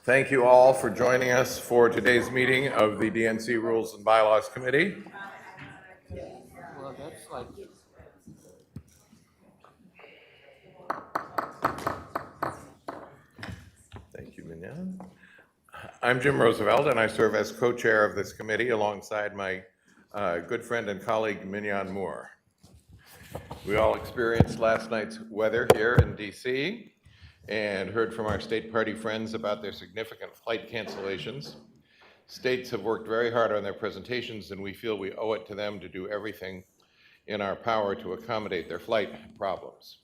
Thank you all for joining us for today's meeting of the DNC Rules and Bylaws Committee. Well, that's like, Thank you, Mignon. I'm Jim Roosevelt, and I serve as co-chair of this committee alongside my good friend and colleague, Mignon Moore. We all experienced last night's weather here in DC, and heard from our state party friends about their significant flight cancellations. States have worked very hard on their presentations, and we feel we owe it to them to do everything in our power to accommodate their flight problems.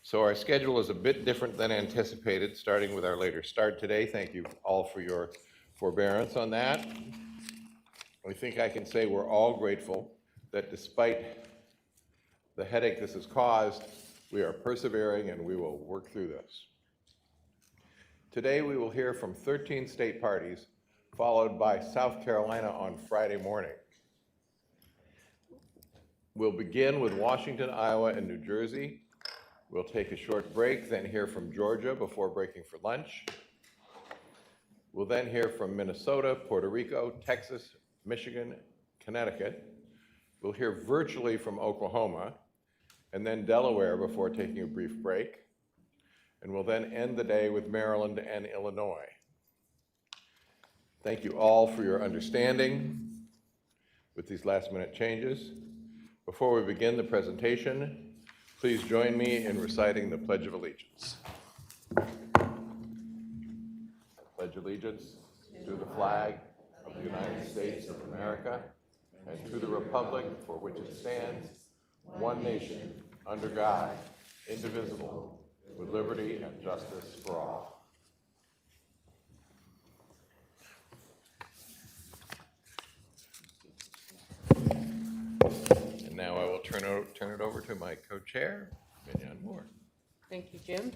So our schedule is a bit different than anticipated, starting with our later start today. Thank you all for your forbearance on that. I think I can say we're all grateful that despite the headache this has caused, we are persevering and we will work through this. Today we will hear from 13 state parties, followed by South Carolina on Friday morning. We'll begin with Washington, Iowa, and New Jersey. We'll take a short break, then hear from Georgia before breaking for lunch. We'll then hear from Minnesota, Puerto Rico, Texas, Michigan, Connecticut. We'll hear virtually from Oklahoma, and then Delaware before taking a brief break. And we'll then end the day with Maryland and Illinois. Thank you all for your understanding with these last-minute changes. Before we begin the presentation, please join me in reciting the Pledge of Allegiance. I pledge allegiance to the flag of the United States of America and to the republic for which it stands, one nation, under God, indivisible, with liberty and justice for all. And now I will turn it over to my co-chair, Mignon Moore. Thank you, Jim.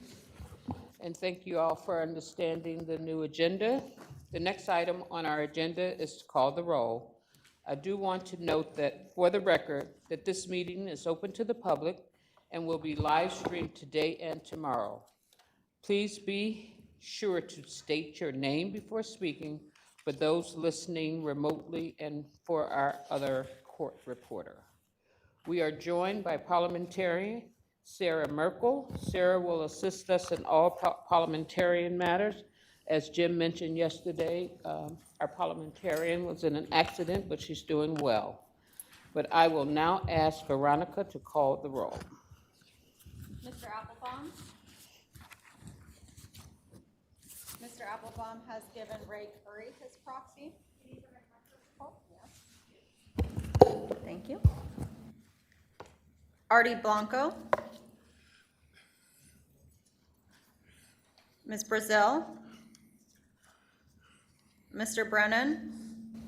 And thank you all for understanding the new agenda. The next item on our agenda is to call the roll. I do want to note that, for the record, that this meeting is open to the public and will be live streamed today and tomorrow. Please be sure to state your name before speaking for those listening remotely and for our other court reporter. We are joined by parliamentarian Sarah Merkel. Sarah will assist us in all parliamentarian matters. As Jim mentioned yesterday, our parliamentarian was in an accident, but she's doing well. But I will now ask Veronica to call the roll. Mr. Applebaum? Mr. Applebaum has given Ray Curry his proxy. Oh, yes. Thank you. Artie Blanco? Ms. Brazil? Mr. Brennan?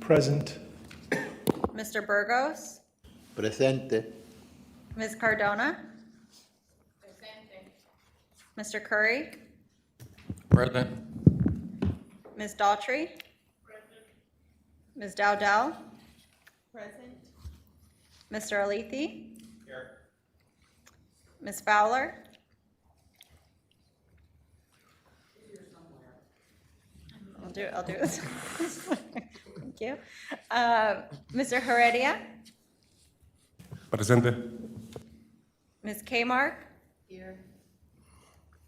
Present. Mr. Burgos? Presente. Ms. Cardona? Mr. Curry? Present. Ms. Daughtry? Present. Ms. Dowdell? Present. Mr. Alethi? Here. Ms. Fowler? I'll do this. Thank you. Mr. Heredia? Presente. Ms. Kmark? Here.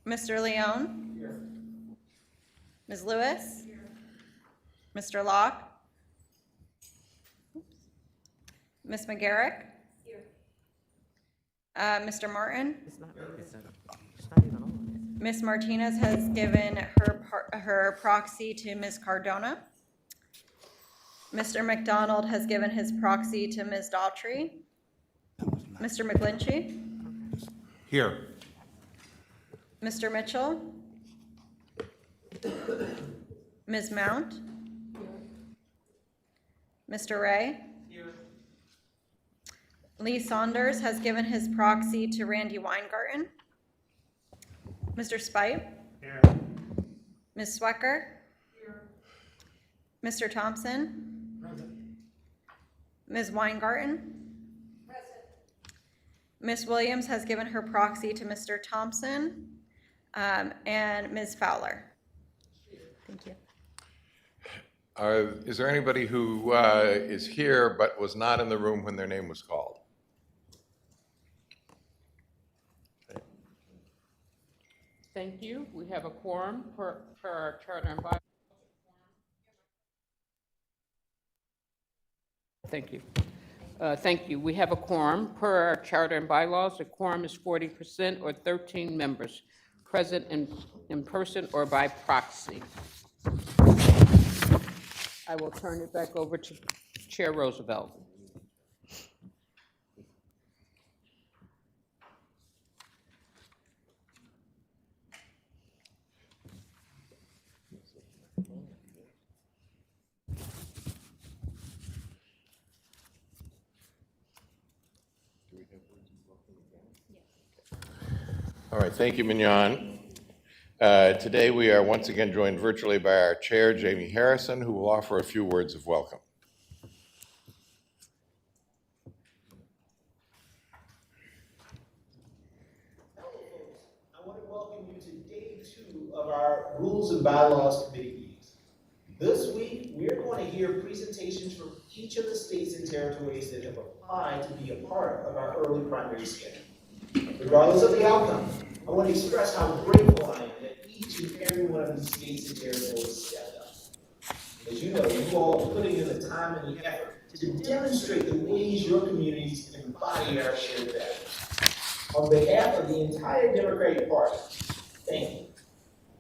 Mr. Leone? Here. Ms. Lewis? Here. Mr. Locke? Ms. McGarrick? Here. Mr. Martin? It's not even on. Ms. Martinez has given her proxy to Ms. Cardona. Mr. McDonald has given his proxy to Ms. Daughtry. Mr. McGlinchey? Here. Mr. Mitchell? Ms. Mount? Mr. Ray? Lee Saunders has given his proxy to Randy Weingarten. Mr. Spipe? Here. Ms. Swecker? Here. Mr. Thompson? Present. Ms. Weingarten? Present. Ms. Williams has given her proxy to Mr. Thompson and Ms. Fowler. Thank you. Is there anybody who is here but was not in the room when their name was called? Thank you. We have a quorum per our charter and bylaws. Thank you. Thank you. We have a quorum per our charter and bylaws. The quorum is 40% or 13 members present in person or by proxy. I will turn it back over to Chair Roosevelt. All right, thank you, Mignon. Today, we are once again joined virtually by our chair, Jamie Harrison, who will offer a few words of welcome. I want to welcome you to day 2 of our Rules and Bylaws Committee meetings. This week, we're going to hear presentations from each of the states and territories that have applied to be a part of our early primary schedule. Regardless of the outcome, I want to express how grateful I am that each and every one of these states and territories stepped up. As you know, you all are putting in the time and the effort to demonstrate the ways your communities can embody our shared values. On behalf of the entire Democratic Party, thank you.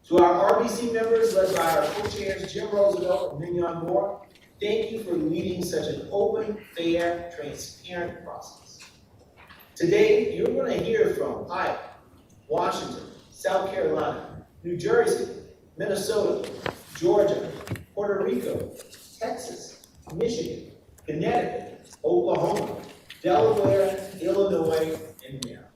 To our RBC members led by our co-chairs Jim Roosevelt and Mignon Moore, thank you for leading such an open, fair, transparent process. Today, you're going to hear from Iowa, Washington, South Carolina, New Jersey, Minnesota, Georgia, Puerto Rico, Texas, Michigan, Connecticut, Oklahoma, Delaware, Illinois, and Maryland.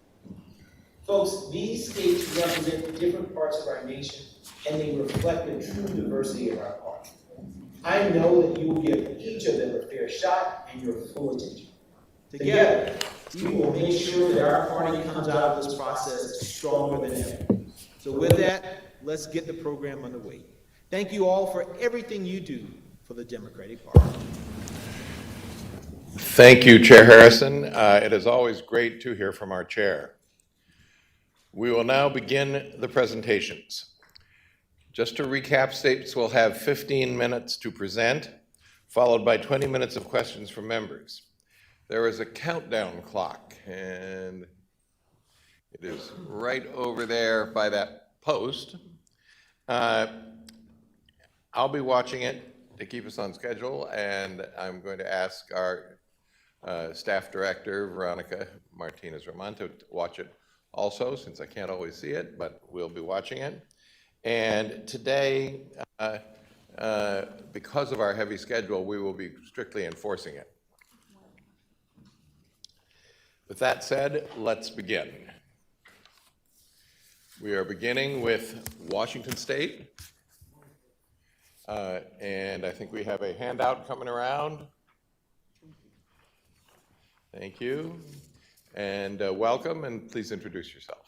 Folks, these states represent different parts of our nation, and they reflect the true diversity of our party. I know that you will give each of them a fair shot and your full attention. Together, we will make sure that our party comes out of this process stronger than ever. So with that, let's get the program underway. Thank you all for everything you do for the Democratic Party. Thank you, Chair Harrison. It is always great to hear from our chair. We will now begin the presentations. Just to recap, states will have 15 minutes to present, followed by 20 minutes of questions from members. There is a countdown clock, and it is right over there by that post. I'll be watching it to keep us on schedule, and I'm going to ask our staff director, Veronica Martinez-Roman, to watch it also, since I can't always see it, but we'll be watching it. And today, because of our heavy schedule, we will be strictly enforcing it. With that said, let's begin. We are beginning with Washington State. And I think we have a handout coming around. Thank you. And welcome, and please introduce yourself.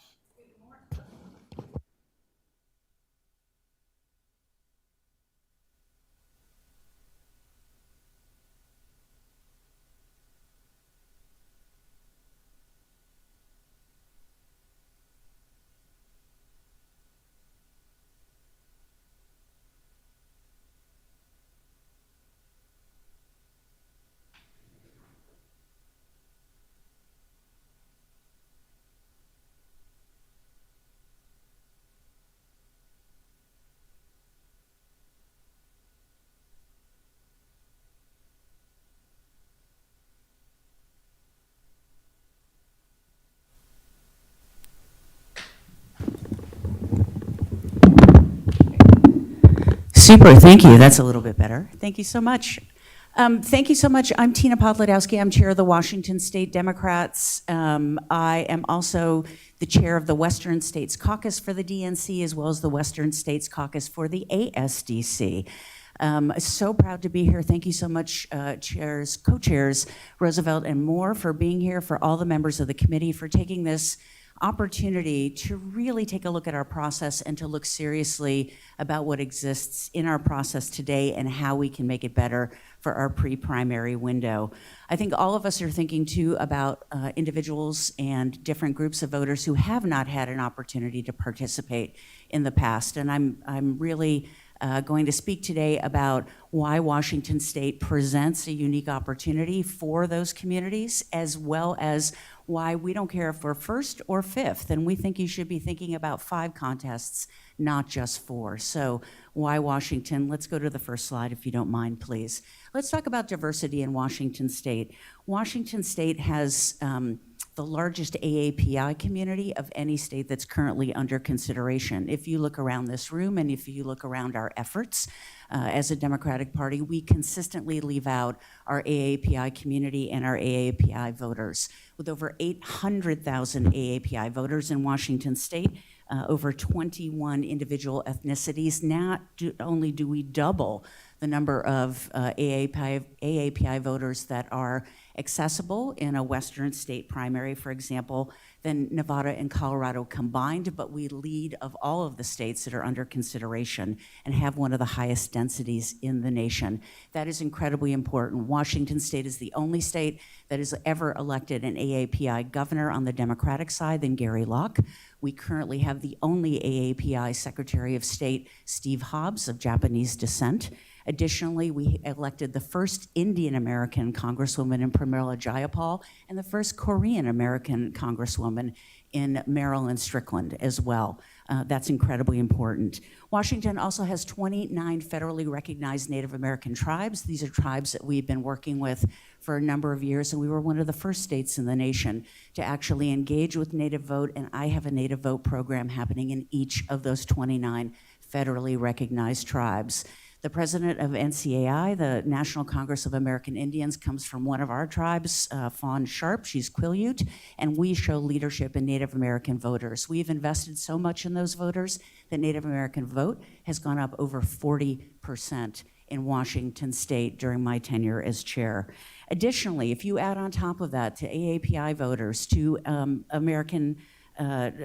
Super, thank you. That's a little bit better. Thank you so much. Thank you so much. I'm Tina Podladowski. I'm chair of the Washington State Democrats. I am also the chair of the Western States Caucus for the DNC, as well as the Western States Caucus for the ASDC. So proud to be here. Thank you so much, chairs, co-chairs, Roosevelt and Moore, for being here, for all the members of the committee, for taking this opportunity to really take a look at our process and to look seriously about what exists in our process today and how we can make it better for our pre-primary window. I think all of us are thinking too about individuals and different groups of voters who have not had an opportunity to participate in the past, and I'm really going to speak today about why Washington State presents a unique opportunity for those communities, as well as why we don't care if we're first or fifth, and we think you should be thinking about 5 contests, not just 4. So why Washington? Let's go to the first slide if you don't mind, please. Let's talk about diversity in Washington State. Washington State has the largest AAPI community of any state that's currently under consideration. If you look around this room and if you look around our efforts as a Democratic Party, we consistently leave out our AAPI community and our AAPI voters. With over 800,000 AAPI voters in Washington State, over 21 individual ethnicities, not only do we double the number of AAPI voters that are accessible in a Western state primary, for example, than Nevada and Colorado combined, but we lead of all of the states that are under consideration and have one of the highest densities in the nation. That is incredibly important. Washington State is the only state that has ever elected an AAPI governor on the Democratic side than Gary Locke. We currently have the only AAPI Secretary of State, Steve Hobbs, of Japanese descent. Additionally, we elected the first Indian American Congresswoman in Pramila Jayapal and the first Korean American Congresswoman in Marilyn Strickland as well. That's incredibly important. Washington also has 29 federally recognized Native American tribes. These are tribes that we've been working with for a number of years, and we were one of the first states in the nation to actually engage with Native Vote, and I have a Native Vote program happening in each of those 29 federally recognized tribes. The president of NCAI, the National Congress of American Indians, comes from one of our tribes, Fawn Sharp. She's Quileute, and we show leadership in Native American voters. We've invested so much in those voters that Native American vote has gone up over 40% in Washington State during my tenure as chair. Additionally, if you add on top of that to AAPI voters, to American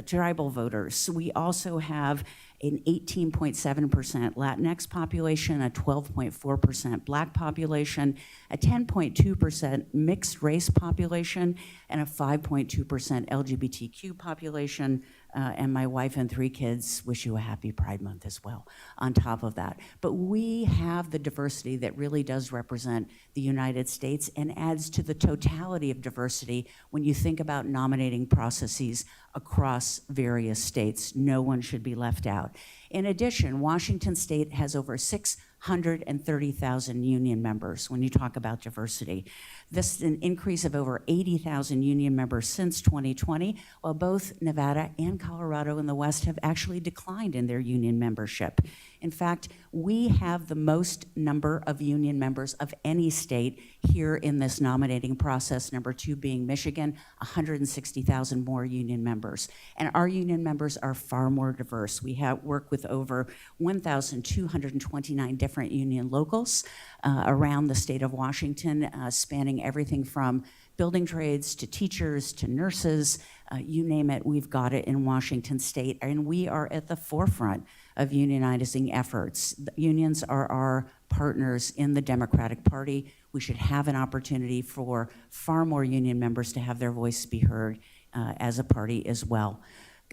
tribal voters, we also have an 18.7% Latinx population, a 12.4% Black population, a 10.2% mixed race population, and a 5.2% LGBTQ population. And my wife and 3 kids wish you a happy Pride Month as well on top of that. But we have the diversity that really does represent the United States and adds to the totality of diversity when you think about nominating processes across various states. No one should be left out. In addition, Washington State has over 630,000 union members when you talk about diversity. This is an increase of over 80,000 union members since 2020, while both Nevada and Colorado in the West have actually declined in their union membership. In fact, we have the most number of union members of any state here in this nominating process, number 2 being Michigan, 160,000 more union members. And our union members are far more diverse. We work with over 1,229 different union locals around the state of Washington, spanning everything from building trades to teachers to nurses, you name it, we've got it in Washington State, and we are at the forefront of unionizing efforts. The unions are our partners in the Democratic Party. We should have an opportunity for far more union members to have their voice be heard as a party as well.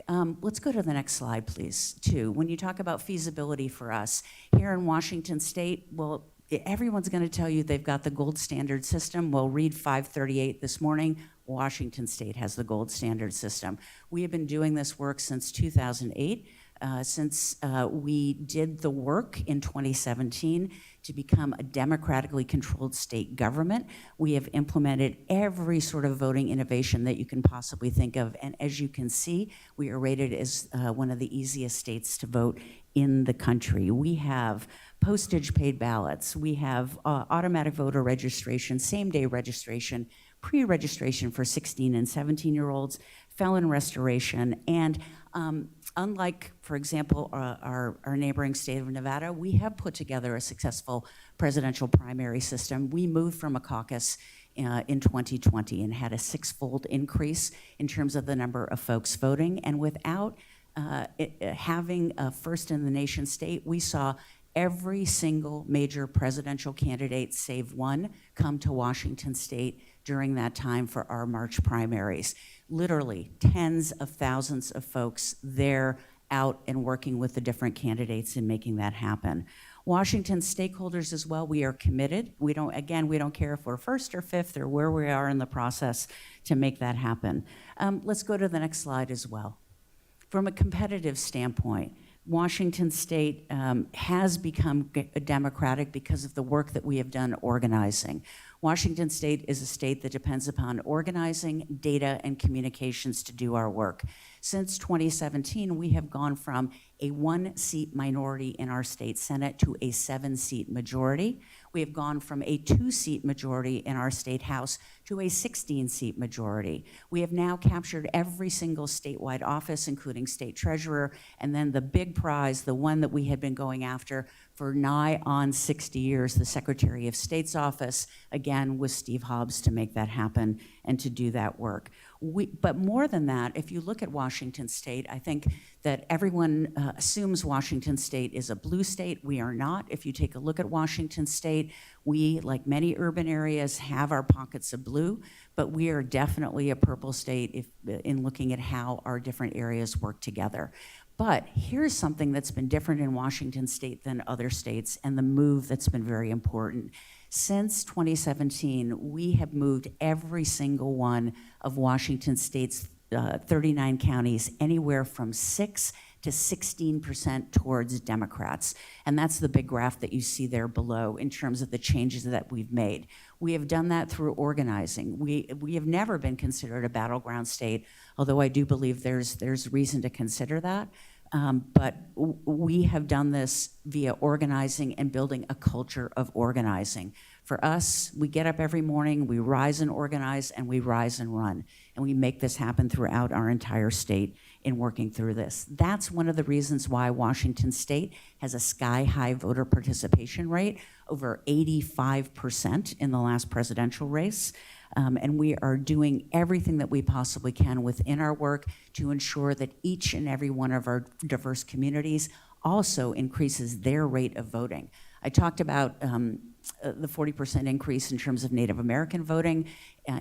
Let's go to the next slide, please, too. When you talk about feasibility for us, here in Washington State, well, everyone's going to tell you they've got the gold standard system. Well, read 538 this morning. Washington State has the gold standard system. We have been doing this work since 2008, since we did the work in 2017 to become a democratically controlled state government. We have implemented every sort of voting innovation that you can possibly think of. And as you can see, we are rated as one of the easiest states to vote in the country. We have postage paid ballots. We have automatic voter registration, same-day registration, pre-registration for 16 and 17-year-olds, felon restoration, and unlike, for example, our neighboring state of Nevada, we have put together a successful presidential primary system. We moved from a caucus in 2020 and had a 6-fold increase in terms of the number of folks voting, and without having a first-in-the-nation state, we saw every single major presidential candidate, save one, come to Washington State during that time for our March primaries. Literally tens of thousands of folks there out and working with the different candidates in making that happen. Washington stakeholders as well, we are committed. We don't care if we're first or fifth or where we are in the process to make that happen. Let's go to the next slide as well. From a competitive standpoint, Washington State has become democratic because of the work that we have done organizing. Washington State is a state that depends upon organizing, data, and communications to do our work. Since 2017, we have gone from a 1-seat minority in our state Senate to a 7-seat majority. We have gone from a 2-seat majority in our state House to a 16-seat majority. We have now captured every single statewide office, including state treasurer, and then the big prize, the one that we had been going after for nigh on 60 years, the Secretary of State's office, again, with Steve Hobbs to make that happen and to do that work. But more than that, if you look at Washington State, I think that everyone assumes Washington State is a blue state. We are not. If you take a look at Washington State, we, like many urban areas, have our pockets of blue, but we are definitely a purple state in looking at how our different areas work together. But here's something that's been different in Washington State than other states, and the move that's been very important. Since 2017, we have moved every single one of Washington State's 39 counties anywhere from 6 to 16% towards Democrats. And that's the big graph that you see there below in terms of the changes that we've made. We have done that through organizing. We have never been considered a battleground state, although I do believe there's reason to consider that. But we have done this via organizing and building a culture of organizing. For us, we get up every morning, we rise and organize, and we rise and run. And we make this happen throughout our entire state in working through this. That's one of the reasons why Washington State has a sky-high voter participation rate, over 85% in the last presidential race. And we are doing everything that we possibly can within our work to ensure that each and every one of our diverse communities also increases their rate of voting. I talked about the 40% increase in terms of Native American voting.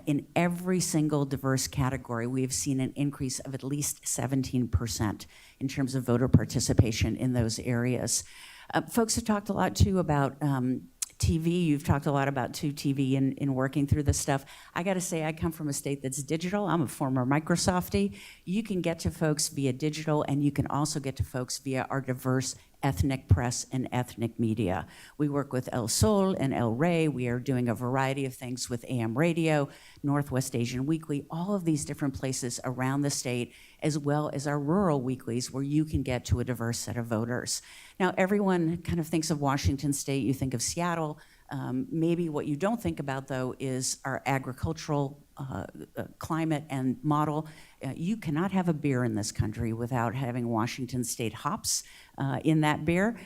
In every single diverse category, we have seen an increase of at least 17% in terms of voter participation in those areas. Folks have talked a lot too about TV. You've talked a lot about TV in working through this stuff. I gotta say, I come from a state that's digital. I'm a former Microsoftie. You can get to folks via digital, and you can also get to folks via our diverse ethnic press and ethnic media. We work with El Sol and El Rey. We are doing a variety of things with AM Radio, Northwest Asian Weekly, all of these different places around the state, as well as our rural weeklies where you can get to a diverse set of voters. Now, everyone kind of thinks of Washington State, you think of Seattle. Maybe what you don't think about, though, is our agricultural climate and model. You cannot have a beer in this country without having Washington State hops in that beer.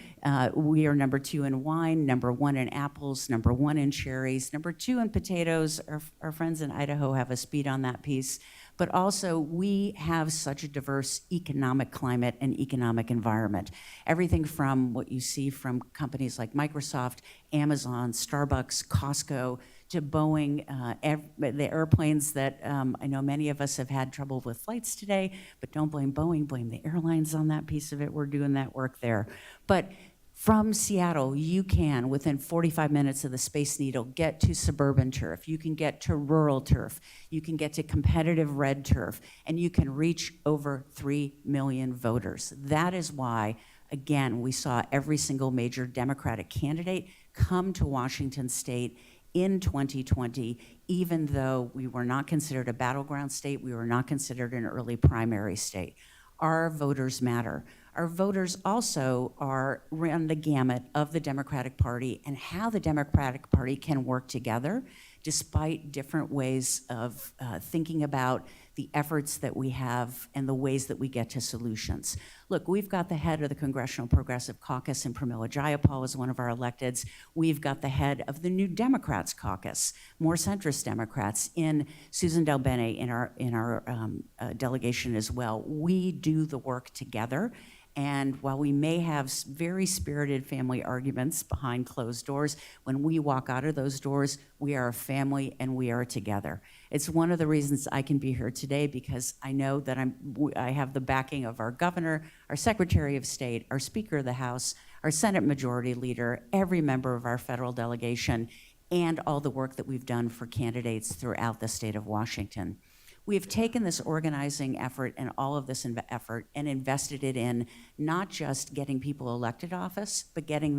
We are number 2 in wine, number 1 in apples, number 1 in cherries, number 2 in potatoes. Our friends in Idaho have a speed on that piece. But also, we have such a diverse economic climate and economic environment. Everything from what you see from companies like Microsoft, Amazon, Starbucks, Costco, to Boeing, the airplanes that I know many of us have had trouble with flights today, but don't blame Boeing, blame the airlines on that piece of it. We're doing that work there. But from Seattle, you can, within 45 minutes of the Space Needle, get to suburban turf. You can get to rural turf. You can get to competitive red turf. And you can reach over 3 million voters. That is why, again, we saw every single major Democratic candidate come to Washington State in 2020, even though we were not considered a battleground state, we were not considered an early primary state. Our voters matter. Our voters also run the gamut of the Democratic Party and how the Democratic Party can work together despite different ways of thinking about the efforts that we have and the ways that we get to solutions. Look, we've got the head of the Congressional Progressive Caucus in Pramila Jayapal as one of our electeds. We've got the head of the New Democrats Caucus, more centrist Democrats, in Susan Del Bene in our delegation as well. We do the work together, And while we may have very spirited family arguments behind closed doors, when we walk out of those doors, we are a family and we are together. It's one of the reasons I can be here today, because I know that I have the backing of our governor, our Secretary of State, our Speaker of the House, our Senate Majority Leader, every member of our federal delegation, and all the work that we've done for candidates throughout the state of Washington. We've taken this organizing effort and all of this effort and invested it in not just getting people elected office, but getting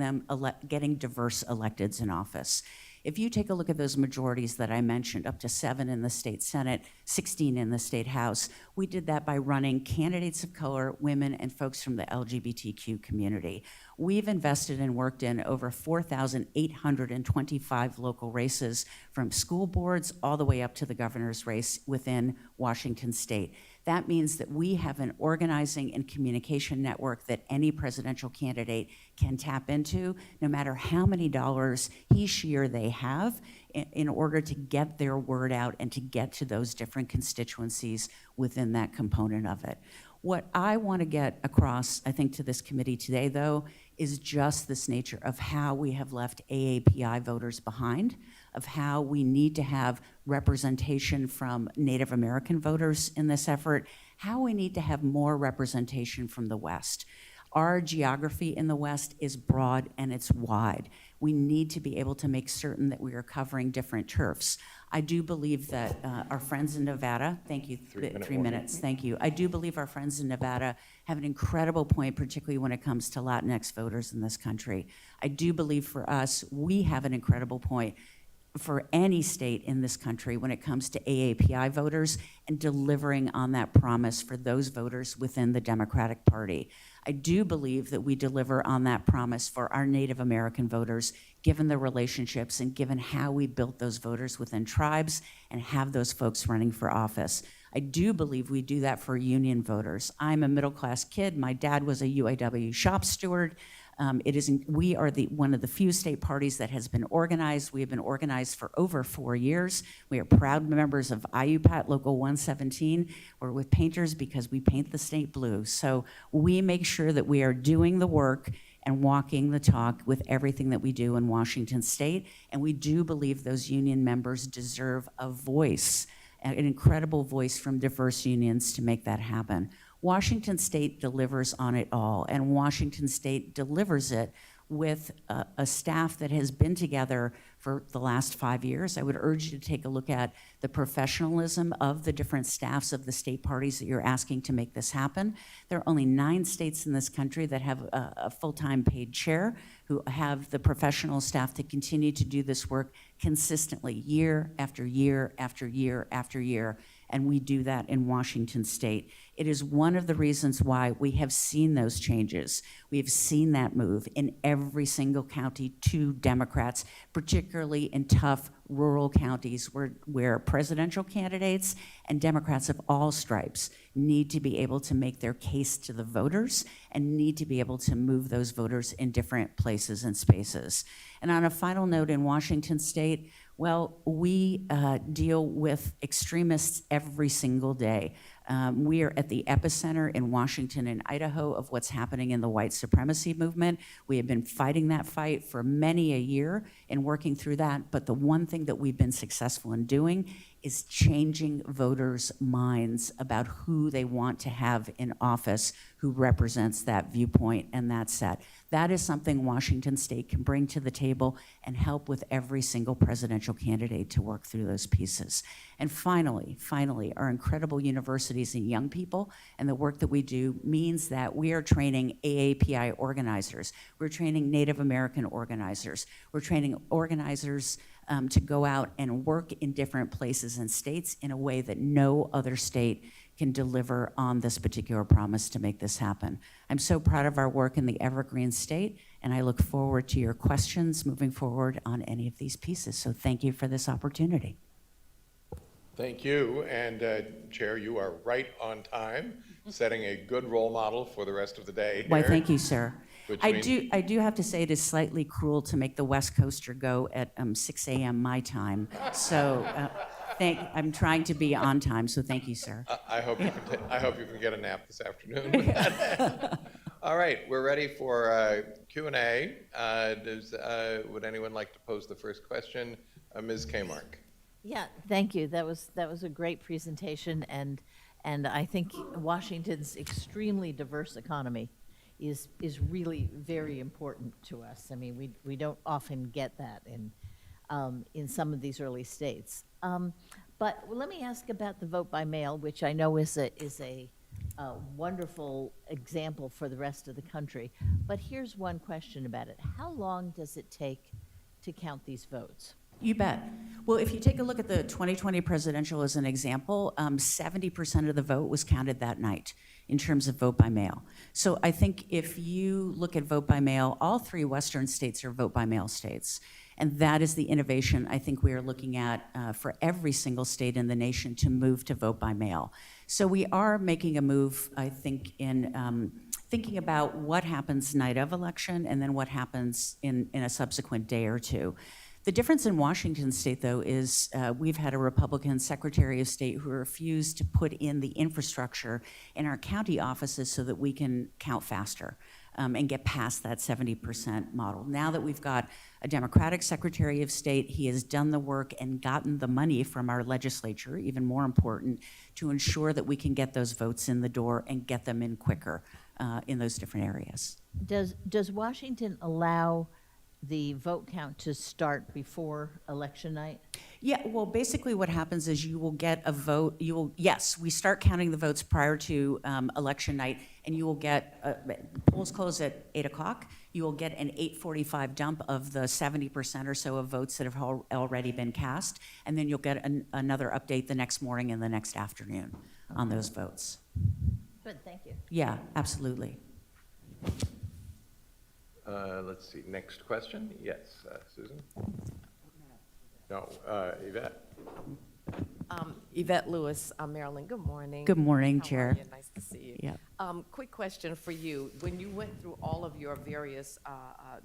diverse electeds in office. If you take a look at those majorities that I mentioned, up to 7 in the state Senate, 16 in the state House, we did that by running candidates of color, women, and folks from the LGBTQ community. We've invested and worked in over 4,825 local races, from school boards all the way up to the governor's race within Washington state. That means that we have an organizing and communication network that any presidential candidate can tap into, no matter how many dollars he, she, or they have, in order to get their word out and to get to those different constituencies within that component of it. What I want to get across, I think, to this committee today, though, is just this nature of how we have left AAPI voters behind, of how we need to have representation from Native American voters in this effort, how we need to have more representation from the West. Our geography in the West is broad and it's wide. We need to be able to make certain that we are covering different turfs. I do believe that our friends in Nevada, thank you, 3 minutes, thank you. I do believe our friends in Nevada have an incredible point, particularly when it comes to Latinx voters in this country. I do believe for us, we have an incredible point for any state in this country when it comes to AAPI voters and delivering on that promise for those voters within the Democratic Party. I do believe that we deliver on that promise for our Native American voters, given the relationships and given how we built those voters within tribes and have those folks running for office. I do believe we do that for union voters. I'm a middle-class kid. My dad was a UAW shop steward. We are one of the few state parties that has been organized. We have been organized for over 4 years. We are proud members of IUPAT Local 117. We're with painters because we paint the state blue. So we make sure that we are doing the work and walking the talk with everything that we do in Washington state. And we do believe those union members deserve a voice, an incredible voice from diverse unions to make that happen. Washington state delivers on it all, and Washington state delivers it with a staff that has been together for the last 5 years. I would urge you to take a look at the professionalism of the different staffs of the state parties that you're asking to make this happen. There are only 9 states in this country that have a full-time paid chair who have the professional staff to continue to do this work consistently, year after year after year after year. And we do that in Washington state. It is one of the reasons why we have seen those changes. We have seen that move in every single county to Democrats, particularly in tough rural counties where presidential candidates and Democrats of all stripes need to be able to make their case to the voters and need to be able to move those voters in different places and spaces. And on a final note, in Washington state, well, we deal with extremists every single day. We are at the epicenter in Washington and Idaho of what's happening in the white supremacy movement. We have been fighting that fight for many a year and working through that, but the one thing that we've been successful in doing is changing voters' minds about who they want to have in office, who represents that viewpoint and that set. That is something Washington state can bring to the table and help with every single presidential candidate to work through those pieces. And finally, our incredible universities and young people and the work that we do means that we are training AAPI organizers. We're training Native American organizers. We're training organizers to go out and work in different places and states in a way that no other state can deliver on this particular promise to make this happen. I'm so proud of our work in the Evergreen State, and I look forward to your questions moving forward on any of these pieces. So thank you for this opportunity. Thank you, and Chair, you are right on time, setting a good role model for the rest of the day here. Why, thank you, sir. I Between- do have to say it is slightly cruel to make the West Coaster go at 6 a.m. my time. So I'm trying to be on time, so thank you, sir. I hope you can get a nap this afternoon. All right, we're ready for Q&A. Would anyone like to pose the first question? Ms. Kmark. Yeah, thank you. That was a great presentation, and I think Washington's extremely diverse economy is really very important to us. I mean, we don't often get that in some of these early states. But let me ask about the vote by mail, which I know is a wonderful example for the rest of the country. But here's one question about it: how long does it take to count these votes? You bet. Well, if you take a look at the 2020 presidential as an example, 70% of the vote was counted that night in terms of vote by mail. So I think if you look at vote by mail, all 3 Western states are vote by mail states. And that is the innovation I think we are looking at for every single state in the nation to move to vote by mail. So we are making a move, I think, in thinking about what happens night of election and then what happens in a subsequent day or two. The difference in Washington state, though, is we've had a Republican Secretary of State who refused to put in the infrastructure in our county offices so that we can count faster and get past that 70% model. Now that we've got a Democratic Secretary of State, he has done the work and gotten the money from our legislature, even more important, to ensure that we can get those votes in the door and get them in quicker in those different areas. Does Washington allow the vote count to start before election night? Yeah, well, basically what happens is you will get a vote, yes, we start counting the votes prior to election night, and you will get, polls close at 8 o'clock, you will get an 8:45 dump of the 70% or so of votes that have already been cast, and then you'll get another update the next morning and the next afternoon on those votes. Good, thank you. Yeah, absolutely. Let's see, next question. Yes, Susan? No, Yvette? Yvette Lewis, Maryland. Good morning. Good morning, How Chair. are you? Nice to see you. Yeah. Quick question for you. When you went through all of your various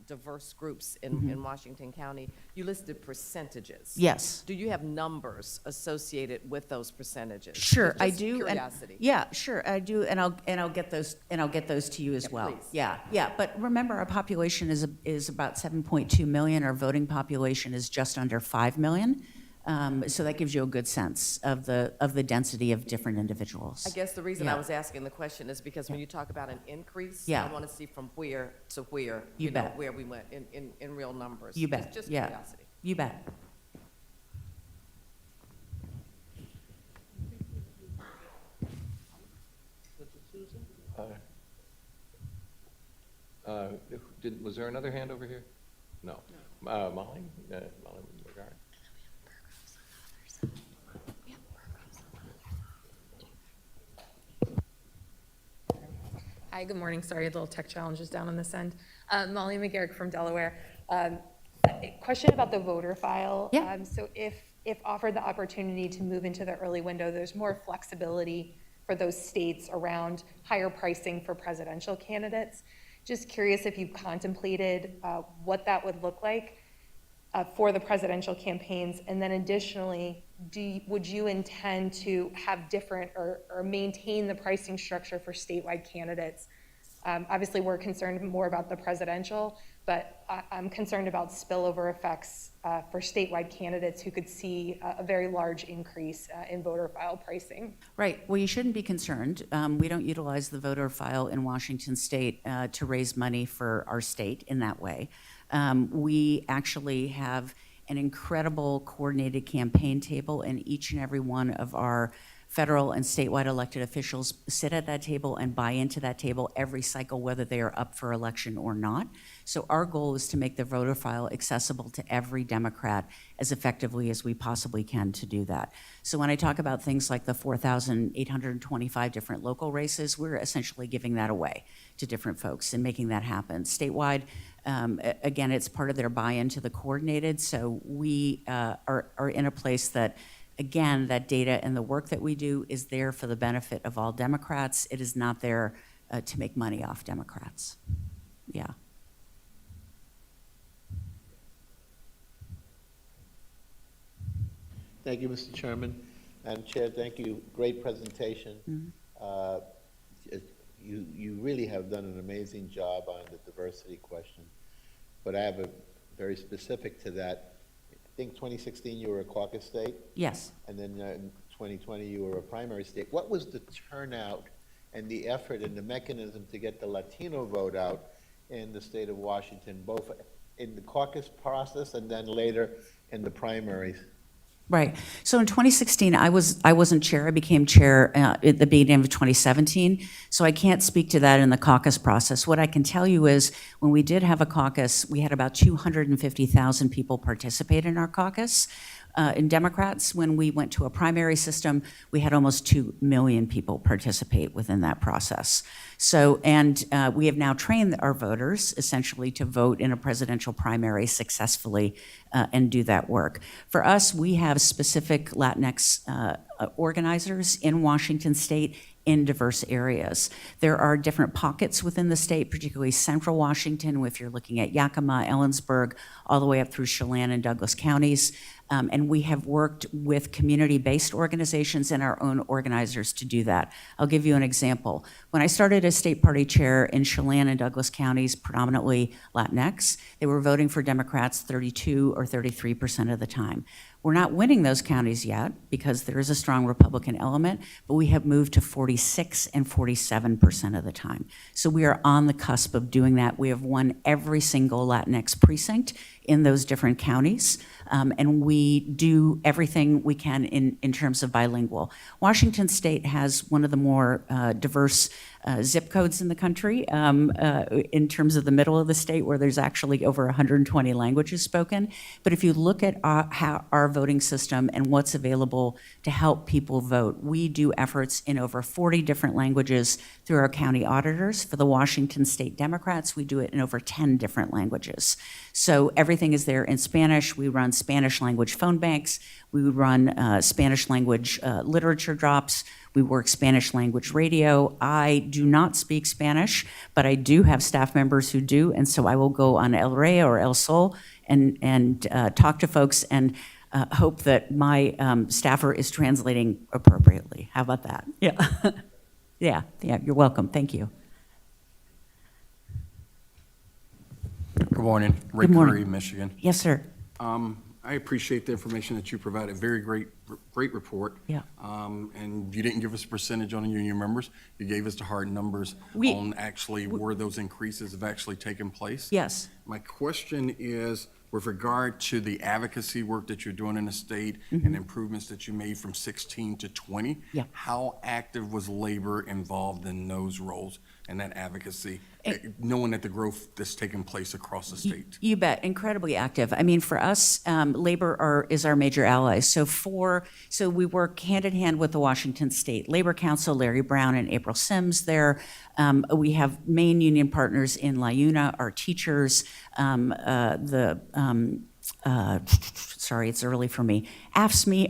diverse groups in Washington County, you listed percentages. Yes. Do you have numbers associated with those percentages? Sure, I Just do. Curiosity. Yeah, sure, I do, and I'll get those to you as well. please. Yeah. But remember, our population is about 7.2 million. Our voting population is just under 5 million. So that gives you a good sense of the density of different individuals. I guess the reason Yeah. I was asking the question is because when you talk about an increase, Yeah. I want to see from where to where, You know, bet. where we went in real numbers. You bet. Just Yeah. curiosity. You bet. Was there another hand over here? No. Molly? Molly McGarrett? Hi, good morning. Sorry, a little tech challenges down on this end. Molly McGarrick from Delaware. A question about the voter file. Yeah. So if offered the opportunity to move into the early window, there's more flexibility for those states around higher pricing for presidential candidates. Just curious if you've contemplated what that would look like for the presidential campaigns, and then additionally, would you intend to have different or maintain the pricing structure for statewide candidates? Obviously, we're concerned more about the presidential, but I'm concerned about spillover effects for statewide candidates who could see a very large increase in voter file pricing. Right. Well, you shouldn't be concerned. We don't utilize the voter file in Washington state to raise money for our state in that way. We actually have an incredible coordinated campaign table, and each and every one of our federal and statewide elected officials sit at that table and buy into that table every cycle, whether they are up for election or not. So our goal is to make the voter file accessible to every Democrat as effectively as we possibly can to do that. So when I talk about things like the 4,825 different local races, we're essentially giving that away to different folks and making that happen. Statewide, again, it's part of their buy-in to the coordinated, so we are in a place that, again, that data and the work that we do is there for the benefit of all Democrats. It is not there to make money off Democrats. Yeah. Thank you, Mr. Chairman. Madam Chair, thank you. Great presentation. you really have done an amazing job on the diversity question. But I have a very specific to that. I think 2016 you were a caucus state, Yes. and then in 2020 you were a primary state. What was the turnout and the effort and the mechanism to get the Latino vote out in the state of Washington, both in the caucus process and then later in the primaries? Right. So in 2016, I wasn't chair. I became chair at the beginning of 2017. So I can't speak to that in the caucus process. What I can tell you is when we did have a caucus, we had about 250,000 people participate in our caucus. In Democrats, when we went to a primary system, we had almost 2 million people participate within that process. So, and we have now trained our voters essentially to vote in a presidential primary successfully and do that work. For us, we have specific Latinx organizers in Washington State in diverse areas. There are different pockets within the state, particularly central Washington, if you're looking at Yakima, Ellensburg, all the way up through Chelan and Douglas counties. And we have worked with community-based organizations and our own organizers to do that. I'll give you an example. When I started as state party chair in Chelan and Douglas counties, predominantly Latinx, they were voting for Democrats 32 or 33% of the time. We're not winning those counties yet because there is a strong Republican element, but we have moved to 46 and 47% of the time. So we are on the cusp of doing that. We have won every single Latinx precinct in those different counties, and we do everything we can in terms of bilingual. Washington State has one of the more diverse zip codes in the country in terms of the middle of the state, where there's actually over 120 languages spoken. But if you look at how our voting system and what's available to help people vote, we do efforts in over 40 different languages through our county auditors. For the Washington State Democrats, we do it in over 10 different languages. So everything is there in Spanish. We run Spanish language phone banks. We run Spanish language literature drops. We work Spanish language radio. I do not speak Spanish, but I do have staff members who do, and so I will go on El Rey or El Sol and talk to folks and hope that my staffer is translating appropriately. How about that? Yeah. yeah, you're welcome. Thank you. Good morning. Ray Good morning. Curry, Michigan. Yes, sir. I appreciate the information that you provided. Very great report. Yeah. And you didn't give us a percentage on the union members. You gave us the hard numbers on actually where those increases have actually taken place. Yes. My question is, with regard to the advocacy work that you're doing in the state and improvements that you made from 16 to 20, Yeah. how active was labor involved in those roles and that advocacy, knowing that the growth that's taking place across the state? You bet, incredibly active. I mean, for us, labor is our major ally. So we work hand in hand with the Washington State Labor Council, Larry Brown and April Sims there. We have main union partners in LIUNA, our teachers, sorry, it's early for me, AFSCME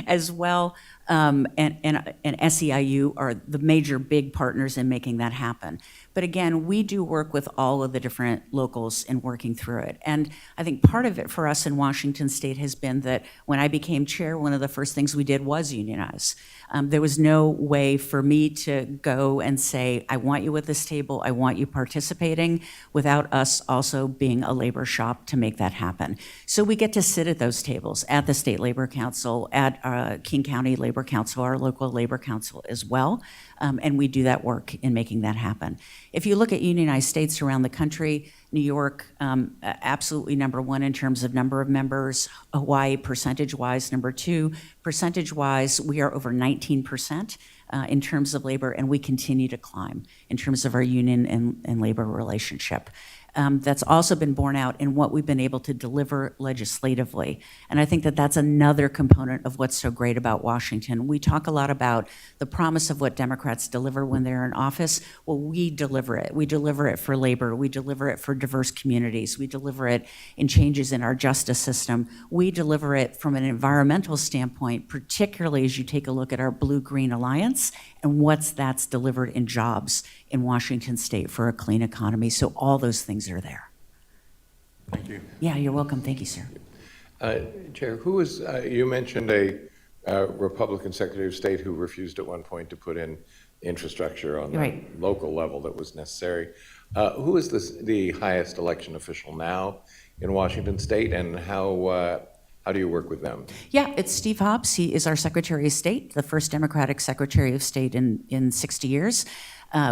as well, and SEIU are the major big partners in making that happen. But again, we do work with all of the different locals in working through it. And I think part of it for us in Washington State has been that when I became chair, one of the first things we did was unionize. There was no way for me to go and say, I want you at this table, I want you participating, without us also being a labor shop to make that happen. So we get to sit at those tables at the State Labor Council, at King County Labor Council, our local labor council as well, and we do that work in making that happen. If you look at unionized states around the country, New York, absolutely number one in terms of number of members. Hawaii, percentage-wise, number two. Percentage-wise, we are over 19% in terms of labor, and we continue to climb in terms of our union and labor relationship. That's also been borne out in what we've been able to deliver legislatively. And I think that that's another component of what's so great about Washington. We talk a lot about the promise of what Democrats deliver when they're in office. Well, we deliver it. We deliver it for labor. We deliver it for diverse communities. We deliver it in changes in our justice system. We deliver it from an environmental standpoint, particularly as you take a look at our Blue-Green Alliance and that's delivered in jobs in Washington State for a clean economy. So all those things are there. Thank you. Yeah, you're welcome. Thank you, sir. Chair, who is, you mentioned a Republican Secretary of State who refused at one point to put in infrastructure on the Right. local level that was necessary. Who is the highest election official now in Washington State, and how do you work with them? Yeah, it's Steve Hobbs. He is our Secretary of State, the first Democratic Secretary of State in 60 years.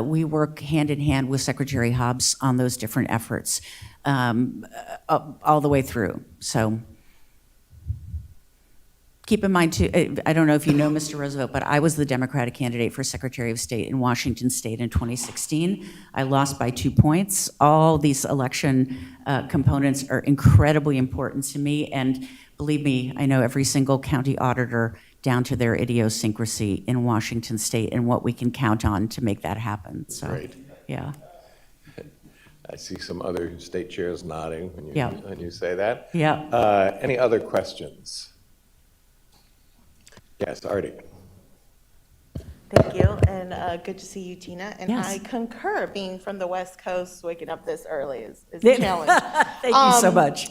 We work hand in hand with Secretary Hobbs on those different efforts all the way through. So keep in mind, too, I don't know if you know Mr. Roosevelt, but I was the Democratic candidate for Secretary of State in Washington State in 2016. I lost by 2 points. All these election components are incredibly important to me, and believe me, I know every single county auditor down to their idiosyncrasy in Washington State and what we can count on to make that happen. So, Great. yeah. I see some other state chairs nodding when you, Yeah. when you say that. Yeah. Any other questions? Yes, Artie. Thank you, and good to see you, Tina. And Yes. I concur, being from the West Coast, waking up this early is a challenge. Thank you so much.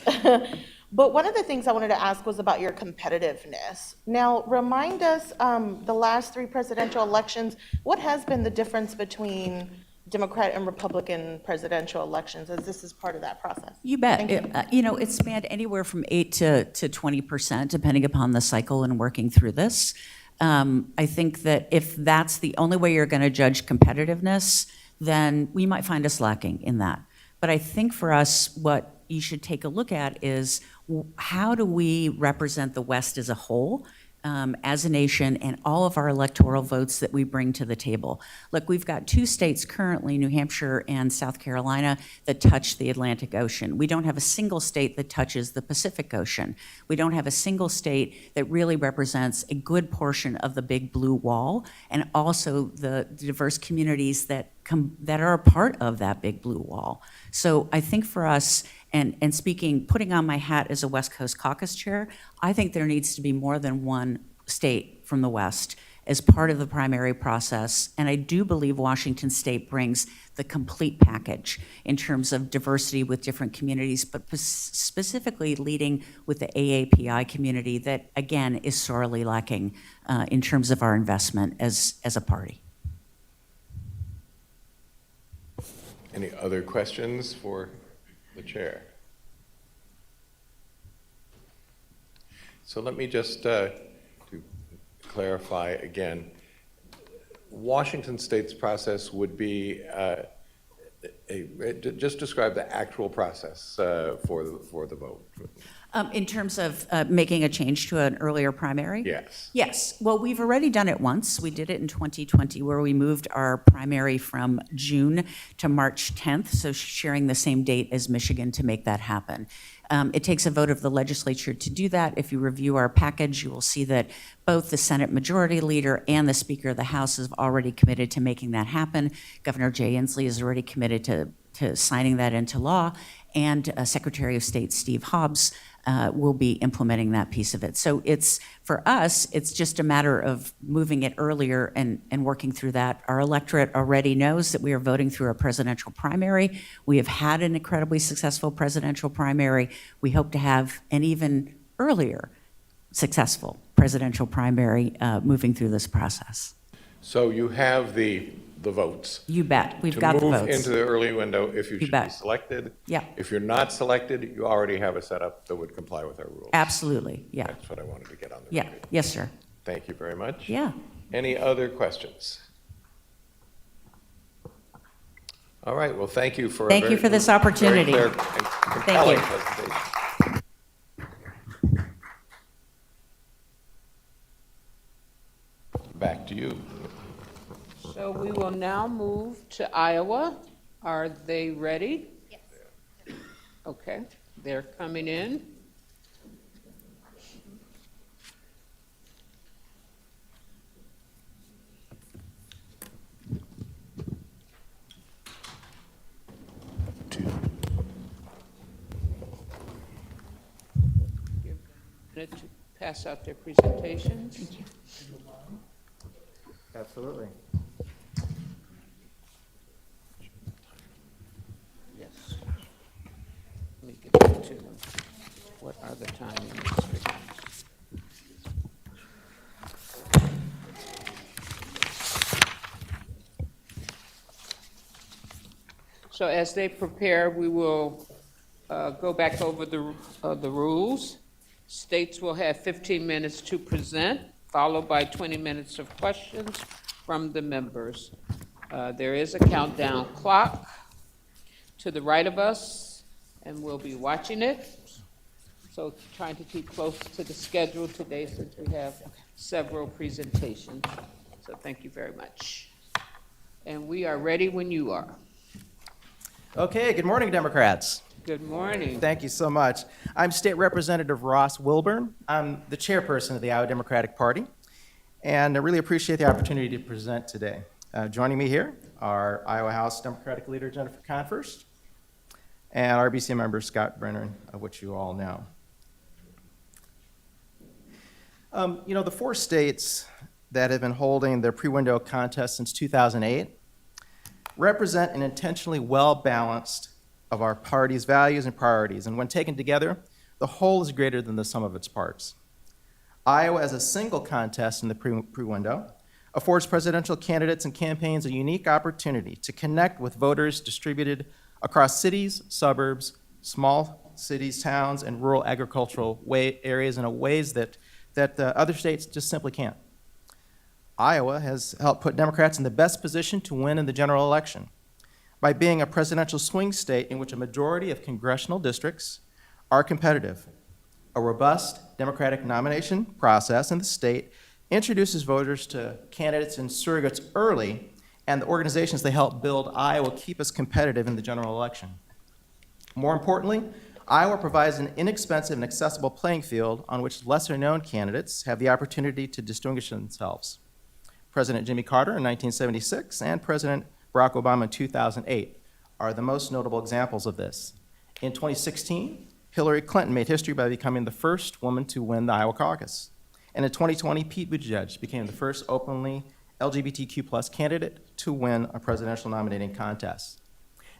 But one of the things I wanted to ask was about your competitiveness. Now, remind us, the last 3 presidential elections, what has been the difference between Democrat and Republican presidential elections, as this is part of that process? You bet. Thank you. It spanned anywhere from 8 to 20%, depending upon the cycle and working through this. I think that if that's the only way you're going to judge competitiveness, then we might find us lacking in that. But I think for us, what you should take a look at is how do we represent the West as a whole, as a nation, and all of our electoral votes that we bring to the table. Look, we've got 2 states currently, New Hampshire and South Carolina, that touch the Atlantic Ocean. We don't have a single state that touches the Pacific Ocean. We don't have a single state that really represents a good portion of the big blue wall, and also the diverse communities that are a part of that big blue wall. So I think for us, and speaking, putting on my hat as a West Coast caucus chair, I think there needs to be more than one state from the West as part of the primary process. And I do believe Washington State brings the complete package in terms of diversity with different communities, but specifically leading with the AAPI community that, again, is sorely lacking in terms of our investment as a party. Any other questions for the chair? So let me just to clarify again. Washington State's process would be just describe the actual process for the vote. In terms of making a change to an earlier primary? Yes. Yes. Well, we've already done it once. We did it in 2020, where we moved our primary from June to March 10th, so sharing the same date as Michigan to make that happen. It takes a vote of the legislature to do that. If you review our package, you will see that both the Senate Majority Leader and the Speaker of the House have already committed to making that happen. Governor Jay Inslee is already committed to signing that into law, and Secretary of State Steve Hobbs will be implementing that piece of it. So for us, it's just a matter of moving it earlier and working through that. Our electorate already knows that we are voting through a presidential primary. We have had an incredibly successful presidential primary. We hope to have an even earlier successful presidential primary moving through this process. So you have the votes. You bet. We've got the votes. To move into the early window if you should be selected. Yeah. If you're not selected, you already have a setup that would comply with our rules. Absolutely. Yeah. That's what I wanted to get on the Yeah. record. Yes, sir. Thank you very much. Yeah. Any other questions? All right, well, thank you for Thank you for this opportunity. Very clear and compelling you. presentation. Back to you. So we will now move to Iowa. Are they ready? Yes. Okay, they're coming in. Give them a minute to pass out their presentations. Thank you. Absolutely. Yes. Let me get to what are the timing restrictions. So as they prepare, we will go back over the rules. States will have 15 minutes to present, followed by 20 minutes of questions from the members. There is a countdown clock to the right of us, and we'll be watching it. So trying to keep close to the schedule today since we have several presentations. So thank you very much. And we are ready when you are. Okay, good morning, Democrats. Good morning. Thank you so much. I'm State Representative Ross Wilburn. I'm the chairperson of the Iowa Democratic Party, and I really appreciate the opportunity to present today. Joining me here are Iowa House Democratic Leader Jennifer Conforst and RBC member Scott Brenner, of which you all know. The 4 states that have been holding their pre-window contest since 2008 represent an intentionally well-balanced of our party's values and priorities, and when taken together, the whole is greater than the sum of its parts. Iowa, as a single contest in the pre-window, affords presidential candidates and campaigns a unique opportunity to connect with voters distributed across cities, suburbs, small cities, towns, and rural agricultural areas in ways that other states just simply can't. Iowa has helped put Democrats in the best position to win in the general election by being a presidential swing state in which a majority of congressional districts are competitive. A robust Democratic nomination process in the state introduces voters to candidates and surrogates early, and the organizations they help build Iowa keep us competitive in the general election. More importantly, Iowa provides an inexpensive and accessible playing field on which lesser-known candidates have the opportunity to distinguish themselves. President Jimmy Carter in 1976 and President Barack Obama in 2008 are the most notable examples of this. In 2016, Hillary Clinton made history by becoming the first woman to win the Iowa caucus. And in 2020, Pete Buttigieg became the first openly LGBTQ+ candidate to win a presidential nominating contest.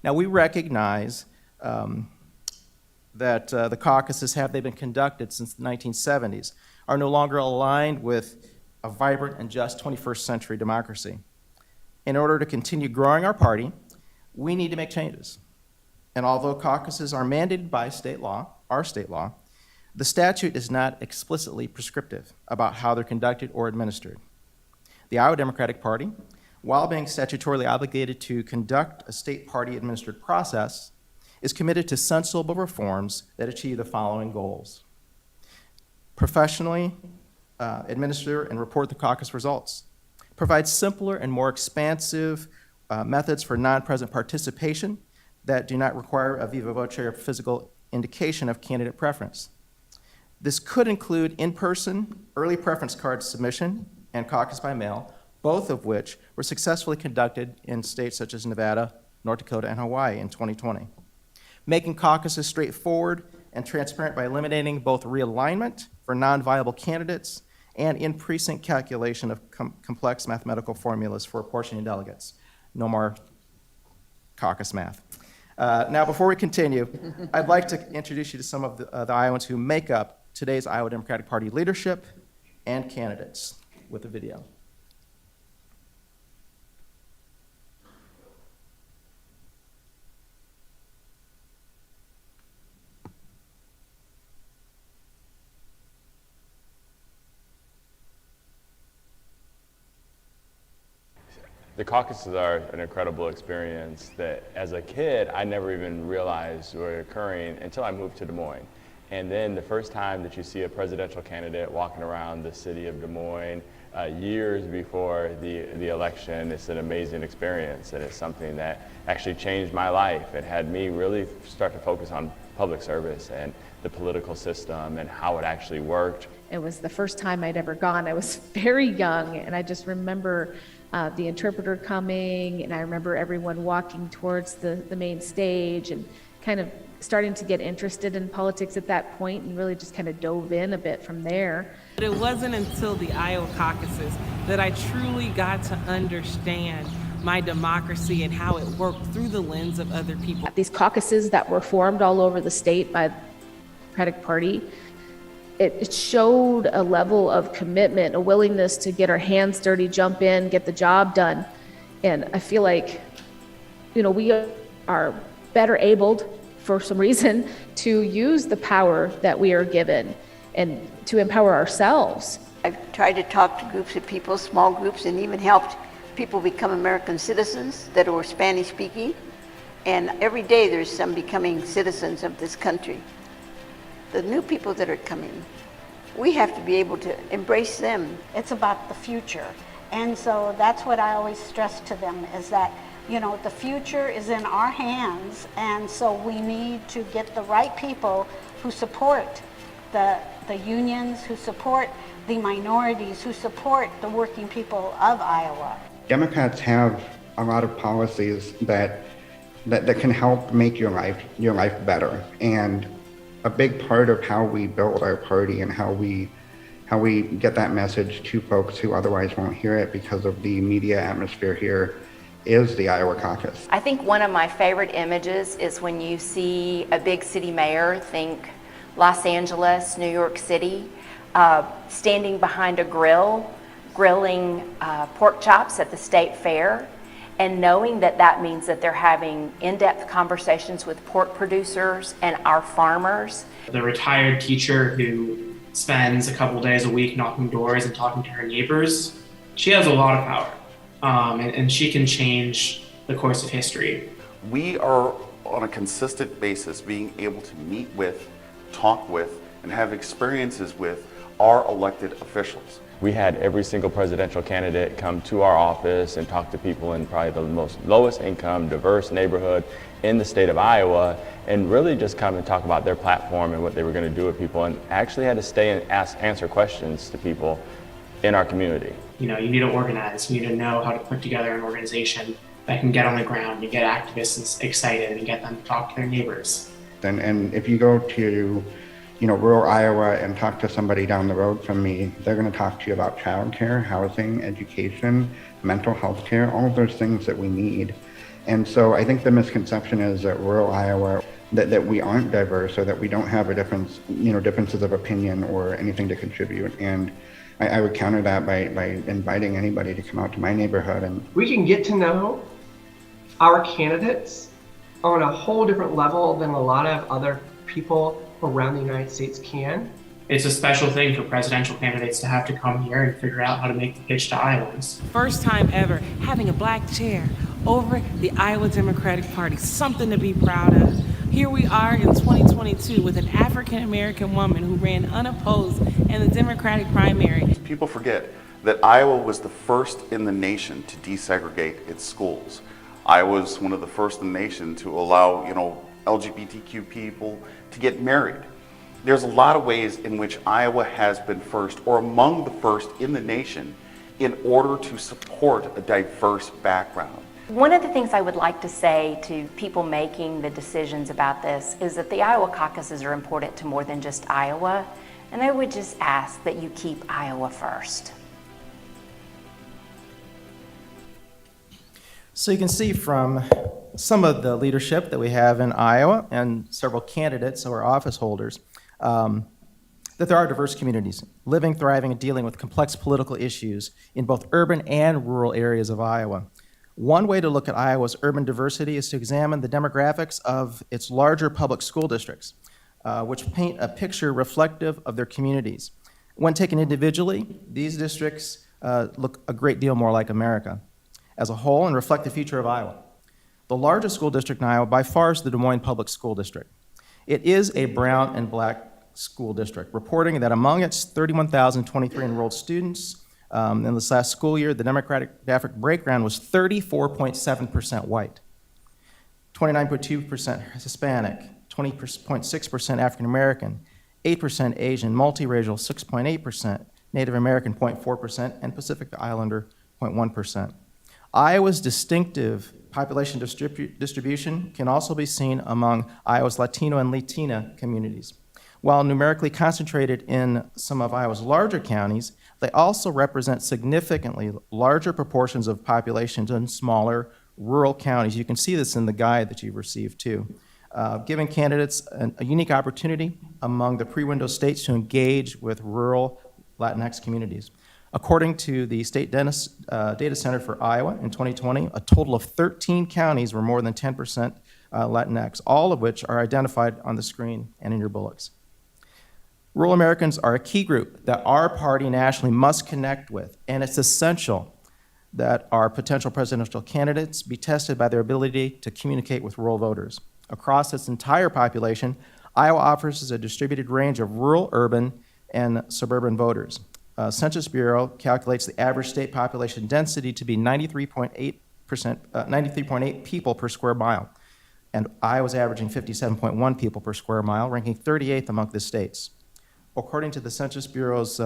Now, we recognize that the caucuses, have they been conducted since the 1970s, are no longer aligned with a vibrant and just 21st century democracy. In order to continue growing our party, we need to make changes. And although caucuses are mandated by state law, our state law, the statute is not explicitly prescriptive about how they're conducted or administered. The Iowa Democratic Party, while being statutorily obligated to conduct a state party-administered process, is committed to sensible reforms that achieve the following goals: professionally administer and report the caucus results, provide simpler and more expansive methods for non-present participation that do not require a viva voce or physical indication of candidate preference. This could include in-person early preference card submission and caucus by mail, both of which were successfully conducted in states such as Nevada, North Dakota, and Hawaii in 2020. Making caucuses straightforward and transparent by eliminating both realignment for non-viable candidates and in-precinct calculation of complex mathematical formulas for apportioning delegates. No more caucus math. Now, before we continue, I'd like to introduce you to some of the Iowans who make up today's Iowa Democratic Party leadership and candidates with a video. The caucuses are an incredible experience that as a kid, I never even realized were occurring until I moved to Des Moines. And then the first time that you see a presidential candidate walking around the city of Des Moines years before the election, it's an amazing experience. And it's something that actually changed my life. It had me really start to focus on public service and the political system and how it actually worked. It was the first time I'd ever gone. I was very young, and I just remember the interpreter coming, and I remember everyone walking towards the main stage and kind of starting to get interested in politics at that point, and really just kind of dove in a bit from there. But it wasn't until the Iowa caucuses that I truly got to understand my democracy and how it worked through the lens of other people. These caucuses that were formed all over the state by the Democratic Party, it showed a level of commitment, a willingness to get our hands dirty, jump in, get the job done. And I feel like, we are better abled, for some reason, to use the power that we are given and to empower ourselves. I've tried to talk to groups of people, small groups, and even helped people become American citizens that were Spanish speaking. And every day there's some becoming citizens of this country. The new people that are coming, we have to be able to embrace them. It's about the future. And so that's what I always stress to them is that, you know, the future is in our hands. And so we need to get the right people who support the unions, who support the minorities, who support the working people of Iowa. Democrats have a lot of policies that can help make your life better. And a big part of how we build our party and how we get that message to folks who otherwise won't hear it because of the media atmosphere here is the Iowa caucus. I think one of my favorite images is when you see a big city mayor, think Los Angeles, New York City, standing behind a grill, grilling pork chops at the state fair, and knowing that that means that they're having in-depth conversations with pork producers and our farmers. The retired teacher who spends a couple days a week knocking doors and talking to her neighbors, she has a lot of power, and she can change the course of history. We are on a consistent basis being able to meet with, talk with, and have experiences with our elected officials. We had every single presidential candidate come to our office and talk to people in probably the most lowest income, diverse neighborhood in the state of Iowa, and really just come and talk about their platform and what they were going to do with people, and actually had to stay and answer questions to people in our community. You know, you need to organize, you need to know how to put together an organization that can get on the ground and get activists excited and get them to talk to their neighbors. And if you go to rural Iowa and talk to somebody down the road from me, they're going to talk to you about childcare, housing, education, mental health care, all of those things that we need. And so I think the misconception is that rural Iowa, that we aren't diverse or that we don't have a differences of opinion or anything to contribute. And I would counter that by inviting anybody to come out to my neighborhood. And we can get to know our candidates on a whole different level than a lot of other people around the United States can. It's a special thing for presidential candidates to have to come here and figure out how to make the pitch to Iowans. First time ever having a black chair over the Iowa Democratic Party, something to be proud of. Here we are in 2022 with an African American woman who ran unopposed in the Democratic primary. People forget that Iowa was the first in the nation to desegregate its schools. Iowa was one of the first in the nation to allow, LGBTQ people to get married. There's a lot of ways in which Iowa has been first or among the first in the nation in order to support a diverse background. One of the things I would like to say to people making the decisions about this is that the Iowa caucuses are important to more than just Iowa, and I would just ask that you keep Iowa first. So you can see from some of the leadership that we have in Iowa and several candidates or office holders that there are diverse communities living, thriving, and dealing with complex political issues in both urban and rural areas of Iowa. One way to look at Iowa's urban diversity is to examine the demographics of its larger public school districts, which paint a picture reflective of their communities. When taken individually, these districts look a great deal more like America as a whole and reflect the future of Iowa. The largest school district in Iowa by far is the Des Moines Public School District. It is a brown and black school district, reporting that among its 31,023 enrolled students in this last school year, the demographic breakdown was 34.7% white, 29.2% Hispanic, 20.6% African American, 8% Asian, multiracial 6.8%, Native American 0.4%, and Pacific Islander 0.1%. Iowa's distinctive population distribution can also be seen among Iowa's Latino and Latina communities. While numerically concentrated in some of Iowa's larger counties, they also represent significantly larger proportions of populations in smaller rural counties. You can see this in the guide that you've received too, giving candidates a unique opportunity among the pre-window states to engage with rural Latinx communities. According to the State Data Center for Iowa in 2020, a total of 13 counties were more than 10% Latinx, all of which are identified on the screen and in your bullets. Rural Americans are a key group that our party nationally must connect with, and it's essential that our potential presidential candidates be tested by their ability to communicate with rural voters. Across its entire population, Iowa offers a distributed range of rural, urban, and suburban voters. Census Bureau calculates the average state population density to be 93.8 people per square mile, and Iowa's averaging 57.1 people per square mile, ranking 38th among the states. According to the Census Bureau's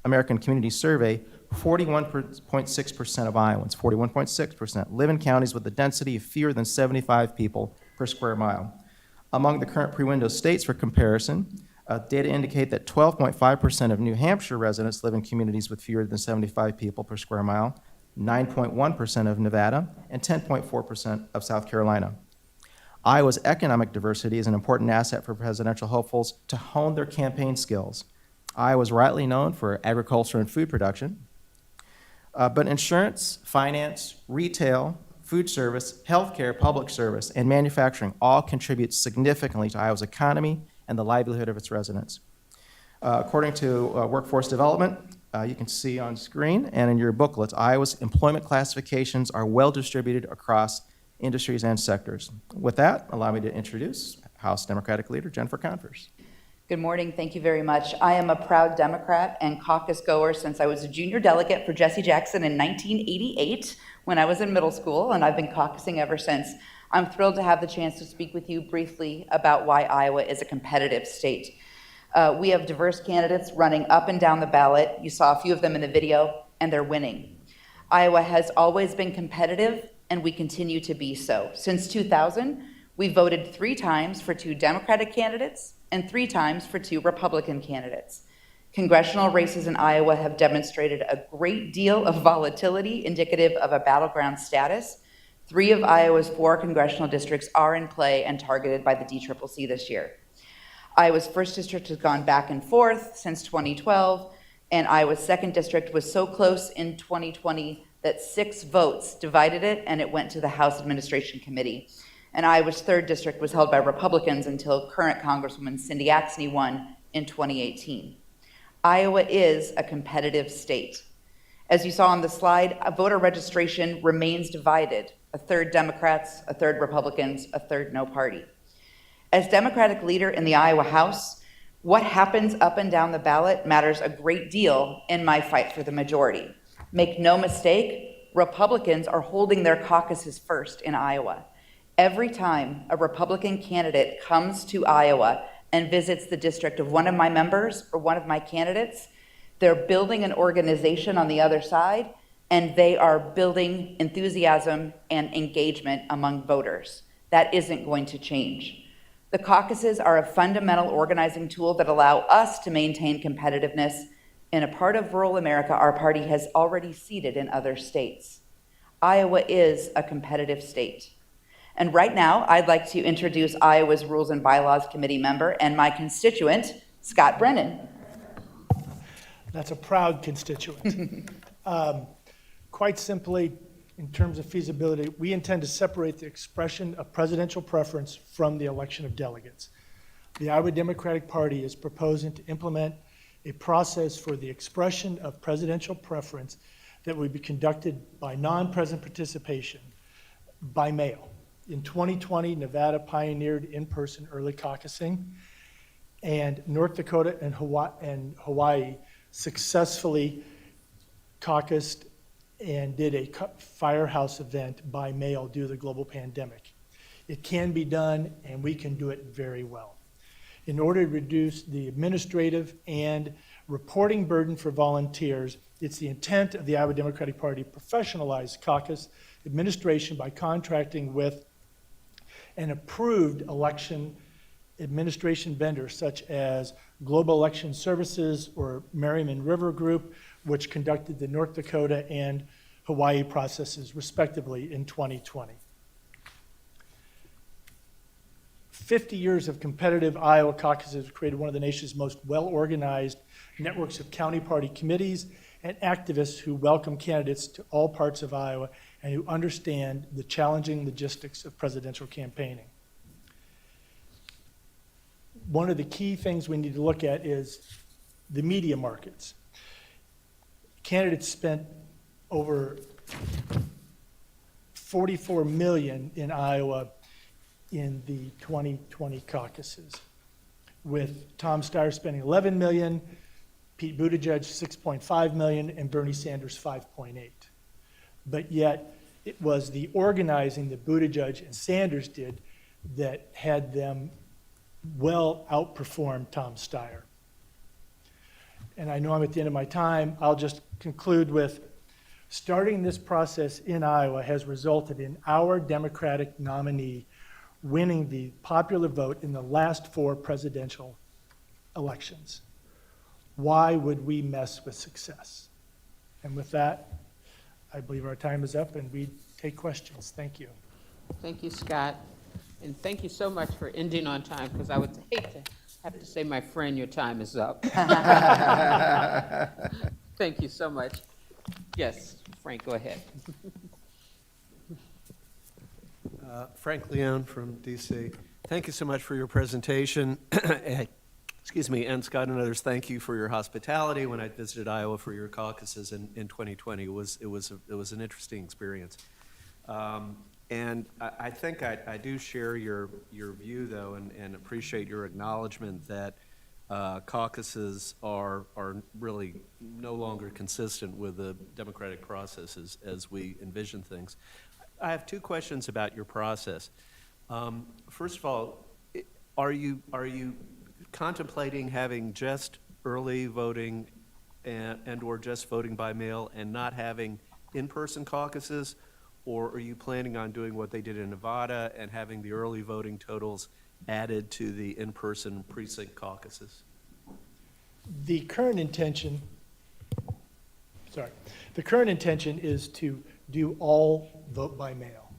American Community Survey, 41.6% of Iowans, 41.6%, live in counties with a density of fewer than 75 people per square mile. Among the current pre-window states for comparison, data indicate that 12.5% of New Hampshire residents live in communities with fewer than 75 people per square mile, 9.1% of Nevada, and 10.4% of South Carolina. Iowa's economic diversity is an important asset for presidential hopefuls to hone their campaign skills. Iowa is rightly known for agriculture and food production, but insurance, finance, retail, food service, healthcare, public service, and manufacturing all contribute significantly to Iowa's economy and the livelihood of its residents. According to Workforce Development, you can see on screen and in your booklets, Iowa's employment classifications are well distributed across industries and sectors. With that, allow me to introduce House Democratic Leader Jennifer Converse. Good morning. Thank you very much. I am a proud Democrat and caucus goer since I was a junior delegate for Jesse Jackson in 1988 when I was in middle school, and I've been caucusing ever since. I'm thrilled to have the chance to speak with you briefly about why Iowa is a competitive state. We have diverse candidates running up and down the ballot. You saw a few of them in the video, and they're winning. Iowa has always been competitive, and we continue to be so. Since 2000, we voted 3 times for 2 Democratic candidates and 3 times for 2 Republican candidates. Congressional races in Iowa have demonstrated a great deal of volatility indicative of a battleground status. 3 of Iowa's 4 congressional districts are in play and targeted by the DCCC this year. Iowa's 1st district has gone back and forth since 2012, and Iowa's 2nd district was so close in 2020 that 6 votes divided it, and it went to the House Administration Committee. And Iowa's 3rd district was held by Republicans until current Congresswoman Cindy Axne won in 2018. Iowa is a competitive state. As you saw on the slide, voter registration remains divided, 1/3 Democrats, 1/3 Republicans, 1/3 no party. As Democratic leader in the Iowa House, what happens up and down the ballot matters a great deal in my fight for the majority. Make no mistake, Republicans are holding their caucuses first in Iowa. Every time a Republican candidate comes to Iowa and visits the district of one of my members or one of my candidates, they're building an organization on the other side, and they are building enthusiasm and engagement among voters. That isn't going to change. The caucuses are a fundamental organizing tool that allow us to maintain competitiveness in a part of rural America our party has already seeded in other states. Iowa is a competitive state. And right now, I'd like to introduce Iowa's Rules and Bylaws Committee member and my constituent, Scott Brennan. That's a proud constituent. Quite simply, in terms of feasibility, we intend to separate the expression of presidential preference from the election of delegates. The Iowa Democratic Party is proposing to implement a process for the expression of presidential preference that would be conducted by non-present participation by mail. In 2020, Nevada pioneered in-person early caucusing, and North Dakota and Hawaii successfully caucused and did a firehouse event by mail due to the global pandemic. It can be done, and we can do it very well. In order to reduce the administrative and reporting burden for volunteers, it's the intent of the Iowa Democratic Party to professionalize caucus administration by contracting with an approved election administration vendor such as Global Election Services or Merriman River Group, which conducted the North Dakota and Hawaii processes respectively in 2020. 50 years of competitive Iowa caucuses have created one of the nation's most well-organized networks of county party committees and activists who welcome candidates to all parts of Iowa and who understand the challenging logistics of presidential campaigning. one of the key things we need to look at is the media markets. Candidates spent over $44 million in Iowa in the 2020 caucuses, with Tom Steyer spending $11 million, Pete Buttigieg $6.5 million, and Bernie Sanders $5.8. But yet, it was the organizing that Buttigieg and Sanders did that had them well outperform Tom Steyer. And I know I'm at the end of my time. I'll just conclude with starting this process in Iowa has resulted in our Democratic nominee winning the popular vote in the last 4 presidential elections. Why would we mess with success? And with that, I believe our time is up and we take questions. Thank you. Thank you, Scott. And thank you so much for ending on time, because I would hate to have to say, my friend, your time is up. Thank you so much. Yes, Frank, go ahead. Frank Leone from DC. Thank you so much for your presentation. Excuse me, and Scott and others, thank you for your hospitality when I visited Iowa for your caucuses in 2020. It was an interesting experience. And I think I do share your view, though, and appreciate your acknowledgement that caucuses are really no longer consistent with the democratic process as we envision things. I have 2 questions about your process. First of all, are you contemplating having just early voting and or just voting by mail and not having in-person caucuses? Or are you planning on doing what they did in Nevada and having the early voting totals added to the in-person precinct caucuses? The current intention is to do all vote by mail.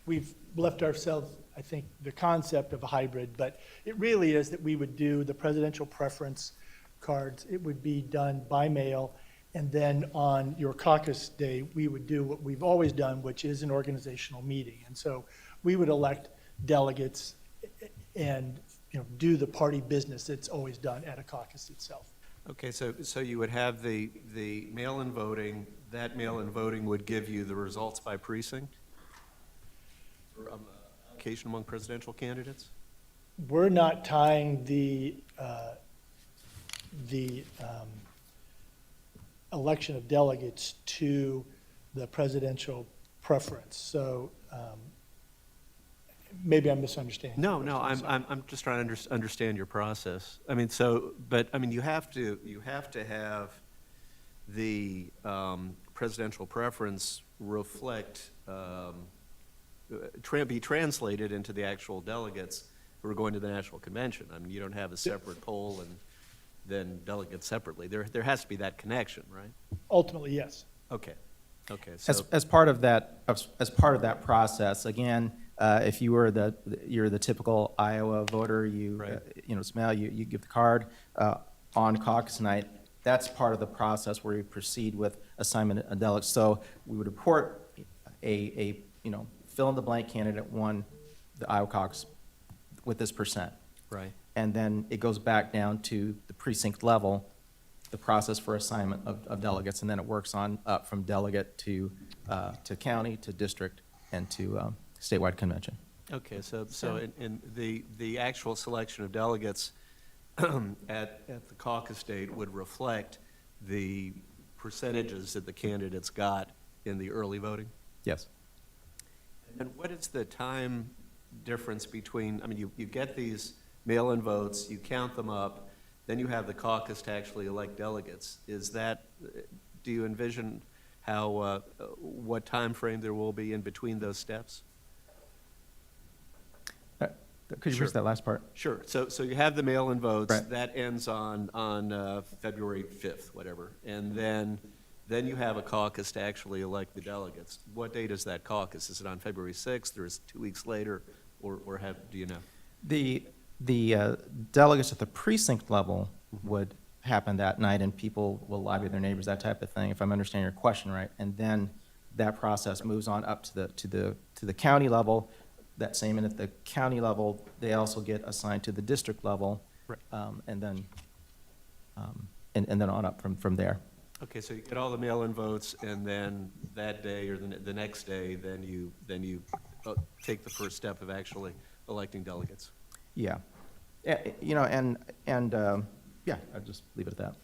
We've left ourselves, I think, the concept of a hybrid, but it really is that we would do the presidential preference cards. It would be done by mail. And then on your caucus day, we would do what we've always done, which is an organizational meeting. And so we would elect delegates and do the party business that's always done at a caucus itself. Okay, so you would have the mail-in voting. That mail-in voting would give you the results by precinct for allocation among presidential candidates? We're not tying the election of delegates to the presidential preference. So maybe I'm misunderstanding. No, I'm just trying to understand your process. I mean, you have to have the presidential preference reflect, be translated into the actual delegates who are going to the national convention. I mean, you don't have a separate poll and then delegates separately. There has to be that connection, right? Ultimately, yes. Okay. So As part of that process, again, if you're the typical Iowa voter, you give the card on caucus night. That's part of the process where you proceed with assignment of delegates. So we would report a fill in the blank candidate won the Iowa caucus with this %. Right. And then it goes back down to the precinct level, the process for assignment of delegates, and then it works on up from delegate to county, to district, and to statewide convention. Okay, so in the actual selection of delegates at the caucus date would reflect the percentages that the candidates got in the early voting? Yes. And what is the time difference between, I mean, you get these mail-in votes, you count them up, then you have the caucus to actually elect delegates. Do you envision what time frame there will be in between those steps? Could you repeat that last part? Sure. So you have the mail-in votes. Right. That ends on February 5th, whatever. And then you have a caucus to actually elect the delegates. What date is that caucus? Is it on February 6th, or is it 2 weeks later, or do you know? The delegates at the precinct level would happen that night, and people will lobby their neighbors, that type of thing, if I'm understanding your question right. And then that process moves on up to the county level. that same, and at the county level, they also get assigned to the district level. Right. And then on up from there. Okay, so you get all the mail-in votes, and then that day or the next day, then you take the first step of actually electing delegates. Yeah. You know, yeah, I'll just leave it at that.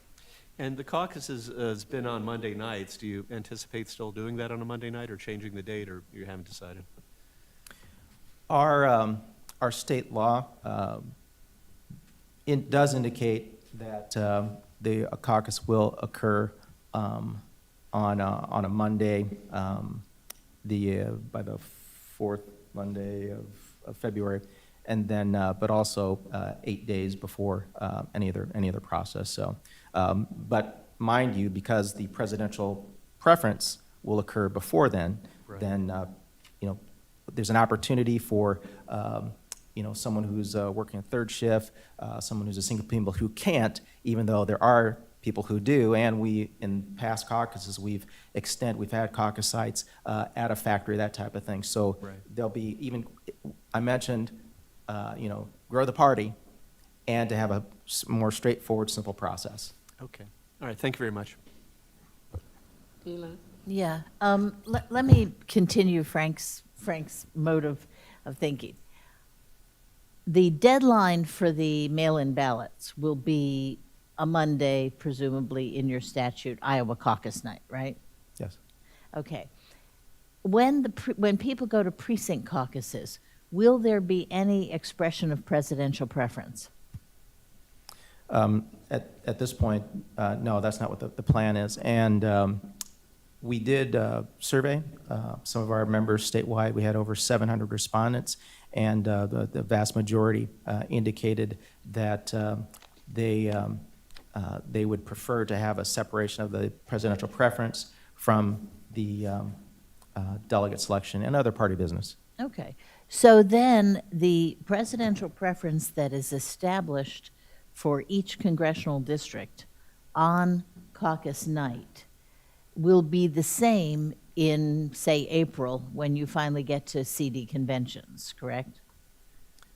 And the caucus has been on Monday nights. Do you anticipate still doing that on a Monday night, or changing the date, or you haven't decided? Our state law does indicate that the caucus will occur on a Monday, by the fourth Monday of February, and then but also 8 days before any other process. So, but mind you, because the presidential preference will occur before then, Right. then you know, there's an opportunity for you know, someone who's working a third shift, someone who's a single people who can't, even though there are people who do, and we, in past caucuses, we've had caucus sites at a factory, that type of thing. So Right. there'll be even, I mentioned, you know, grow the party, and to have a more straightforward, simple process. Okay. All right, thank you very much. Elon? Yeah, let me continue Frank's mode of thinking. The deadline for the mail-in ballots will be a Monday, presumably in your statute, Iowa caucus night, right? Yes. Okay. When people go to precinct caucuses, will there be any expression of presidential preference? At this point, no, that's not what the plan is. And we did survey some of our members statewide. We had over 700 respondents, and the vast majority indicated that they would prefer to have a separation of the presidential preference from the delegate selection and other party business. Okay. So then the presidential preference that is established for each congressional district on caucus night will be the same in, say, April, when you finally get to CD conventions, correct?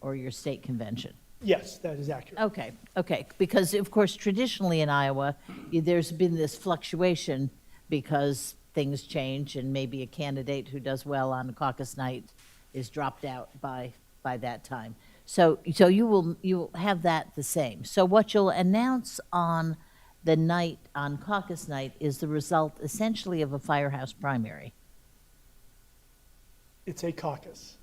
Or your state convention? Yes, that is accurate. Okay, because of course, traditionally in Iowa, there's been this fluctuation because things change, and maybe a candidate who does well on caucus night is dropped out by that time. So you will have that the same. So what you'll announce on the night, on caucus night, is the result essentially of a firehouse primary. It's a caucus.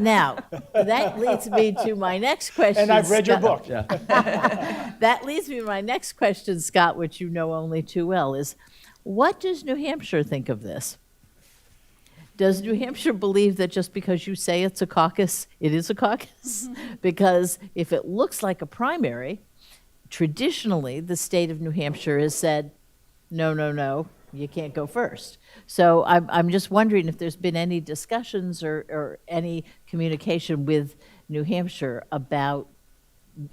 Now, that leads me to my next question. And I've read your Scott. book. That leads me to my next question, Scott, which you know only too well, is what does New Hampshire think of this? Does New Hampshire believe that just because you say it's a caucus, it is a caucus? Because if it looks like a primary, traditionally, the state of New Hampshire has said, no, you can't go first. So I'm just wondering if there's been any discussions or any communication with New Hampshire about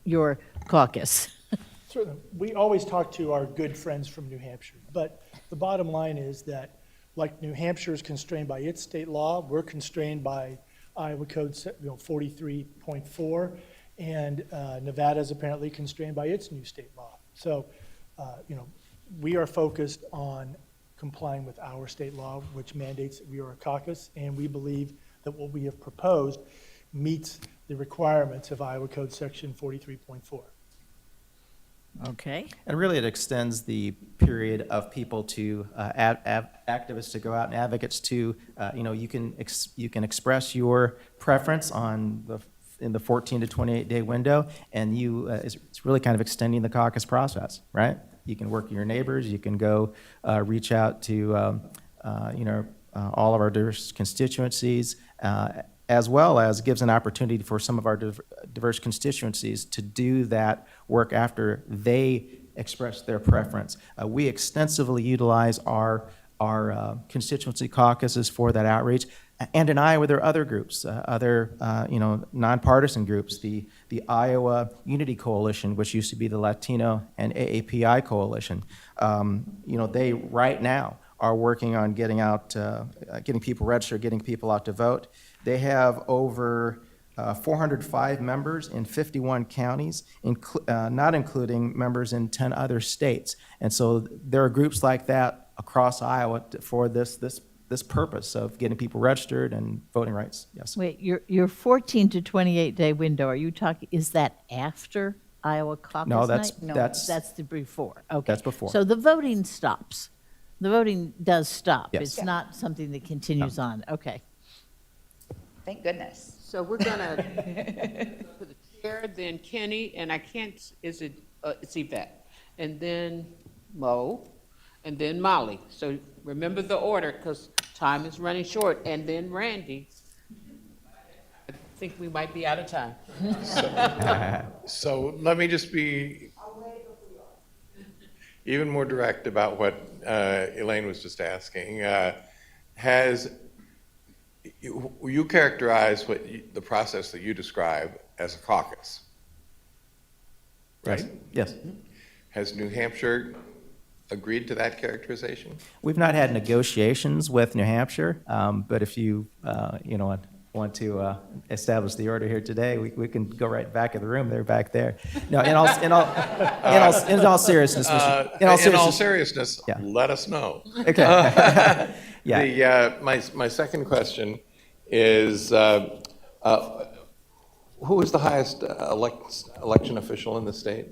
your caucus. Certainly. We always talk to our good friends from New Hampshire, but the bottom line is that, like New Hampshire is constrained by its state law, we're constrained by Iowa Code 43.4, and Nevada is apparently constrained by its new state law. So, we are focused on complying with our state law, which mandates that we are a caucus, and we believe that what we have proposed meets the requirements of Iowa Code Section 43.4. Okay. And really, it extends the period of people to activists to go out and advocates to, you can express your preference in the 14 to 28 day window, and it's really kind of extending the caucus process, right? You can work with your neighbors. You can go reach out to all of our diverse constituencies, as well as gives an opportunity for some of our diverse constituencies to do that work after they express their preference. We extensively utilize our constituency caucuses for that outreach. And in Iowa, there are other groups, nonpartisan groups, the Iowa Unity Coalition, which used to be the Latino and AAPI Coalition. They right now are working on getting out, getting people registered, getting people out to vote. They have over 405 members in 51 counties, not including members in 10 other states. And so there are groups like that across Iowa for this purpose of getting people registered and voting rights. Yes. Wait, your 14 to 28 day window, are you talking, is that after Iowa caucus No, night? that's the before. Okay. That's before. So the voting stops. The voting does stop. Yes. It's not something that continues on. Okay. Thank goodness. So we're gonna, for the chair, then Kenny, and I can't, it's Yvette, and then Mo, and then Molly. So remember the order, because time is running short, and then Randy. I think we might be out of time. So let me just be even more direct about what Elaine was just asking. You characterize the process that you describe as a caucus, right? Yes. Has New Hampshire agreed to that characterization? We've not had negotiations with New Hampshire, but if you want to establish the order here today, we can go right back in the room. They're back there. No, in all seriousness, yeah. Let us know. Okay. Yeah. My second question is, who is the highest election official in the state?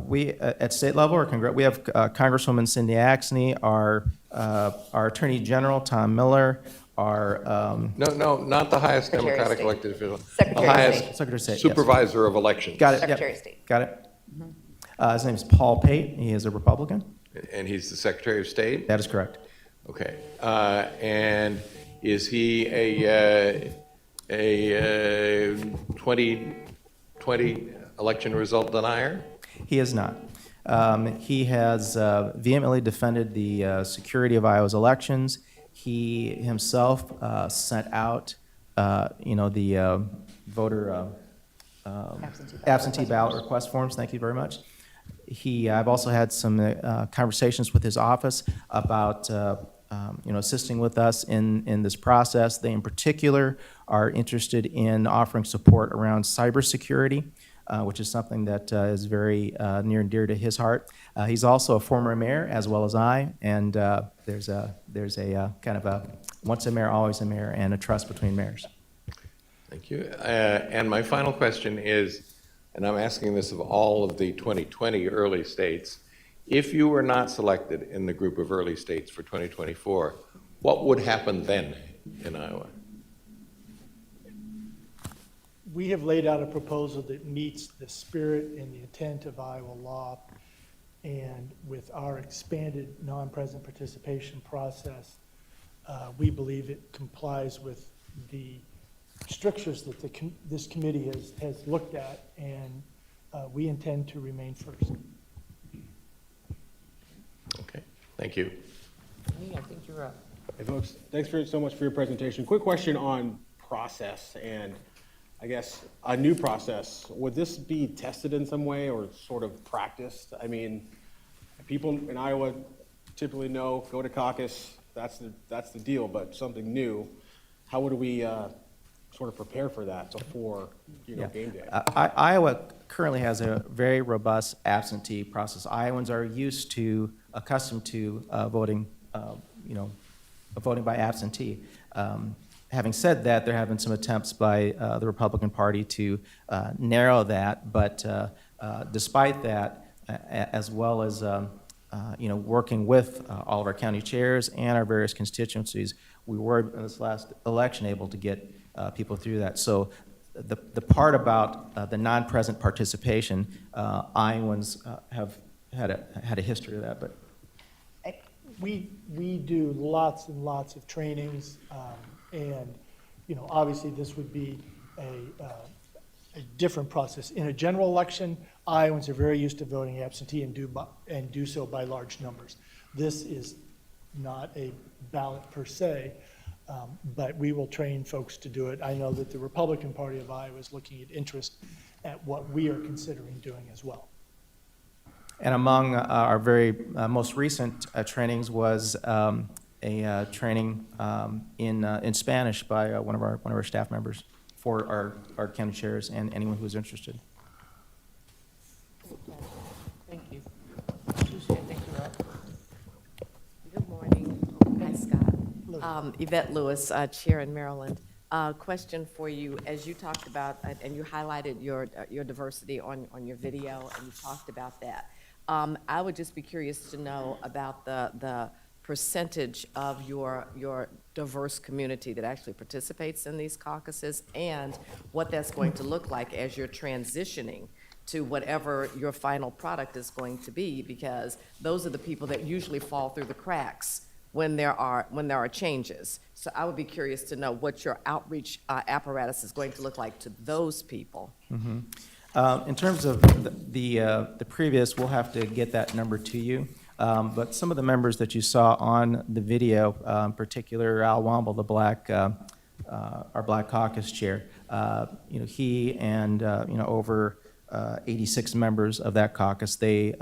We at state level or we have Congresswoman Cindy Axne, our Attorney General Tom Miller, our no, not the highest Secretary of Democratic State. elected official. Secretary the of highest State. Secretary of State, supervisor of elections. Got it. Secretary Yep. of State. Got it. His name is Paul Pate. He is a Republican. And he's the Secretary of State? That is correct. Okay. And is he a 2020 election result denier? He is not. He has vehemently defended the security of Iowa's elections. He himself sent out, the voter absentee ballot request forms. Thank you very much. I've also had some conversations with his office about, assisting with us in this process. They, in particular, are interested in offering support around cybersecurity, which is something that is very near and dear to his heart. He's also a former mayor, as well as I, and there's a kind of a once a mayor, always a mayor, and a trust between mayors. Thank you. And my final question is, and I'm asking this of all of the 2020 early states, if you were not selected in the group of early states for 2024, what would happen then in Iowa? We have laid out a proposal that meets the spirit and the intent of Iowa law. And with our expanded non-present participation process, we believe it complies with the strictures that this committee has looked at, and we intend to remain first. Okay, thank you. I think you're up. Hey folks, thanks so much for your presentation. Quick question on process and I guess a new process. Would this be tested in some way or sort of practiced? I mean, people in Iowa typically know, go to caucus, that's the deal, but something new, how would we sort of prepare for that before game day? Iowa currently has a very robust absentee process. Iowans are accustomed to voting, voting by absentee. Having said that, there have been some attempts by the Republican Party to narrow that, but despite that, as well as working with all of our county chairs and our various constituencies, we were in this last election able to get people through that. So the part about the non-present participation, Iowans have had a history of that, but. We do lots and lots of trainings, and obviously this would be a different process. In a general election, Iowans are very used to voting absentee and do so by large numbers. This is not a ballot per se, but we will train folks to do it. I know that the Republican Party of Iowa is looking at interest at what we are considering doing as well. And among our very most recent trainings was a training in Spanish by one of our staff members for our county chairs and anyone who is interested. Thank you. Good morning. Hi, Scott. Yvette Lewis, Chair in Maryland. Question for you. As you talked about, and you highlighted your diversity on your video, and you talked about that. I would just be curious to know about the percentage of your diverse community that actually participates in these caucuses, and what that's going to look like as you're transitioning to whatever your final product is going to be, because those are the people that usually fall through the cracks when there are changes. So I would be curious to know what your outreach apparatus is going to look like to those people. Mm-hmm. In terms of the previous, we'll have to get that number to you. But some of the members that you saw on the video, in particular Al Womble, our Black Caucus chair, he and over 86 members of that caucus, they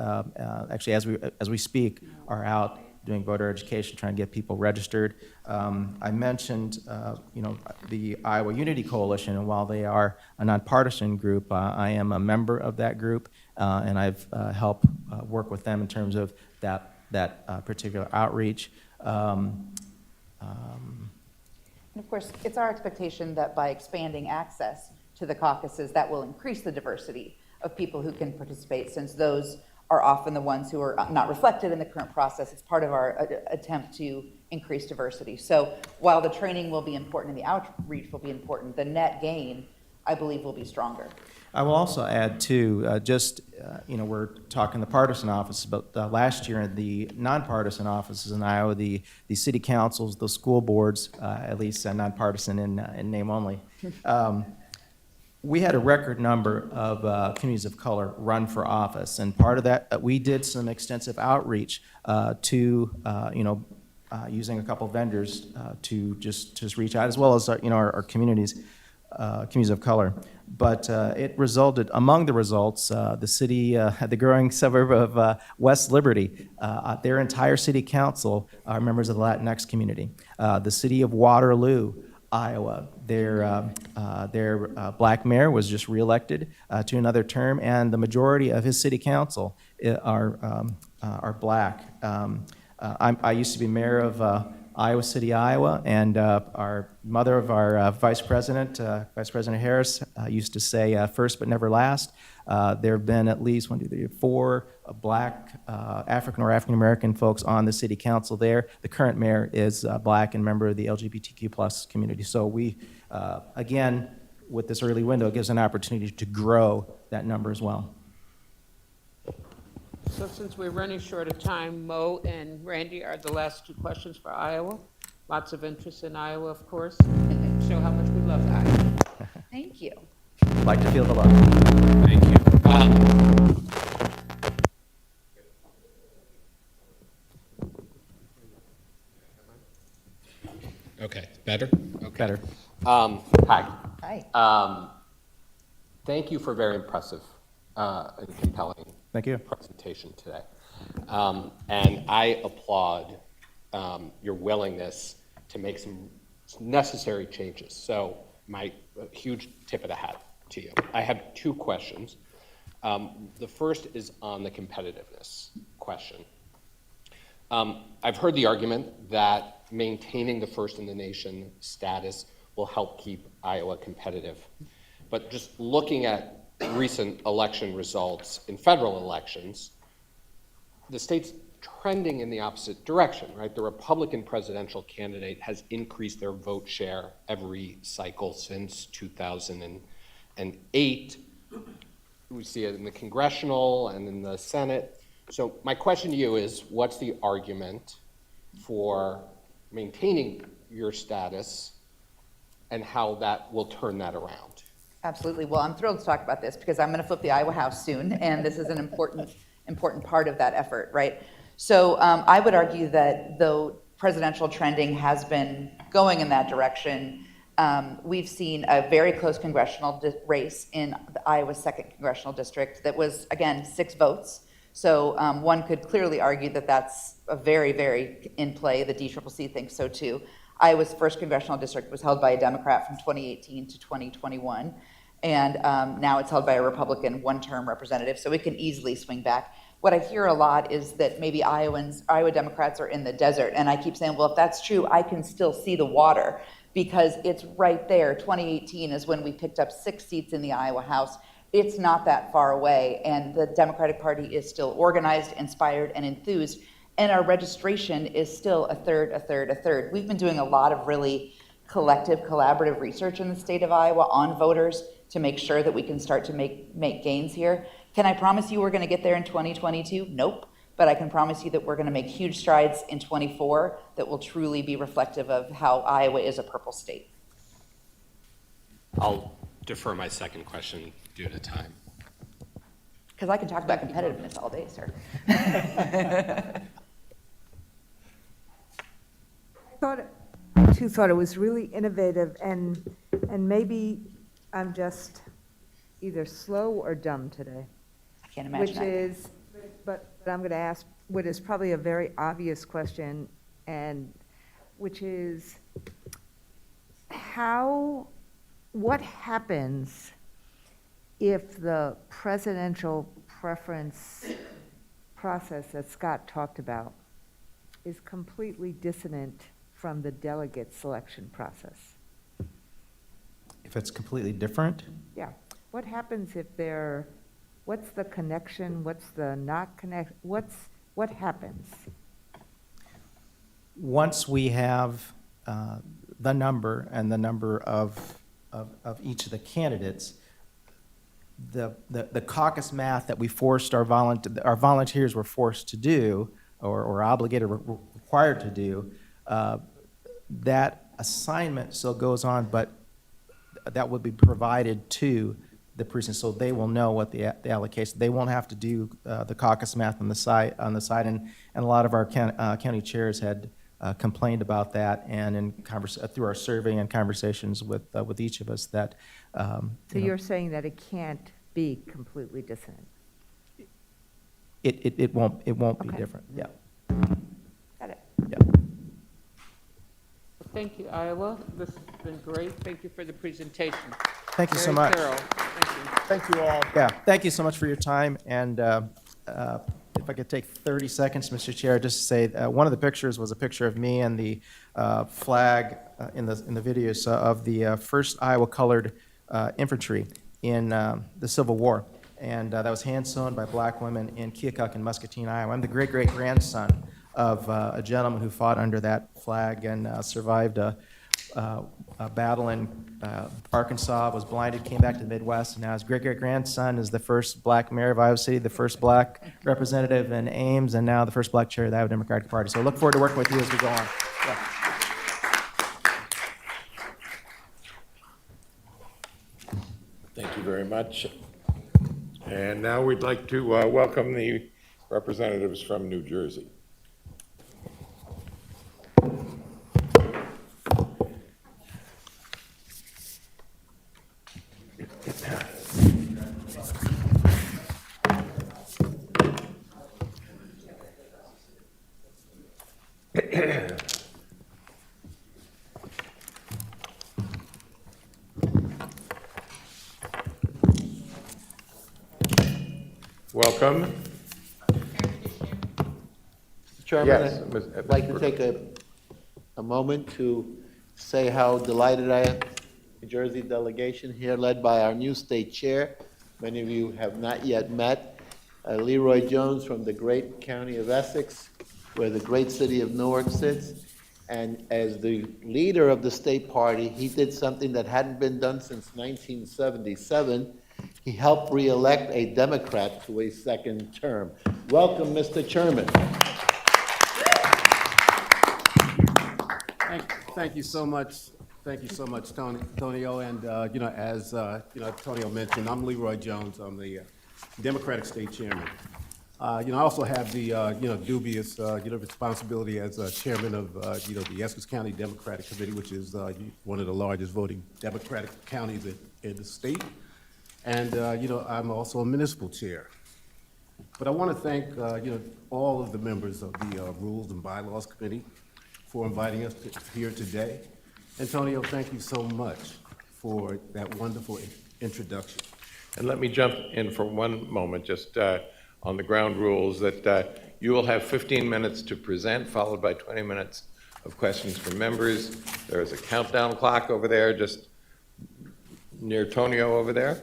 actually, as we speak, are out doing voter education, trying to get people registered. I mentioned, the Iowa Unity Coalition, and while they are a nonpartisan group, I am a member of that group, and I've helped work with them in terms of that particular outreach. And of course, it's our expectation that by expanding access to the caucuses, that will increase the diversity of people who can participate, since those are often the ones who are not reflected in the current process. It's part of our attempt to increase diversity. So while the training will be important and the outreach will be important, the net gain, I believe, will be stronger. I will also add, too, we're talking the partisan offices, but last year in the nonpartisan offices in Iowa, the city councils, the school boards, at least nonpartisan in name only, we had a record number of communities of color run for office, and part of that, we did some extensive outreach to, using a couple of vendors to just reach out, as well as our communities of color. But it resulted, among the results, the city, the growing suburb of West Liberty, their entire city council are members of the Latinx community. The city of Waterloo, Iowa, their black mayor was just reelected to another term, and the majority of his city council are black. I used to be mayor of Iowa City, Iowa, and our mother of our Vice President Harris, used to say, first but never last. There have been at least 4 black African or African-American folks on the city council there. The current mayor is black and member of the LGBTQ+ community. So we, again, with this early window, it gives an opportunity to grow that number as well. So since we're running short of time, Mo and Randy are the last 2 questions for Iowa. Lots of interest in Iowa, of course. Show how much we love Iowa. Thank you. Like to feel the love. Thank you. Okay, better? Okay. Better. Hi. Hi. Thank you for a very impressive and compelling Thank you. presentation today. And I applaud your willingness to make some necessary changes. So my huge tip of the hat to you. I have 2 questions. The first is on the competitiveness question. I've heard the argument that maintaining the first in the nation status will help keep Iowa competitive. But just looking at recent election results in federal elections, the state's trending in the opposite direction, right? The Republican presidential candidate has increased their vote share every cycle since 2008. We see it in the congressional and in the Senate. So my question to you is, what's the argument for maintaining your status and how that will turn that around? Absolutely. Well, I'm thrilled to talk about this because I'm going to flip the Iowa House soon, and this is an important part of that effort, right? So I would argue that though presidential trending has been going in that direction, we've seen a very close congressional race in Iowa's 2nd congressional district that was, again, 6 votes So one could clearly argue that that's a very, very in play. The DCCC thinks so too. Iowa's first congressional district was held by a Democrat from 2018 to 2021. And now it's held by a Republican one-term representative, so it can easily swing back. What I hear a lot is that maybe Iowa Democrats are in the desert, and I keep saying, well, if that's true, I can still see the water because it's right there. 2018 is when we picked up 6 seats in the Iowa House. It's not that far away, and the Democratic Party is still organized, inspired, and enthused, and our registration is still a third. We've been doing a lot of really collective, collaborative research in the state of Iowa on voters to make sure that we can start to make gains here. Can I promise you we're going to get there in 2022? Nope. But I can promise you that we're going to make huge strides in 24 that will truly be reflective of how Iowa is a purple state. I'll defer my second question due to time. Because I can talk about competitiveness all day, sir. I too thought it was really innovative, and maybe I'm just either slow or dumb today. I can't imagine Which that. is, but I'm going to ask what is probably a very obvious question, and which is what happens if the presidential preference process that Scott talked about is completely dissonant from the delegate selection process? If it's completely different, Yeah. What happens if what's the connection, what's the not connect, what happens? once we have the number and the number of each of the candidates, the caucus math that we forced our volunteers were forced to do, or obligated or required to do, that assignment still goes on, but that would be provided to the precinct, so they will know what the allocation. They won't have to do the caucus math on the side, and a lot of our county chairs had complained about that, and through our survey and conversations with each of us that. So you're saying that it can't be completely dissonant? It won't be Okay. different. Yeah. Got it. Yeah. Thank you, Iowa. This has been great. Thank you for the presentation. Thank you so Very much. thorough. Thank you. Thank you all. Yeah, thank you so much for your time, and if I could take 30 seconds, Mr. Chair, just to say, one of the pictures was a picture of me and the flag in the videos of the 1st Iowa Colored Infantry in the Civil War, and that was hand-sewn by black women in Keokuk and Muscatine, Iowa. I'm the great-great-grandson of a gentleman who fought under that flag and survived a battle in Arkansas, was blinded, came back to the Midwest, and now his great-great-grandson is the first black mayor of Iowa City, the first black representative in Ames, and now the first black chair of the Iowa Democratic Party. So I look forward to working with you as we go on. Yeah. Thank you very much. And now we'd like to welcome the representatives from New Jersey. Welcome. Mr. Chairman, Yes, I'd like to take a moment to say how delighted I am. New Jersey delegation here led by our new state chair. Many of you have not yet met. Leroy Jones from the great county of Essex, where the great city of Newark sits. And as the leader of the state party, he did something that hadn't been done since 1977. He helped re-elect a Democrat to a second term. Welcome, Mr. Chairman. Thank you so much. Thank you so much, Tonio. And, as, Tonio mentioned, I'm Leroy Jones. I'm the Democratic State Chairman. I also have the, dubious, responsibility as chairman of, the Essex County Democratic Committee, which is one of the largest voting Democratic counties in the state. And, I'm also a municipal chair. But I want to thank, all of the members of the Rules and Bylaws Committee for inviting us here today. Antonio, thank you so much for that wonderful introduction. And let me jump in for one moment, just on the ground rules, that you will have 15 minutes to present, followed by 20 minutes of questions from members. There is a countdown clock over there, just near Tonio over there.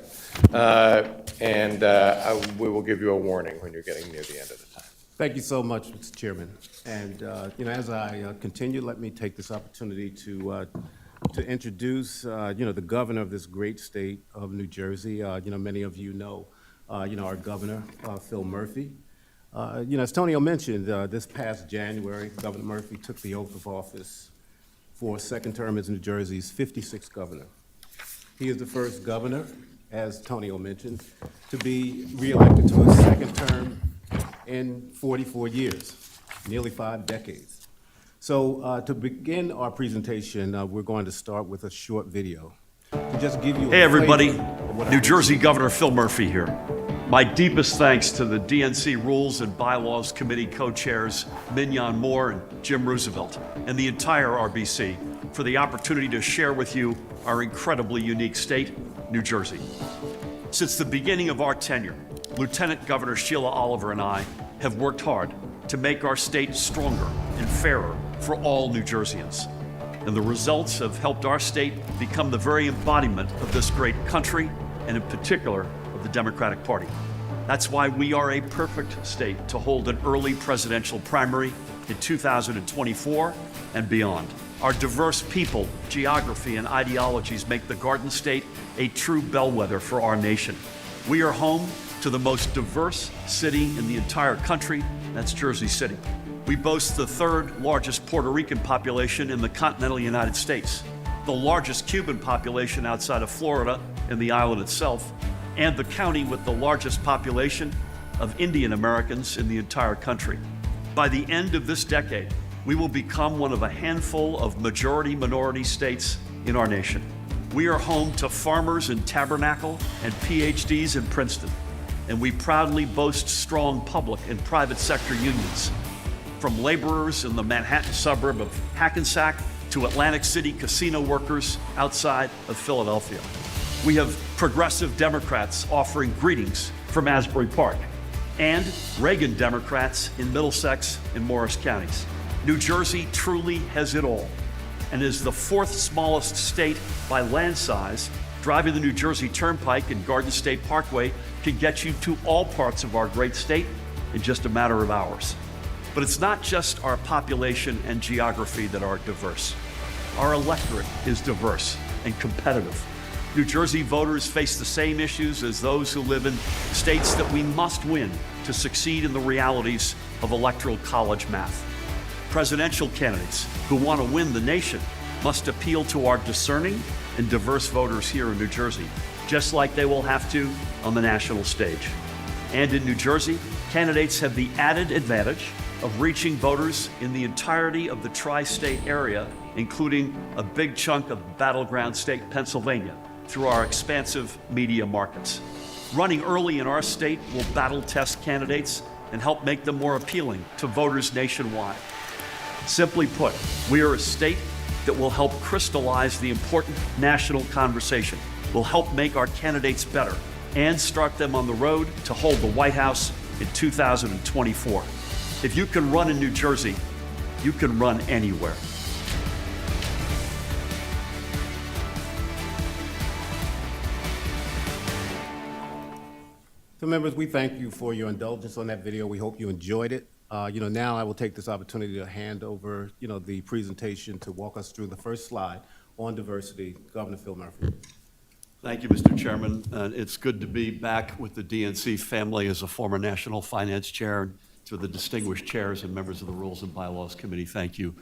We will give you a warning when you're getting near the end of the time. Thank you so much, Mr. Chairman. And, as I continue, let me take this opportunity to introduce, the governor of this great state of New Jersey. Many of you know, our governor, Phil Murphy. As Tonio mentioned, this past January, Governor Murphy took the oath of office for a second term as New Jersey's 56th governor. He is the first governor, as Tonio mentioned, to be reelected to his second term in 44 years, nearly 5 decades. So to begin our presentation, we're going to start with a short video to just give you a Hey everybody, flavor of what New Jersey Governor Phil Murphy here. My deepest thanks to the DNC Rules and Bylaws Committee co-chairs Mignon Moore and Jim Roosevelt, and the entire RBC for the opportunity to share with you our incredibly unique state, New Jersey. Since the beginning of our tenure, Lieutenant Governor Sheila Oliver and I have worked hard to make our state stronger and fairer for all New Jerseyans. And the results have helped our state become the very embodiment of this great country, and in particular, of the Democratic Party. That's why we are a perfect state to hold an early presidential primary in 2024 and beyond. Our diverse people, geography, and ideologies make the Garden State a true bellwether for our nation. We are home to the most diverse city in the entire country, that's Jersey City. We boast the 3rd largest Puerto Rican population in the continental United States, the largest Cuban population outside of Florida and the island itself, and the county with the largest population of Indian Americans in the entire country. By the end of this decade, we will become one of a handful of majority-minority states in our nation. We are home to farmers in Tabernacle and PhDs in Princeton, and we proudly boast strong public and private sector unions, from laborers in the Manhattan suburb of Hackensack to Atlantic City casino workers outside of Philadelphia. We have progressive Democrats offering greetings from Asbury Park, and Reagan Democrats in Middlesex and Morris counties. New Jersey truly has it all, and is the 4th smallest state by land size. Driving the New Jersey Turnpike and Garden State Parkway can get you to all parts of our great state in just a matter of hours. But it's not just our population and geography that are diverse. Our electorate is diverse and competitive. New Jersey voters face the same issues as those who live in states that we must win to succeed in the realities of electoral college math. Presidential candidates who want to win the nation must appeal to our discerning and diverse voters here in New Jersey, just like they will have to on the national stage. And in New Jersey, candidates have the added advantage of reaching voters in the entirety of the tri-state area, including a big chunk of battleground state Pennsylvania, through our expansive media markets. Running early in our state will battle test candidates and help make them more appealing to voters nationwide. Simply put, we are a state that will help crystallize the important national conversation, will help make our candidates better, and start them on the road to hold the White House in 2024. If you can run in New Jersey, you can run anywhere. So members, we thank you for your indulgence on that video. We hope you enjoyed it. Now I will take this opportunity to hand over, the presentation to walk us through the first slide on diversity. Governor Phil Murphy. Thank you, Mr. Chairman. It's good to be back with the DNC family as a former National Finance Chair. To the distinguished chairs and members of the Rules and Bylaws Committee, thank you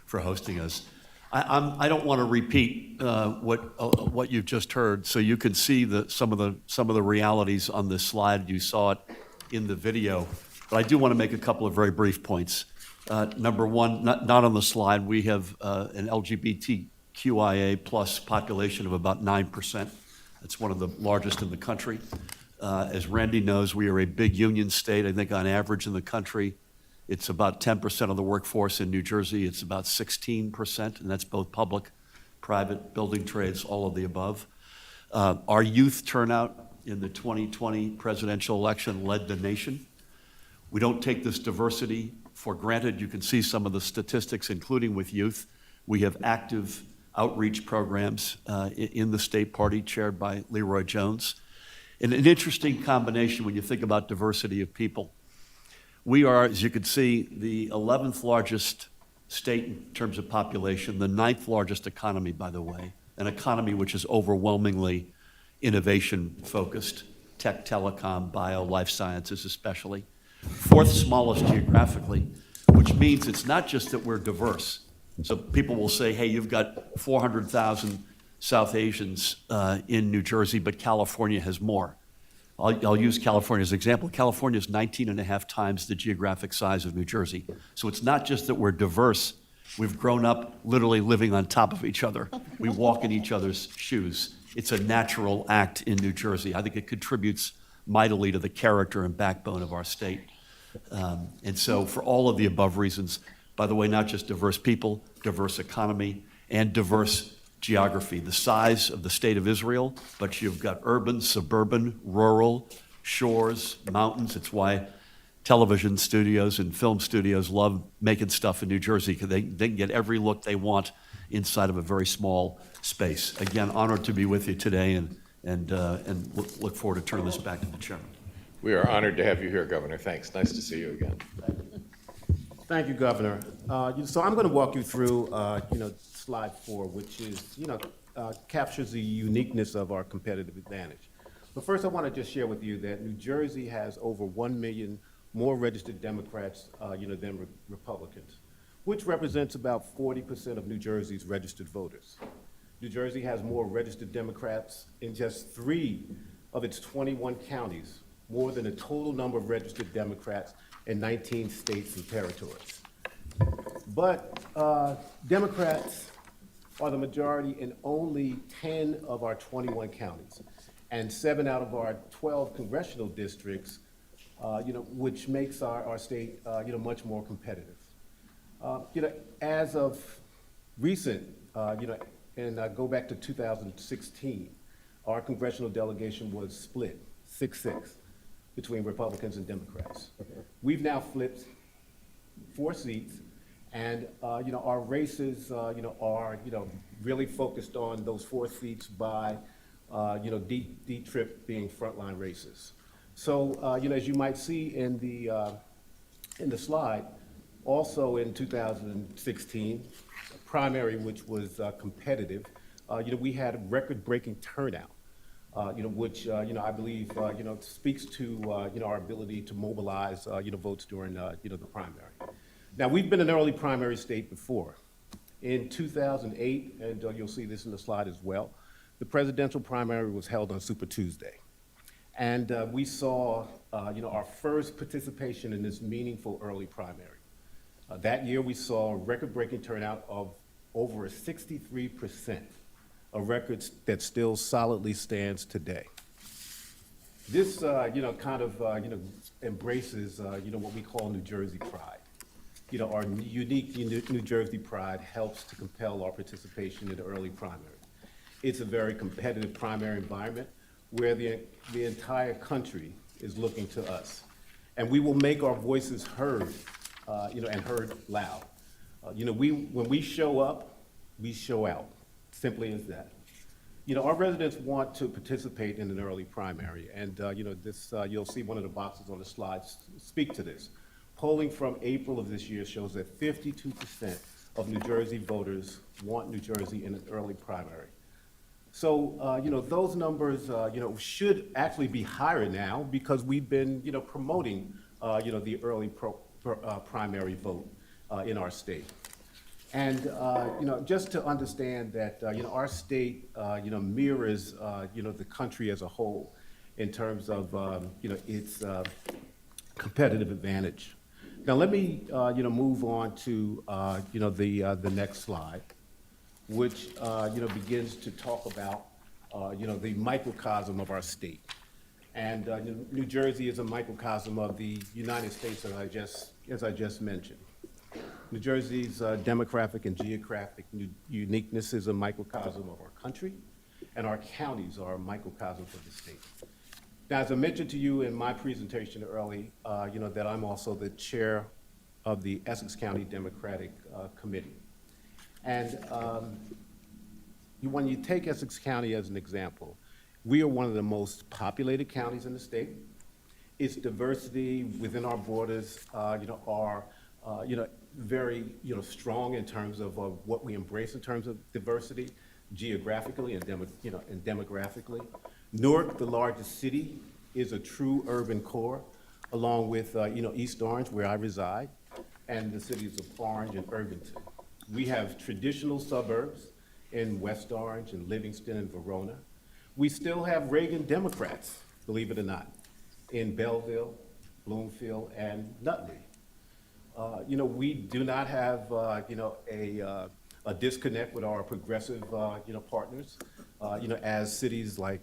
for hosting us. I don't want to repeat what you've just heard, so you can see some of the realities on this slide. You saw it in the video, but I do want to make a couple of very brief points. Number one, not on the slide, we have an LGBTQIA plus population of about 9%. That's one of the largest in the country. As Randy knows, we are a big union state. I think on average in the country, it's about 10% of the workforce. In New Jersey, it's about 16%, and that's both public, private, building trades, all of the above. Our youth turnout in the 2020 presidential election led the nation. We don't take this diversity for granted. You can see some of the statistics, including with youth. We have active outreach programs in the state party chaired by Leroy Jones. And an interesting combination when you think about diversity of people. We are, as you can see, the 11th largest state in terms of population, the 9th largest economy, by the way, an economy which is overwhelmingly innovation-focused, tech, telecom, bio, life sciences especially. 4th smallest geographically, which means it's not just that we're diverse. So people will say, hey, you've got 400,000 South Asians in New Jersey, but California has more. I'll use California as an example. California is 19.5 times the geographic size of New Jersey. So it's not just that we're diverse. We've grown up literally living on top of each other. We walk in each other's shoes. It's a natural act in New Jersey. I think it contributes mightily to the character and backbone of our state. And so for all of the above reasons, by the way, not just diverse people, diverse economy, and diverse geography, the size of the state of Israel, but you've got urban, suburban, rural, shores, mountains. It's why television studios and film studios love making stuff in New Jersey, because they can get every look they want inside of a very small space. Again, honored to be with you today, and look forward to turning this back to the chairman. We are honored to have you here, Governor. Thanks. Nice to see you again. Thank you, Governor. So I'm going to walk you through, slide 4, which is, captures the uniqueness of our competitive advantage. But first, I want to just share with you that New Jersey has over 1 million more registered Democrats, than Republicans, which represents about 40% of New Jersey's registered voters. New Jersey has more registered Democrats in just 3 of its 21 counties, more than the total number of registered Democrats in 19 states and territories. But Democrats are the majority in only 10 of our 21 counties, and 7 out of our 12 congressional districts, which makes our state, much more competitive. As of recent, and go back to 2016, our congressional delegation was split 6-6 between Republicans and Democrats. We've now flipped 4 seats, and our races, are really focused on those 4 seats by, D-Trip being frontline races. So, as you might see in the slide, also in 2016, a primary which was competitive, we had a record-breaking turnout. Which I believe speaks to our ability to mobilize votes during the primary. Now, we've been an early primary state before. In 2008, and you'll see this in the slide as well, the presidential primary was held on Super Tuesday, and we saw our first participation in this meaningful early primary. That year, we saw a record-breaking turnout of over 63%. A record that still solidly stands today. This, embraces, what we call New Jersey pride. Our unique New Jersey pride helps to compel our participation in the early primary. It's a very competitive primary environment where the entire country is looking to us. And we will make our voices heard, and heard loud. When we show up, we show out. Simply as that. Our residents want to participate in an early primary, and this you'll see one of the boxes on the slides speak to this. Polling from April of this year shows that 52% of New Jersey voters want New Jersey in an early primary. So, those numbers, should actually be higher now because we've been, promoting, the early primary vote in our state. And, just to understand that, our state, mirrors, the country as a whole in terms of, its competitive advantage. Now, let me, move on to, the next slide, which, begins to talk about, the microcosm of our state. And New Jersey is a microcosm of the United States, as I just mentioned. New Jersey's demographic and geographic uniqueness is a microcosm of our country, and our counties are a microcosm of the state. Now, as I mentioned to you in my presentation early, that I'm also the chair of the Essex County Democratic Committee. And when you take Essex County as an example, we are one of the most populated counties in the state. Its diversity within our borders, are very, strong in terms of what we embrace in terms of diversity, geographically and demographically. Newark, the largest city, is a true urban core, along with, East Orange, where I reside, and the cities of Orange and Irvington. We have traditional suburbs in West Orange and Livingston and Verona. We still have Reagan Democrats, believe it or not, in Belleville, Bloomfield, and Nutley. We do not have, a disconnect with our progressive, partners, as cities like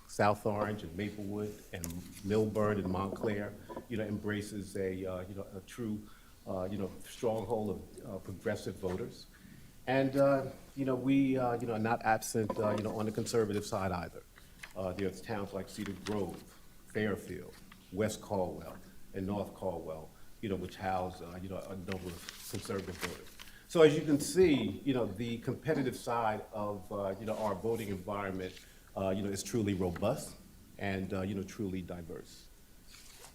South Orange and Maplewood and Milburn and Montclair, embraces a true, stronghold of progressive voters. And, we, are not absent, on the conservative side either. There's towns like Cedar Grove, Fairfield, West Caldwell, and North Caldwell, which house, a number of conservative voters. So as you can see, the competitive side of, our voting environment, is truly robust and, truly diverse.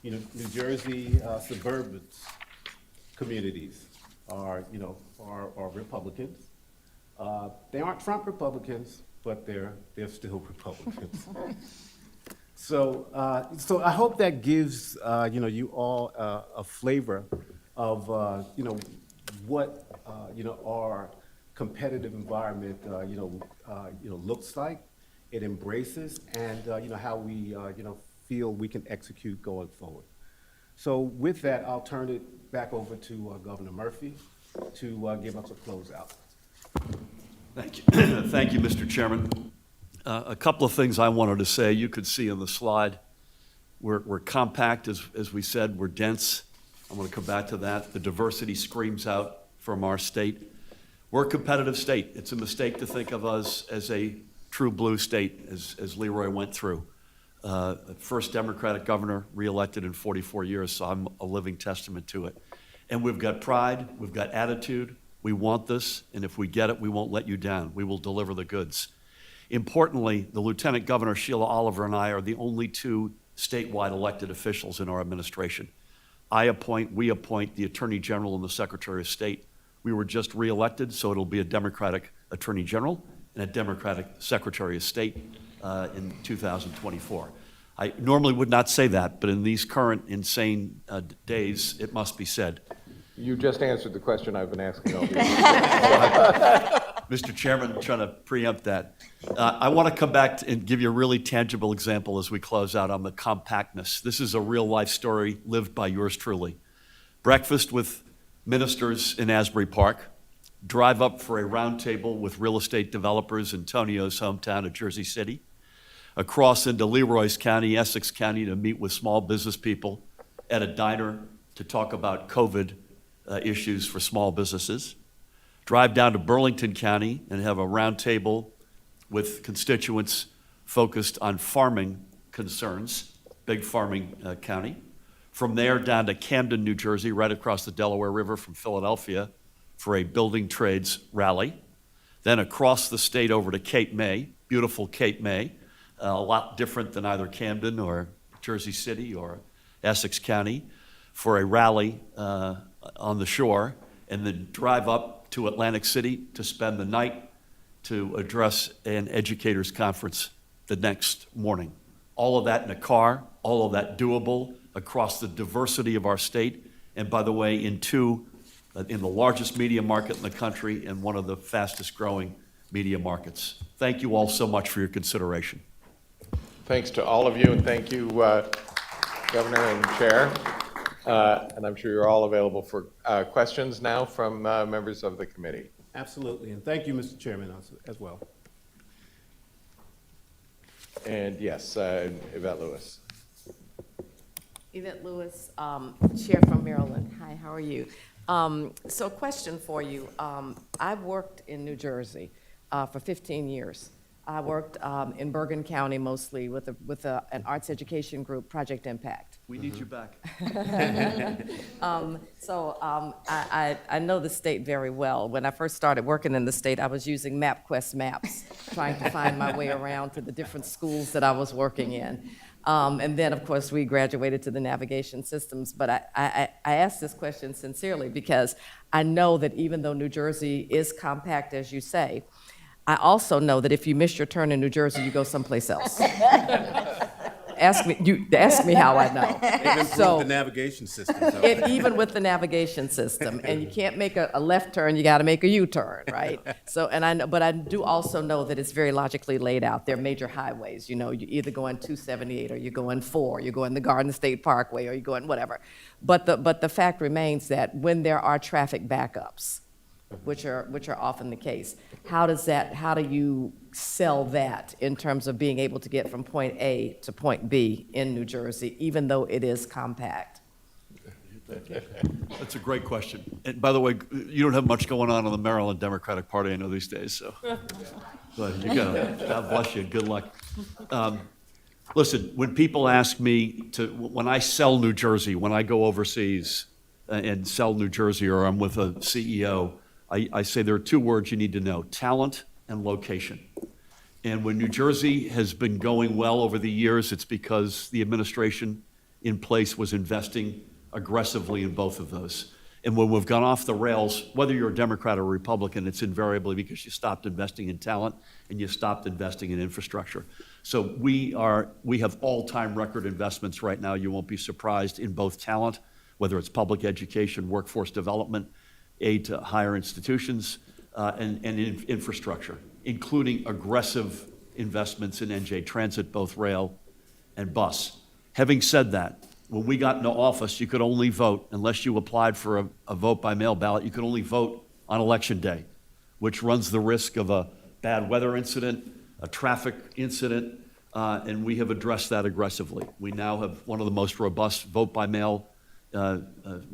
New Jersey suburban communities are, are Republicans. They aren't Trump Republicans, but they're still Republicans. So I hope that gives, you all a flavor of, what, our competitive environment, looks like, it embraces, and, how we, feel we can execute going forward. So with that, I'll turn it back over to Governor Murphy to give us a closeout. Thank you. Thank you, Mr. Chairman. A couple of things I wanted to say. You could see on the slide, we're compact, as we said, we're dense. I'm going to come back to that. The diversity screams out from our state. We're a competitive state. It's a mistake to think of us as a true blue state, as Leroy went through. First Democratic governor reelected in 44 years, so I'm a living testament to it. And we've got pride, we've got attitude, we want this, and if we get it, we won't let you down. We will deliver the goods. Importantly, the Lieutenant Governor, Sheila Oliver, and I are the only two statewide elected officials in our administration. We appoint the Attorney General and the Secretary of State. We were just reelected, so it'll be a Democratic Attorney General and a Democratic Secretary of State in 2024. I normally would not say that, but in these current insane days, it must be said. You just answered the question I've been asking all week. Mr. Chairman, trying to preempt that. I want to come back and give you a really tangible example as we close out on the compactness. This is a real life story lived by yours truly. Breakfast with ministers in Asbury Park, drive up for a roundtable with real estate developers in Tonio's hometown of Jersey City, across into Leroy's County, Essex County, to meet with small business people at a diner to talk about COVID issues for small businesses, drive down to Burlington County and have a roundtable with constituents focused on farming concerns, big farming county. From there down to Camden, New Jersey, right across the Delaware River from Philadelphia, for a building trades rally. Then across the state over to Cape May, beautiful Cape May, a lot different than either Camden or Jersey City or Essex County, for a rally on the shore, and then drive up to Atlantic City to spend the night to address an educators conference the next morning. All of that in a car, all of that doable across the diversity of our state, and by the way, in the largest media market in the country and one of the fastest growing media markets. Thank you all so much for your consideration. Thanks to all of you, and thank you, Governor and Chair. And I'm sure you're all available for questions now from members of the committee. Absolutely, and thank you, Mr. Chairman, as well. And yes, Yvette Lewis. Yvette Lewis, Chair from Maryland. Hi, how are you? So question for you. I've worked in New Jersey for 15 years. I worked in Bergen County mostly with an arts education group, Project Impact. We need you back. I know the state very well. When I first started working in the state, I was using MapQuest maps, trying to find my way around to the different schools that I was working in. And then, of course, we graduated to the navigation systems. But I ask this question sincerely because I know that even though New Jersey is compact, as you say, I also know that if you miss your turn in New Jersey, you go someplace else. Ask me how I know. They've improved the navigation system. Even with the navigation system, and you can't make a left turn, you got to make a U-turn, right? So, and I know, but I do also know that it's very logically laid out. They're major highways. You know, you either go on 278, or you go in 4, you go in the Garden State Parkway, or you go in whatever. But the fact remains that when there are traffic backups, which are often the case, how do you sell that in terms of being able to get from point A to point B in New Jersey, even though it is compact? That's a great question. And by the way, you don't have much going on in the Maryland Democratic Party, I know, these days, so. But you gotta, God bless you, good luck. Listen, when people ask me when I sell New Jersey, when I go overseas and sell New Jersey, or I'm with a CEO, I say there are 2 words you need to know: talent and location. And when New Jersey has been going well over the years, it's because the administration in place was investing aggressively in both of those. And when we've gone off the rails, whether you're a Democrat or Republican, it's invariably because you stopped investing in talent and you stopped investing in infrastructure. So we have all-time record investments right now. You won't be surprised, in both talent, whether it's public education, workforce development, aid to higher institutions, and in infrastructure, including aggressive investments in NJ Transit, both rail and bus. Having said that, when we got into office, you could only vote, unless you applied for a vote by mail ballot, you could only vote on Election Day, which runs the risk of a bad weather incident, a traffic incident, and we have addressed that aggressively. We now have one of the most robust vote by mail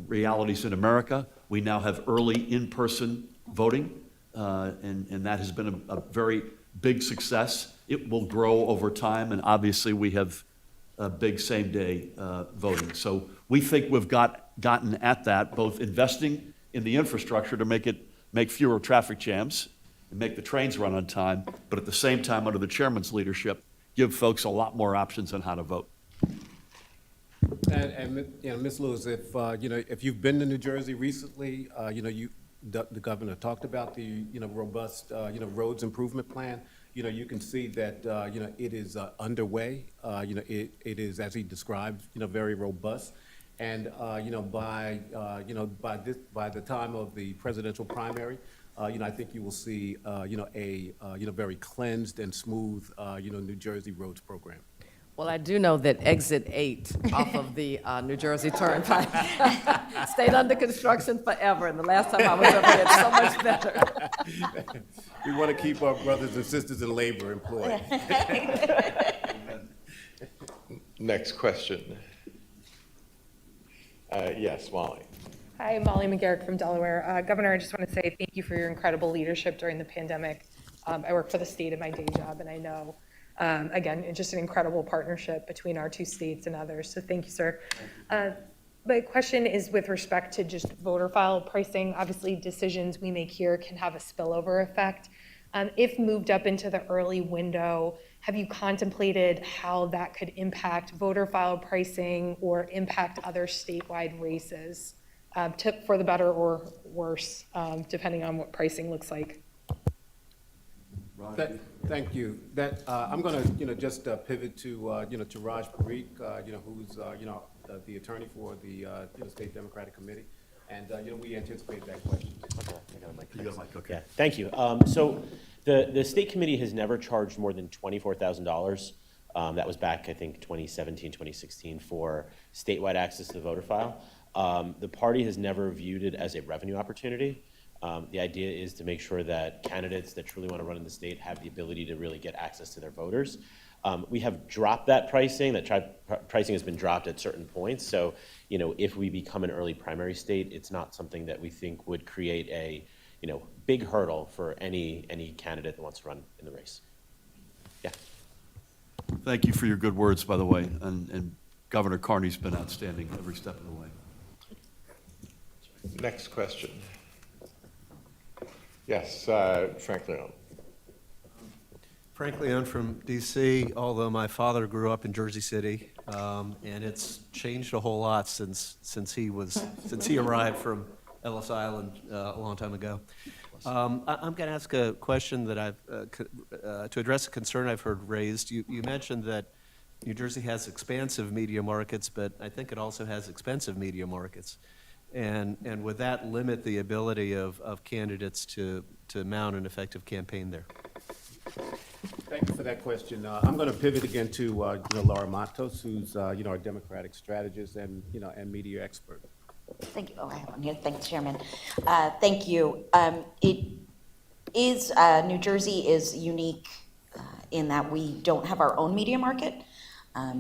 realities in America. We now have early in-person voting, and that has been a very big success. It will grow over time, and obviously we have big same-day voting. So we think we've gotten at that, both investing in the infrastructure to make fewer traffic jams and make the trains run on time, but at the same time, under the chairman's leadership, give folks a lot more options on how to vote. And you know, Ms. Lewis, if you've been to New Jersey recently, the governor talked about the robust roads improvement plan. You can see that it is underway. It is, as he described, very robust. And by the time of the presidential primary, I think you will see a very cleansed and smooth New Jersey roads program. Well, I do know that Exit 8 off of the New Jersey Turnpike stayed under construction forever, and the last time I was over there, it's so much better. We want to keep our brothers and sisters in labor employed. Next question. Yes, Molly. Hi, Molly McGarrick from Delaware. Governor, I just want to say thank you for your incredible leadership during the pandemic. I work for the state in my day job, and I know, again, it's just an incredible partnership between our 2 states and others. So thank you, sir. My question is with respect to just voter file pricing. Obviously, decisions we make here can have a spillover effect. If moved up into the early window, have you contemplated how that could impact voter file pricing or impact other statewide races, for the better or worse, depending on what pricing looks like? Thank you. I'm going to just pivot to Raj Parikh, who's the attorney for the State Democratic Committee, and we anticipate that question. Okay, I got a mic. You got a mic, okay. Yeah, thank you. So the state committee has never charged more than $24,000. That was back, I think, 2017, 2016 for statewide access to the voter file. The party has never viewed it as a revenue opportunity. The idea is to make sure that candidates that truly want to run in the state have the ability to really get access to their voters. We have dropped that pricing. Pricing has been dropped at certain points. So, if we become an early primary state, it's not something that we think would create a, big hurdle for any candidate that wants to run in the race. Yeah. Thank you for your good words, by the way, and Governor Carney's been outstanding every step of the way. Next question. Yes, Frank Leon. Frank Leon from DC, although my father grew up in Jersey City, and it's changed a whole lot since he arrived from Ellis Island a long time ago. I'm going to ask a question that to address a concern I've heard raised. You mentioned that New Jersey has expansive media markets, but I think it also has expensive media markets. And would that limit the ability of candidates to mount an effective campaign there? Thank you for that question. I'm going to pivot again to Laura Matos, who's our Democratic strategist and media expert. Thank you. Oh, I have one here. Thanks, Chairman. Thank you. New Jersey is unique in that we don't have our own media market.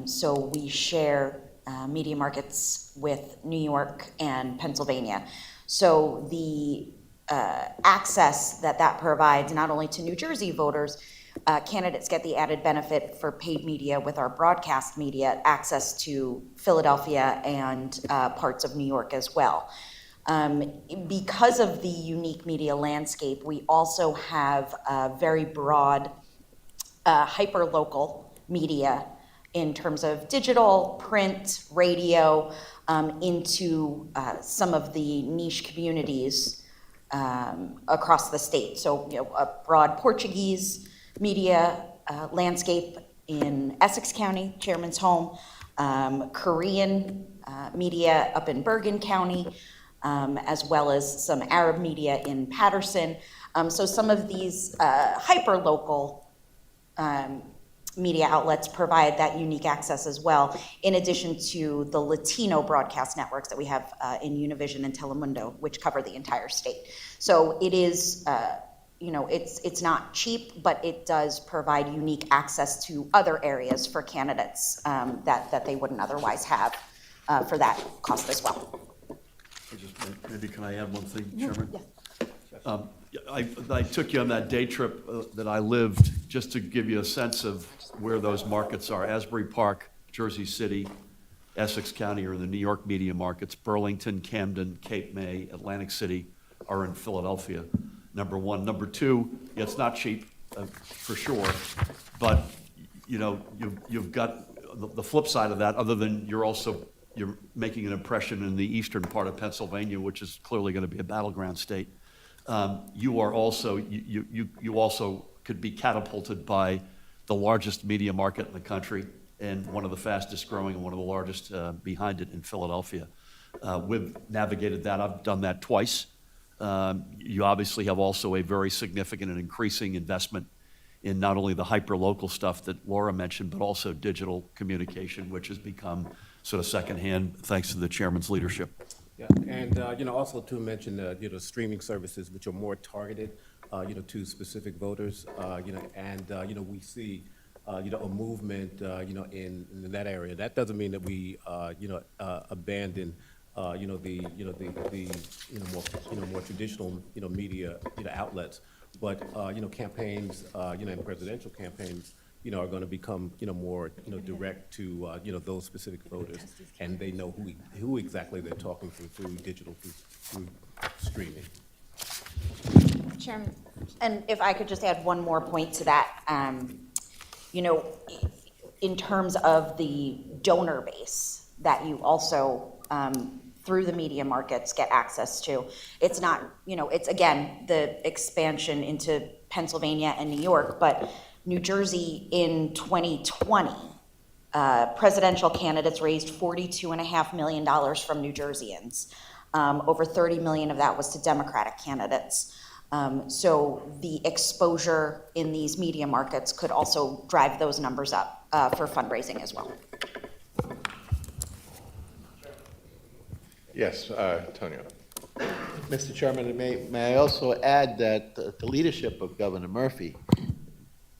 So we share media markets with New York and Pennsylvania. So the access that provides not only to New Jersey voters, candidates get the added benefit for paid media with our broadcast media, access to Philadelphia and parts of New York as well. Because of the unique media landscape, we also have very broad hyper-local media in terms of digital, print, radio, into some of the niche communities across the state. So, a broad Portuguese media landscape in Essex County, Chairman's home, Korean media up in Bergen County, as well as some Arab media in Paterson. So some of these hyper-local media outlets provide that unique access as well, in addition to the Latino broadcast networks that we have in Univision and Telemundo, which cover the entire state. So it is, it's not cheap, but it does provide unique access to other areas for candidates that they wouldn't otherwise have for that cost as well. Maybe can I add one thing, Chairman? Yeah. I took you on that day trip that I lived just to give you a sense of where those markets are. Asbury Park, Jersey City, Essex County are in the New York media markets. Burlington, Camden, Cape May, Atlantic City are in Philadelphia, number one. Number two, yeah, it's not cheap, for sure, but you've got the flip side of that, other than you're making an impression in the eastern part of Pennsylvania, which is clearly going to be a battleground state. You are also, you also could be catapulted by the largest media market in the country and one of the fastest growing and one of the largest behind it in Philadelphia. We've navigated that. I've done that twice. You obviously have also a very significant and increasing investment in not only the hyper-local stuff that Laura mentioned, but also digital communication, which has become sort of secondhand thanks to the chairman's leadership. Yeah, and also to mention streaming services which are more targeted to specific voters, and we see a movement in that area. That doesn't mean that we abandon the more traditional media outlets, but campaigns and presidential campaigns are going to become more direct to those specific voters, and they know who exactly they're talking to through digital, through streaming. Chairman, and if I could just add one more point to that, in terms of the donor base that you also through the media markets get access to. It's not, it's again, the expansion into Pennsylvania and New York, but New Jersey in 2020, presidential candidates raised $42.5 million from New Jerseyans. Over 30 million of that was to Democratic candidates. So the exposure in these media markets could also drive those numbers up for fundraising as well. Yes, Tonio. Mr. Chairman, may I also add that the leadership of Governor Murphy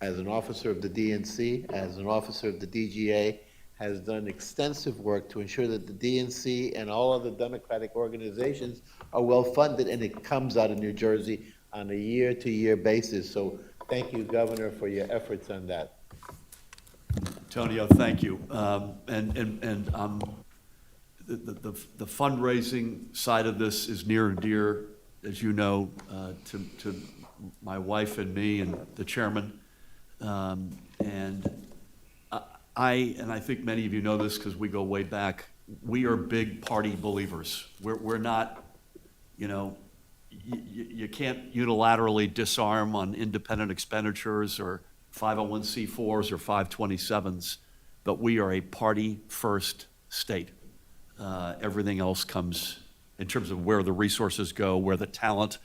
as an officer of the DNC, as an officer of the DGA, has done extensive work to ensure that the DNC and all other Democratic organizations are well-funded, and it comes out of New Jersey on a year-to-year basis. So thank you, Governor, for your efforts on that. Antonio, thank you. The fundraising side of this is near and dear, as you know, to my wife and me and the chairman. I think many of you know this because we go way back. We are big party believers. We're not, you can't unilaterally disarm on independent expenditures or 501c4s or 527s, but we are a party-first state. Everything else comes, in terms of where the resources go, where the talent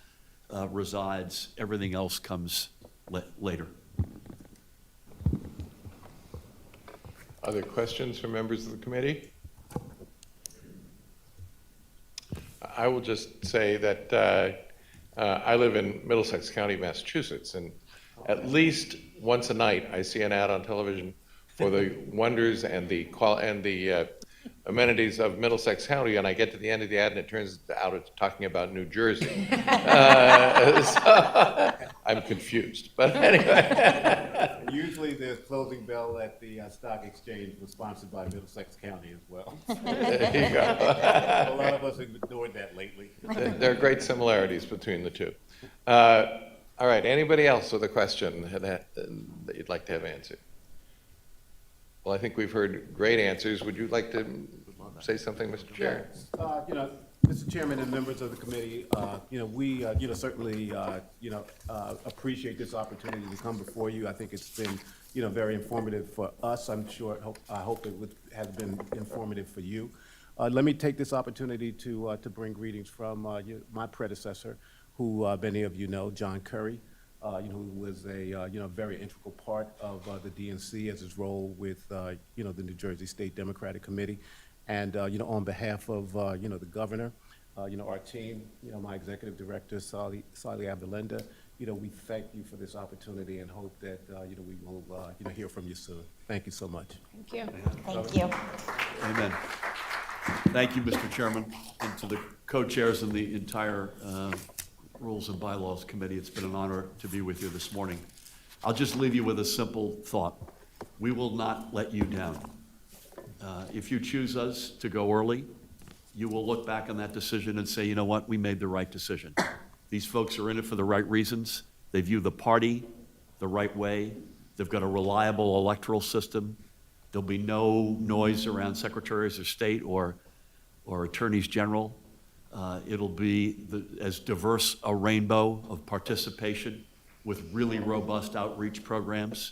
resides, everything else comes later. Other questions from members of the committee? I will just say that I live in Middlesex County, Massachusetts, and at least once a night I see an ad on television for the wonders and the amenities of Middlesex County, and I get to the end of the ad and it turns out it's talking about New Jersey. So I'm confused, but anyway. Usually the closing bell at the stock exchange was sponsored by Middlesex County as well. There you go. A lot of us have ignored that lately. There are great similarities between the two. All right, anybody else with a question that you'd like to have answered? Well, I think we've heard great answers. Would you like to say something, Mr. Chair? Mr. Chairman and members of the committee, we, certainly, appreciate this opportunity to come before you. I think it's been, very informative for us. I'm sure, I hope it has been informative for you. Let me take this opportunity to bring greetings from my predecessor, who many of you know, John Curry, who was a very integral part of the DNC as his role with the New Jersey State Democratic Committee, and on behalf of the governor, our team, my executive director Sally Avalenda, we thank you for this opportunity and hope that we will hear from you soon. Thank you so much. Thank you. Thank you. Amen. Thank you, Mr. Chairman, and to the co-chairs and the entire Rules and Bylaws Committee. It's been an honor to be with you this morning. I'll just leave you with a simple thought. We will not let you down. If you choose us to go early, you will look back on that decision and say, you know what, we made the right decision. These folks are in it for the right reasons. They view the party the right way. They've got a reliable electoral system. There'll be no noise around secretaries of state or attorneys general. It'll be as diverse a rainbow of participation with really robust outreach programs.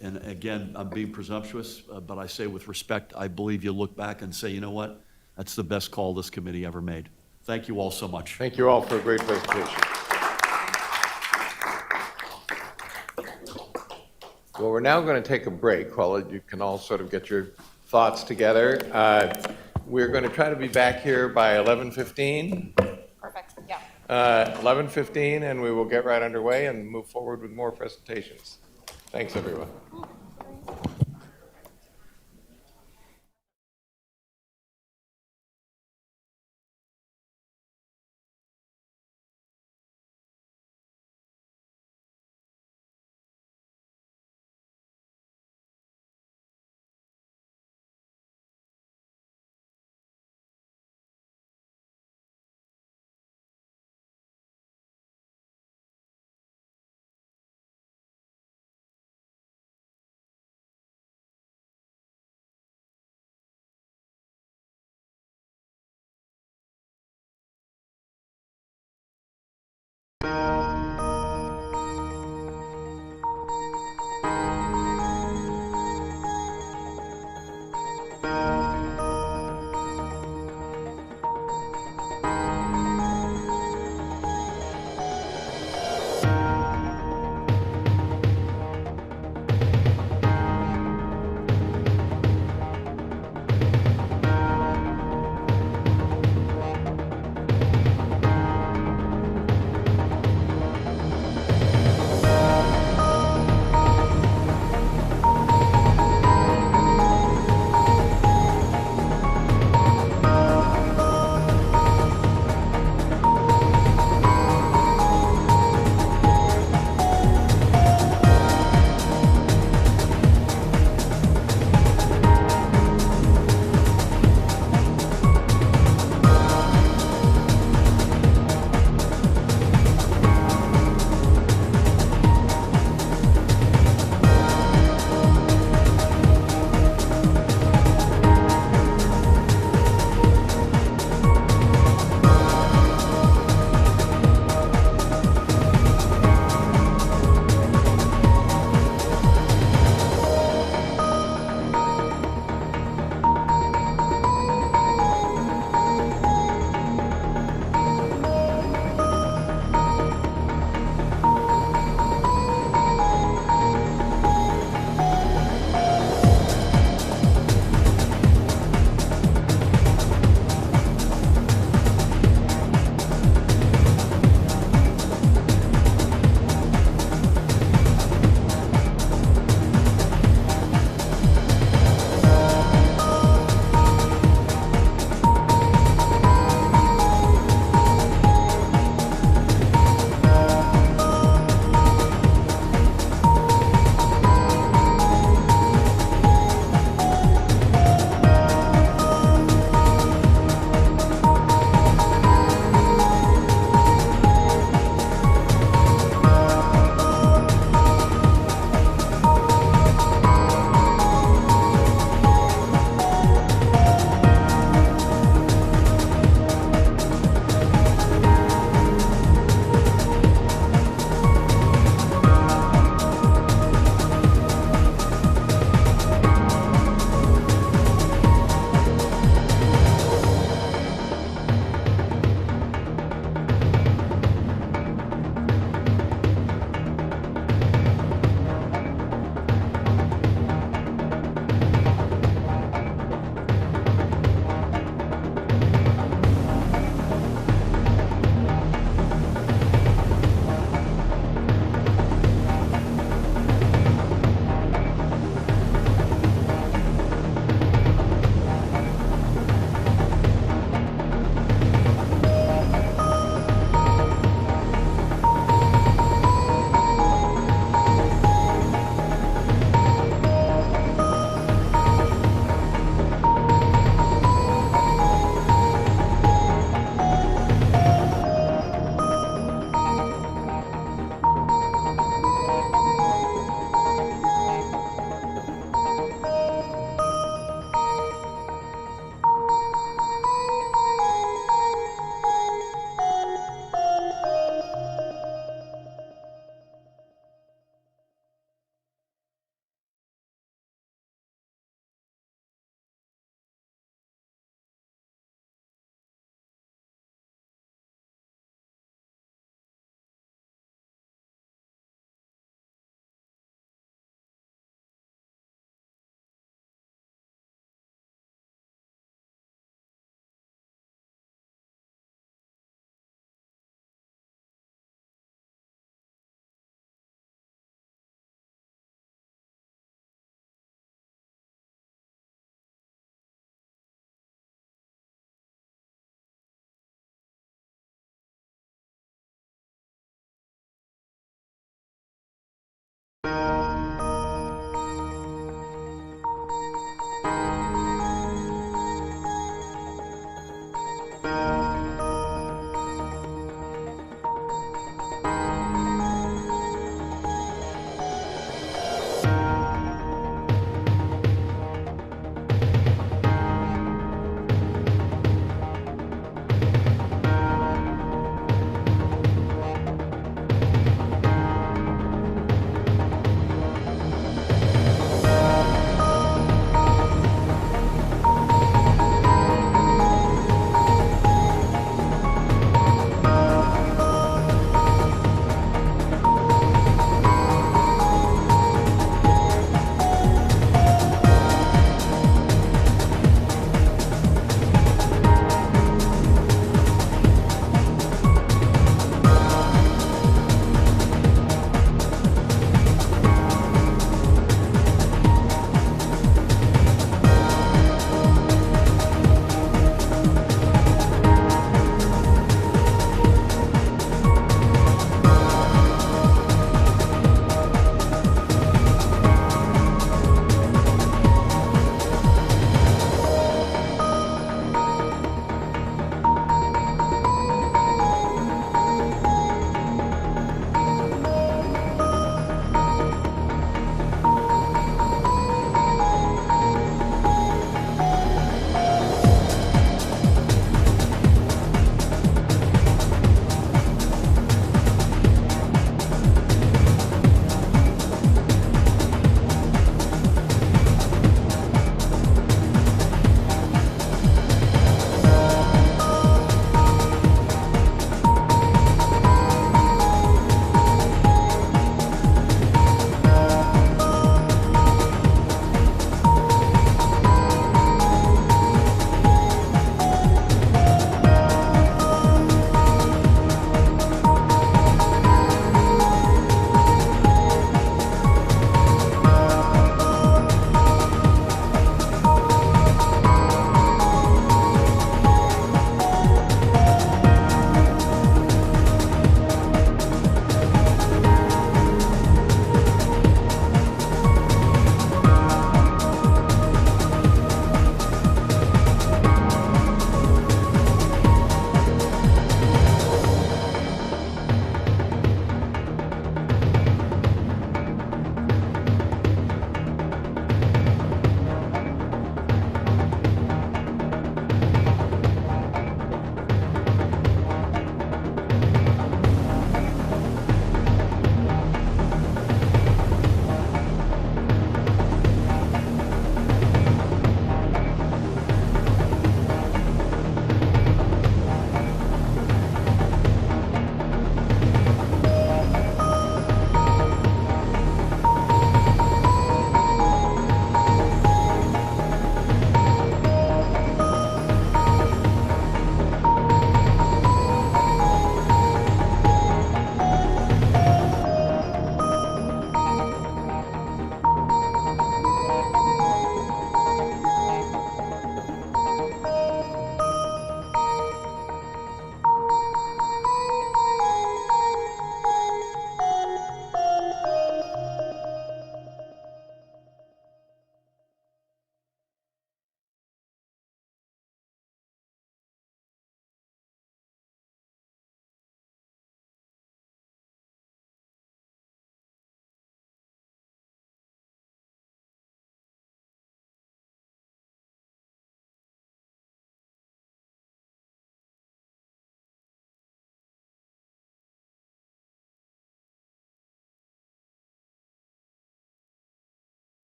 And again, I'm being presumptuous, but I say with respect, I believe you'll look back and say, you know what? That's the best call this committee ever made. Thank you all so much. Thank you all for a great presentation. Well, we're now going to take a break while you can all sort of get your thoughts together. We're going to try to be back here by 11:15. Perfect, yeah. 11:15, and we will get right underway and move forward with more presentations. Thanks, everyone.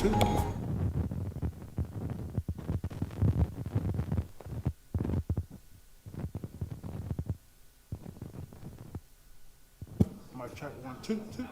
two. Mic check, 1, 2, 2.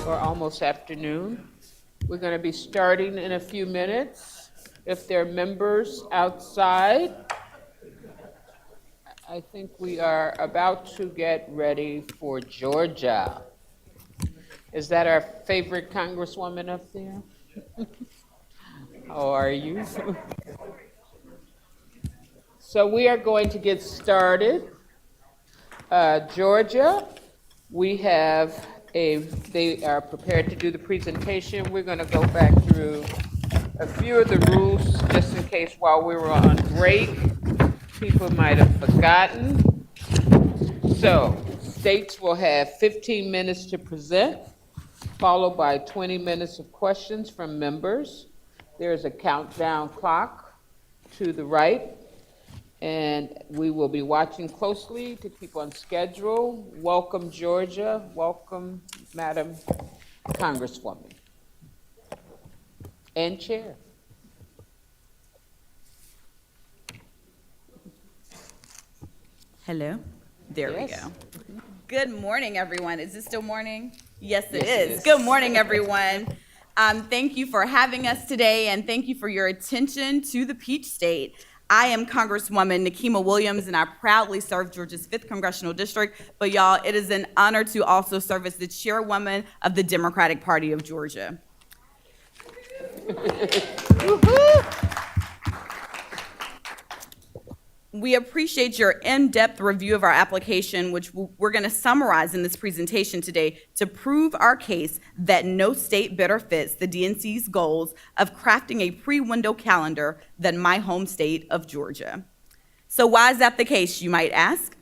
Or almost afternoon. We're going to be starting in a few minutes. If there are members outside, I think we are about to get ready for Georgia. Is that our favorite Congresswoman up there? How are you? So we are going to get started. Georgia, we have they are prepared to do the presentation. We're going to go back through a few of the rules just in case while we were on break, people might have forgotten. So states will have 15 minutes to present, followed by 20 minutes of questions from members. There is a countdown clock to the right, and we will be watching closely to keep on schedule. Welcome, Georgia. Welcome, Madam Congresswoman and Chair. Hello. There we Yes. go. Good morning, everyone. Is this still morning? Yes, it Yes, it is. is. Good morning, everyone. Thank you for having us today, and thank you for your attention to the Peach State. I am Congresswoman Nikema Williams, and I proudly serve Georgia's 5th Congressional District. But y'all, it is an honor to also serve as the chairwoman of the Democratic Party of Georgia. We appreciate your in-depth review of our application, which we're going to summarize in this presentation today to prove our case that no state better fits the DNC's goals of crafting a pre-window calendar than my home state of Georgia. So why is that the case, you might ask?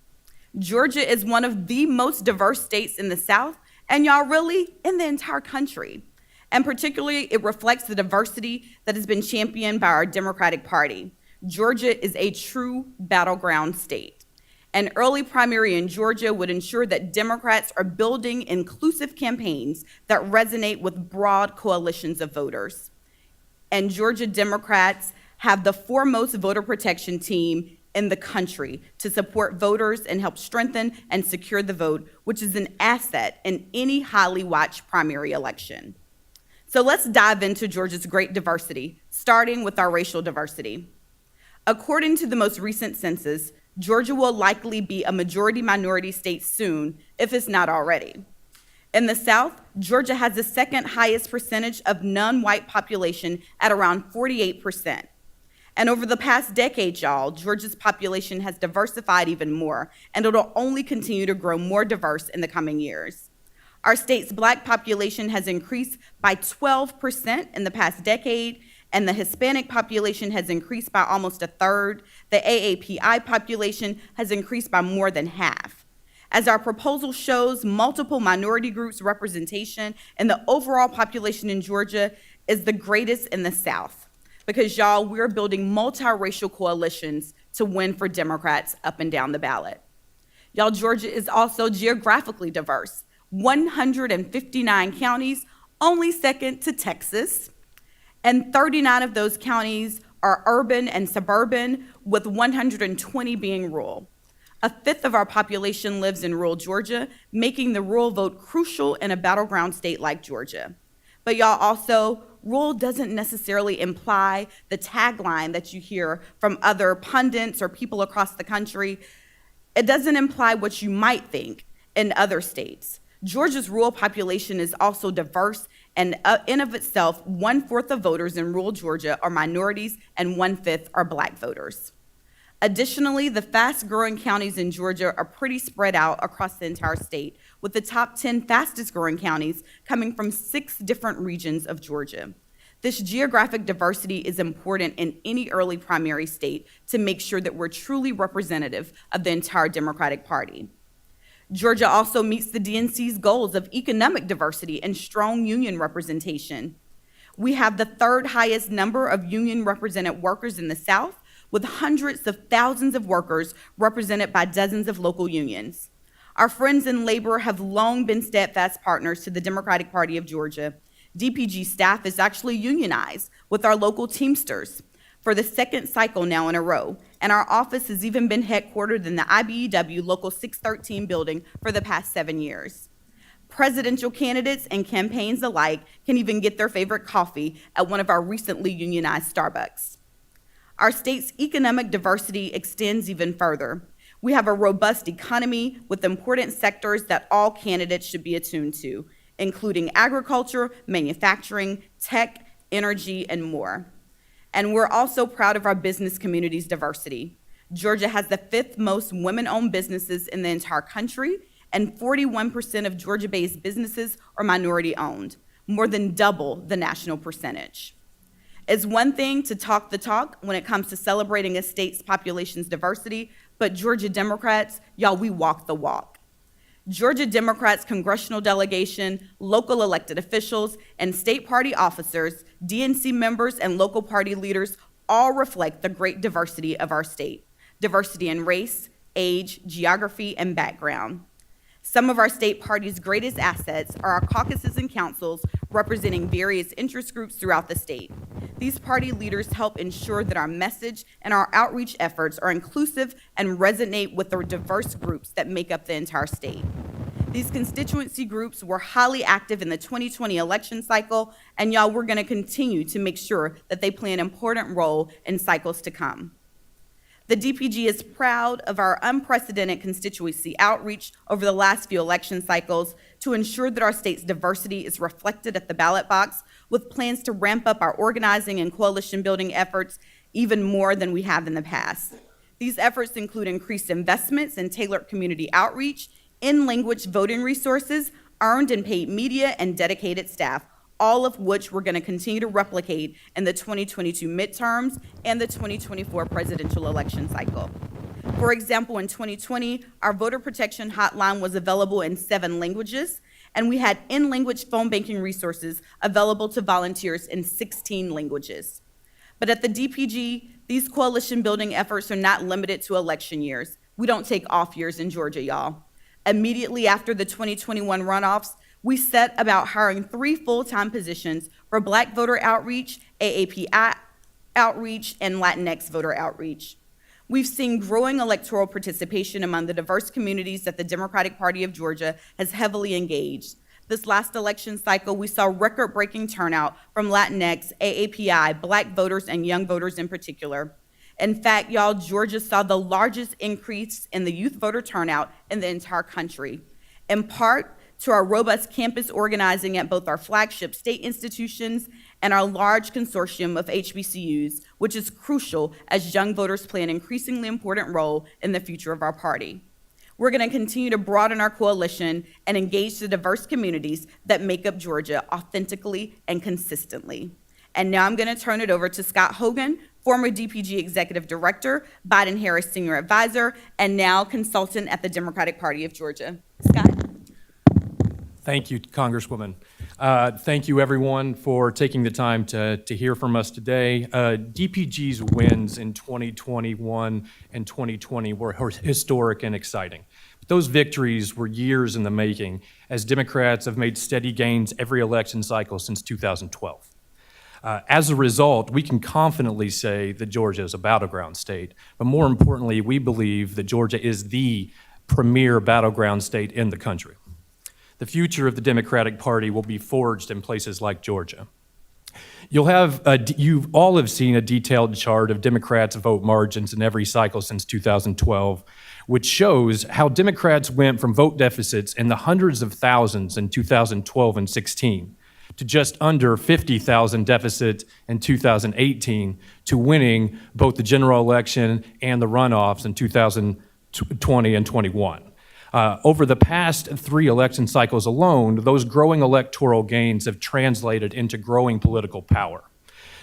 Georgia is one of the most diverse states in the South, and y'all, really in the entire country. And particularly, it reflects the diversity that has been championed by our Democratic Party. Georgia is a true battleground state. An early primary in Georgia would ensure that Democrats are building inclusive campaigns that resonate with broad coalitions of voters. And Georgia Democrats have the foremost voter protection team in the country to support voters and help strengthen and secure the vote, which is an asset in any highly watched primary election. So let's dive into Georgia's great diversity, starting with our racial diversity. According to the most recent census, Georgia will likely be a majority-minority state soon, if it's not already. In the South, Georgia has the second highest percentage of non-white population at around 48%. And over the past decade, y'all, Georgia's population has diversified even more, and it'll only continue to grow more diverse in the coming years. Our state's Black population has increased by 12% in the past decade, and the Hispanic population has increased by almost a third. The AAPI population has increased by more than half. As our proposal shows, multiple minority groups' representation in the overall population in Georgia is the greatest in the South. Because y'all, we're building multiracial coalitions to win for Democrats up and down the ballot. Y'all, Georgia is also geographically diverse. 159 counties, only second to Texas. And 39 of those counties are urban and suburban, with 120 being rural. A fifth of our population lives in rural Georgia, making the rural vote crucial in a battleground state like Georgia. But y'all also, rural doesn't necessarily imply the tagline that you hear from other pundits or people across the country. It doesn't imply what you might think in other states. Georgia's rural population is also diverse, and in of itself, 1/4 of voters in rural Georgia are minorities and 1/5 are Black voters. Additionally, the fast-growing counties in Georgia are pretty spread out across the entire state, with the top 10 fastest-growing counties coming from 6 different regions of Georgia. This geographic diversity is important in any early primary state to make sure that we're truly representative of the entire Democratic Party. Georgia also meets the DNC's goals of economic diversity and strong union representation. We have the 3rd highest number of union-represented workers in the South, with hundreds of thousands of workers represented by dozens of local unions. Our friends in labor have long been steadfast partners to the Democratic Party of Georgia. DPG staff is actually unionized with our local Teamsters for the 2nd cycle now in a row, and our office has even been headquartered in the IBEW Local 613 building for the past 7 years. Presidential candidates and campaigns alike can even get their favorite coffee at one of our recently unionized Starbucks. Our state's economic diversity extends even further. We have a robust economy with important sectors that all candidates should be attuned to, including agriculture, manufacturing, tech, energy, and more. And we're also proud of our business community's diversity. Georgia has the 5th most women-owned businesses in the entire country, and 41% of Georgia-based businesses are minority-owned, more than double the national percentage. It's one thing to talk the talk when it comes to celebrating a state's population's diversity, but Georgia Democrats, y'all, we walk the walk. Georgia Democrats' congressional delegation, local elected officials, and state party officers, DNC members, and local party leaders all reflect the great diversity of our state. Diversity in race, age, geography, and background. Some of our state party's greatest assets are our caucuses and councils representing various interest groups throughout the state. These party leaders help ensure that our message and our outreach efforts are inclusive and resonate with the diverse groups that make up the entire state. These constituency groups were highly active in the 2020 election cycle, and y'all, we're gonna continue to make sure that they play an important role in cycles to come. The DPG is proud of our unprecedented constituency outreach over the last few election cycles to ensure that our state's diversity is reflected at the ballot box, with plans to ramp up our organizing and coalition building efforts even more than we have in the past. These efforts include increased investments in tailored community outreach, in-language voting resources, earned and paid media, and dedicated staff, all of which we're going to continue to replicate in the 2022 midterms and the 2024 presidential election cycle. For example, in 2020, our voter protection hotline was available in 7 languages, and we had in-language phone banking resources available to volunteers in 16 languages. But at the DPG, these coalition building efforts are not limited to election years. We don't take off years in Georgia, y'all. Immediately after the 2021 runoffs, we set about hiring 3 full-time positions for Black voter outreach, AAPI outreach, and Latinx voter outreach. We've seen growing electoral participation among the diverse communities that the Democratic Party of Georgia has heavily engaged. This last election cycle, we saw record-breaking turnout from Latinx, AAPI, Black voters, and young voters in particular. In fact, y'all, Georgia saw the largest increase in the youth voter turnout in the entire country, in part to our robust campus organizing at both our flagship state institutions and our large consortium of HBCUs, which is crucial as young voters play an increasingly important role in the future of our party. We're going to continue to broaden our coalition and engage the diverse communities that make up Georgia authentically and consistently. And now I'm going to turn it over to Scott Hogan, former DPG Executive Director, Biden-Harris Senior Advisor, and now consultant at the Democratic Party of Georgia. Scott? Thank you, Congresswoman. Thank you, everyone, for taking the time to hear from us today. DPG's wins in 2021 and 2020 were historic and exciting. But those victories were years in the making, as Democrats have made steady gains every election cycle since 2012. As a result, we can confidently say that Georgia is a battleground state, but more importantly, we believe that Georgia is the premier battleground state in the country. The future of the Democratic Party will be forged in places like Georgia. You've all have seen a detailed chart of Democrats' vote margins in every cycle since 2012, which shows how Democrats went from vote deficits in the hundreds of thousands in 2012 and 16 to just under 50,000 deficit in 2018 to winning both the general election and the runoffs in 2020 and 21. Over the past 3 election cycles alone, those growing electoral gains have translated into growing political power.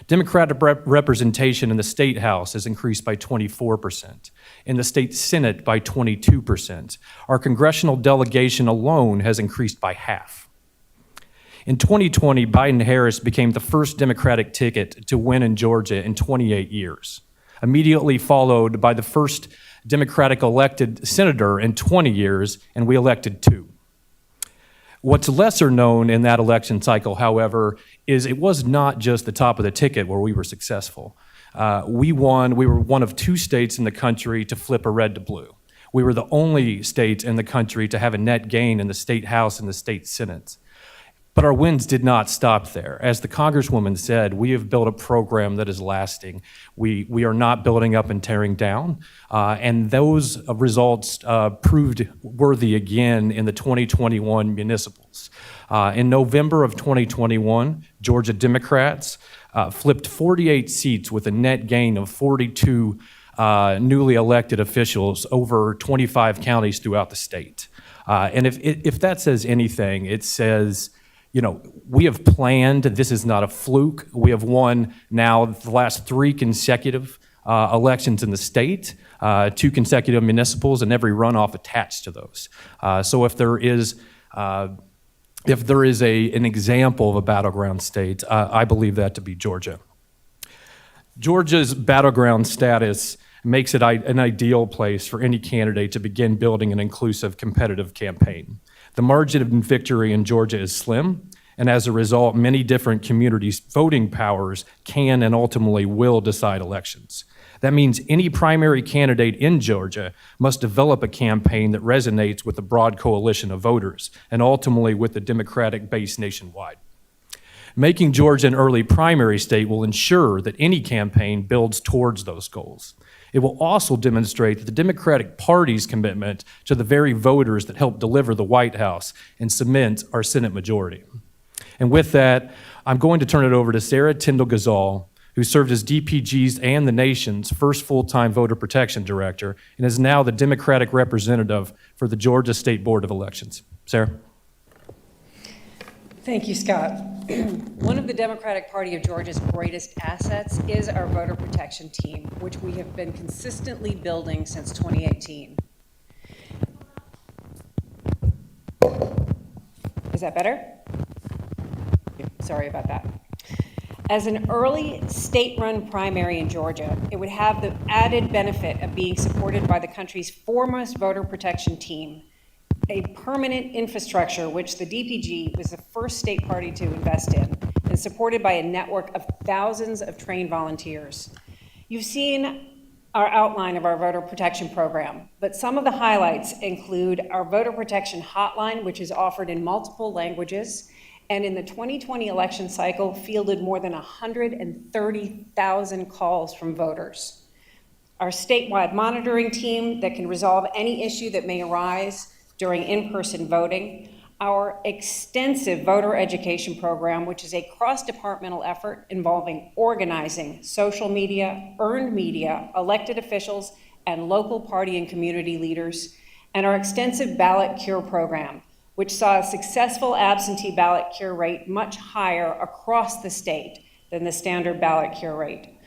Democratic representation in the State House has increased by 24%, in the State Senate by 22%. Our congressional delegation alone has increased by half. In 2020, Biden-Harris became the first Democratic ticket to win in Georgia in 28 years, immediately followed by the first Democratic elected senator in 20 years, and we elected 2. What's lesser known in that election cycle, however, is it was not just the top of the ticket where we were successful. We were one of 2 states in the country to flip a red to blue. We were the only state in the country to have a net gain in the State House and the State Senate. But our wins did not stop there. As the Congresswoman said, we have built a program that is lasting. We are not building up and tearing down. And those results proved worthy again in the 2021 municipals. In November of 2021, Georgia Democrats flipped 48 seats with a net gain of 42 newly elected officials over 25 counties throughout the state. And if that says anything, it says, you know, we have planned, this is not a fluke. We have won now the last 3 consecutive elections in the state, 2 consecutive municipals, and every runoff attached to those. So if there is an example of a battleground state, I believe that to be Georgia. Georgia's battleground status makes it an ideal place for any candidate to begin building an inclusive, competitive campaign. The margin of victory in Georgia is slim, and as a result, many different communities' voting powers can and ultimately will decide elections. That means any primary candidate in Georgia must develop a campaign that resonates with a broad coalition of voters and ultimately with the Democratic base nationwide. Making Georgia an early primary state will ensure that any campaign builds towards those goals. It will also demonstrate that the Democratic Party's commitment to the very voters that helped deliver the White House and cement our Senate majority. And with that, I'm going to turn it over to Sarah Tyndall-Gazal, who served as DPG's and the nation's first full-time voter protection director and is now the Democratic representative for the Georgia State Board of Elections. Sarah? Thank you, Scott. One of the Democratic Party of Georgia's greatest assets is our voter protection team, which we have been consistently building since 2018. Is that better? Sorry about that. As an early state-run primary in Georgia, it would have the added benefit of being supported by the country's foremost voter protection team, a permanent infrastructure which the DPG was the first state party to invest in, and supported by a network of thousands of trained volunteers. You've seen our outline of our voter protection program, but some of the highlights include our voter protection hotline, which is offered in multiple languages, and in the 2020 election cycle fielded more than 130,000 calls from voters. Our statewide monitoring team that can resolve any issue that may arise during in-person voting, our extensive voter education program, which is a cross-departmental effort involving organizing, social media, earned media, elected officials, and local party and community leaders, and our extensive ballot cure program, which saw a successful absentee ballot cure rate much higher across the state than the standard ballot cure rate.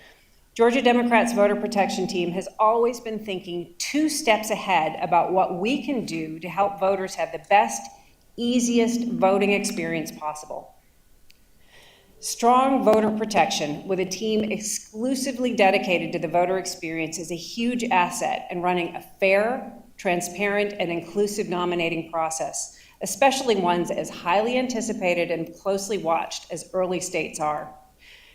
Georgia Democrats' voter protection team has always been thinking 2 steps ahead about what we can do to help voters have the best, easiest voting experience possible. Strong voter protection with a team exclusively dedicated to the voter experience is a huge asset in running a fair, transparent, and inclusive nominating process, especially ones as highly anticipated and closely watched as early states are.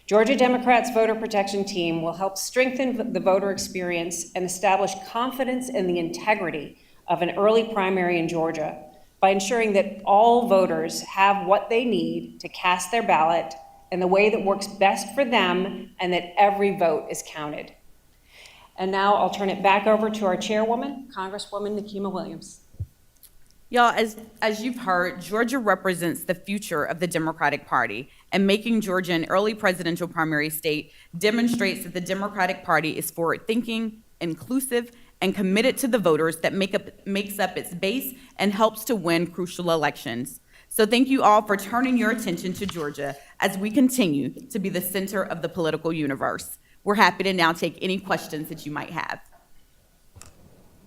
Georgia Democrats' voter protection team will help strengthen the voter experience and establish confidence in the integrity of an early primary in Georgia by ensuring that all voters have what they need to cast their ballot in the way that works best for them and that every vote is counted. And now I'll turn it back over to our chairwoman, Congresswoman Nikema Williams. Y'all, as you've heard, Georgia represents the future of the Democratic Party, and making Georgia an early presidential primary state demonstrates that the Democratic Party is forward-thinking, inclusive, and committed to the voters that makes up its base and helps to win crucial elections. So thank you all for turning your attention to Georgia as we continue to be the center of the political universe. We're happy to now take any questions that you might have.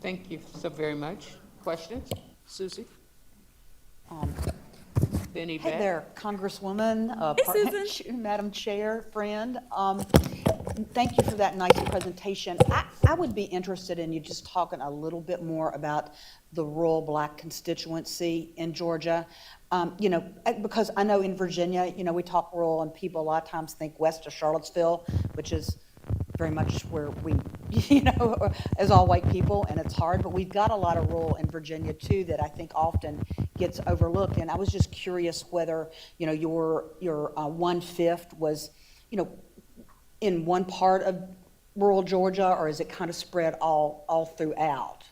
Thank you so very much. Questions? Susie? Then Hey Yvette? there, Congresswoman, Madam Chair, friend. Thank you for that nice presentation. I would be interested in you just talking a little bit more about the rural Black constituency in Georgia. Because I know in Virginia, we talk rural and people a lot of times think west of Charlottesville, which is very much where we, as all white people, and it's hard, but we've got a lot of rural in Virginia too that I think often gets overlooked. And I was just curious whether, your 1/5 was, in one part of rural Georgia, or is it kind of spread all throughout?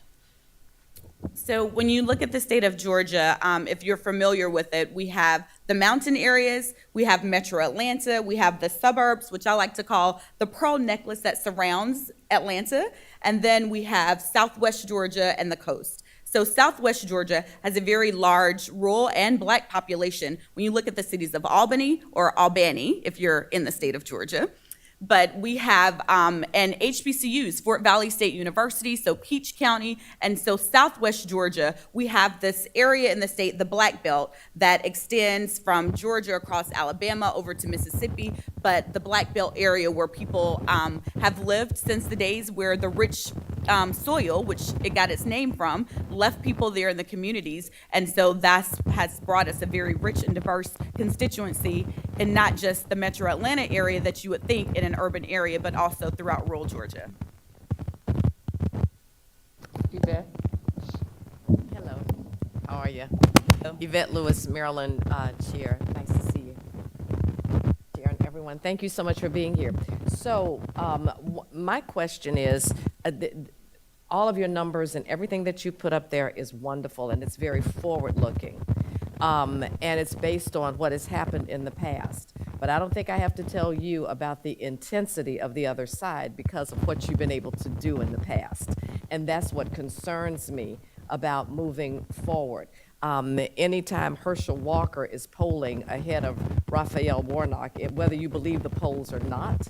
So when you look at the state of Georgia, if you're familiar with it, we have the mountain areas, we have Metro Atlanta, we have the suburbs, which I like to call the pearl necklace that surrounds Atlanta, and then we have Southwest Georgia and the coast. So Southwest Georgia has a very large rural and Black population when you look at the cities of Albany or Albany, if you're in the state of Georgia. But we have and HBCUs, Fort Valley State University, so Peach County, and so Southwest Georgia, we have this area in the state, the Black Belt, that extends from Georgia across Alabama over to Mississippi, but the Black Belt area where people have lived since the days where the rich soil, which it got its name from, left people there in the communities, and so that has brought us a very rich and diverse constituency, and not just the Metro Atlanta area that you would think in an urban area, but also throughout rural Georgia. Yvette? Hello, how are you? Yvette Lewis, Maryland Chair. Nice to see you. Chair and everyone, thank you so much for being here. So my question is, all of your numbers and everything that you put up there is wonderful, and it's very forward-looking. And it's based on what has happened in the past. But I don't think I have to tell you about the intensity of the other side because of what you've been able to do in the past. And that's what concerns me about moving forward. Anytime Herschel Walker is polling ahead of Raphael Warnock, whether you believe the polls or not,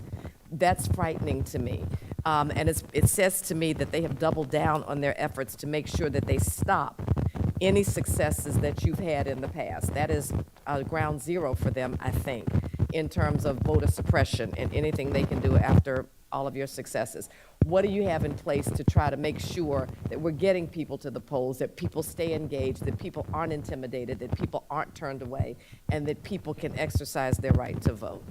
that's frightening to me. And it says to me that they have doubled down on their efforts to make sure that they stop any successes that you've had in the past. That is ground zero for them, I think, in terms of voter suppression and anything they can do after all of your successes. What do you have in place to try to make sure that we're getting people to the polls, that people stay engaged, that people aren't intimidated, that people aren't turned away, and that people can exercise their right to vote?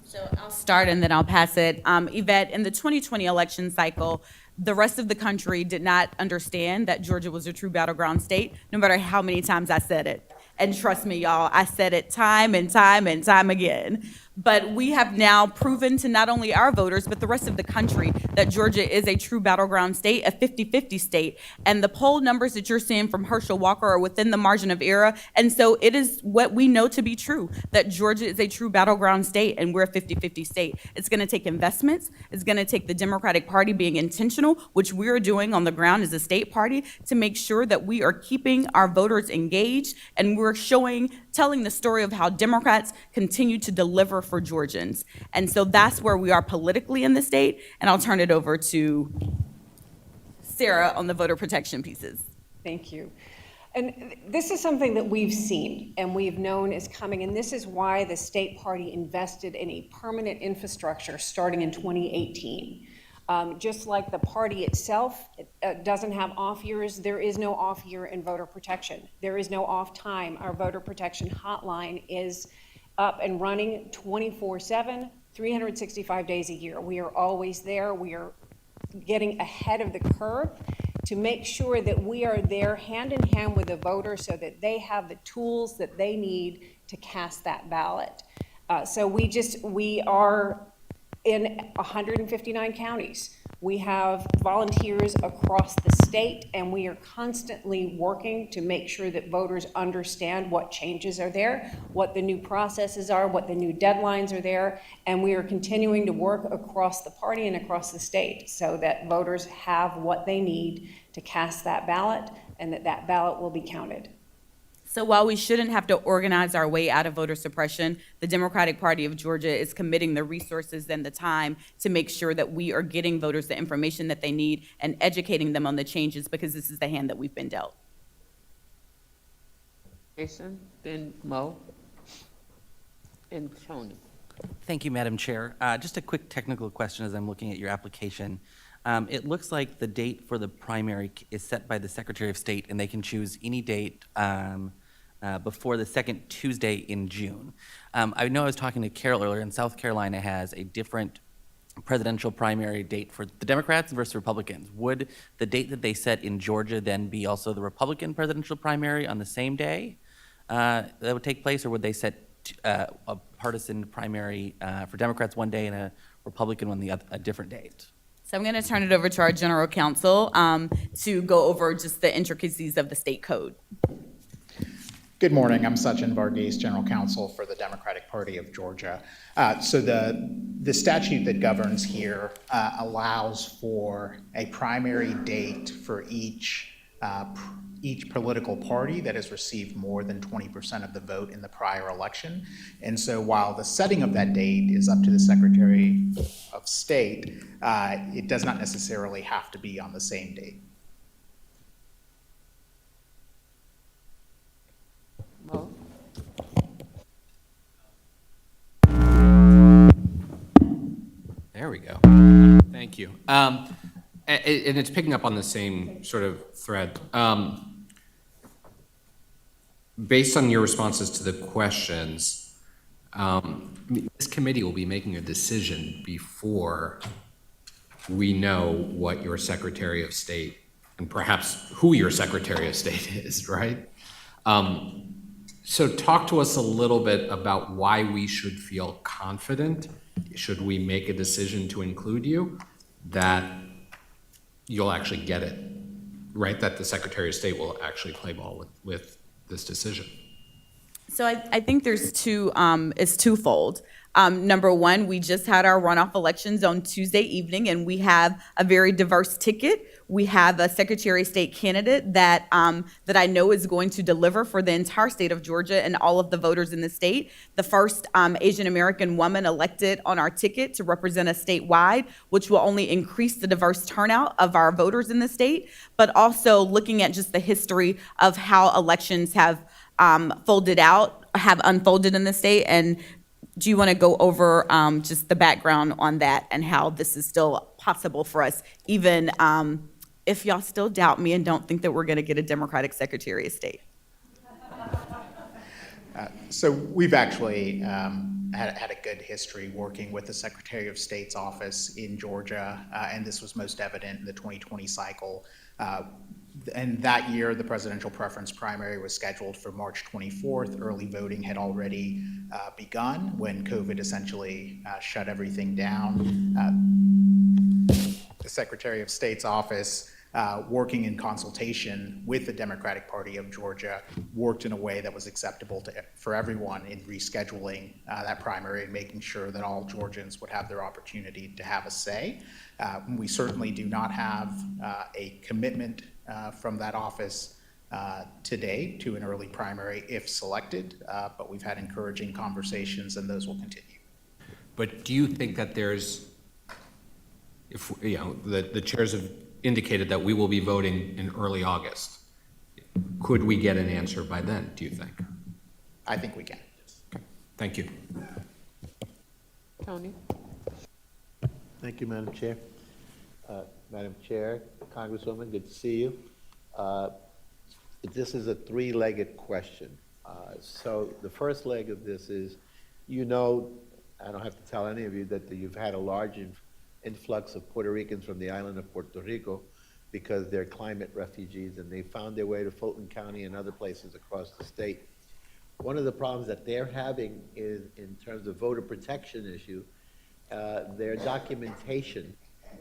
So I'll start and then I'll pass it. Yvette, in the 2020 election cycle, the rest of the country did not understand that Georgia was a true battleground state, no matter how many times I said it. And trust me, y'all, I said it time and time and time again. But we have now proven to not only our voters, but the rest of the country that Georgia is a true battleground state, a 50-50 state. And the poll numbers that you're seeing from Herschel Walker are within the margin of error. And so it is what we know to be true, that Georgia is a true battleground state and we're a 50-50 state. It's gonna take investments. It's gonna take the Democratic Party being intentional, which we're doing on the ground as a state party, to make sure that we are keeping our voters engaged and we're telling the story of how Democrats continue to deliver for Georgians. And so that's where we are politically in the state. And I'll turn it over to Sarah on the voter protection pieces. Thank you. And this is something that we've seen and we've known is coming, and this is why the state party invested in a permanent infrastructure starting in 2018. Just like the party itself doesn't have off years, there is no off year in voter protection. There is no off time. Our voter protection hotline is up and running 24/7, 365 days a year. We are always there. We are getting ahead of the curve to make sure that we are there hand in hand with the voter so that they have the tools that they need to cast that ballot. So we are in 159 counties. We have volunteers across the state, and we are constantly working to make sure that voters understand what changes are there, what the new processes are, what the new deadlines are there, and we are continuing to work across the party and across the state so that voters have what they need to cast that ballot and that that ballot will be counted. So while we shouldn't have to organize our way out of voter suppression, the Democratic Party of Georgia is committing the resources and the time to make sure that we are getting voters the information that they need and educating them on the changes, because this is the hand that we've been dealt. Jason, then Mo, and Tony. Thank you, Madam Chair. Just a quick technical question as I'm looking at your application. It looks like the date for the primary is set by the Secretary of State, and they can choose any date before the second Tuesday in June. I know I was talking to Carol earlier, and South Carolina has a different presidential primary date for the Democrats versus Republicans. Would the date that they set in Georgia then be also the Republican presidential primary on the same day that would take place, or would they set a partisan primary for Democrats one day and a Republican one a different date? So I'm going to turn it over to our general counsel to go over just the intricacies of the state code. Good morning. I'm Sachin Varghese, General Counsel for the Democratic Party of Georgia. So the statute that governs here allows for a primary date for each political party that has received more than 20% of the vote in the prior election. And so while the setting of that date is up to the Secretary of State, it does not necessarily have to be on the same date. Mo? There we go. Thank you. And it's picking up on the same sort of thread. Based on your responses to the questions, this committee will be making a decision before we know what your Secretary of State, and perhaps who your Secretary of State is, right? So talk to us a little bit about why we should feel confident, should we make a decision to include you, that you'll actually get it, right? That the Secretary of State will actually play ball with this decision. So I think there's it's twofold. Number one, we just had our runoff elections on Tuesday evening, and we have a very diverse ticket. We have a Secretary of State candidate that I know is going to deliver for the entire state of Georgia and all of the voters in the state. The first Asian American woman elected on our ticket to represent us statewide, which will only increase the diverse turnout of our voters in the state, but also looking at just the history of how elections have unfolded in the state. And do you want to go over just the background on that and how this is still possible for us, even if y'all still doubt me and don't think that we're going to get a Democratic Secretary of State? So we've actually had a good history working with the Secretary of State's office in Georgia, and this was most evident in the 2020 cycle. And that year, the presidential preference primary was scheduled for March 24th. Early voting had already begun when COVID essentially shut everything down. The Secretary of State's office, working in consultation with the Democratic Party of Georgia, worked in a way that was acceptable for everyone in rescheduling that primary and making sure that all Georgians would have their opportunity to have a say. We certainly do not have a commitment from that office today to an early primary if selected, but we've had encouraging conversations and those will continue. But do you think that there's, if you know, the chairs have indicated that we will be voting in early August. Could we get an answer by then, do you think? I think we can. Okay. Thank you. Tony? Thank you, Madam Chair. Madam Chair, Congresswoman, good to see you. This is a three-legged question. So the first leg of this is, you know, I don't have to tell any of you that you've had a large influx of Puerto Ricans from the island of Puerto Rico because they're climate refugees and they found their way to Fulton County and other places across the state. One of the problems that they're having is in terms of voter protection issue, their documentation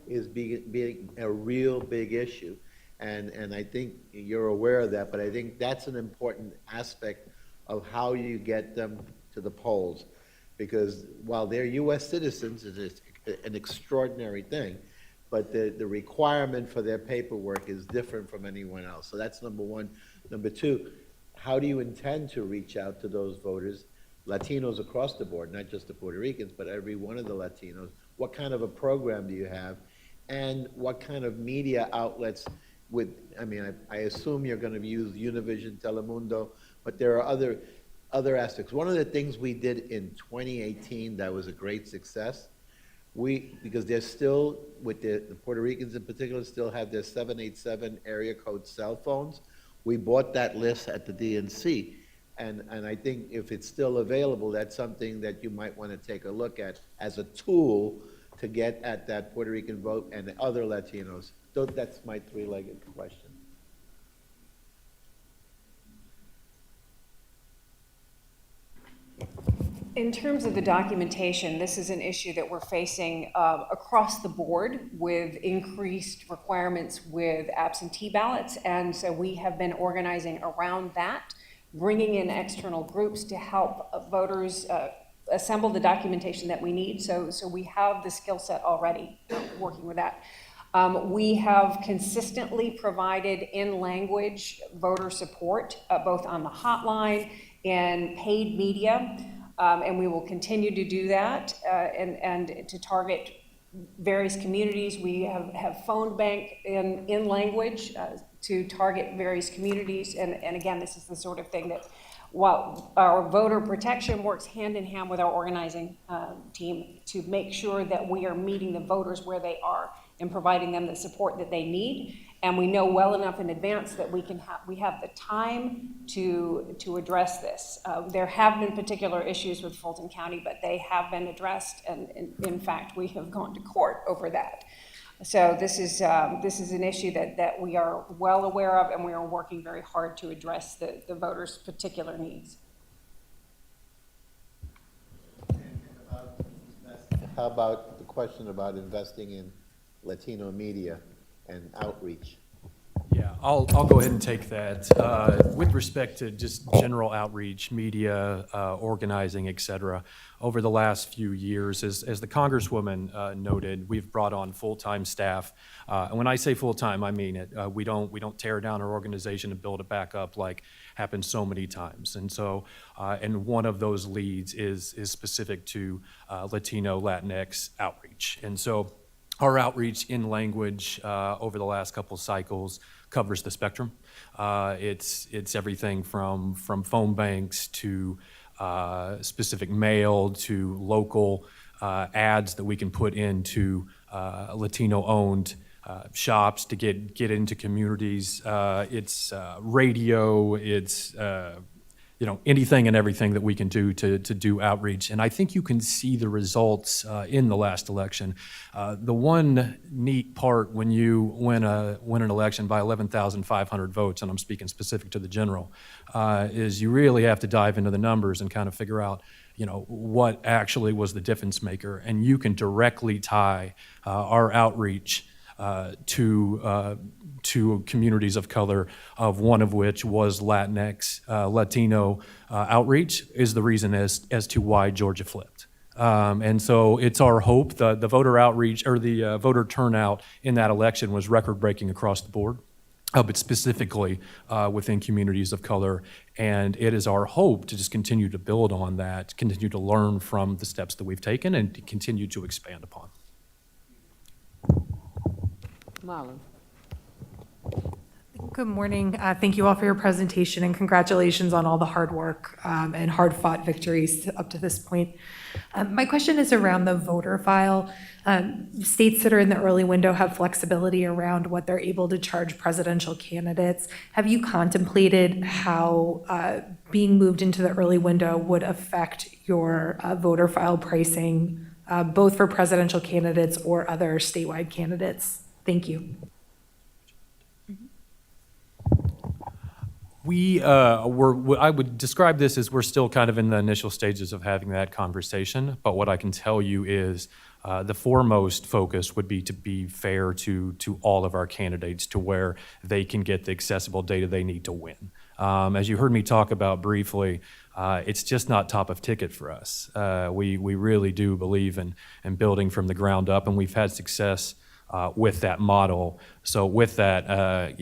is being a real big issue. And I think you're aware of that, but I think that's an important aspect of how you get them to the polls. Because while they're US citizens, it's an extraordinary thing, but the requirement for their paperwork is different from anyone else. So that's number one. Number two, how do you intend to reach out to those voters, Latinos across the board, not just the Puerto Ricans, but every one of the Latinos? What kind of a program do you have? And what kind of media outlets I assume you're going to use Univision, Telemundo, but there are other aspects. One of the things we did in 2018 that was a great success, because they're still, with the Puerto Ricans in particular, still have their 787 area code cell phones. We bought that list at the DNC, and I think if it's still available, that's something that you might want to take a look at as a tool to get at that Puerto Rican vote and the other Latinos. So that's my three-legged question. In terms of the documentation, this is an issue that we're facing across the board with increased requirements with absentee ballots. And so we have been organizing around that, bringing in external groups to help voters assemble the documentation that we need. So we have the skill set already working with that. We have consistently provided in-language voter support, both on the hotline and paid media. And we will continue to do that and to target various communities. We have phone bank in language to target various communities. And again, this is the sort of thing that while our voter protection works hand in hand with our organizing team to make sure that we are meeting the voters where they are and providing them the support that they need. And we know well enough in advance that we have the time to address this. There have been particular issues with Fulton County, but they have been addressed, and in fact, we have gone to court over that. So this is an issue that we are well aware of, and we are working very hard to address the voters' particular needs. How about the question about investing in Latino media and outreach? Yeah, I'll go ahead and take that. With respect to just general outreach, media, organizing, et cetera, over the last few years, as the Congresswoman noted, we've brought on full-time staff. And when I say full-time, I mean it. We don't tear down our organization and build it back up like happens so many times. And so, and one of those leads is specific to Latino, Latinx outreach. And so, our outreach in language over the last couple cycles covers the spectrum. It's everything from phone banks to specific mail to local ads that we can put into Latino-owned shops to get into communities. It's radio. It's anything and everything that we can do to do outreach. And I think you can see the results in the last election. The one neat part when you win an election by 11,500 votes, and I'm speaking specific to the general, is you really have to dive into the numbers and kind of figure out what actually was the difference maker. And you can directly tie our outreach to communities of color, of one of which was Latinx, Latino outreach, is the reason as to why Georgia flipped. And so it's our hope the voter outreach or the voter turnout in that election was record-breaking across the board, but specifically within communities of color. And it is our hope to just continue to build on that, continue to learn from the steps that we've taken, and to continue to expand upon. Marlon. Good morning. Thank you all for your presentation and congratulations on all the hard work and hard-fought victories up to this point. My question is around the voter file. States that are in the early window have flexibility around what they're able to charge presidential candidates. Have you contemplated how being moved into the early window would affect your voter file pricing, both for presidential candidates or other statewide candidates? Thank you. I would describe this as we're still kind of in the initial stages of having that conversation, but what I can tell you is the foremost focus would be to be fair to all of our candidates to where they can get the accessible data they need to win. As you heard me talk about briefly, it's just not top of ticket for us. We really do believe in building from the ground up, and we've had success with that model. So with that,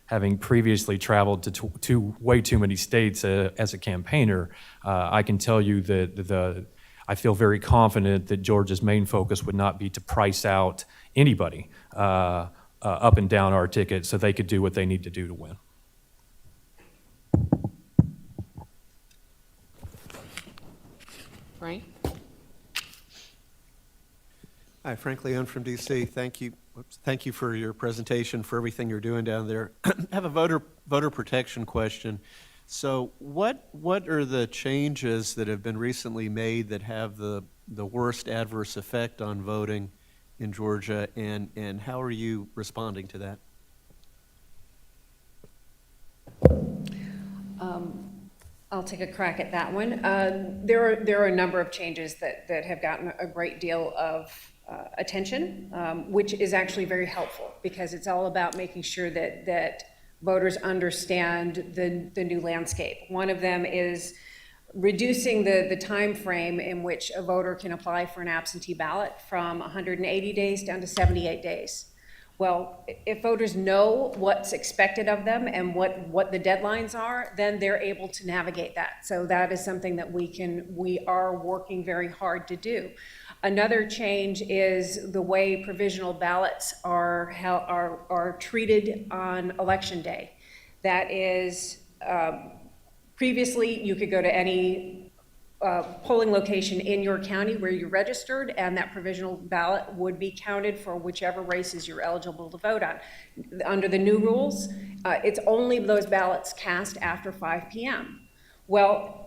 having previously traveled to way too many states as a campaigner, I can tell you that I feel very confident that Georgia's main focus would not be to price out anybody up and down our ticket so they could do what they need to do to win. Frank? Hi, Frank Leon from DC. Thank you. Thank you for your presentation, for everything you're doing down there. I have a voter protection question. So what are the changes that have been recently made that have the worst adverse effect on voting in Georgia, and how are you responding to that? I'll take a crack at that one. There are a number of changes that have gotten a great deal of attention, which is actually very helpful because it's all about making sure that voters understand the new landscape. One of them is reducing the time frame in which a voter can apply for an absentee ballot from 180 days down to 78 days. Well, if voters know what's expected of them and what the deadlines are, then they're able to navigate that. So that is something that we are working very hard to do. Another change is the way provisional ballots are treated on election day. That is, previously you could go to any polling location in your county where you're registered, and that provisional ballot would be counted for whichever races you're eligible to vote on. Under the new rules, it's only those ballots cast after 5 p.m. Well,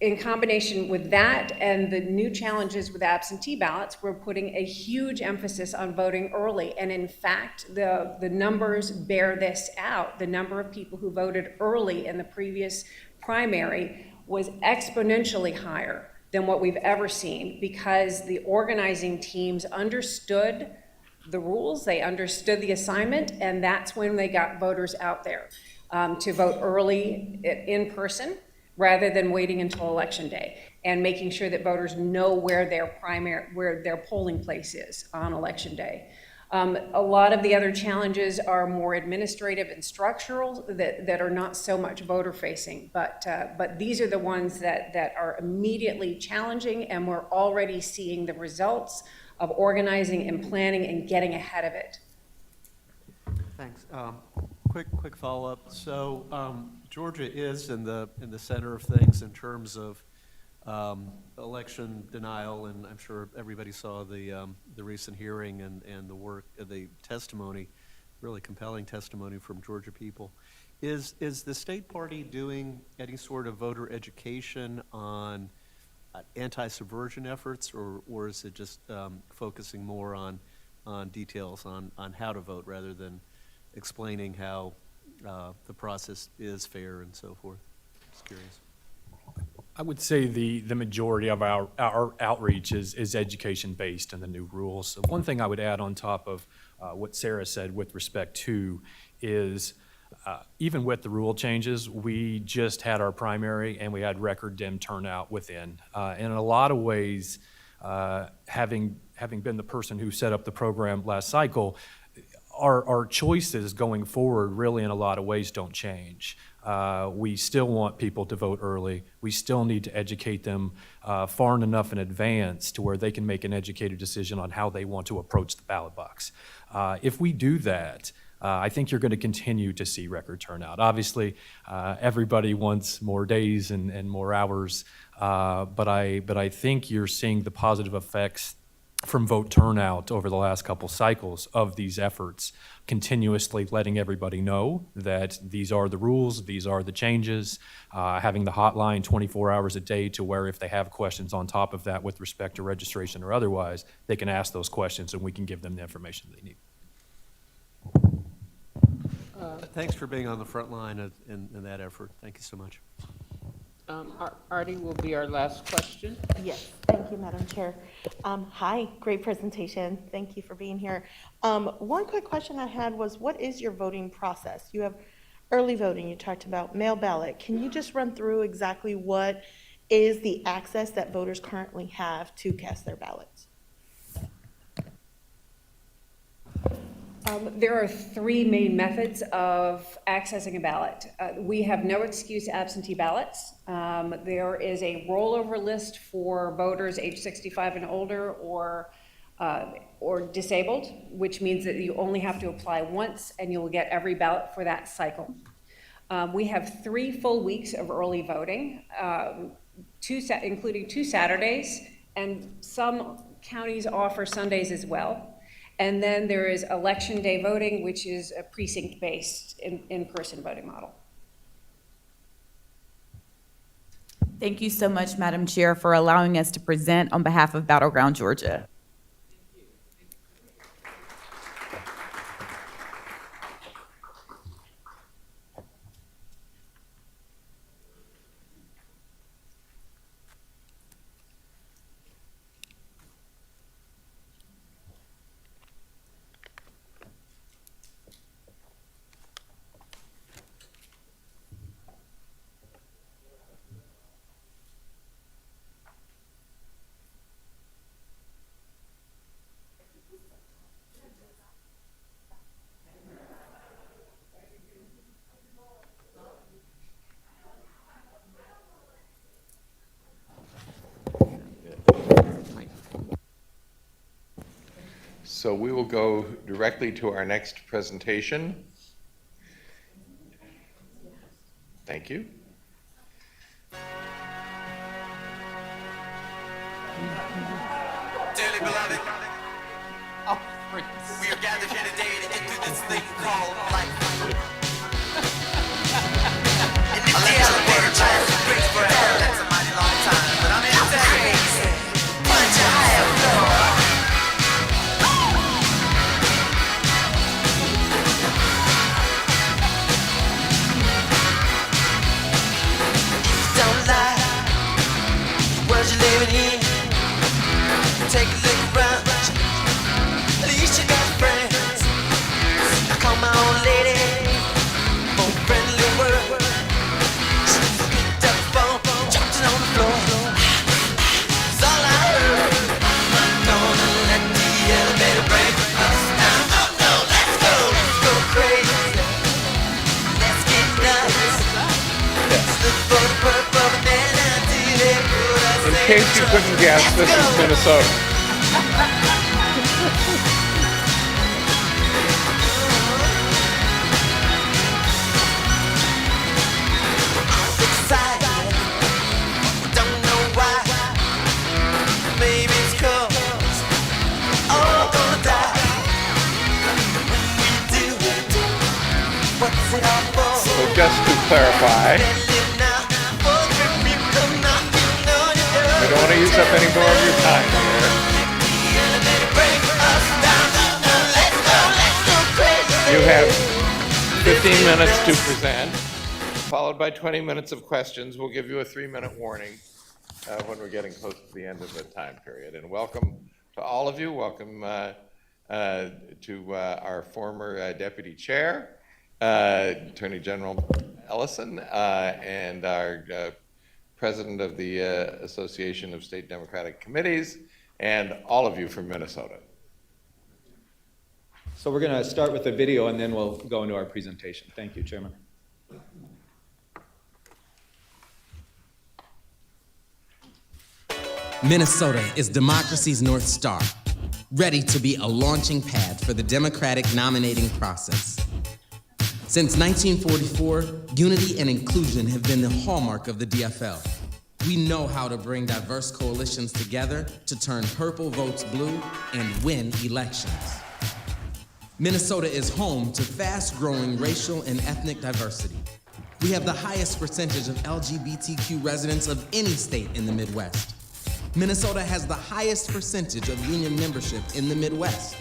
in combination with that and the new challenges with absentee ballots, we're putting a huge emphasis on voting early. And in fact, the numbers bear this out. The number of people who voted early in the previous primary was exponentially higher than what we've ever seen because the organizing teams understood the rules, they understood the assignment, and that's when they got voters out there to vote early in person rather than waiting until election day and making sure that voters know where their polling place is on election day. A lot of the other challenges are more administrative and structural that are not so much voter facing, but these are the ones that are immediately challenging, and we're already seeing the results of organizing and planning and getting ahead of it. Thanks. Quick follow-up. So Georgia is in the center of things in terms of election denial, and I'm sure everybody saw the recent hearing and the testimony, really compelling testimony from Georgia people. Is the state party doing any sort of voter education on anti-subversion efforts, or is it just focusing more on details on how to vote rather than explaining how the process is fair and so forth? Just curious. I would say the majority of our outreach is education-based in the new rules. So one thing I would add on top of what Sarah said with respect to is even with the rule changes, we just had our primary and we had record dim turnout within. And in a lot of ways, having been the person who set up the program last cycle, our choices going forward really in a lot of ways don't change. We still want people to vote early. We still need to educate them far enough in advance to where they can make an educated decision on how they want to approach the ballot box. If we do that, I think you're going to continue to see record turnout. Obviously, everybody wants more days and more hours, but I think you're seeing the positive effects from vote turnout over the last couple cycles of these efforts, continuously letting everybody know that these are the rules, these are the changes, having the hotline 24 hours a day to where if they have questions on top of that with respect to registration or otherwise, they can ask those questions and we can give them the information they need. Thanks for being on the front line in that effort. Thank you so much. Artie will be our last question. Yes, thank you, Madam Chair. Hi, great presentation. Thank you for being here. One quick question I had was, what is your voting process? You have early voting, you talked about mail ballot. Can you just run through exactly what is the access that voters currently have to cast their ballots? There are three main methods of accessing a ballot. We have no excuse absentee ballots. There is a rollover list for voters age 65 and older or disabled, which means that you only have to apply once and you'll get every ballot for that cycle. We have 3 full weeks of early voting, including 2 Saturdays, and some counties offer Sundays as well. And then there is election day voting, which is a precinct-based in-person voting model. Thank you so much, Madam Chair, for allowing us to present on behalf of Battleground Georgia. So we will go directly to our next presentation. Thank you. Dearly beloved, we are gathered here today to get through this thing called life. And if the elevator tries to break forever, that's a mighty long time. But I'm in a crazy, much higher floor. Don't lie, the world you're living in. Take a look around, at least you got friends. I call my old lady for a friendly word. She picked up the phone, jumped it on the floor. That's all I heard. I'm gonna let the elevator break us down. Oh no, let's go crazy. Let's get nuts. Let's look for the purple banana till they put us In case you couldn't guess, this is Minnesota. excited. Don't know why. Maybe it's 'cause all gonna die. When we do, what's it all for? So just to clarify, we don't want to use up any more of your time here. You have 15 minutes to present, followed by 20 minutes of questions. We'll give you a 3-minute warning when we're getting close to the end of the time period. And welcome to all of you. Welcome to our former deputy chair, Attorney General Ellison, and our president of the Association of State Democratic Committees, and all of you from Minnesota. So we're going to start with the video and then we'll go into our presentation. Thank you, Chairman. Minnesota is democracy's North Star, ready to be a launching pad for the democratic nominating process. Since 1944, unity and inclusion have been the hallmark of the DFL. We know how to bring diverse coalitions together to turn purple votes blue and win elections. Minnesota is home to fast-growing racial and ethnic diversity. We have the highest percentage of LGBTQ residents of any state in the Midwest. Minnesota has the highest percentage of union membership in the Midwest.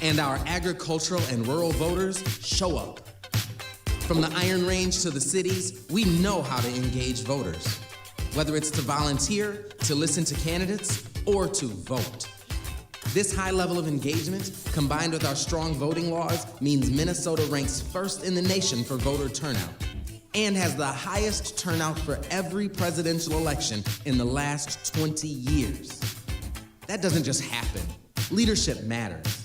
And our agricultural and rural voters show up. From the Iron Range to the cities, we know how to engage voters. Whether it's to volunteer, to listen to candidates, or to vote. This high level of engagement, combined with our strong voting laws, means Minnesota ranks first in the nation for voter turnout and has the highest turnout for every presidential election in the last 20 years. That doesn't just happen. Leadership matters.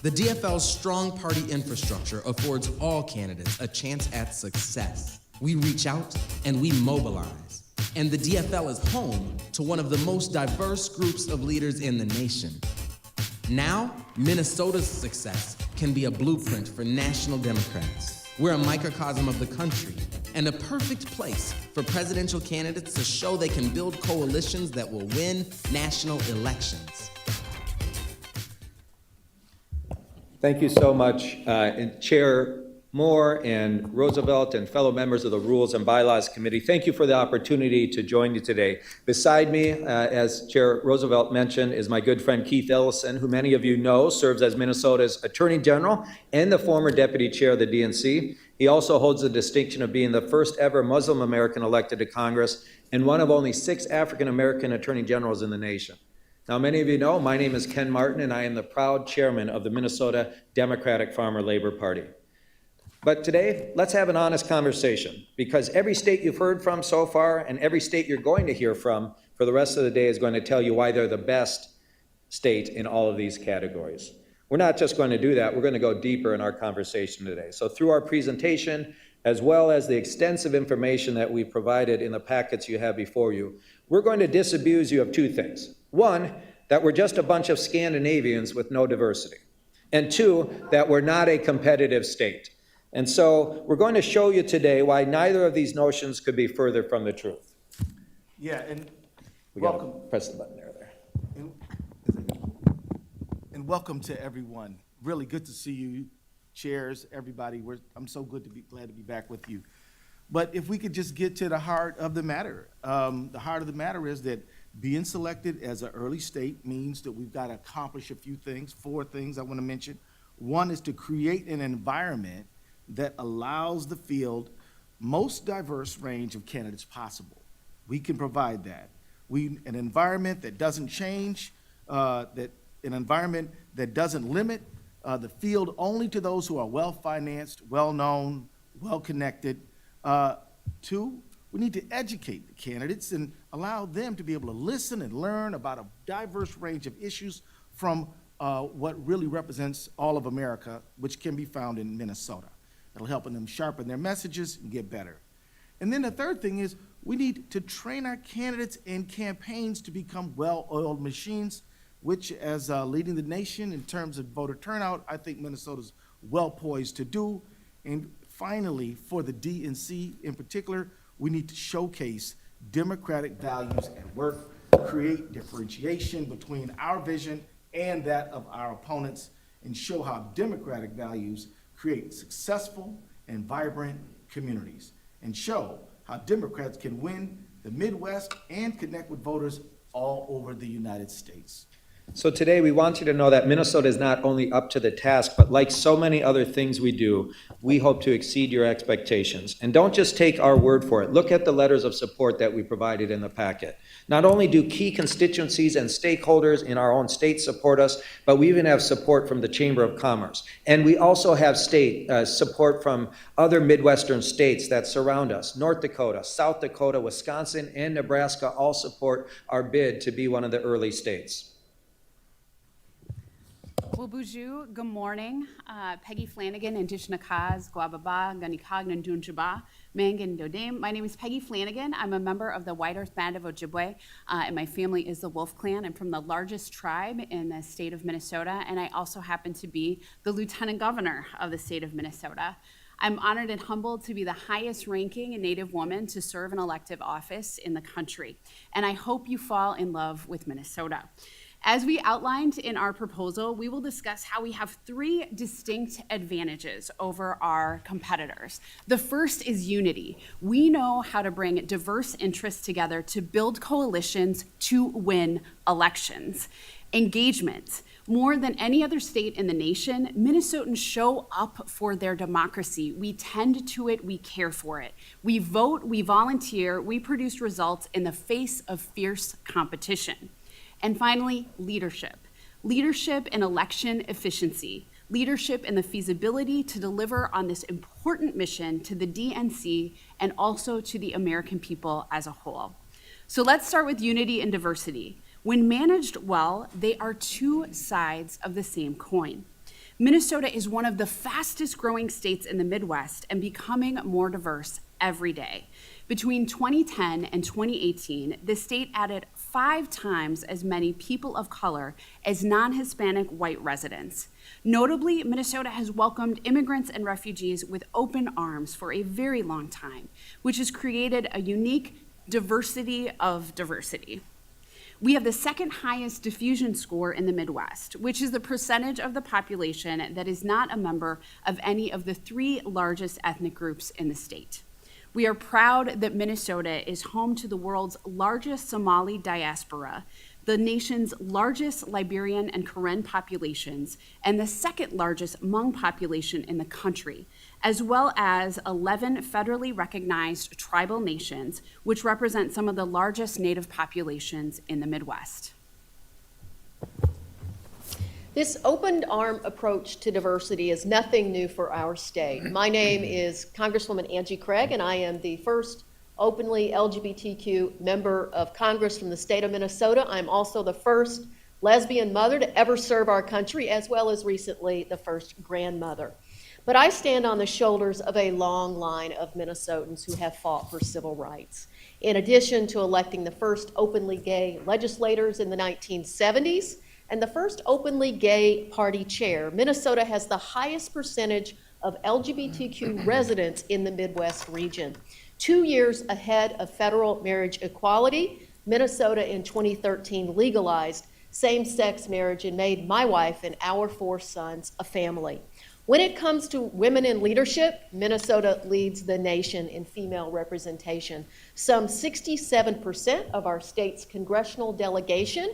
The DFL's strong party infrastructure affords all candidates a chance at success. We reach out and we mobilize. And the DFL is home to one of the most diverse groups of leaders in the nation. Now, Minnesota's success can be a blueprint for national Democrats. We're a microcosm of the country and a perfect place for presidential candidates to show they can build coalitions that will win national elections. Thank you so much, and Chair Moore and Roosevelt and fellow members of the Rules and Bylaws Committee. Thank you for the opportunity to join you today. Beside me, as Chair Roosevelt mentioned, is my good friend Keith Ellison, who many of you know serves as Minnesota's Attorney General and the former Deputy Chair of the DNC. He also holds the distinction of being the first ever Muslim American elected to Congress and one of only 6 African American Attorney Generals in the nation. Now, many of you know, my name is Ken Martin, and I am the proud chairman of the Minnesota Democratic Farmer Labor Party. But today, let's have an honest conversation, because every state you've heard from so far and every state you're going to hear from for the rest of the day is going to tell you why they're the best state in all of these categories. We're not just going to do that, we're going to go deeper in our conversation today. So through our presentation, as well as the extensive information that we provided in the packets you have before you, we're going to disabuse you of 2 things. 1, that we're just a bunch of Scandinavians with no diversity. And 2, that we're not a competitive state. And so we're going to show you today why neither of these notions could be further from the truth. Yeah, and We welcome. gotta press the button there. And welcome to everyone. Really good to see you, chairs, everybody. I'm so glad to be back with you. But if we could just get to the heart of the matter. The heart of the matter is that being selected as an early state means that we've got to accomplish a few things, 4 things I want to mention. 1 is to create an environment that allows the field most diverse range of candidates possible. We can provide that. An environment that doesn't change, an environment that doesn't limit the field only to those who are well-financed, well-known, well-connected. 2, we need to educate the candidates and allow them to be able to listen and learn about a diverse range of issues from what really represents all of America, which can be found in Minnesota. It'll help them sharpen their messages and get better. And then the 3rd thing is we need to train our candidates and campaigns to become well-oiled machines, which as leading the nation in terms of voter turnout, I think Minnesota's well poised to do. And finally, for the DNC in particular, we need to showcase democratic values at work, create differentiation between our vision and that of our opponents, and show how democratic values create successful and vibrant communities, and show how Democrats can win the Midwest and connect with voters all over the United States. So today we want you to know that Minnesota is not only up to the task, but like so many other things we do, we hope to exceed your expectations. And don't just take our word for it. Look at the letters of support that we provided in the packet. Not only do key constituencies and stakeholders in our own state support us, but we even have support from the Chamber of Commerce. And we also have state support from other Midwestern states that surround us. North Dakota, South Dakota, Wisconsin, and Nebraska all support our bid to be one of the early states. Well, Buju, good morning. Peggy Flanagan, Indishnakaz, Guababa, Ganikagnan Dunjaba, Mangan Dodame. My name is Peggy Flanagan. I'm a member of the White Earth Band of Ojibwe, and my family is the Wolf Clan. I'm from the largest tribe in the state of Minnesota, and I also happen to be the Lieutenant Governor of the state of Minnesota. I'm honored and humbled to be the highest ranking Native woman to serve an elective office in the country, and I hope you fall in love with Minnesota. As we outlined in our proposal, we will discuss how we have 3 distinct advantages over our competitors. The first is unity. We know how to bring diverse interests together to build coalitions to win elections. Engagement. More than any other state in the nation, Minnesotans show up for their democracy. We tend to it, we care for it. We vote, we volunteer, we produce results in the face of fierce competition. And finally, leadership. Leadership in election efficiency. Leadership in the feasibility to deliver on this important mission to the DNC and also to the American people as a whole. So let's start with unity and diversity. When managed well, they are 2 sides of the same coin. Minnesota is one of the fastest growing states in the Midwest and becoming more diverse every day. Between 2010 and 2018, the state added 5 times as many people of color as non-Hispanic white residents. Notably, Minnesota has welcomed immigrants and refugees with open arms for a very long time, which has created a unique diversity of diversity. We have the 2nd highest diffusion score in the Midwest, which is the percentage of the population that is not a member of any of the 3 largest ethnic groups in the state. We are proud that Minnesota is home to the world's largest Somali diaspora, the nation's largest Liberian and Karen populations, and the 2nd largest Hmong population in the country, as well as 11 federally recognized tribal nations, which represent some of the largest Native populations in the Midwest. This open arm approach to diversity is nothing new for our state. My name is Congresswoman Angie Craig, and I am the first openly LGBTQ member of Congress from the state of Minnesota. I'm also the first lesbian mother to ever serve our country, as well as recently the first grandmother. But I stand on the shoulders of a long line of Minnesotans who have fought for civil rights. In addition to electing the first openly gay legislators in the 1970s, and the first openly gay party chair, Minnesota has the highest percentage of LGBTQ residents in the Midwest region. 2 years ahead of federal marriage equality, Minnesota in 2013 legalized same-sex marriage and made my wife and our 4 sons a family. When it comes to women in leadership, Minnesota leads the nation in female representation. Some 67% of our state's congressional delegation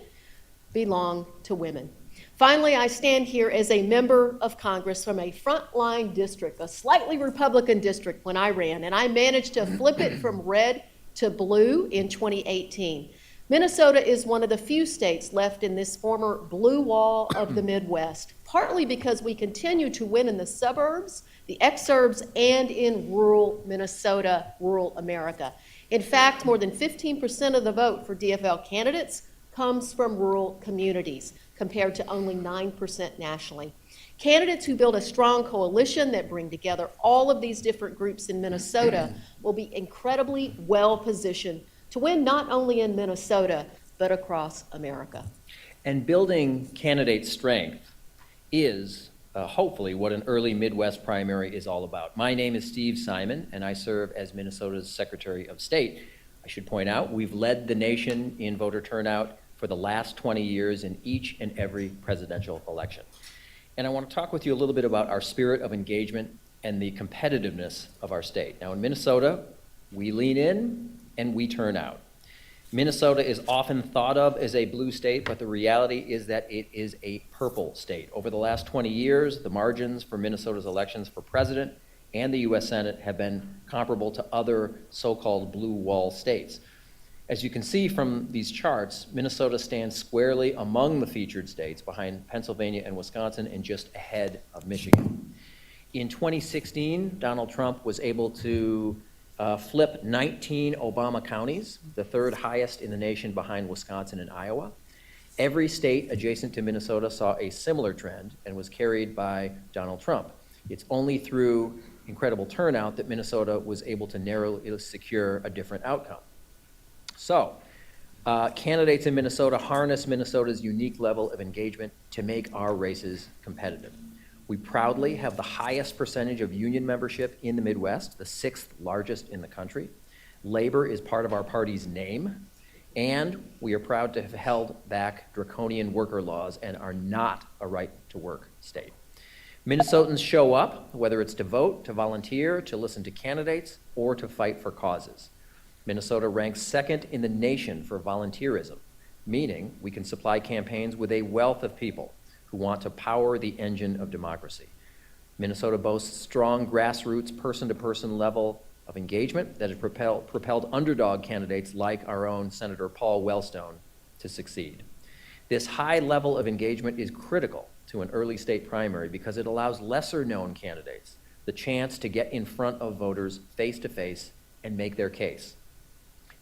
belong to women. Finally, I stand here as a member of Congress from a frontline district, a slightly Republican district when I ran, and I managed to flip it from red to blue in 2018. Minnesota is one of the few states left in this former blue wall of the Midwest, partly because we continue to win in the suburbs, the exurbs, and in rural Minnesota, rural America. In fact, more than 15% of the vote for DFL candidates comes from rural communities, compared to only 9% nationally. Candidates who build a strong coalition that bring together all of these different groups in Minnesota will be incredibly well positioned to win not only in Minnesota, but across America. And building candidate strength is hopefully what an early Midwest primary is all about. My name is Steve Simon, and I serve as Minnesota's Secretary of State. I should point out, we've led the nation in voter turnout for the last 20 years in each and every presidential election. And I want to talk with you a little bit about our spirit of engagement and the competitiveness of our state. Now in Minnesota, we lean in and we turn out. Minnesota is often thought of as a blue state, but the reality is that it is a purple state. Over the last 20 years, the margins for Minnesota's elections for president and the U.S. Senate have been comparable to other so-called blue wall states. As you can see from these charts, Minnesota stands squarely among the featured states behind Pennsylvania and Wisconsin and just ahead of Michigan. In 2016, Donald Trump was able to flip 19 Obama counties, the 3rd highest in the nation behind Wisconsin and Iowa. Every state adjacent to Minnesota saw a similar trend and was carried by Donald Trump. It's only through incredible turnout that Minnesota was able to narrowly secure a different outcome. So, candidates in Minnesota harness Minnesota's unique level of engagement to make our races competitive. We proudly have the highest percentage of union membership in the Midwest, the 6th largest in the country. Labor is part of our party's name, and we are proud to have held back draconian worker laws and are not a right-to-work state. Minnesotans show up, whether it's to vote, to volunteer, to listen to candidates, or to fight for causes. Minnesota ranks second in the nation for volunteerism, meaning we can supply campaigns with a wealth of people who want to power the engine of democracy. Minnesota boasts strong grassroots, person-to-person level of engagement that has propelled underdog candidates like our own Senator Paul Wellstone to succeed. This high level of engagement is critical to an early state primary because it allows lesser-known candidates the chance to get in front of voters face-to-face and make their case.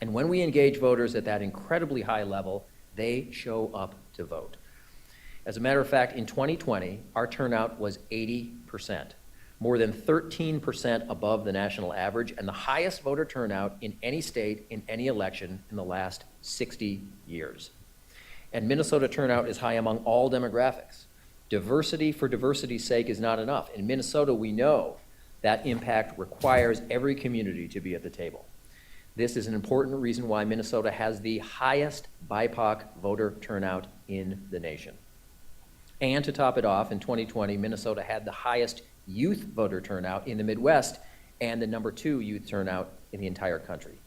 And when we engage voters at that incredibly high level, they show up to vote. As a matter of fact, in 2020, our turnout was 80%, more than 13% above the national average, and the highest voter turnout in any state in any election in the last 60 years. And Minnesota turnout is high among all demographics. Diversity for diversity's sake is not enough. In Minnesota, we know that impact requires every community to be at the table. This is an important reason why Minnesota has the highest BIPOC voter turnout in the nation. And to top it off, in 2020, Minnesota had the highest youth voter turnout in the Midwest and the #2 youth turnout in the entire country.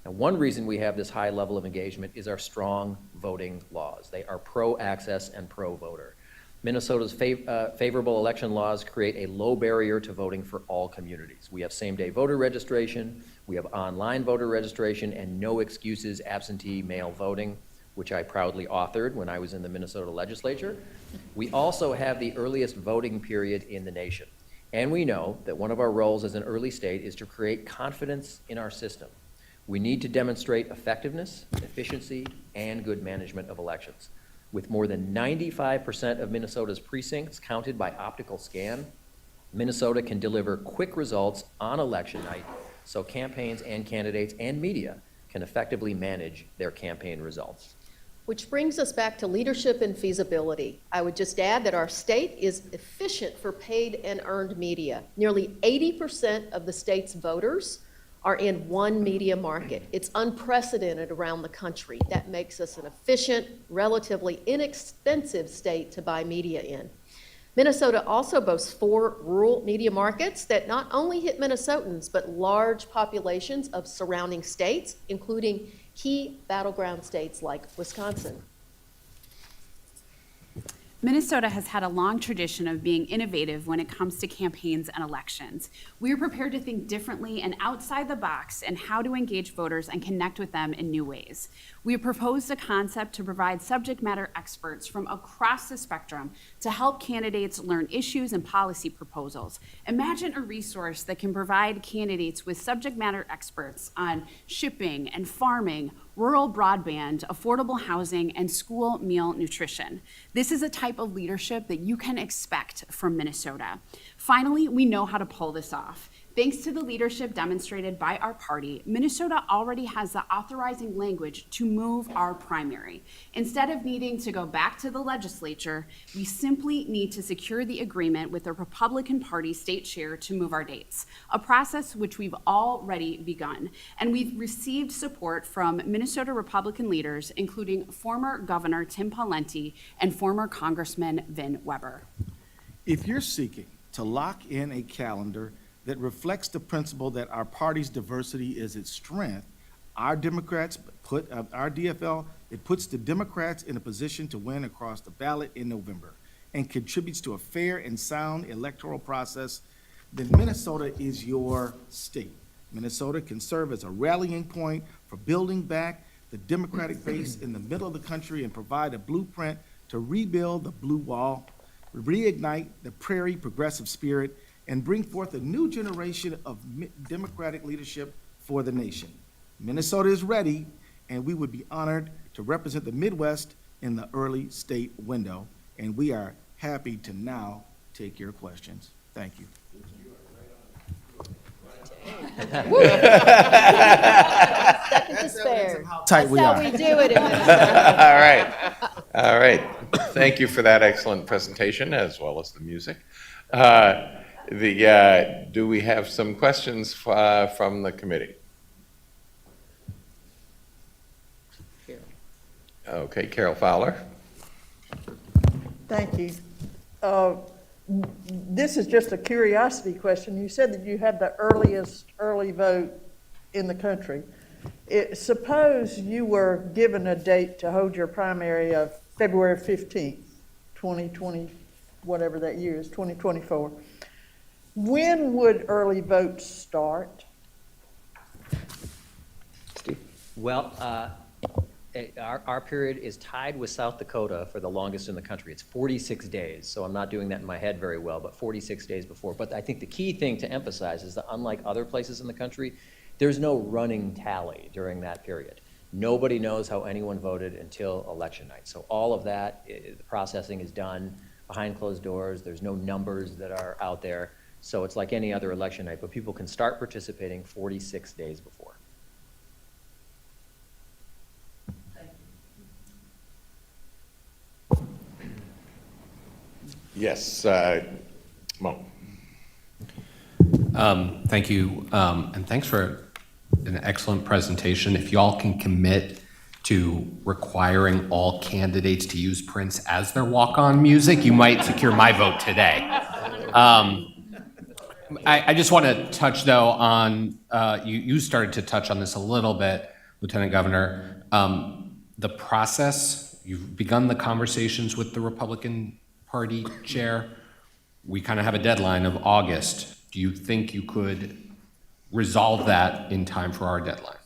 Now, one reason we have this high level of engagement is our strong voting laws. They are pro-access and pro-voter. Minnesota's favorable election laws create a low barrier to voting for all communities. We have same-day voter registration, we have online voter registration, and no excuses absentee mail voting, which I proudly authored when I was in the Minnesota legislature. We also have the earliest voting period in the nation. And we know that one of our roles as an early state is to create confidence in our system. We need to demonstrate effectiveness, efficiency, and good management of elections. With more than 95% of Minnesota's precincts counted by optical scan, Minnesota can deliver quick results on election night so campaigns and candidates and media can effectively manage their campaign results. Which brings us back to leadership and feasibility. I would just add that our state is efficient for paid and earned media. Nearly 80% of the state's voters are in one media market. It's unprecedented around the country. That makes us an efficient, relatively inexpensive state to buy media in. Minnesota also boasts 4 rural media markets that not only hit Minnesotans, but large populations of surrounding states, including key battleground states like Wisconsin. Minnesota has had a long tradition of being innovative when it comes to campaigns and elections. We are prepared to think differently and outside the box in how to engage voters and connect with them in new ways. We have proposed a concept to provide subject matter experts from across the spectrum to help candidates learn issues and policy proposals. Imagine a resource that can provide candidates with subject matter experts on shipping and farming, rural broadband, affordable housing, and school meal nutrition. This is a type of leadership that you can expect from Minnesota. Finally, we know how to pull this off. Thanks to the leadership demonstrated by our party, Minnesota already has the authorizing language to move our primary. Instead of needing to go back to the legislature, we simply need to secure the agreement with the Republican Party state chair to move our dates, a process which we've already begun. And we've received support from Minnesota Republican leaders, including former Governor Tim Pawlenty and former Congressman Vin Weber. If you're seeking to lock in a calendar that reflects the principle that our party's diversity is its strength, our Democrats our DFL, it puts the Democrats in a position to win across the ballot in November and contributes to a fair and sound electoral process, then Minnesota is your state. Minnesota can serve as a rallying point for building back the Democratic base in the middle of the country and provide a blueprint to rebuild the blue wall, reignite the prairie progressive spirit, and bring forth a new generation of Democratic leadership for the nation. Minnesota is ready, and we would be honored to represent the Midwest in the early state window, and we are happy to now take your questions. Thank you. Second to spare. Tight we That's are. how we do it in Minnesota. All right. Thank you for that excellent presentation, as well as the music. Do we have some questions from the committee? Okay, Carol Fowler. Thank you. This is just a curiosity question. You said that you had the earliest early vote in the country. Suppose you were given a date to hold your primary of February 15th, 2020, whatever that year is, 2024. When would early votes start? Well, our period is tied with South Dakota for the longest in the country. It's 46 days, so I'm not doing that in my head very well, but 46 days before. But I think the key thing to emphasize is that unlike other places in the country, there's no running tally during that period. Nobody knows how anyone voted until election night. So all of that, the processing is done behind closed doors. There's no numbers that are out there. So it's like any other election night, but people can start participating 46 days before. Yes, Mo. Thank you, and thanks for an excellent presentation. If y'all can commit to requiring all candidates to use Prince as their walk-on music, you might secure my vote today. I just want to touch, though, on, you started to touch on this a little bit, Lieutenant Governor, the process. You've begun the conversations with the Republican Party chair. We kind of have a deadline of August. Do you think you could resolve that in time for our deadline?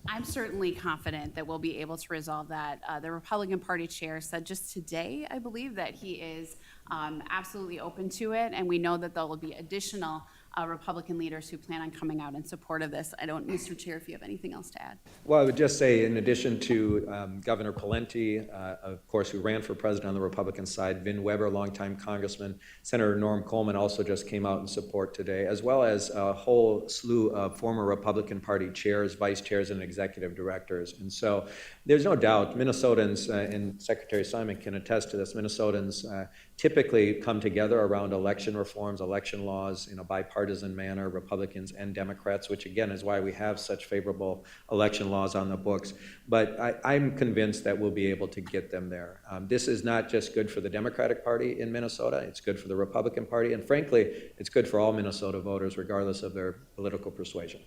I'm certainly confident that we'll be able to resolve that. The Republican Party chair said just today, I believe, that he is absolutely open to it, and we know that there will be additional Republican leaders who plan on coming out in support of this. I don't, Mr. Chair, if you have anything else to add. Well, I would just say, in addition to Governor Pawlenty, of course, who ran for president on the Republican side, Vin Weber, longtime congressman, Senator Norm Coleman also just came out in support today, as well as a whole slew of former Republican Party chairs, vice chairs, and executive directors. And so there's no doubt Minnesotans, and Secretary Simon can attest to this, Minnesotans typically come together around election reforms, election laws in a bipartisan manner, Republicans and Democrats, which again is why we have such favorable election laws on the books. But I'm convinced that we'll be able to get them there. This is not just good for the Democratic Party in Minnesota, it's good for the Republican Party, and frankly, it's good for all Minnesota voters, regardless of their political persuasion.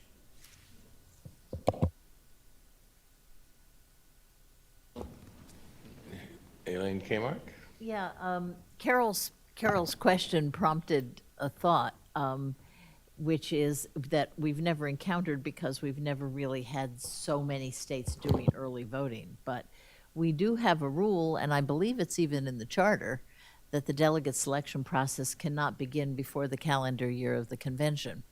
Elaine Kmark? Yeah, Carol's question prompted a thought, which is that we've never encountered because we've never really had so many states doing early voting. But we do have a rule, and I believe it's even in the charter, that the delegate selection process cannot begin before the calendar year of the convention.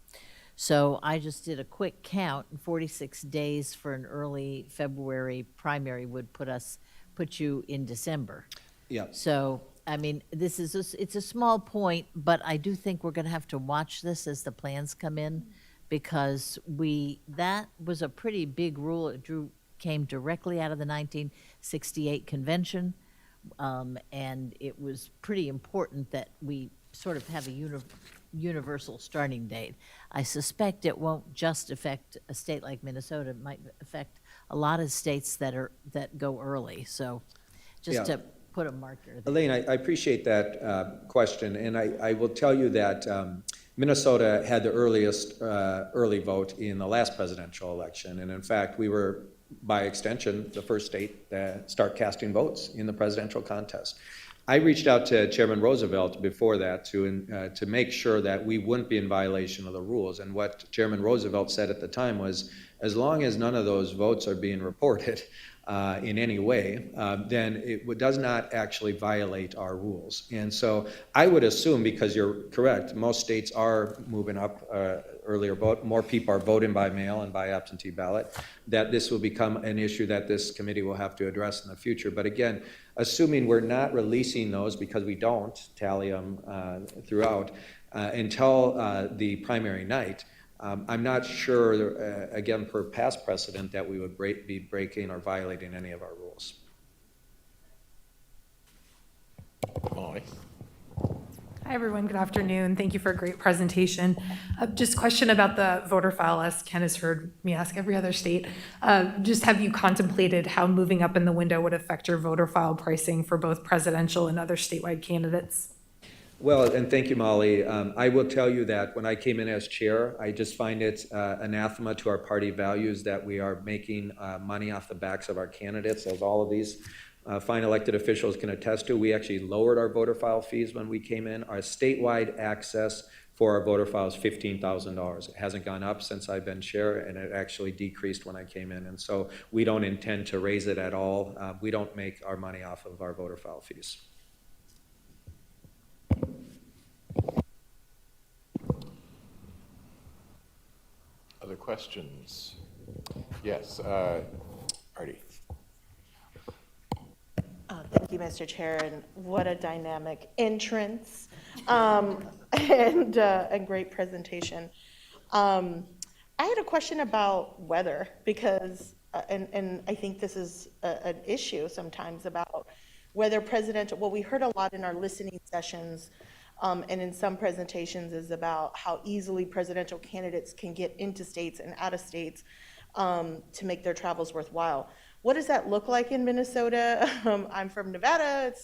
So I just did a quick count, and 46 days for an early February primary would put you in December. Yeah. So, I mean, it's a small point, but I do think we're gonna have to watch this as the plans come in, because that was a pretty big rule. It came directly out of the 1968 convention, and it was pretty important that we sort of have a universal starting date. I suspect it won't just affect a state like Minnesota. It might affect a lot of states that go early. So, just to put a marker there. Elaine, I appreciate that question, and I will tell you that Minnesota had the earliest early vote in the last presidential election, and in fact, we were, by extension, the first state to start casting votes in the presidential contest. I reached out to Chairman Roosevelt before that to make sure that we wouldn't be in violation of the rules, and what Chairman Roosevelt said at the time was, as long as none of those votes are being reported in any way, then it does not actually violate our rules. And so I would assume, because you're correct, most states are moving up earlier vote, more people are voting by mail and by absentee ballot, that this will become an issue that this committee will have to address in the future. But again, assuming we're not releasing those, because we don't tally them throughout, until the primary night, I'm not sure, again, per past precedent, that we would be breaking or violating any of our rules. Molly? Hi, everyone. Good afternoon. Thank you for a great presentation. Just a question about the voter file, as Ken has heard me ask every other state. Just have you contemplated how moving up in the window would affect your voter file pricing for both presidential and other statewide candidates? Well, and thank you, Molly. I will tell you that when I came in as chair, I just find it anathema to our party values that we are making money off the backs of our candidates, as all of these fine elected officials can attest to. We actually lowered our voter file fees when we came in. Our statewide access for our voter file is $15,000. It hasn't gone up since I've been chair, and it actually decreased when I came in. And so we don't intend to raise it at all. We don't make our money off of our voter file fees. Other questions? Yes, Artie. Thank you, Mr. Chair, and what a dynamic entrance and a great presentation. I had a question about weather because, and I think this is an issue sometimes about whether presidential, well, we heard a lot in our listening sessions and in some presentations is about how easily presidential candidates can get into states and out of states to make their travels worthwhile. What does that look like in Minnesota? I'm from Nevada.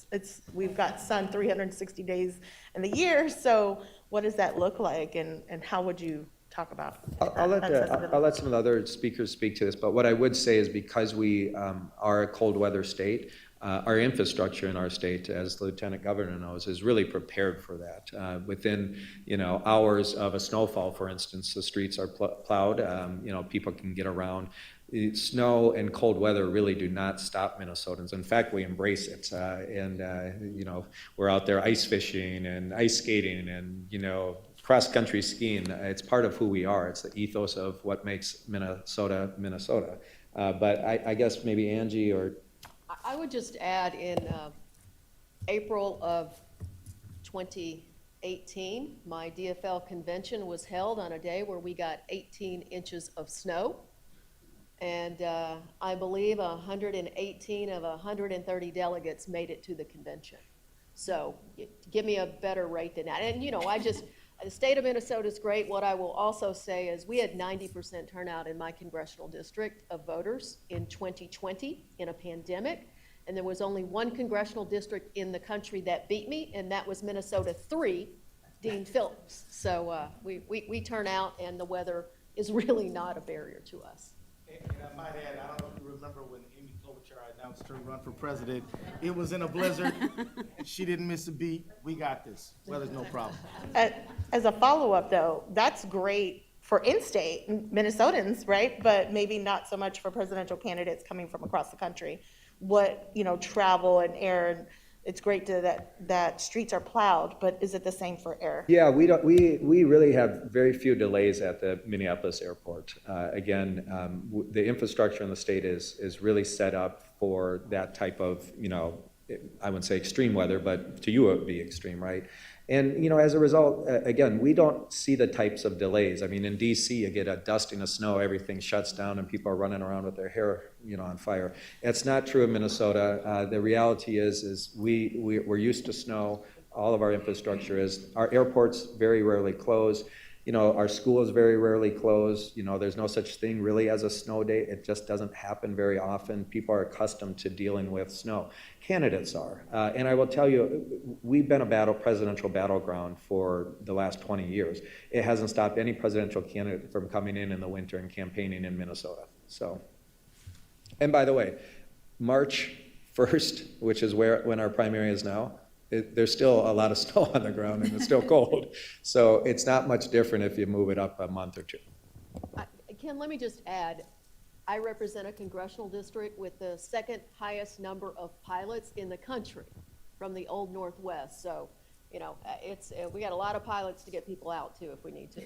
We've got sun 360 days in the year. So what does that look like, and how would you talk about I'll let some of the other speakers speak to this, but what I would say is because we are a cold weather state, our infrastructure in our state, as the Lieutenant Governor knows, is really prepared for that. Within hours of a snowfall, for instance, the streets are plowed. People can get around. Snow and cold weather really do not stop Minnesotans. In fact, we embrace it, we're out there ice fishing and ice skating and cross-country skiing. It's part of who we are. It's the ethos of what makes Minnesota, Minnesota. But I guess maybe Angie or... I would just add in April of 2018, my DFL convention was held on a day where we got 18 inches of snow. And I believe 118 of 130 delegates made it to the convention. So give me a better rate than that. And the state of Minnesota is great. What I will also say is we had 90% turnout in my congressional district of voters in 2020 in a pandemic. And there was only one congressional district in the country that beat me, and that was Minnesota 3, Dean Phillips. So we turn out, and the weather is really not a barrier to us. And I might add, I don't know if you remember when Amy Klobuchar announced her run for president, it was in a blizzard. She didn't miss a beat. We got this. Weather's no problem. As a follow-up, though, that's great for in-state Minnesotans, right? But maybe not so much for presidential candidates coming from across the country. Travel and air, and it's great that streets are plowed, but is it the same for air? Yeah, we really have very few delays at the Minneapolis airport. Again, the infrastructure in the state is really set up for that type of, I wouldn't say extreme weather, but to you it would be extreme, right? And, as a result, again, we don't see the types of delays. I mean, in DC, you get a dusting of snow, everything shuts down and people are running around with their hair, on fire. It's not true in Minnesota. The reality is we're used to snow. All of our infrastructure is. Our airports very rarely close. Our schools very rarely close. There's no such thing really as a snow day. It just doesn't happen very often. People are accustomed to dealing with snow. Candidates are. And I will tell you, we've been a presidential battleground for the last 20 years. It hasn't stopped any presidential candidate from coming in the winter and campaigning in Minnesota. So, and by the way, March 1st, which is when our primary is now, there's still a lot of snow on the ground and it's still cold. So it's not much different if you move it up a month or two. Ken, let me just add, I represent a congressional district with the second highest number of pilots in the country from the Old Northwest. So, we got a lot of pilots to get people out too if we need to.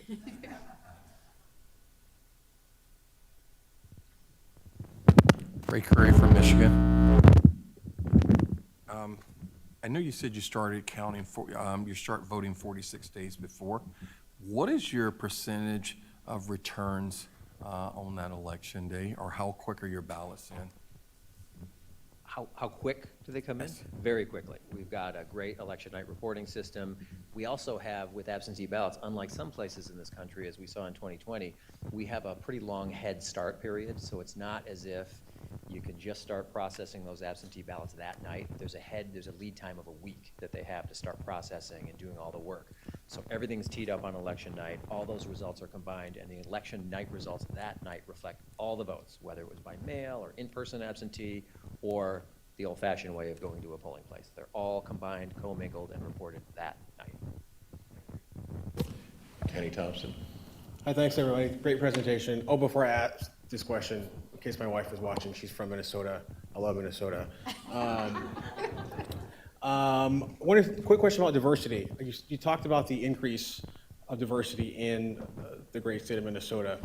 Ray Curry from Michigan. I know you said you started counting you start voting 46 days before. What is your percentage of returns on that election day, or how quick are your ballots in? How quick do they come in? Very quickly. We've got a great election night reporting system. We also have, with absentee ballots, unlike some places in this country, as we saw in 2020, we have a pretty long head start period, so it's not as if you can just start processing those absentee ballots that night. There's a lead time of a week that they have to start processing and doing all the work. So everything's teed up on election night, all those results are combined, and the election night results that night reflect all the votes, whether it was by mail or in-person absentee or the old-fashioned way of going to a polling place. They're all combined, commingled, and reported that night. Kenny Thompson. Hi, thanks everybody. Great presentation. Oh, before I ask this question, in case my wife is watching, she's from Minnesota. I love Minnesota. Quick question about diversity. You talked about the increase of diversity in the great state of Minnesota.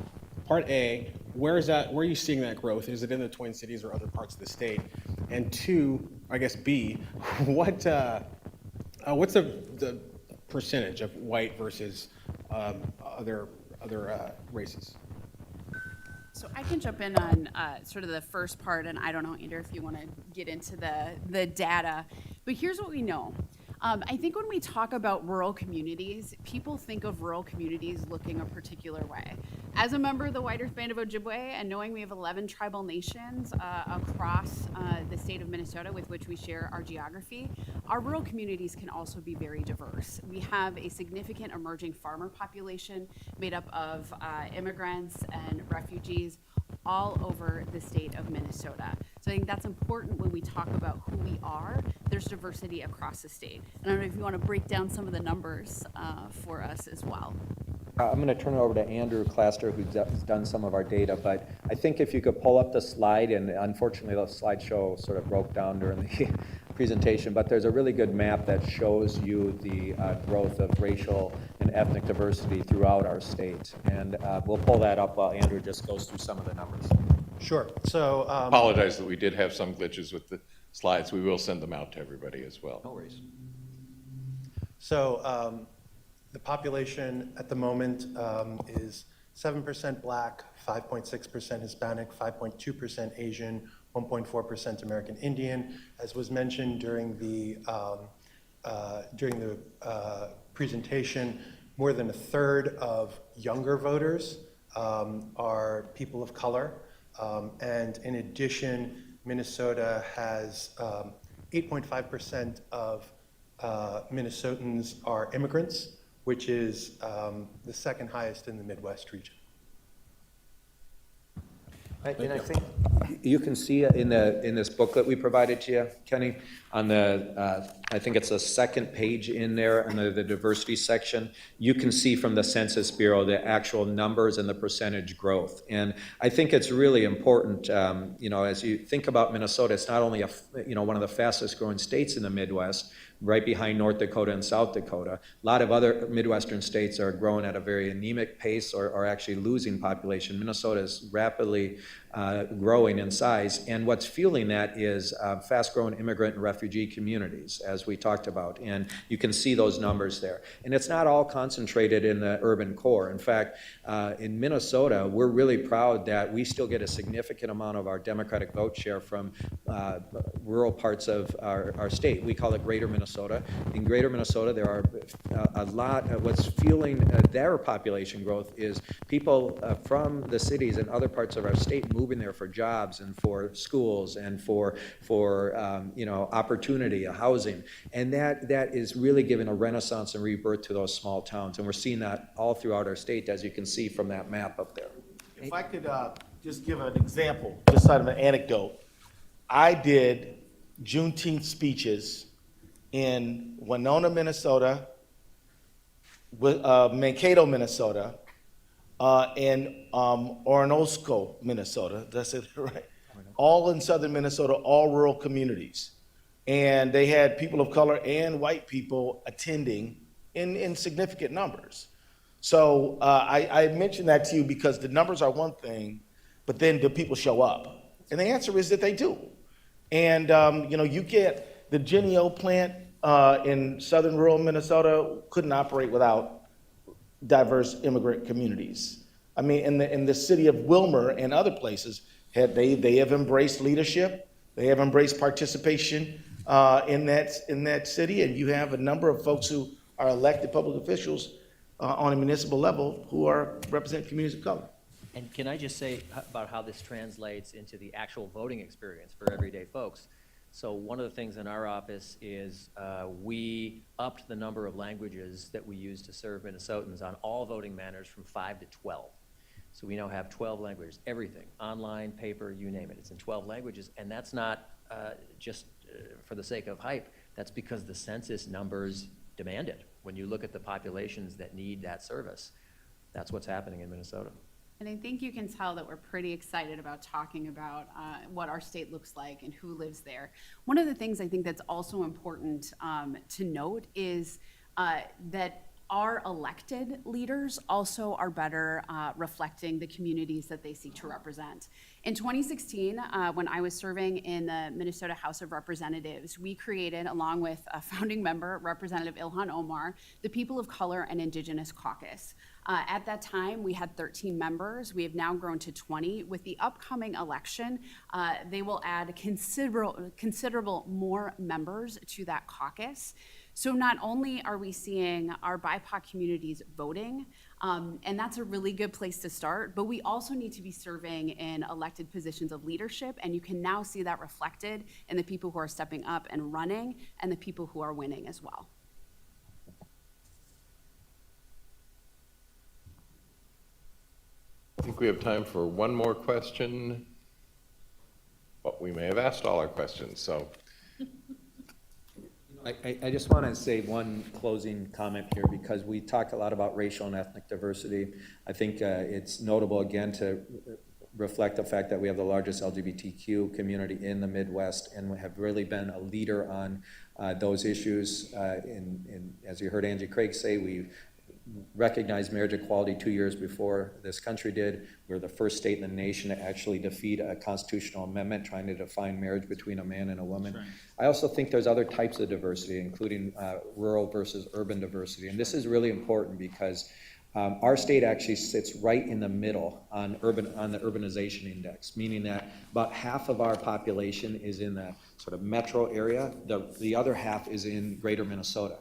Part A, where are you seeing that growth? Is it in the Twin Cities or other parts of the state? And two, I guess B, what's the percentage of white versus other races? So I can jump in on sort of the first part, and I don't know, Andrew, if you want to get into the data. But here's what we know. I think when we talk about rural communities, people think of rural communities looking a particular way. As a member of the White Earth Band of Ojibwe, and knowing we have 11 tribal nations across the state of Minnesota with which we share our geography, our rural communities can also be very diverse. We have a significant emerging farmer population made up of immigrants and refugees all over the state of Minnesota. So I think that's important when we talk about who we are. There's diversity across the state. And I don't know if you want to break down some of the numbers for us as well. I'm going to turn it over to Andrew Claster, who's done some of our data, but I think if you could pull up the slide, and unfortunately the slideshow sort of broke down during the presentation, but there's a really good map that shows you the growth of racial and ethnic diversity throughout our state. And we'll pull that up while Andrew just goes through some of the numbers. Sure. So apologize that we did have some glitches with the slides. We will send them out to everybody as well. No worries. So the population at the moment is 7% Black, 5.6% Hispanic, 5.2% Asian, 1.4% American Indian. As was mentioned during the presentation, more than a third of younger voters are people of color. And in addition, Minnesota has 8.5% of Minnesotans are immigrants, which is the second highest in the Midwest region. And I think you can see in this booklet we provided to you, Kenny, on the, I think it's the second page in there under the diversity section, you can see from the Census Bureau the actual numbers and the percentage growth. And I think it's really important, as you think about Minnesota, it's not only one of the fastest growing states in the Midwest, right behind North Dakota and South Dakota. A lot of other Midwestern states are growing at a very anemic pace or actually losing population. Minnesota is rapidly growing in size, and what's fueling that is fast-growing immigrant and refugee communities, as we talked about, and you can see those numbers there. And it's not all concentrated in the urban core. In fact, in Minnesota, we're really proud that we still get a significant amount of our Democratic vote share from rural parts of our state. We call it Greater Minnesota. In Greater Minnesota, there are a lot of what's fueling their population growth is people from the cities and other parts of our state moving there for jobs and for schools and for opportunity, housing, and that is really giving a renaissance and rebirth to those small towns, and we're seeing that all throughout our state, as you can see from that map up there. If I could just give an example, just out of an anecdote, I did Juneteenth speeches in Winona, Minnesota, Mankato, Minnesota, and Oronosko, Minnesota. That's it, right? All in southern Minnesota, all rural communities. And they had people of color and white people attending in significant numbers. So I mentioned that to you because the numbers are one thing, but then do people show up? And the answer is that they do. And you get the Jennie-O plant in southern rural Minnesota couldn't operate without diverse immigrant communities. In the city of Wilmer and other places, they have embraced leadership. They have embraced participation in that city, and you have a number of folks who are elected public officials on a municipal level who represent communities of color. And can I just say about how this translates into the actual voting experience for everyday folks? So one of the things in our office is we upped the number of languages that we use to serve Minnesotans on all voting manners from 5 to 12. So we now have 12 languages, everything, online, paper, you name it. It's in 12 languages, and that's not just for the sake of hype. That's because the census numbers demand it. When you look at the populations that need that service, that's what's happening in Minnesota. And I think you can tell that we're pretty excited about talking about what our state looks like and who lives there. One of the things I think that's also important to note is that our elected leaders also are better reflecting the communities that they seek to represent. In 2016, when I was serving in the Minnesota House of Representatives, we created, along with a founding member, Representative Ilhan Omar, the People of Color and Indigenous Caucus. At that time, we had 13 members. We have now grown to 20. With the upcoming election, they will add considerable more members to that caucus. So not only are we seeing our BIPOC communities voting, and that's a really good place to start, but we also need to be serving in elected positions of leadership, and you can now see that reflected in the people who are stepping up and running and the people who are winning as well. I think we have time for one more question, but we may have asked all our questions, so. I just want to say one closing comment here, because we talked a lot about racial and ethnic diversity. I think it's notable again to reflect the fact that we have the largest LGBTQ community in the Midwest, and we have really been a leader on those issues. As you heard Angie Craig say, we recognized marriage equality 2 years before this country did. We're the first state in the nation to actually defeat a constitutional amendment trying to define marriage between a man and a woman. Right. I also think there's other types of diversity, including rural versus urban diversity. And this is really important because our state actually sits right in the middle on the urbanization index, meaning that about half of our population is in the sort of metro area. The other half is in greater Minnesota,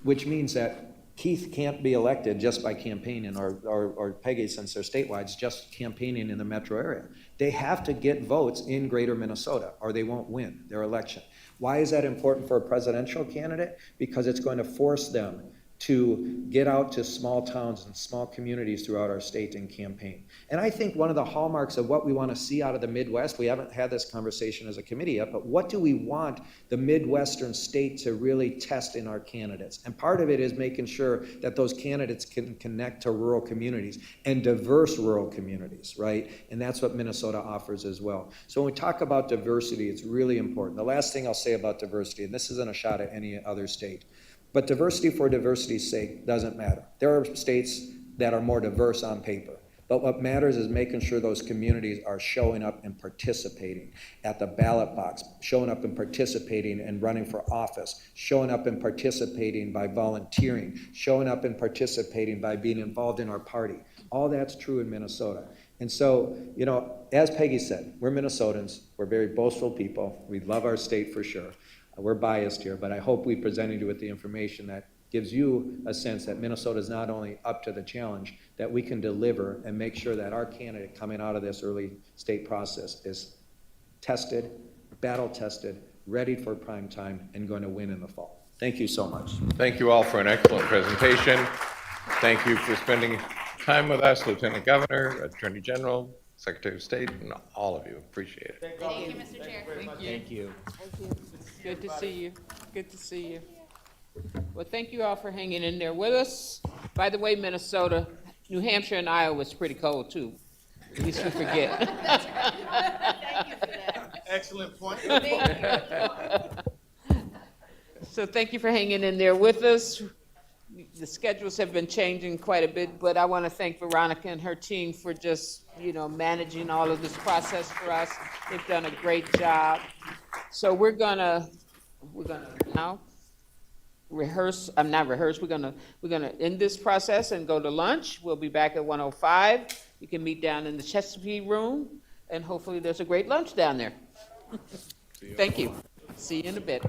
which means that Keith can't be elected just by campaigning, or Peggy, since they're statewide, just campaigning in the metro area. They have to get votes in greater Minnesota or they won't win their election. Why is that important for a presidential candidate? Because it's going to force them to get out to small towns and small communities throughout our state and campaign. And I think one of the hallmarks of what we want to see out of the Midwest, we haven't had this conversation as a committee yet, but what do we want the Midwestern state to really test in our candidates? And part of it is making sure that those candidates can connect to rural communities and diverse rural communities, right? And that's what Minnesota offers as well. So when we talk about diversity, it's really important. The last thing I'll say about diversity, and this isn't a shot at any other state, but diversity for diversity's sake doesn't matter. There are states that are more diverse on paper, but what matters is making sure those communities are showing up and participating at the ballot box, showing up and participating and running for office, showing up and participating by volunteering, showing up and participating by being involved in our party. All that's true in Minnesota. And so, you know, as Peggy said, we're Minnesotans, we're very boastful people, we love our state for sure. We're biased here, but I hope we presented you with the information that gives you a sense that Minnesota is not only up to the challenge, that we can deliver and make sure that our candidate coming out of this early state process is tested, battle tested, ready for prime time, and going to win in the fall. Thank you so much. Thank you all for an excellent presentation. Thank you for spending time with us, Lieutenant Governor, Attorney General, Secretary of State, and all of you. Appreciate it. Thank you, Mr. Chair. Thank you. Good to see you. Good to see you. Well, thank you all for hanging in there with us. By the way, Minnesota, New Hampshire, and Iowa was pretty cold too. At least we forget. That's right. Thank you for that. Excellent point. So thank you for hanging in there with us. The schedules have been changing quite a bit, but I want to thank Veronica and her team for just, you know, managing all of this process for us. They've done a great job. So we're gonna now rehearse. We're gonna end this process and go to lunch. We'll be back at 1:05. You can meet down in the Chesapeake room, and hopefully there's a great lunch down there. Thank you. See you in a bit.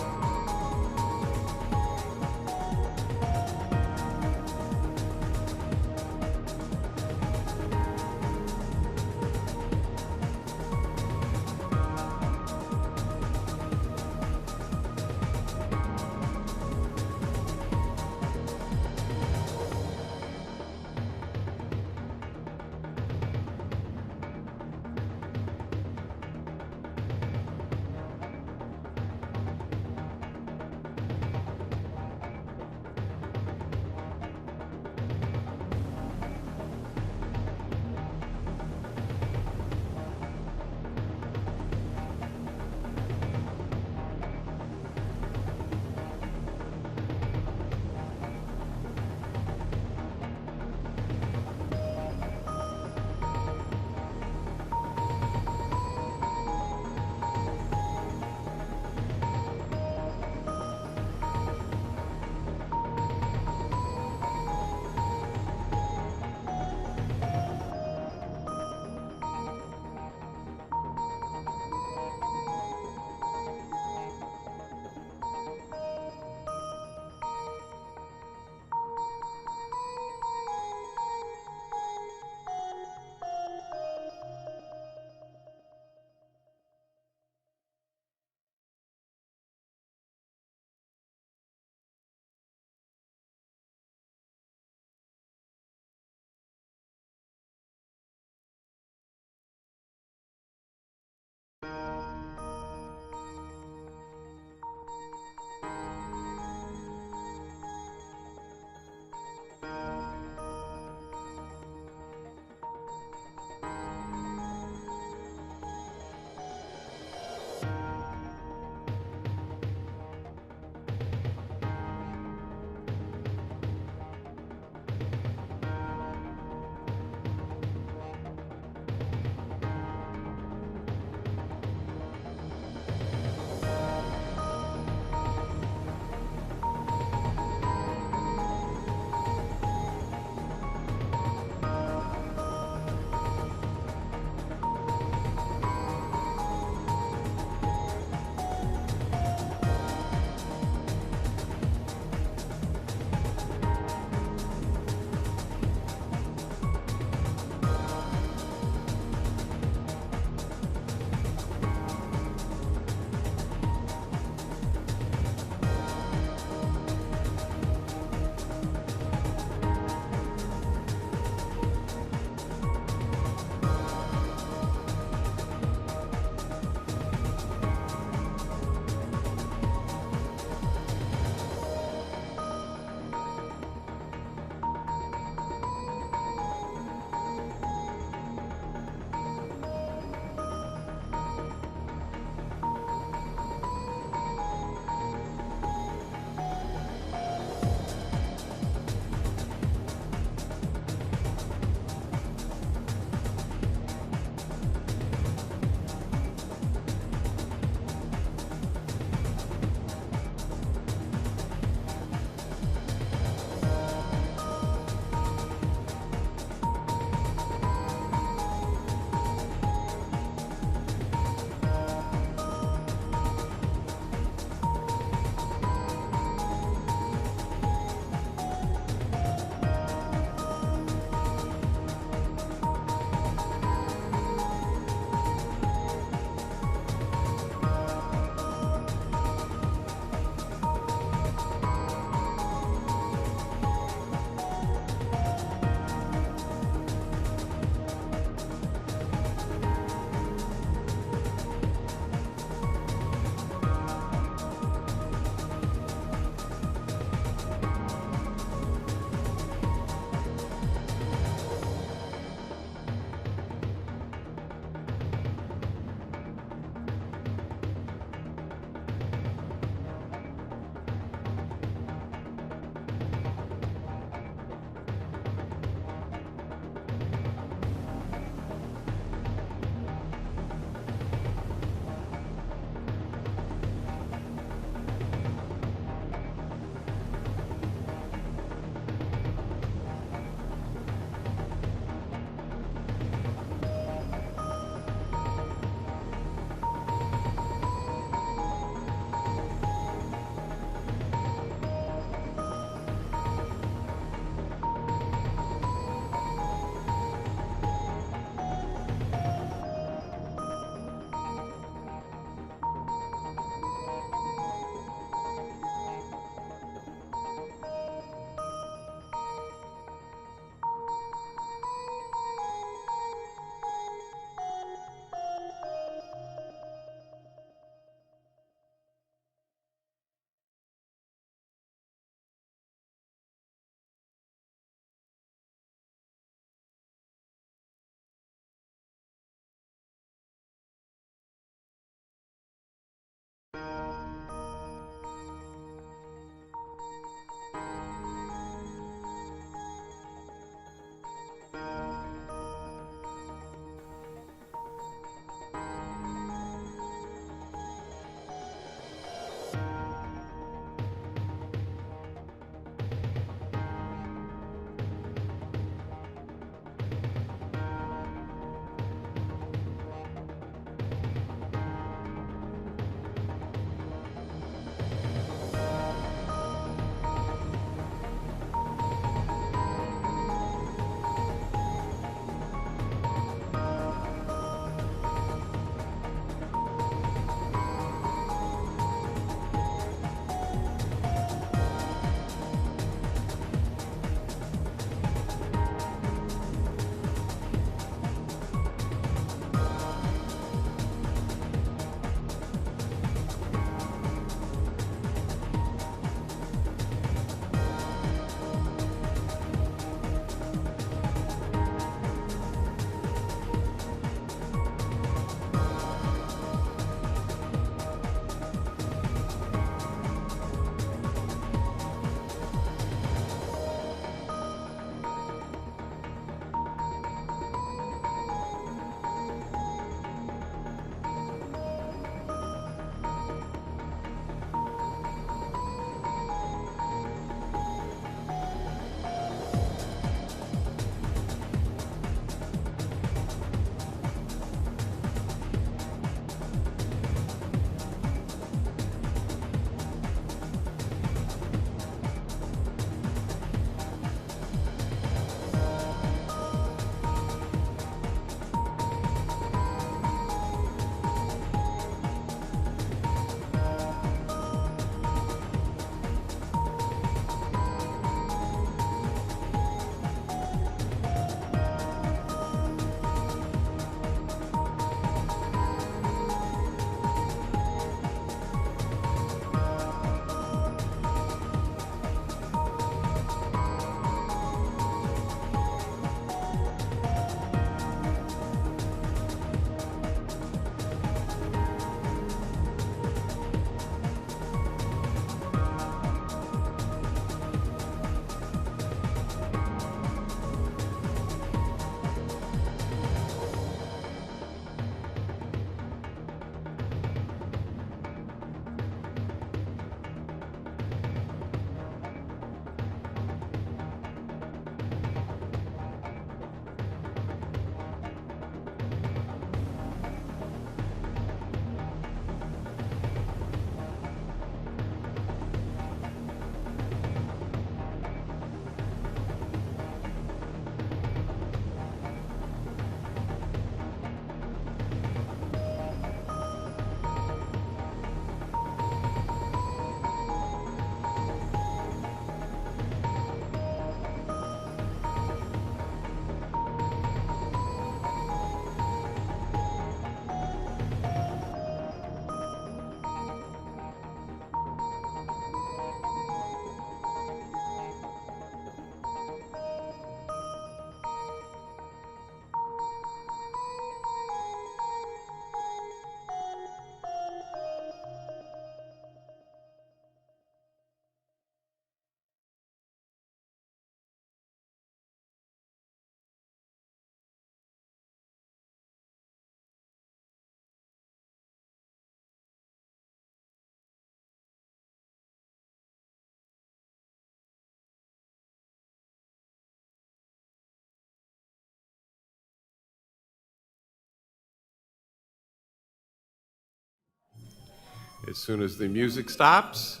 as soon as the music stops.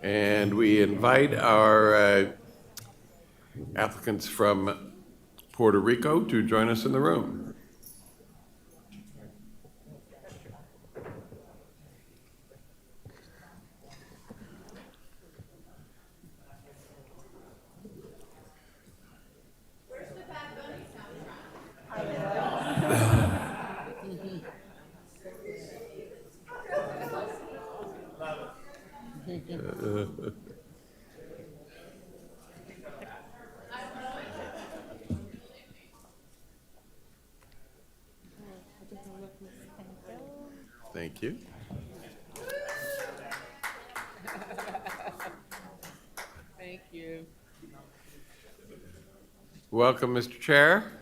And we invite our applicants from Puerto Rico to join us in the room. Thank you. Thank you. Welcome, Mr. Chair.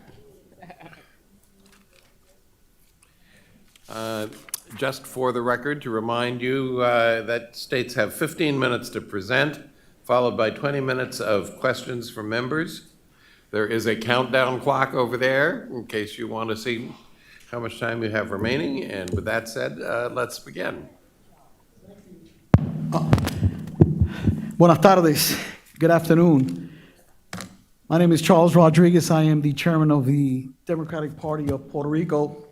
Just for the record, to remind you that states have 15 minutes to present, followed by 20 minutes of questions from members. There is a countdown clock over there in case you want to see how much time you have remaining. And with that said, let's begin. Buenas tardes. Good afternoon. My name is Charles Rodriguez. I am the chairman of the Democratic Party of Puerto Rico.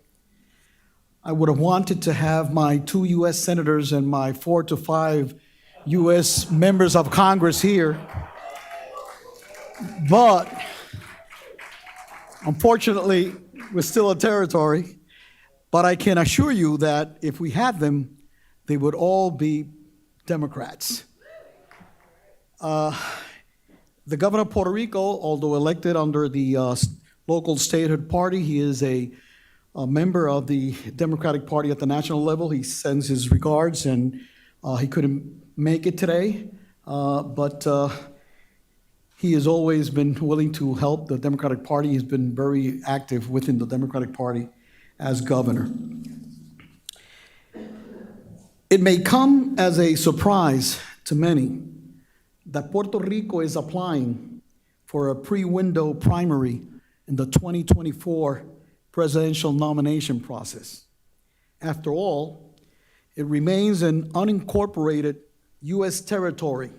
I would have wanted to have my 2 U.S. senators and my 4 to 5 U.S. members of Congress here, but unfortunately, we're still a territory. But I can assure you that if we had them, they would all be Democrats. The governor of Puerto Rico, although elected under the local statehood party, he is a member of the Democratic Party at the national level. He sends his regards, and he couldn't make it today, but he has always been willing to help the Democratic Party. He's been very active within the Democratic Party as governor. It may come as a surprise to many that Puerto Rico is applying for a pre-window primary in the 2024 presidential nomination process. After all, it remains an unincorporated U.S. territory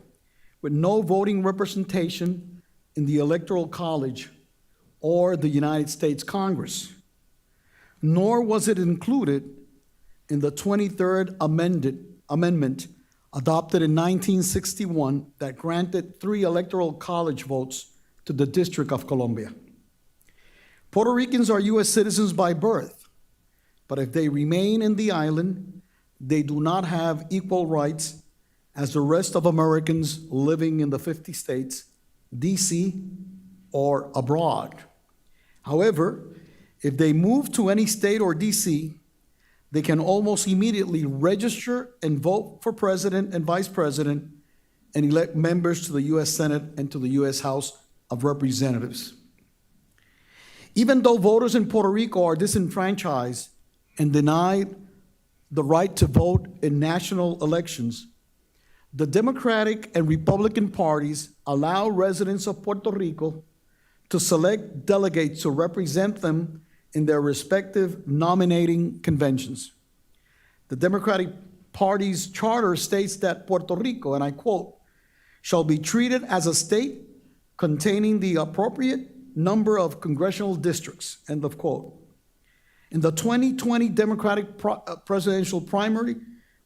with no voting representation in the Electoral College or the United States Congress, nor was it included in the 23rd Amendment adopted in 1961 that granted 3 Electoral College votes to the District of Columbia. Puerto Ricans are U.S. citizens by birth, but if they remain in the island, they do not have equal rights as the rest of Americans living in the 50 states, D.C., or abroad. However, if they move to any state or D.C., they can almost immediately register and vote for president and vice president and elect members to the U.S. Senate and to the U.S. House of Representatives. Even though voters in Puerto Rico are disenfranchised and denied the right to vote in national elections, the Democratic and Republican parties allow residents of Puerto Rico to select delegates to represent them in their respective nominating conventions. The Democratic Party's charter states that Puerto Rico, and I quote, shall be treated as a state containing the appropriate number of congressional districts, end of quote. In the 2020 Democratic presidential primary,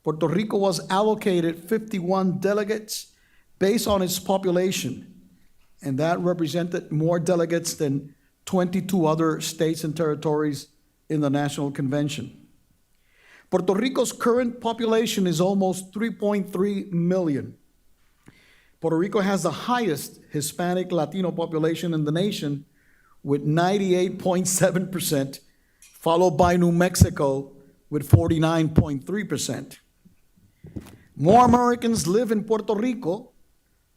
Puerto Rico was allocated 51 delegates based on its population, and that represented more delegates than 22 other states and territories in the National Convention. Puerto Rico's current population is almost 3.3 million. Puerto Rico has the highest Hispanic Latino population in the nation with 98.7%, followed by New Mexico with 49.3%. More Americans live in Puerto Rico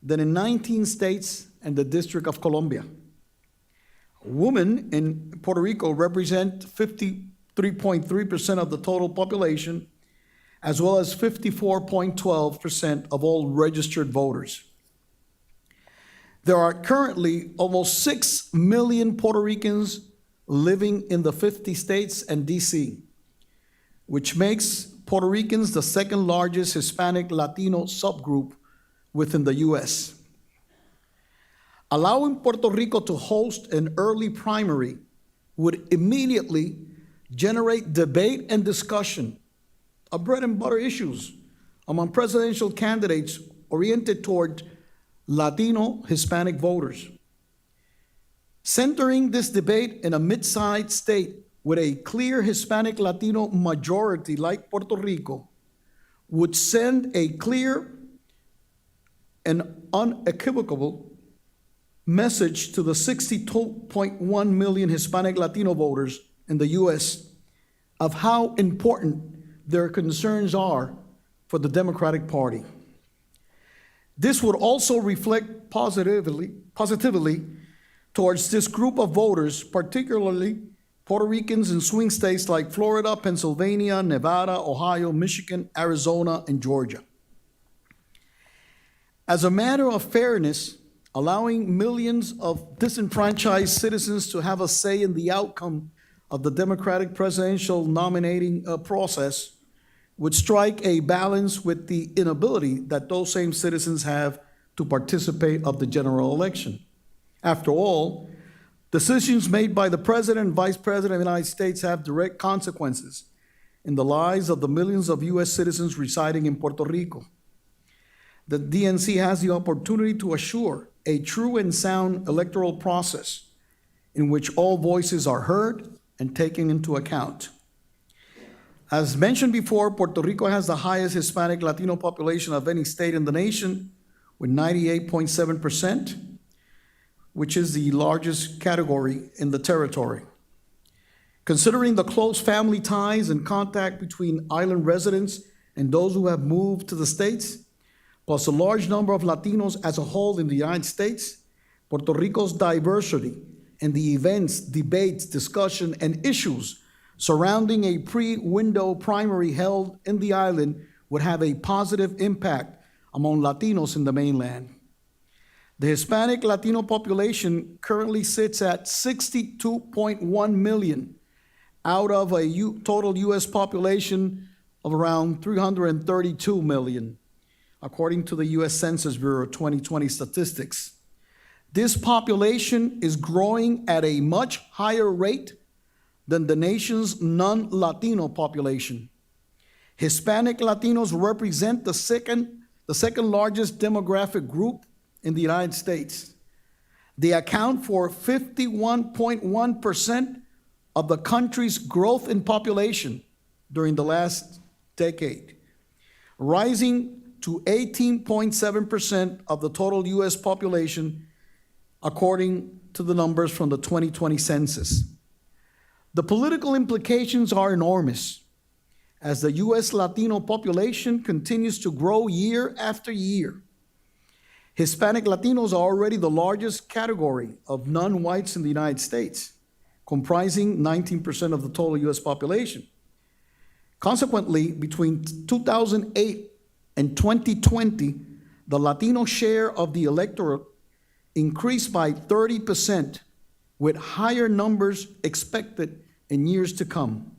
than in 19 states and the District of Columbia. Women in Puerto Rico represent 53.3% of the total population, as well as 54.12% of all registered voters. There are currently almost 6 million Puerto Ricans living in the 50 states and DC, which makes Puerto Ricans the second largest Hispanic Latino subgroup within the U.S. Allowing Puerto Rico to host an early primary would immediately generate debate and discussion of bread and butter issues among presidential candidates oriented toward Latino Hispanic voters. Centering this debate in a mid-sized state with a clear Hispanic Latino majority like Puerto Rico would send a clear and unequivocal message to the 62.1 million Hispanic Latino voters in the U.S. of how important their concerns are for the Democratic Party. This would also reflect positively towards this group of voters, particularly Puerto Ricans in swing states like Florida, Pennsylvania, Nevada, Ohio, Michigan, Arizona, and Georgia. As a matter of fairness, allowing millions of disenfranchised citizens to have a say in the outcome of the Democratic presidential nominating process would strike a balance with the inability that those same citizens have to participate of the general election. After all, decisions made by the President and Vice President of the United States have direct consequences in the lives of the millions of U.S. citizens residing in Puerto Rico. The DNC has the opportunity to assure a true and sound electoral process in which all voices are heard and taken into account. As mentioned before, Puerto Rico has the highest Hispanic Latino population of any state in the nation, with 98.7%, which is the largest category in the territory. Considering the close family ties and contact between island residents and those who have moved to the States, plus a large number of Latinos as a whole in the United States, Puerto Rico's diversity and the events, debates, discussion, and issues surrounding a pre-window primary held in the island would have a positive impact among Latinos in the mainland. The Hispanic Latino population currently sits at 62.1 million out of a total U.S. population of around 332 million, according to the U.S. Census Bureau 2020 statistics. This population is growing at a much higher rate than the nation's non-Latino population. Hispanic Latinos represent the second largest demographic group in the United States. They account for 51.1% of the country's growth in population during the last decade, rising to 18.7% of the total U.S. population, according to the numbers from the 2020 census. The political implications are enormous as the U.S. Latino population continues to grow year after year. Hispanic Latinos are already the largest category of non-whites in the United States, comprising 19% of the total U.S. population. Consequently, between 2008 and 2020, the Latino share of the electorate increased by 30%, with higher numbers expected in years to come.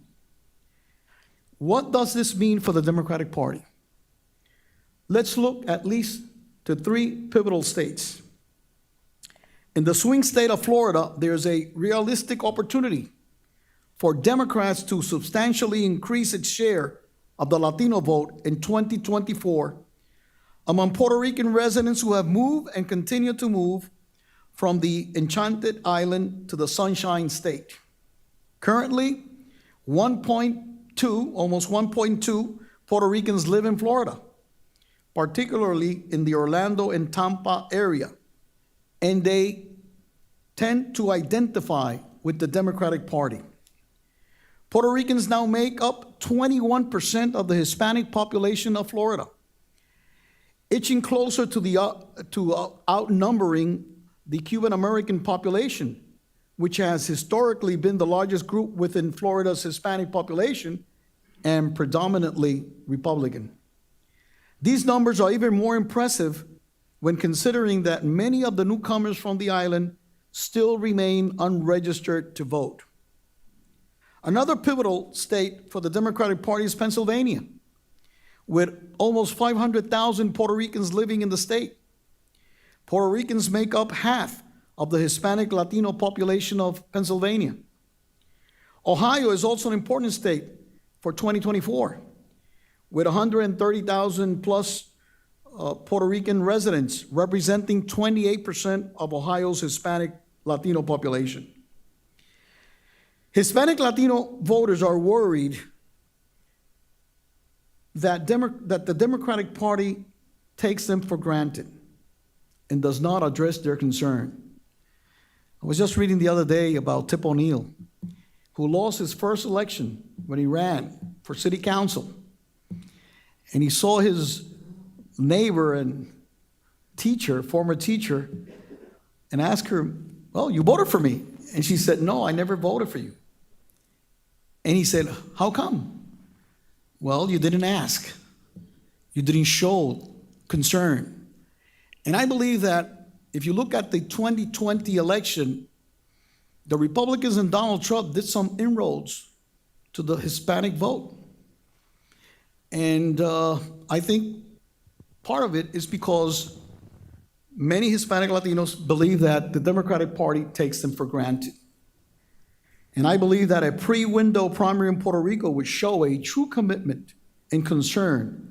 What does this mean for the Democratic Party? Let's look at least to three pivotal states. In the swing state of Florida, there's a realistic opportunity for Democrats to substantially increase its share of the Latino vote in 2024 among Puerto Rican residents who have moved and continue to move from the Enchanted Island to the Sunshine State. Currently, 1.2, almost 1.2 Puerto Ricans live in Florida, particularly in the Orlando and Tampa area, and they tend to identify with the Democratic Party. Puerto Ricans now make up 21% of the Hispanic population of Florida, inching closer to outnumbering the Cuban American population, which has historically been the largest group within Florida's Hispanic population and predominantly Republican. These numbers are even more impressive when considering that many of the newcomers from the island still remain unregistered to vote. Another pivotal state for the Democratic Party is Pennsylvania. with almost 500,000 Puerto Ricans living in the state. Puerto Ricans make up half of the Hispanic Latino population of Pennsylvania. Ohio is also an important state for 2024, with 130,000 plus Puerto Rican residents, representing 28% of Ohio's Hispanic Latino population. Hispanic Latino voters are worried that the Democratic Party takes them for granted and does not address their concern. I was just reading the other day about Tip O'Neill, who lost his first election when he ran for city council. And he saw his neighbor and teacher, former teacher, and asked her, well, you voted for me. And she said, no, I never voted for you. And he said, how come? Well, you didn't ask. You didn't show concern. And I believe that if you look at the 2020 election, the Republicans and Donald Trump did some inroads to the Hispanic vote. And I think part of it is because many Hispanic Latinos believe that the Democratic Party takes them for granted. And I believe that a pre-window primary in Puerto Rico would show a true commitment and concern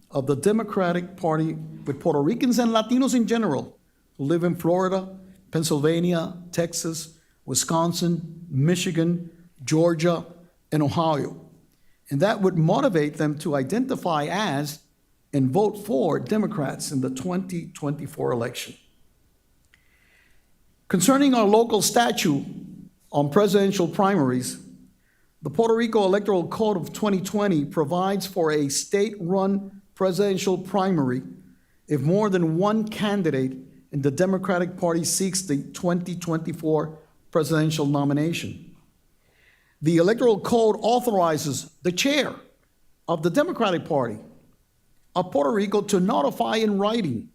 of the Democratic Party with Puerto Ricans and Latinos in general who live in Florida, Pennsylvania, Texas, Wisconsin, Michigan, Georgia, and Ohio. And that would motivate them to identify as and vote for Democrats in the 2024 election. Concerning our local statute on presidential primaries, the Puerto Rico Electoral Code of 2020 provides for a state-run presidential primary if more than one candidate in the Democratic Party seeks the 2024 presidential nomination. The Electoral Code authorizes the chair of the Democratic Party of Puerto Rico to notify in writing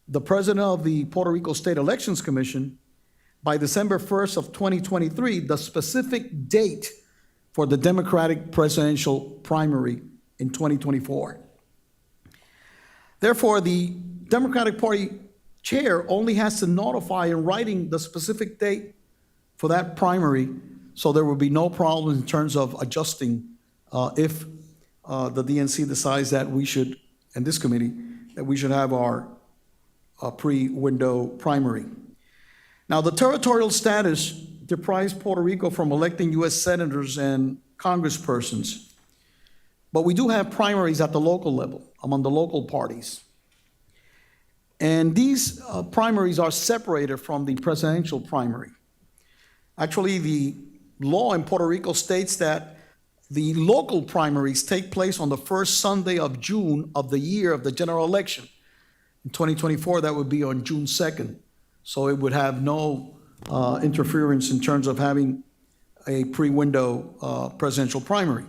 the president of the Puerto Rico State Elections Commission by December 1st of 2023, the specific date for the Democratic presidential primary in 2024. Therefore, the Democratic Party chair only has to notify in writing the specific date for that primary, so there will be no problem in terms of adjusting if the DNC decides that we should, and this committee, that we should have our pre-window primary. Now, the territorial status deprives Puerto Rico from electing U.S. senators and congresspersons, but we do have primaries at the local level among the local parties. And these primaries are separated from the presidential primary. Actually, the law in Puerto Rico states that the local primaries take place on the first Sunday of June of the year of the general election. In 2024, that would be on June 2nd. So it would have no interference in terms of having a pre-window presidential primary.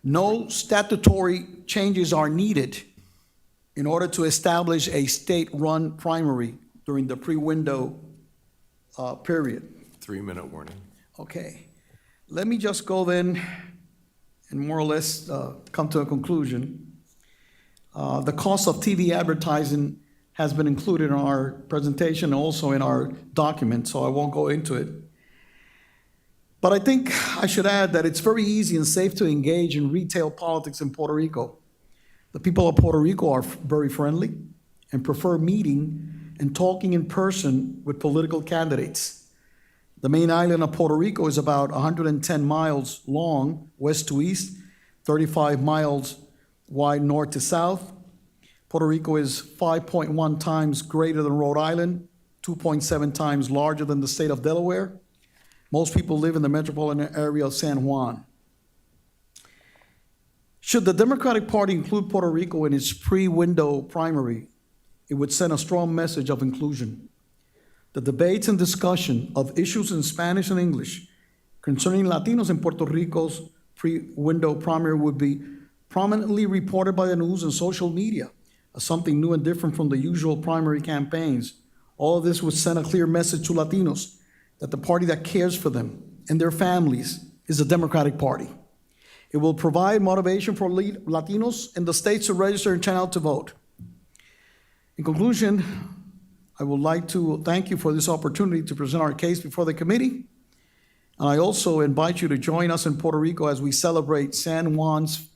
No statutory changes are needed in order to establish a state-run primary during the pre-window period. 3-minute warning. Okay. Let me just go then and more or less come to a conclusion. The cost of TV advertising has been included in our presentation and also in our document, so I won't go into it. But I think I should add that it's very easy and safe to engage in retail politics in Puerto Rico. The people of Puerto Rico are very friendly and prefer meeting and talking in person with political candidates. The main island of Puerto Rico is about 110 miles long, west to east, 35 miles wide north to south. Puerto Rico is 5.1 times greater than Rhode Island, 2.7 times larger than the state of Delaware. Most people live in the metropolitan area of San Juan. Should the Democratic Party include Puerto Rico in its pre-window primary, it would send a strong message of inclusion. The debates and discussion of issues in Spanish and English concerning Latinos in Puerto Rico's pre-window primary would be prominently reported by the news and social media as something new and different from the usual primary campaigns. All of this would send a clear message to Latinos that the party that cares for them and their families is the Democratic Party. It will provide motivation for Latinos in the states to register and turn out to vote. In conclusion, I would like to thank you for this opportunity to present our case before the committee. And I also invite you to join us in Puerto Rico as we celebrate San Juan's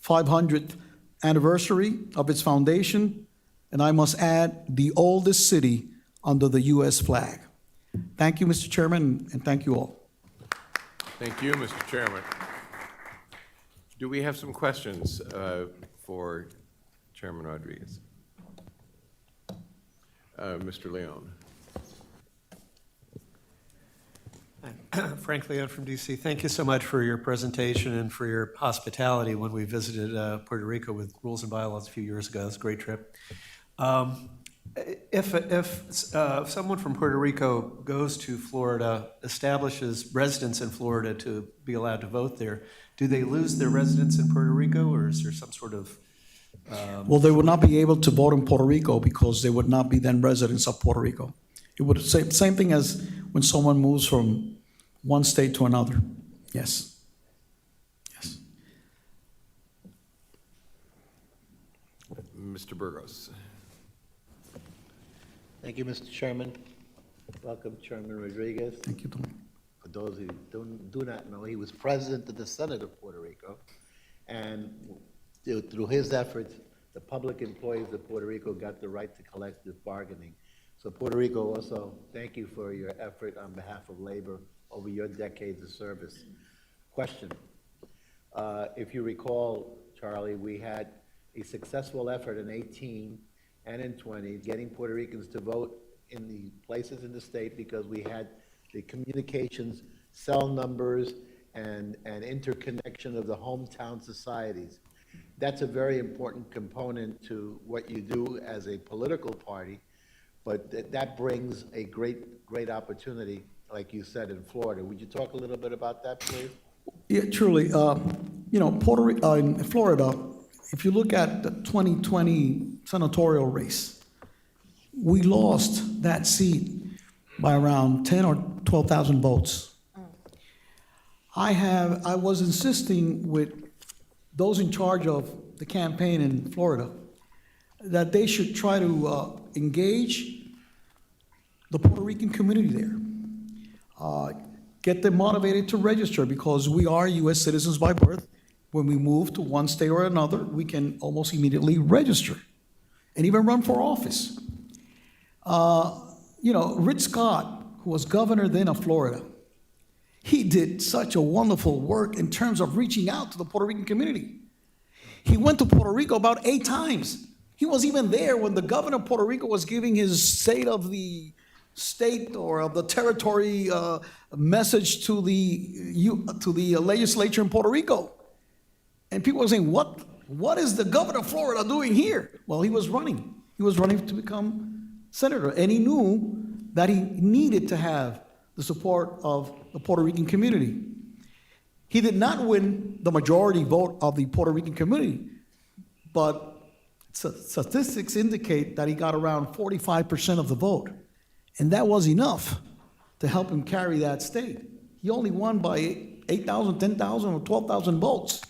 500th anniversary of its foundation, and I must add, the oldest city under the U.S. flag. Thank you, Mr. Chairman, and thank you all. Thank you, Mr. Chairman. Do we have some questions for Chairman Rodriguez? Mr. Leon. Frank Leon from DC. Thank you so much for your presentation and for your hospitality when we visited Puerto Rico with Rules and Bylaws a few years ago. It was a great trip. If someone from Puerto Rico goes to Florida, establishes residence in Florida to be allowed to vote there, do they lose their residence in Puerto Rico, or is there some sort of Well, they would not be able to vote in Puerto Rico because they would not be then residents of Puerto Rico. It would say same thing as when someone moves from one state to another. Yes. Yes. Mr. Burgos. Thank you, Mr. Chairman. Welcome, Chairman Rodriguez. Thank you, Tom. For those who do not know, he was president of the Senate of Puerto Rico, and through his efforts, the public employees of Puerto Rico got the right to collective bargaining. So Puerto Rico also, thank you for your effort on behalf of labor over your decades of service. Question, if you recall, Charlie, we had a successful effort in 18 and in 20, getting Puerto Ricans to vote in the places in the state because we had the communications, cell numbers, and interconnection of the hometown societies. That's a very important component to what you do as a political party, but that brings a great opportunity, like you said, in Florida. Would you talk a little bit about that, please? Yeah, truly. In Florida, if you look at the 2020 senatorial race, we lost that seat by around 10 or 12,000 votes. I was insisting with those in charge of the campaign in Florida that they should try to engage the Puerto Rican community there. Get them motivated to register because we are U.S. citizens by birth. When we move to one state or another, we can almost immediately register and even run for office. Rick Scott, who was governor then of Florida, he did such a wonderful work in terms of reaching out to the Puerto Rican community. He went to Puerto Rico about 8 times. He was even there when the governor of Puerto Rico was giving his state of the state or of the territory message to the legislature in Puerto Rico. And people were saying, what is the governor of Florida doing here? Well, he was running. He was running to become senator, and he knew that he needed to have the support of the Puerto Rican community. He did not win the majority vote of the Puerto Rican community, but statistics indicate that he got around 45% of the vote, and that was enough to help him carry that state. He only won by 8,000, 10,000, or 12,000 votes.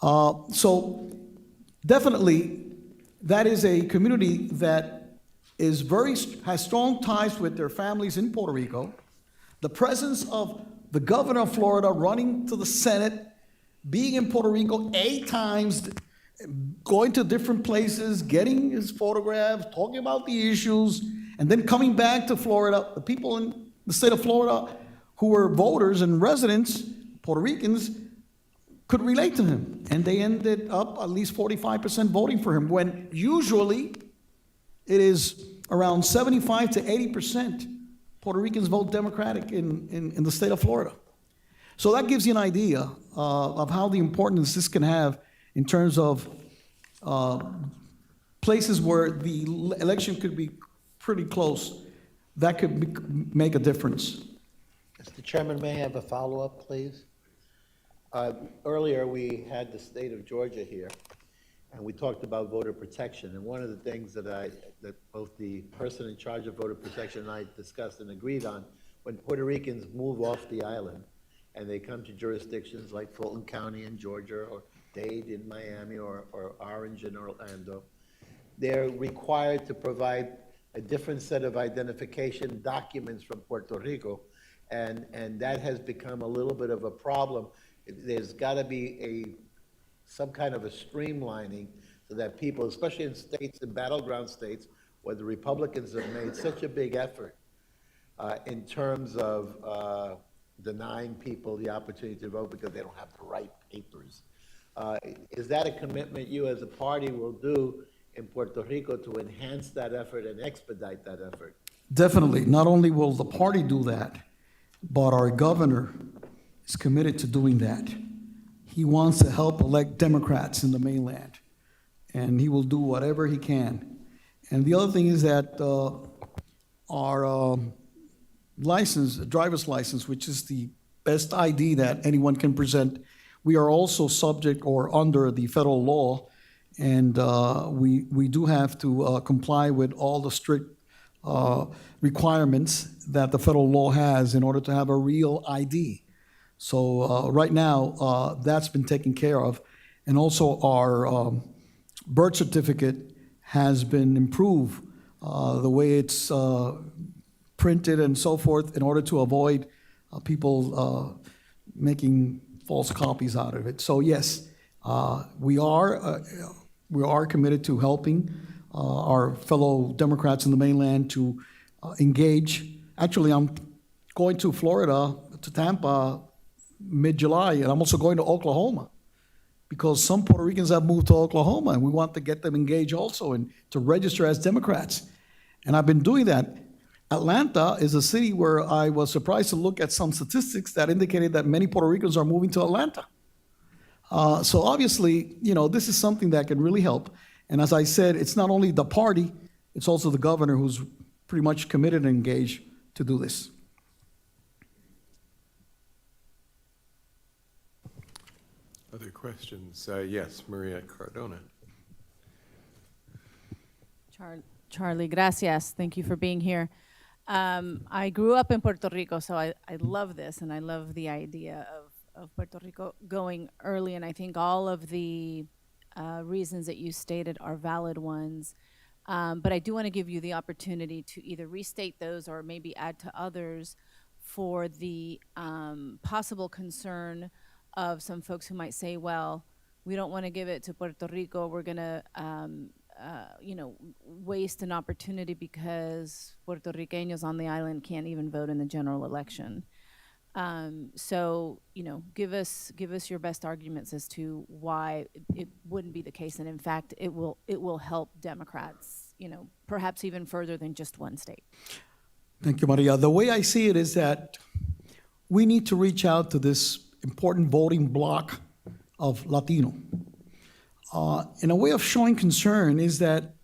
So definitely, that is a community that has strong ties with their families in Puerto Rico. The presence of the governor of Florida running to the Senate, being in Puerto Rico 8 times, going to different places, getting his photographs, talking about the issues, and then coming back to Florida. The people in the state of Florida who were voters and residents, Puerto Ricans, could relate to him. And they ended up at least 45% voting for him, when usually it is around 75 to 80% Puerto Ricans vote Democratic in the state of Florida. So that gives you an idea of how the importance this can have in terms of places where the election could be pretty close. That could make a difference. Mr. Chairman, may I have a follow-up, please? Earlier, we had the state of Georgia here, and we talked about voter protection. And one of the things that both the person in charge of voter protection and I discussed and agreed on, when Puerto Ricans move off the island and they come to jurisdictions like Fulton County in Georgia, or Dade in Miami, or Orange in Orlando, they're required to provide a different set of identification documents from Puerto Rico, and that has become a little bit of a problem. There's got to be some kind of a streamlining so that people, especially in states, in battleground states, where the Republicans have made such a big effort in terms of denying people the opportunity to vote because they don't have the right papers. Is that a commitment you as a party will do in Puerto Rico to enhance that effort and expedite that effort? Definitely. Not only will the party do that, but our governor is committed to doing that. He wants to help elect Democrats in the mainland, and he will do whatever he can. And the other thing is that our license, driver's license, which is the best ID that anyone can present, we are also subject or under the federal law, and we do have to comply with all the strict requirements that the federal law has in order to have a real ID. So right now, that's been taken care of. And also our birth certificate has been improved, the way it's printed and so forth, in order to avoid people making false copies out of it. So yes, we are committed to helping our fellow Democrats in the mainland to engage. Actually, I'm going to Florida, to Tampa, mid-July, and I'm also going to Oklahoma, because some Puerto Ricans have moved to Oklahoma, and we want to get them engaged also and to register as Democrats. And I've been doing that. Atlanta is a city where I was surprised to look at some statistics that indicated that many Puerto Ricans are moving to Atlanta. So obviously, this is something that can really help. And as I said, it's not only the party, it's also the governor who's pretty much committed and engaged to do this. Other questions? Yes, Maria Cardona. Charlie, gracias. Thank you for being here. I grew up in Puerto Rico, so I love this, and I love the idea of Puerto Rico going early, and I think all of the reasons that you stated are valid ones. But I do want to give you the opportunity to either restate those or maybe add to others for the possible concern of some folks who might say, well, we don't want to give it to Puerto Rico. We're going to, waste an opportunity because Puerto Ricanos on the island can't even vote in the general election. So, give us your best arguments as to why it wouldn't be the case, and in fact, it will help Democrats, perhaps even further than just one state. Thank you, Maria. The way I see it is that we need to reach out to this important voting bloc of Latino. And a way of showing concern is that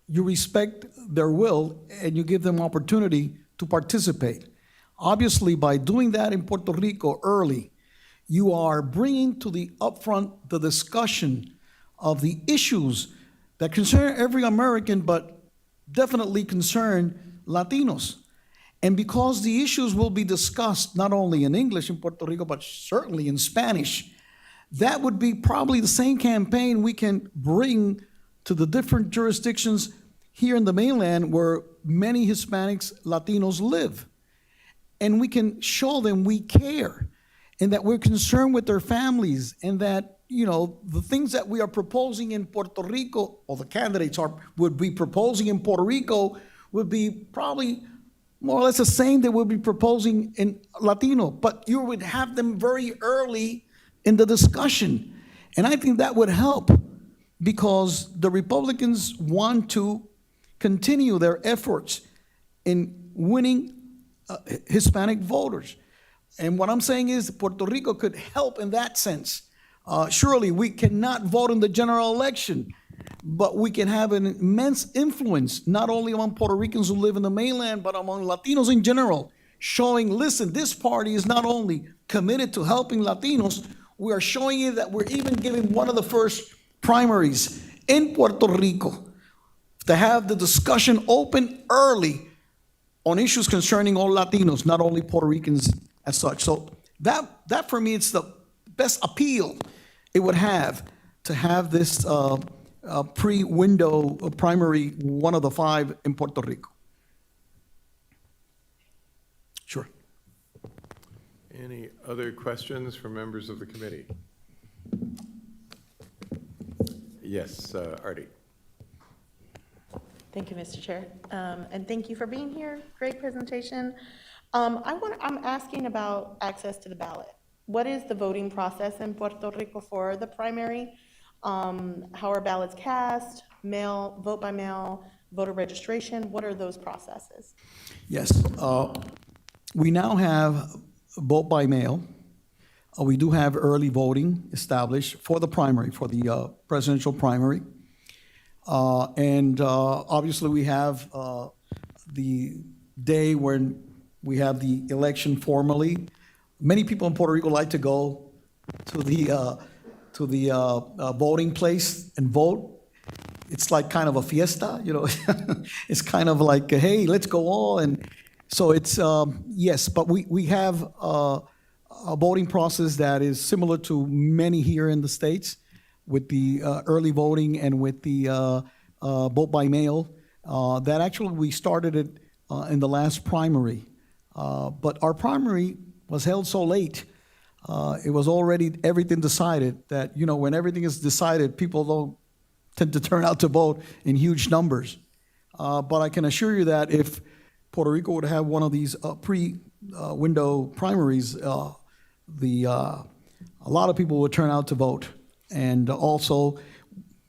you respect their will and you give them opportunity to participate. Obviously, by doing that in Puerto Rico early, you are bringing to the upfront the discussion of the issues that concern every American, but definitely concern Latinos. And because the issues will be discussed not only in English in Puerto Rico, but certainly in Spanish, that would be probably the same campaign we can bring to the different jurisdictions here in the mainland where many Hispanics, Latinos live. And we can show them we care and that we're concerned with their families, and that, the things that we are proposing in Puerto Rico, or the candidates would be proposing in Puerto Rico, would be probably more or less the same that we'll be proposing in Latino, but you would have them very early in the discussion. And I think that would help, because the Republicans want to continue their efforts in winning Hispanic voters. And what I'm saying is Puerto Rico could help in that sense. Surely we cannot vote in the general election, but we can have an immense influence, not only among Puerto Ricans who live in the mainland, but among Latinos in general, showing, listen, this party is not only committed to helping Latinos, we are showing you that we're even giving one of the first primaries in Puerto Rico to have the discussion open early on issues concerning all Latinos, not only Puerto Ricans as such. So That for me, it's the best appeal it would have to have this pre-window primary, one of the 5 in Puerto Rico. Sure. Any other questions from members of the committee? Yes, Artie. Thank you, Mr. Chair. And thank you for being here. Great presentation. I'm asking about access to the ballot. What is the voting process in Puerto Rico for the primary? How are ballots cast? Mail, vote by mail, voter registration? What are those processes? Yes. We now have vote by mail. We do have early voting established for the primary, for the presidential primary. And obviously, we have the day when we have the election formally. Many people in Puerto Rico like to go to the voting place and vote. It's like kind of a fiesta, you know. It's kind of like, hey, let's go all. And so it's, yes, but we have a voting process that is similar to many here in the States with the early voting and with the vote by mail. That actually, we started it in the last primary. But our primary was held so late, it was already everything decided that, you know, when everything is decided, people don't tend to turn out to vote in huge numbers. But I can assure you that if Puerto Rico would have one of these pre-window primaries, a lot of people would turn out to vote. And also,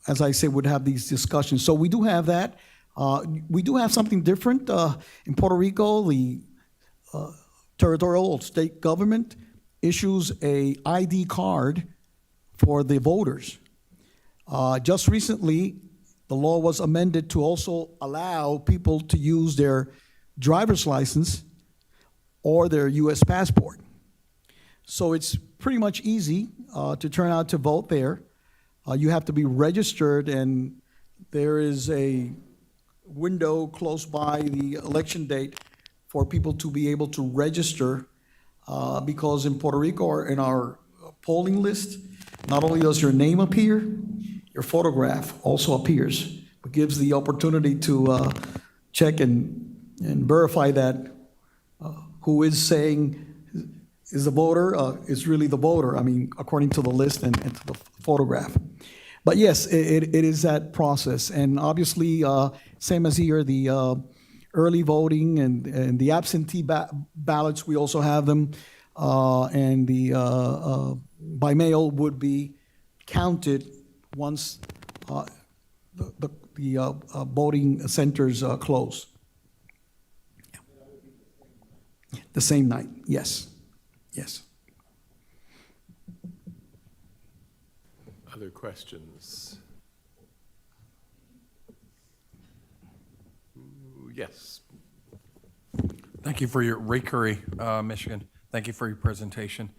as I say, would have these discussions. So we do have that. We do have something different. In Puerto Rico, the territorial or state government issues a ID card for the voters. Just recently, the law was amended to also allow people to use their driver's license or their U.S. passport. So it's pretty much easy to turn out to vote there. You have to be registered, and there is a window close by the election date for people to be able to register, because in Puerto Rico or in our polling list, not only does your name appear, your photograph also appears. It gives the opportunity to check and verify that who is saying is the voter is really the voter, I mean, according to the list and to the photograph. But yes, it is that process. And obviously, same as here, the early voting and the absentee ballots, we also have them. And the by mail would be counted once the voting centers close. Yeah. The same night, yes. Yes. Other questions? Ooh, yes. Thank you for your, Ray Curry, Michigan. Thank you for your presentation.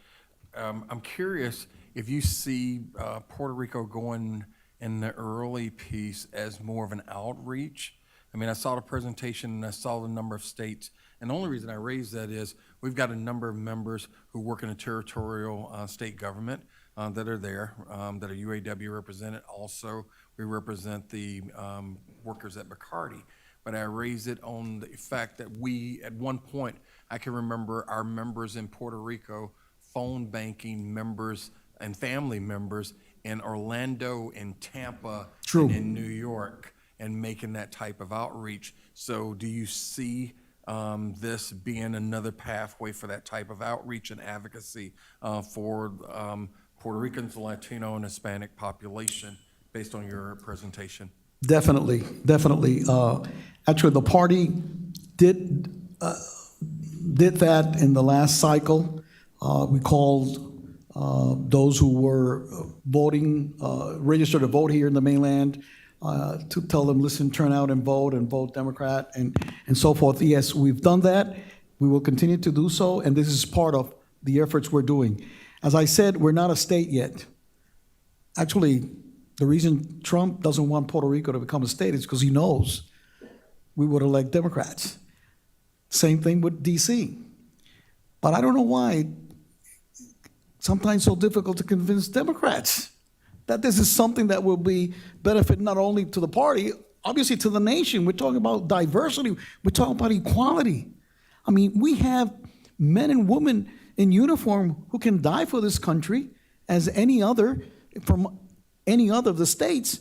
I'm curious if you see Puerto Rico going in the early piece as more of an outreach. I mean, I saw the presentation and I saw the number of states. And the only reason I raise that is we've got a number of members who work in a territorial state government that are there, that are UAW represented. Also, we represent the workers at Bacardi. But I raise it on the fact that we, at one point, I can remember our members in Puerto Rico phone banking members and family members in Orlando and Tampa True. And in New York and making that type of outreach. So do you see this being another pathway for that type of outreach and advocacy for Puerto Ricans, Latino, and Hispanic population based on your presentation? Definitely, definitely. Actually, the party did that in the last cycle. We called those who were voting, registered to vote here in the mainland, to tell them, listen, turn out and vote Democrat, and so forth. Yes, we've done that. We will continue to do so, and this is part of the efforts we're doing. As I said, we're not a state yet. Actually, the reason Trump doesn't want Puerto Rico to become a state is because he knows we would elect Democrats. Same thing with D.C. But I don't know why sometimes so difficult to convince Democrats that this is something that will be benefit not only to the party, obviously to the nation. We're talking about diversity. We're talking about equality. I mean, we have men and women in uniform who can die for this country as any other from any other of the states.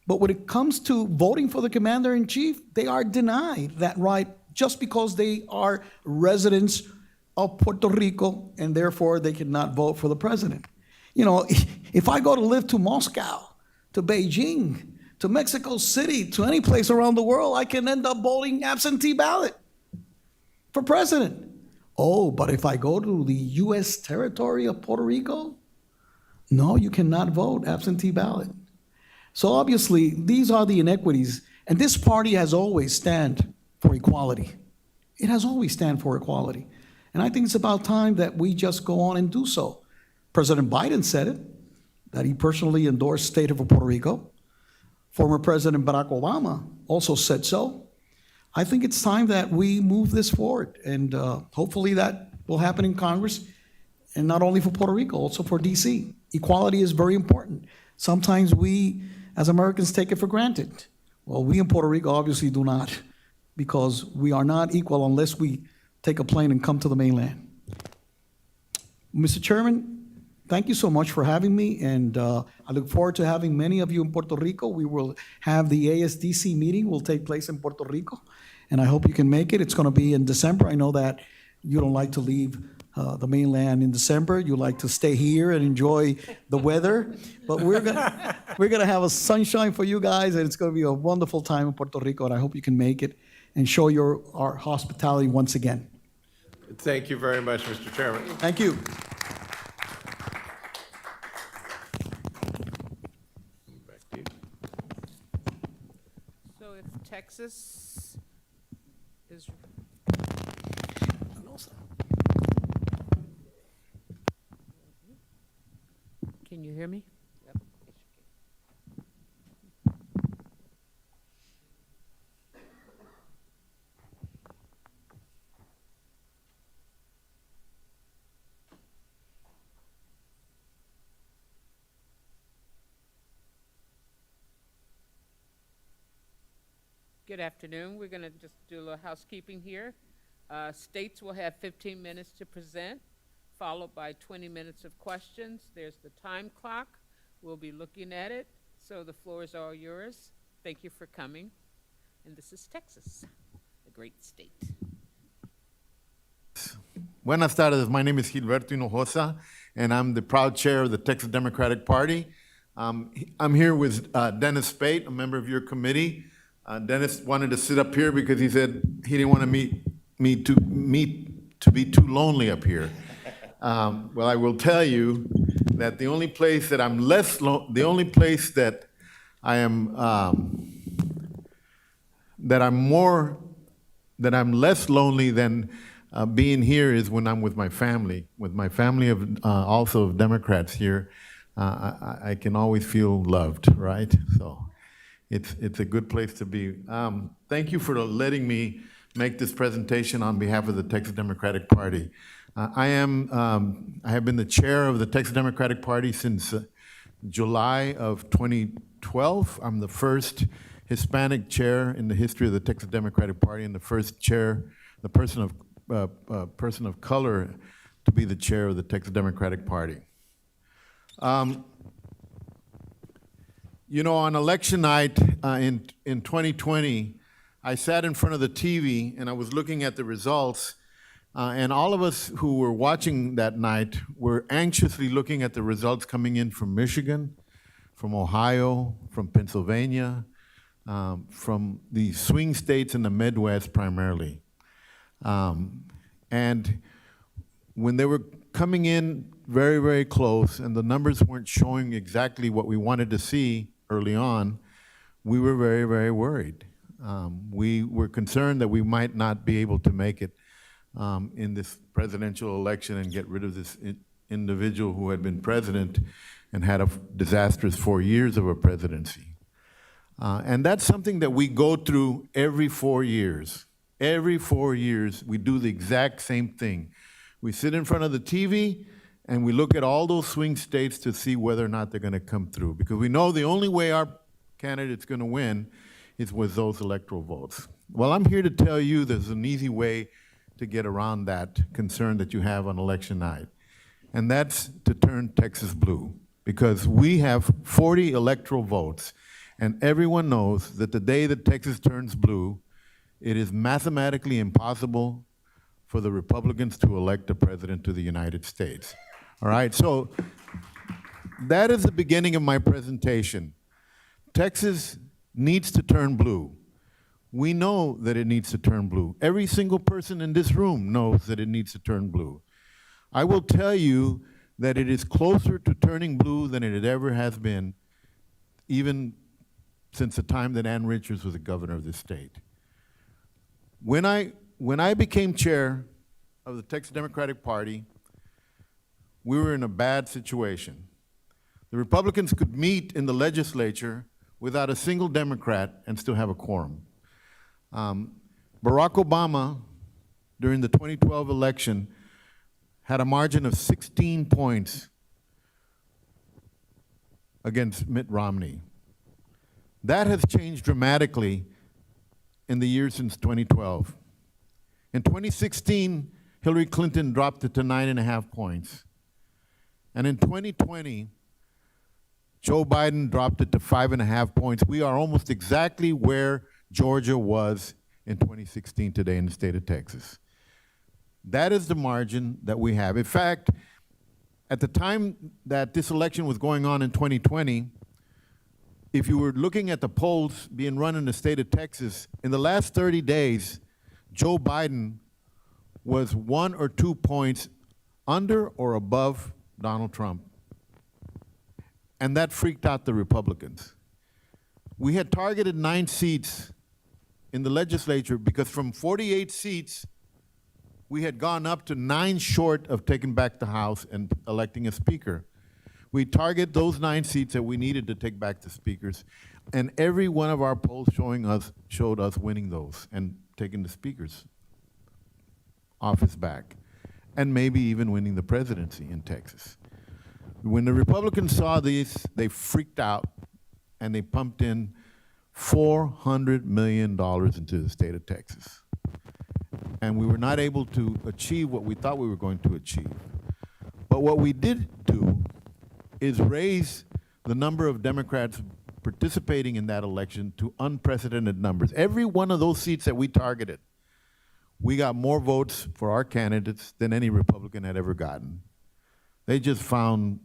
But when it comes to voting for the commander-in-chief, they are denied that right just because they are residents of Puerto Rico and therefore they cannot vote for the president. You know, if I go to live to Moscow, to Beijing, to Mexico City, to any place around the world, I can end up voting absentee ballot for president. Oh, but if I go to the U.S. territory of Puerto Rico, no, you cannot vote absentee ballot. So obviously, these are the inequities, and this party has always stand for equality. It has always stand for equality. And I think it's about time that we just go on and do so. President Biden said it, that he personally endorsed state of Puerto Rico. Former President Barack Obama also said so. I think it's time that we move this forward, and hopefully that will happen in Congress, and not only for Puerto Rico, also for DC. Equality is very important. Sometimes we, as Americans, take it for granted. Well, we in Puerto Rico obviously do not, because we are not equal unless we take a plane and come to the mainland. Mr. Chairman, thank you so much for having me, and I look forward to having many of you in Puerto Rico. We will have the ASDC meeting will take place in Puerto Rico, and I hope you can make it. It's going to be in December. I know that you don't like to leave the mainland in December. You like to stay here and enjoy the weather, but we're gonna have a sunshine for you guys, and it's going to be a wonderful time in Puerto Rico, and I hope you can make it and show our hospitality once again. Thank you very much, Mr. Chairman. Thank you. Back to you. So if Texas is, can you hear me? Yep. Good afternoon. We're going to just do a little housekeeping here. States will have 15 minutes to present, followed by 20 minutes of questions. There's the time clock. We'll be looking at it. So the floor is all yours. Thank you for coming. And this is Texas, a great state. Buenas tardes. My name is Gilberto Hinojosa, and I'm the proud chair of the Texas Democratic Party. I'm here with Dennis Spate, a member of your committee. Dennis wanted to sit up here because he said he didn't want to me to be too lonely up here. Well, I will tell you that the only place that I'm less lonely than being here is when I'm with my family of also of Democrats here. I can always feel loved, right? So it's a good place to be. Thank you for letting me make this presentation on behalf of the Texas Democratic Party. I have been the chair of the Texas Democratic Party since July of 2012. I'm the first Hispanic chair in the history of the Texas Democratic Party, and the first chair, the person of color to be the chair of the Texas Democratic Party. You know, on election night in 2020, I sat in front of the TV and I was looking at the results, and all of us who were watching that night were anxiously looking at the results coming in from Michigan, from Ohio, from Pennsylvania, from the swing states in the Midwest primarily. And when they were coming in very, very close and the numbers weren't showing exactly what we wanted to see early on, we were very, very worried. We were concerned that we might not be able to make it in this presidential election and get rid of this individual who had been president and had a disastrous 4 years of a presidency. And that's something that we go through every 4 years. Every 4 years, we do the exact same thing. We sit in front of the TV and we look at all those swing states to see whether or not they're going to come through. Because we know the only way our candidate's going to win is with those electoral votes. Well, I'm here to tell you there's an easy way to get around that concern that you have on election night, and that's to turn Texas blue. Because we have 40 electoral votes, and everyone knows that the day that Texas turns blue, it is mathematically impossible for the Republicans to elect a president of the United States. All right, so that is the beginning of my presentation. Texas needs to turn blue. We know that it needs to turn blue. Every single person in this room knows that it needs to turn blue. I will tell you that it is closer to turning blue than it ever has been, even since the time that Ann Richards was the governor of this state. When I became chair of the Texas Democratic Party, we were in a bad situation. The Republicans could meet in the legislature without a single Democrat and still have a quorum. Barack Obama, during the 2012 election, had a margin of 16 points against Mitt Romney. That has changed dramatically in the years since 2012. In 2016, Hillary Clinton dropped it to 9.5 points. And in 2020, Joe Biden dropped it to 5.5 points. We are almost exactly where Georgia was in 2016 today in the state of Texas. That is the margin that we have. In fact, at the time that this election was going on in 2020, if you were looking at the polls being run in the state of Texas, in the last 30 days, Joe Biden was 1 or 2 points under or above Donald Trump. And that freaked out the Republicans. We had targeted 9 seats in the legislature because from 48 seats, we had gone up to 9 short of taking back the House and electing a speaker. We targeted those 9 seats that we needed to take back the speakers, and every one of our polls showed us winning those and taking the speaker's office back, and maybe even winning the presidency in Texas. When the Republicans saw these, they freaked out, and they pumped in $400 million into the state of Texas. And we were not able to achieve what we thought we were going to achieve. But what we did do is raise the number of Democrats participating in that election to unprecedented numbers. Every one of those seats that we targeted, we got more votes for our candidates than any Republican had ever gotten. They just found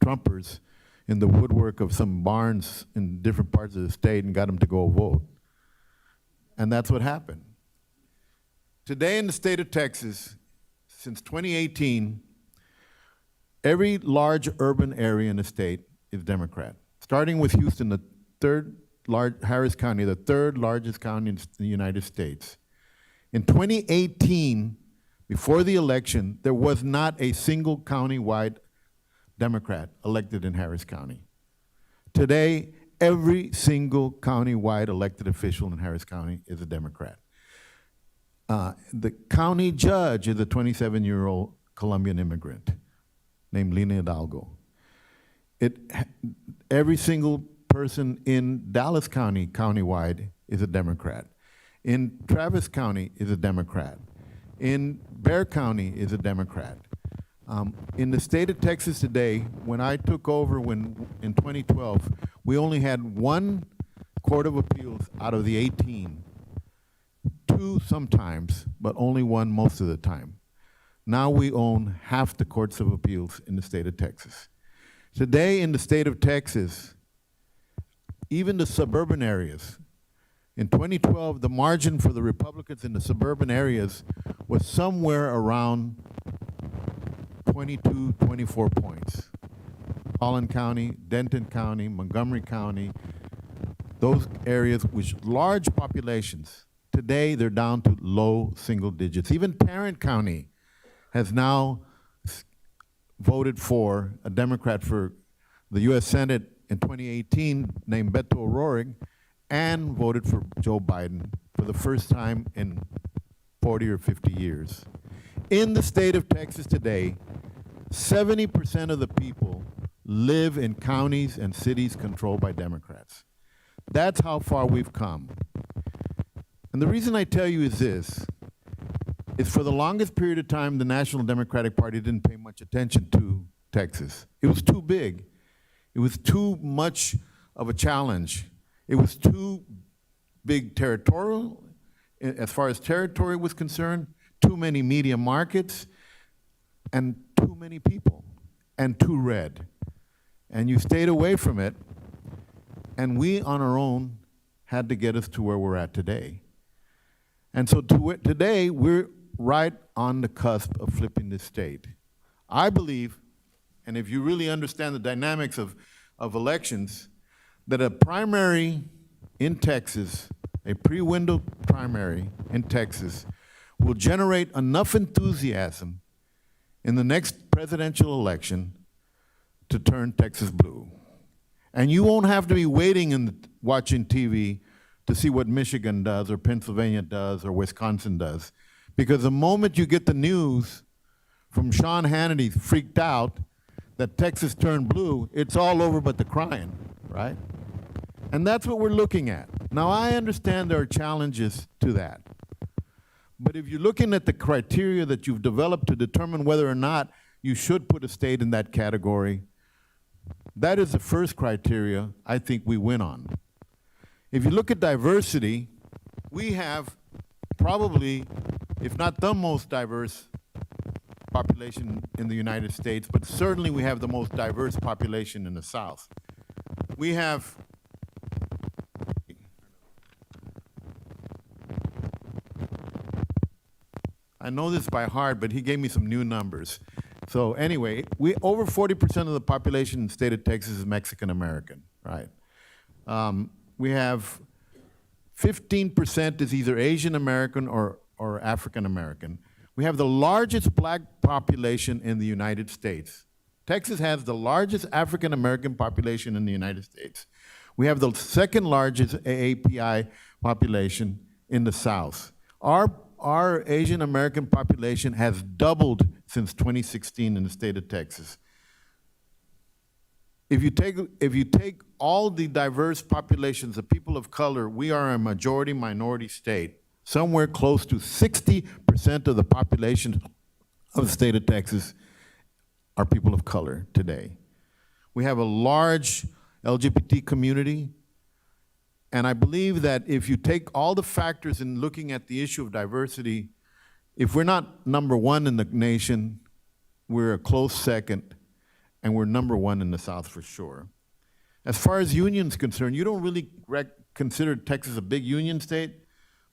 Trumpers in the woodwork of some barns in different parts of the state and got them to go vote. And that's what happened. Today in the state of Texas, since 2018, every large urban area in the state is Democrat. Starting with Houston, Harris County, the 3rd largest county in the United States. In 2018, before the election, there was not a single county-wide Democrat elected in Harris County. Today, every single county-wide elected official in Harris County is a Democrat. The county judge is a 27-year-old Colombian immigrant named Lina Hidalgo. Every single person in Dallas County, countywide, is a Democrat. In Travis County is a Democrat. In Bexar County is a Democrat. In the state of Texas today, when I took over in 2012, we only had 1 court of appeals out of the 18. 2 sometimes, but only 1 most of the time. Now we own half the courts of appeals in the state of Texas. Today in the state of Texas, even the suburban areas, in 2012, the margin for the Republicans in the suburban areas was somewhere around 22, 24 points. Collin County, Denton County, Montgomery County, those areas with large populations. Today, they're down to low single digits. Even Tarrant County has now voted for a Democrat for the U.S. Senate in 2018 named Beto O'Rourke, and voted for Joe Biden for the first time in 40 or 50 years. In the state of Texas today, 70% of the people live in counties and cities controlled by Democrats. That's how far we've come. And the reason I tell you is this, is for the longest period of time, the National Democratic Party didn't pay much attention to Texas. It was too big. It was too much of a challenge. It was too big territorial, as far as territory was concerned, too many media markets, and too many people, and too red. And you stayed away from it, and we on our own had to get us to where we're at today. And so today, we're right on the cusp of flipping this state. I believe, and if you really understand the dynamics of elections, that a primary in Texas, a pre-window primary in Texas, will generate enough enthusiasm in the next presidential election to turn Texas blue. And you won't have to be waiting and watching TV to see what Michigan does or Pennsylvania does or Wisconsin does. Because the moment you get the news from Sean Hannity freaked out that Texas turned blue, it's all over but the crying, right? And that's what we're looking at. Now, I understand there are challenges to that. But if you're looking at the criteria that you've developed to determine whether or not you should put a state in that category, that is the first criteria I think we win on. If you look at diversity, we have probably, if not the most diverse population in the United States, but certainly we have the most diverse population in the South. We have I know this by heart, but he gave me some new numbers. So anyway, over 40% of the population in the state of Texas is Mexican American, right? We have 15% is either Asian American or African American. We have the largest black population in the United States. Texas has the largest African American population in the United States. We have the second largest AAPI population in the South. Our Asian American population has doubled since 2016 in the state of Texas. If you take all the diverse populations of people of color, we are a majority minority state. Somewhere close to 60% of the population of the state of Texas are people of color today. We have a large LGBT community. And I believe that if you take all the factors in looking at the issue of diversity, if we're not number one in the nation, we're a close second, and we're number one in the South for sure. As far as unions concerned, you don't really consider Texas a big union state,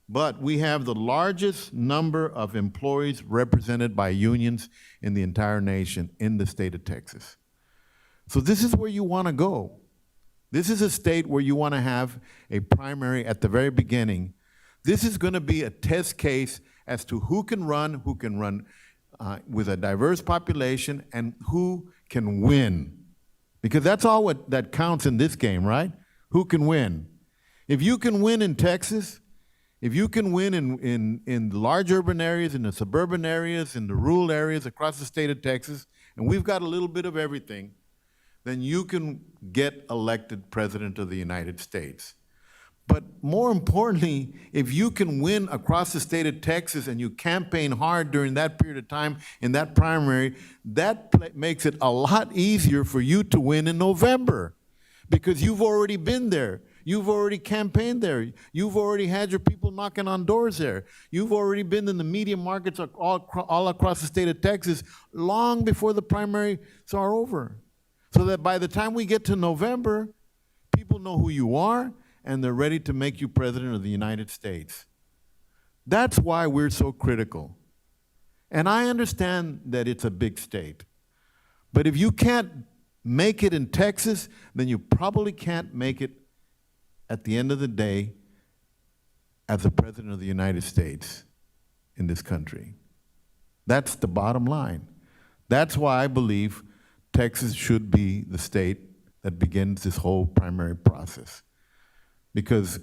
but we have the largest number of employees represented by unions in the entire nation in the state of Texas. So this is where you want to go. This is a state where you want to have a primary at the very beginning. This is going to be a test case as to who can run with a diverse population and who can win. Because that's all that counts in this game, right? Who can win? If you can win in Texas, if you can win in the large urban areas, in the suburban areas, in the rural areas across the state of Texas, and we've got a little bit of everything, then you can get elected President of the United States. But more importantly, if you can win across the state of Texas and you campaign hard during that period of time in that primary, that makes it a lot easier for you to win in November because you've already been there. You've already campaigned there. You've already had your people knocking on doors there. You've already been in the media markets all across the state of Texas long before the primaries are over. So that by the time we get to November, people know who you are and they're ready to make you President of the United States. That's why we're so critical. And I understand that it's a big state. But if you can't make it in Texas, then you probably can't make it at the end of the day as the President of the United States in this country. That's the bottom line. That's why I believe Texas should be the state that begins this whole primary process. Because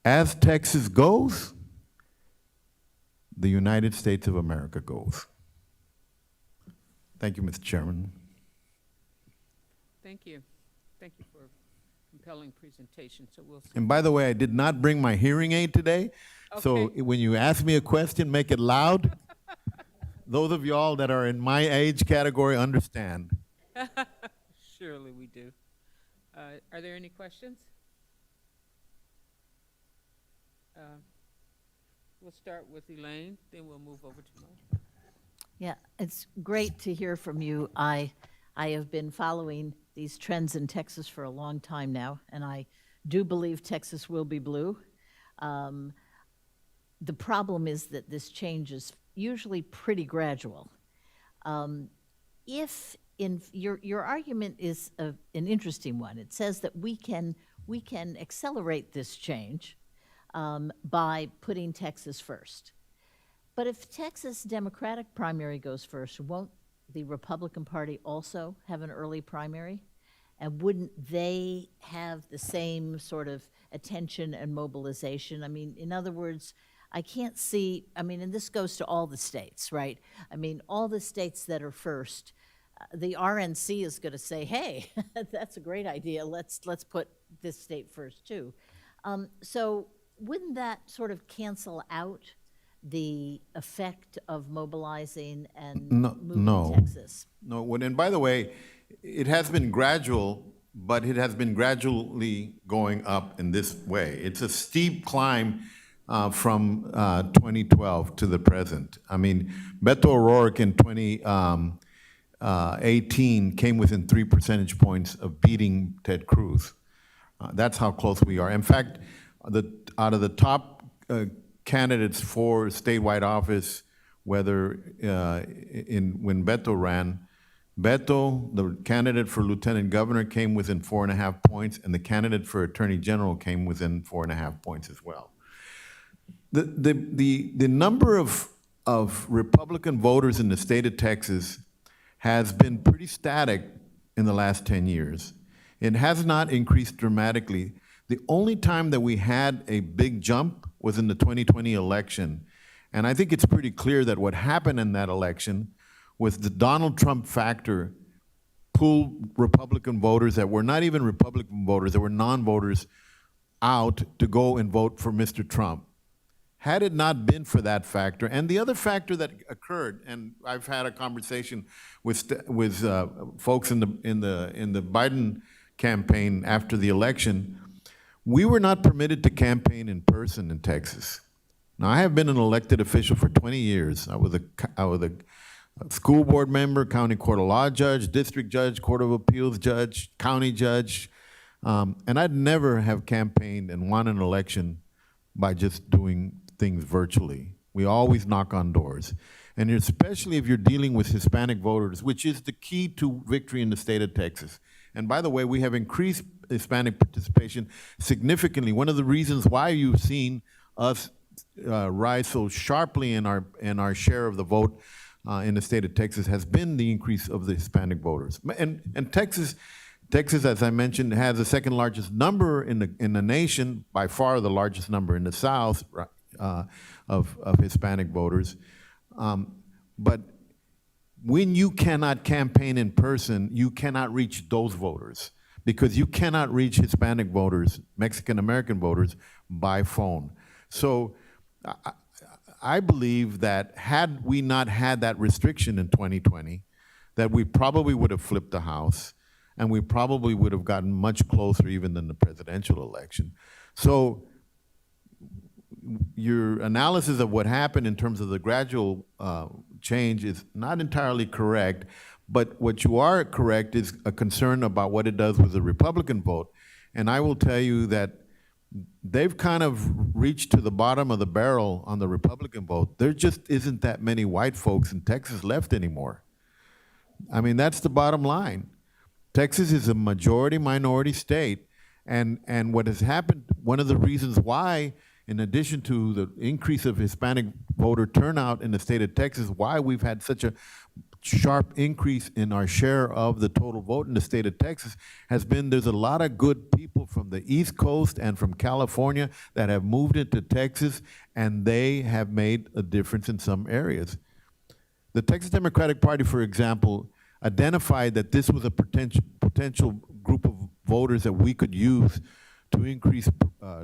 as Texas goes, the United States of America goes. Thank you, Mr. Chairman. Thank you. Thank you for a compelling presentation, so we'll see. And by the way, I did not bring my hearing aid today, so Okay. when you ask me a question, make it loud. Those of y'all that are in my age category understand. Surely we do. Are there any questions? We'll start with Elaine, then we'll move over to Mo. Yeah, it's great to hear from you. I have been following these trends in Texas for a long time now, and I do believe Texas will be blue. The problem is that this change is usually pretty gradual. If in your argument is an interesting one. It says that we can accelerate this change by putting Texas first. But if Texas Democratic primary goes first, won't the Republican Party also have an early primary? And wouldn't they have the same sort of attention and mobilization? I mean, in other words, I can't see, I mean, and this goes to all the states, right? I mean, all the states that are first, the RNC is going to say, hey, that's a great idea. Let's put this state first too. So wouldn't that sort of cancel out the effect of mobilizing and moving Texas? No, and by the way, it has been gradual, but it has been gradually going up in this way. It's a steep climb from 2012 to the present. I mean, Beto O'Rourke in 2018 came within 3 percentage points of beating Ted Cruz. That's how close we are. In fact, out of the top candidates for statewide office, whether when Beto ran, Beto, the candidate for lieutenant governor, came within 4.5 points, and the candidate for attorney general came within 4.5 points as well. The number of Republican voters in the state of Texas has been pretty static in the last 10 years. It has not increased dramatically. The only time that we had a big jump was in the 2020 election. And I think it's pretty clear that what happened in that election was the Donald Trump factor pulled Republican voters that were not even Republican voters, that were non-voters, out to go and vote for Mr. Trump. Had it not been for that factor, and the other factor that occurred, and I've had a conversation with folks in the Biden campaign after the election, we were not permitted to campaign in person in Texas. Now, I have been an elected official for 20 years. I was a school board member, county court of law judge, district judge, court of appeals judge, county judge, and I'd never have campaigned and won an election by just doing things virtually. We always knock on doors. And especially if you're dealing with Hispanic voters, which is the key to victory in the state of Texas. And by the way, we have increased Hispanic participation significantly. One of the reasons why you've seen us rise so sharply in our share of the vote in the state of Texas has been the increase of the Hispanic voters. And Texas, as I mentioned, has the second largest number in the nation, by far the largest number in the South of Hispanic voters. But when you cannot campaign in person, you cannot reach those voters, because you cannot reach Hispanic voters, Mexican-American voters, by phone. So I believe that had we not had that restriction in 2020, that we probably would have flipped the House, and we probably would have gotten much closer even than the presidential election. So your analysis of what happened in terms of the gradual change is not entirely correct, but what you are correct is a concern about what it does with the Republican vote. And I will tell you that they've kind of reached to the bottom of the barrel on the Republican vote. There just isn't that many white folks in Texas left anymore. I mean, that's the bottom line. Texas is a majority-minority state, and what has happened, one of the reasons why, in addition to the increase of Hispanic voter turnout in the state of Texas, why we've had such a sharp increase in our share of the total vote in the state of Texas has been there's a lot of good people from the East Coast and from California that have moved into Texas, and they have made a difference in some areas. The Texas Democratic Party, for example, identified that this was a potential group of voters that we could use to increase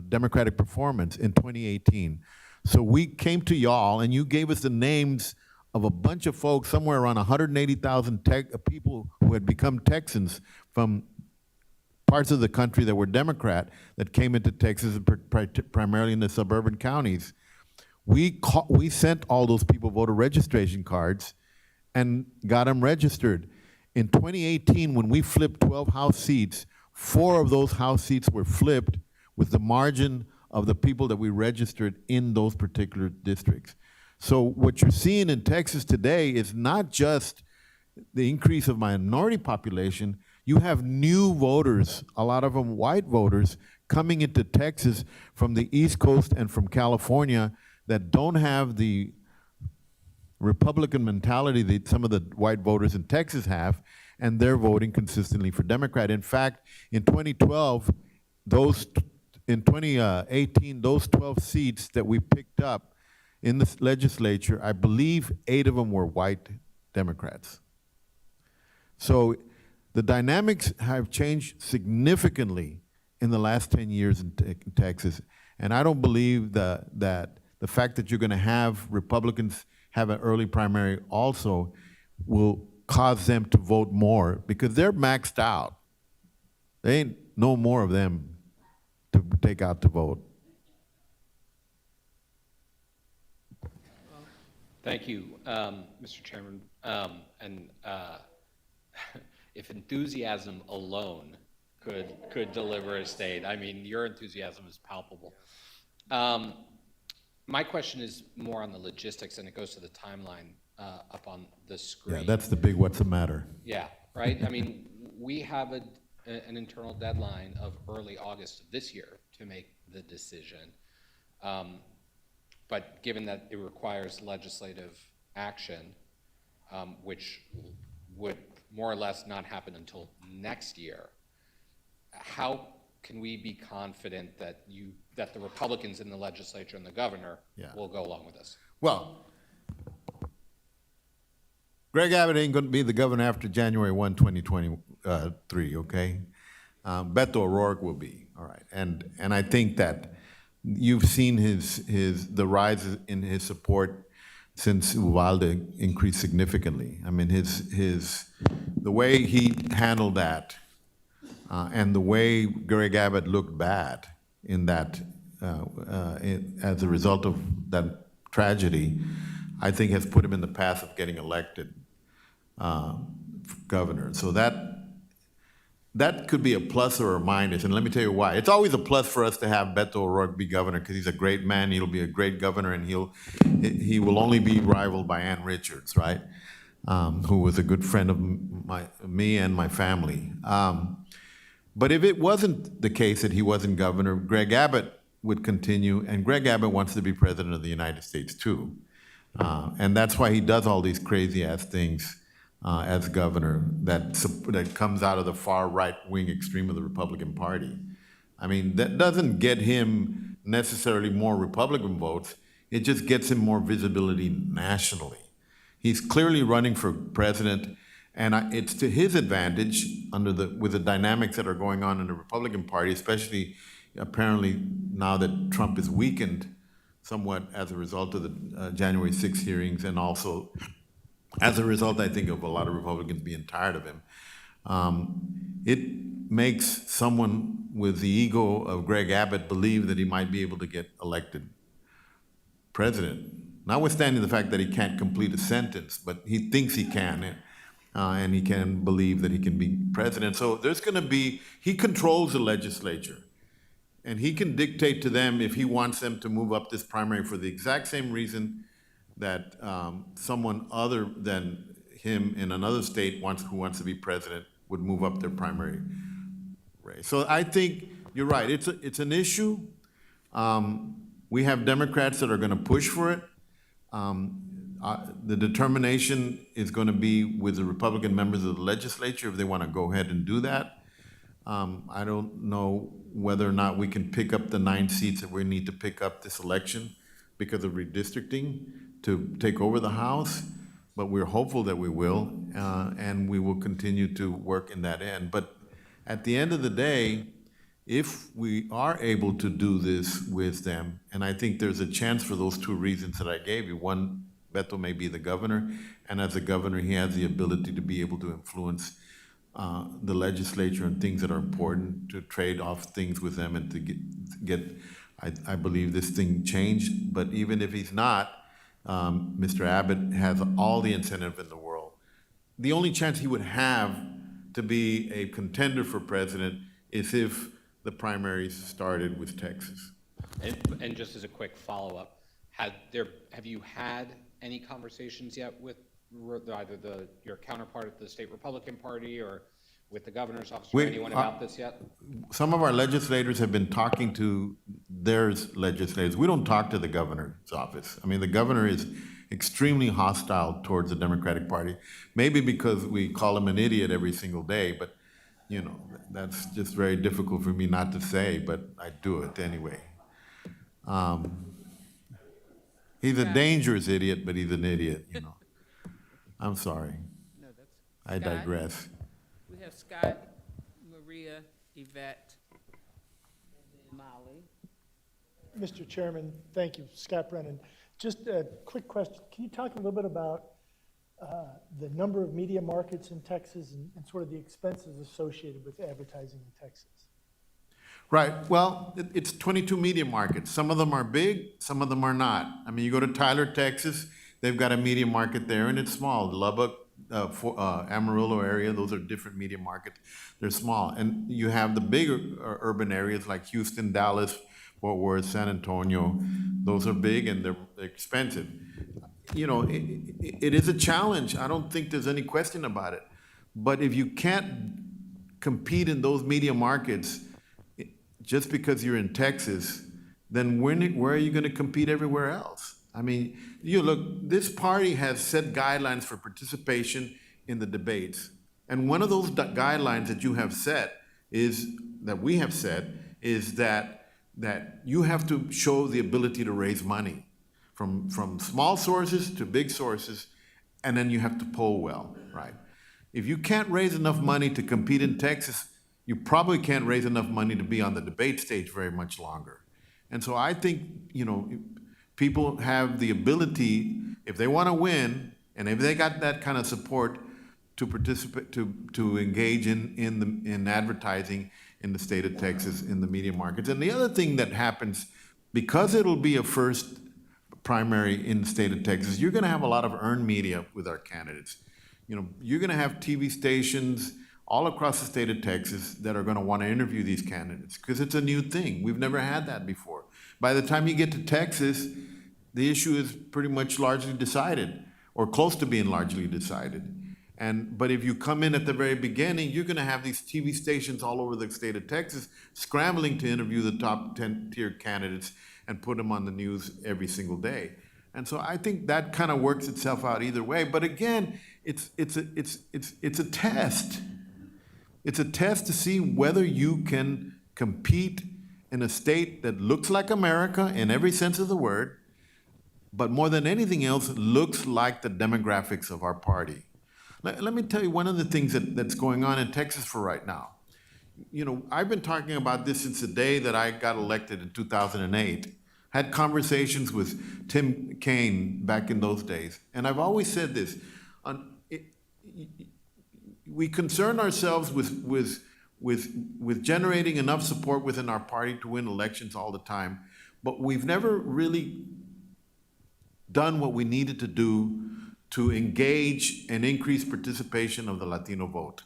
Democratic performance in 2018. So we came to y'all and you gave us the names of a bunch of folks, somewhere around 180,000 people who had become Texans from parts of the country that were Democrat that came into Texas, primarily in the suburban counties. We sent all those people voter registration cards and got them registered. In 2018, when we flipped 12 House seats, 4 of those House seats were flipped with the margin of the people that we registered in those particular districts. So what you're seeing in Texas today is not just the increase of minority population, you have new voters, a lot of them white voters, coming into Texas from the East Coast and from California that don't have the Republican mentality that some of the white voters in Texas have, and they're voting consistently for Democrat. In fact, in 2012, in 2018, those 12 seats that we picked up in the legislature, I believe 8 of them were white Democrats. So the dynamics have changed significantly in the last 10 years in Texas, and I don't believe that the fact that you're going to have Republicans have an early primary also will cause them to vote more, because they're maxed out. There ain't no more of them to take out to vote. Thank you, Mr. Chairman. If enthusiasm alone could deliver a state, I mean, your enthusiasm is palpable. My question is more on the logistics, and it goes to the timeline up on the screen. Yeah, that's the big what's the matter. Yeah, right? I mean, we have an internal deadline of early August of this year to make the decision. But given that it requires legislative action, which would more or less not happen until next year, how can we be confident that the Republicans in the legislature and the governor will go along with this? Well, Greg Abbott ain't going to be the governor after January 1, 2023, okay? Beto O'Rourke will be, all right. And I think that you've seen the rise in his support since Uvalde increased significantly. I mean, the way he handled that and the way Greg Abbott looked bad in that, as a result of that tragedy, I think has put him in the path of getting elected governor. So that could be a plus or a minus, and let me tell you why. It's always a plus for us to have Beto O'Rourke be governor, because he's a great man, he'll be a great governor, and he will only be rivaled by Ann Richards, right? Who was a good friend of me and my family. But if it wasn't the case that he wasn't governor, Greg Abbott would continue, and Greg Abbott wants to be president of the United States too. And that's why he does all these crazy-ass things as governor that comes out of the far right-wing extreme of the Republican Party. I mean, that doesn't get him necessarily more Republican votes, it just gets him more visibility nationally. He's clearly running for president, and it's to his advantage with the dynamics that are going on in the Republican Party, especially apparently now that Trump is weakened somewhat as a result of the January 6th hearings, and also as a result, I think, of a lot of Republicans being tired of him. It makes someone with the ego of Greg Abbott believe that he might be able to get elected president, notwithstanding the fact that he can't complete a sentence, but he thinks he can, and he can believe that he can be president. So there's going to be, he controls the legislature, and he can dictate to them if he wants them to move up this primary for the exact same reason that someone other than him in another state who wants to be president would move up their primary race. So I think you're right. It's an issue. We have Democrats that are going to push for it. The determination is going to be with the Republican members of the legislature if they want to go ahead and do that. I don't know whether or not we can pick up the 9 seats that we need to pick up this election because of redistricting to take over the House. but we're hopeful that we will, and we will continue to work in that end. But at the end of the day, if we are able to do this with them, and I think there's a chance for those two reasons that I gave you. One, Beto may be the governor, and as a governor, he has the ability to be able to influence the legislature on things that are important, to trade off things with them and to get I believe this thing changed. But even if he's not, Mr. Abbott has all the incentive in the world. The only chance he would have to be a contender for president is if the primaries started with Texas. And just as a quick follow-up, have you had any conversations yet with either your counterpart at the state Republican Party or with the governor's office or anyone about this yet? Some of our legislators have been talking to their legislators. We don't talk to the governor's office. I mean, the governor is extremely hostile towards the Democratic Party, maybe because we call him an idiot every single day, but you know, that's just very difficult for me not to say, but I do it anyway. He's a dangerous idiot, but he's an idiot, you know. I'm sorry. No, that's. I Scott? digress. We have Scott, Maria, Yvette, and then Molly. Mr. Chairman, thank you. Scott Brennan. Just a quick question. Can you talk a little bit about the number of media markets in Texas and sort of the expenses associated with advertising in Texas? Right. Well, it's 22 media markets. Some of them are big, some of them are not. I mean, you go to Tyler, Texas, they've got a media market there, and it's small. Lubbock, Amarillo area, those are different media markets. They're small. And you have the bigger urban areas like Houston, Dallas, Fort Worth, San Antonio. Those are big and they're expensive. You know, it is a challenge. I don't think there's any question about it. But if you can't compete in those media markets just because you're in Texas, then where are you going to compete everywhere else? I mean, you look, this party has set guidelines for participation in the debates. And one of those guidelines that you have set is, that we have set, is that you have to show the ability to raise money from small sources to big sources, and then you have to poll well, right? If you can't raise enough money to compete in Texas, you probably can't raise enough money to be on the debate stage very much longer. And so I think, you know, people have the ability, if they want to win, and if they got that kind of support, to participate, to engage in advertising in the state of Texas, in the media markets. And the other thing that happens, because it'll be a first primary in the state of Texas, you're going to have a lot of earned media with our candidates. You know, you're going to have TV stations all across the state of Texas that are going to want to interview these candidates because it's a new thing. We've never had that before. By the time you get to Texas, the issue is pretty much largely decided, or close to being largely decided. But if you come in at the very beginning, you're going to have these TV stations all over the state of Texas scrambling to interview the top 10-tier candidates and put them on the news every single day. And so I think that kind of works itself out either way. But again, it's a test. It's a test to see whether you can compete in a state that looks like America in every sense of the word, but more than anything else, looks like the demographics of our party. Let me tell you one of the things that's going on in Texas for right now. You know, I've been talking about this since the day that I got elected in 2008. Had conversations with Tim Kaine back in those days. And I've always said this, we concern ourselves with generating enough support within our party to win elections all the time, but we've never really done what we needed to do to engage and increase participation of the Latino vote.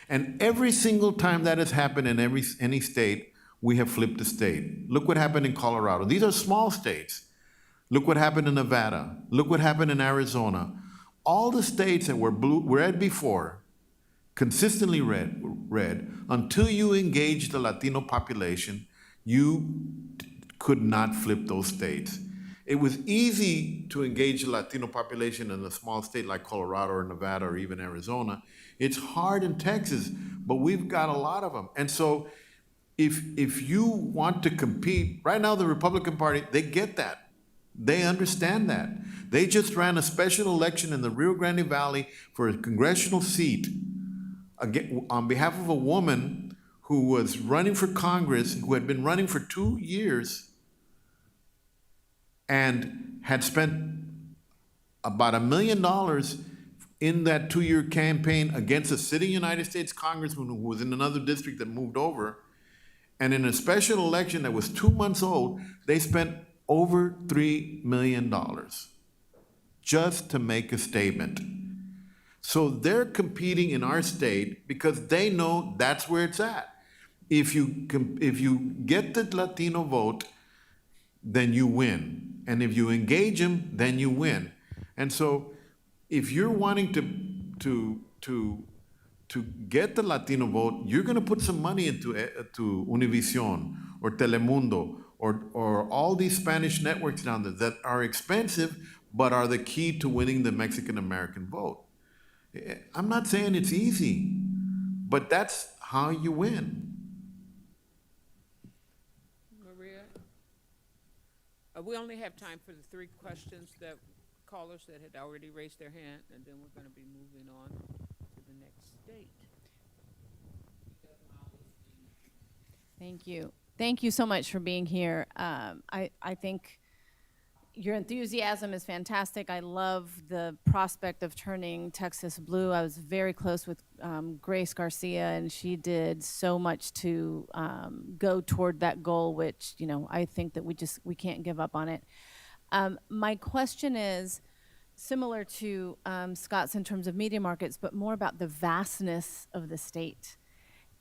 And every single time that has happened in any state, we have flipped the state. Look what happened in Colorado. These are small states. Look what happened in Nevada. Look what happened in Arizona. All the states that were red before, consistently red, until you engage the Latino population, you could not flip those states. It was easy to engage the Latino population in a small state like Colorado or Nevada or even Arizona. It's hard in Texas, but we've got a lot of them. And so if you want to compete, right now the Republican Party, they get that. They understand that. They just ran a special election in the Rio Grande Valley for a congressional seat on behalf of a woman who was running for Congress, who had been running for 2 years and had spent about $1 million in that 2-year campaign against a sitting United States congressman who was in another district that moved over. And in a special election that was 2 months old, they spent over $3 million just to make a statement. So they're competing in our state because they know that's where it's at. If you get the Latino vote, then you win. And if you engage them, then you win. And so if you're wanting to get the Latino vote, you're going to put some money into Univision or Telemundo or all these Spanish networks down there that are expensive but are the key to winning the Mexican-American vote. I'm not saying it's easy, but that's how you win. Maria? We only have time for the 3 questions that callers that had already raised their hand, and then we're going to be moving on to the next state. Thank you. Thank you so much for being here. I think your enthusiasm is fantastic. I love the prospect of turning Texas blue. I was very close with Grace Garcia, and she did so much to go toward that goal, which, you know, I think that we can't give up on it. My question is similar to Scott's in terms of media markets, but more about the vastness of the state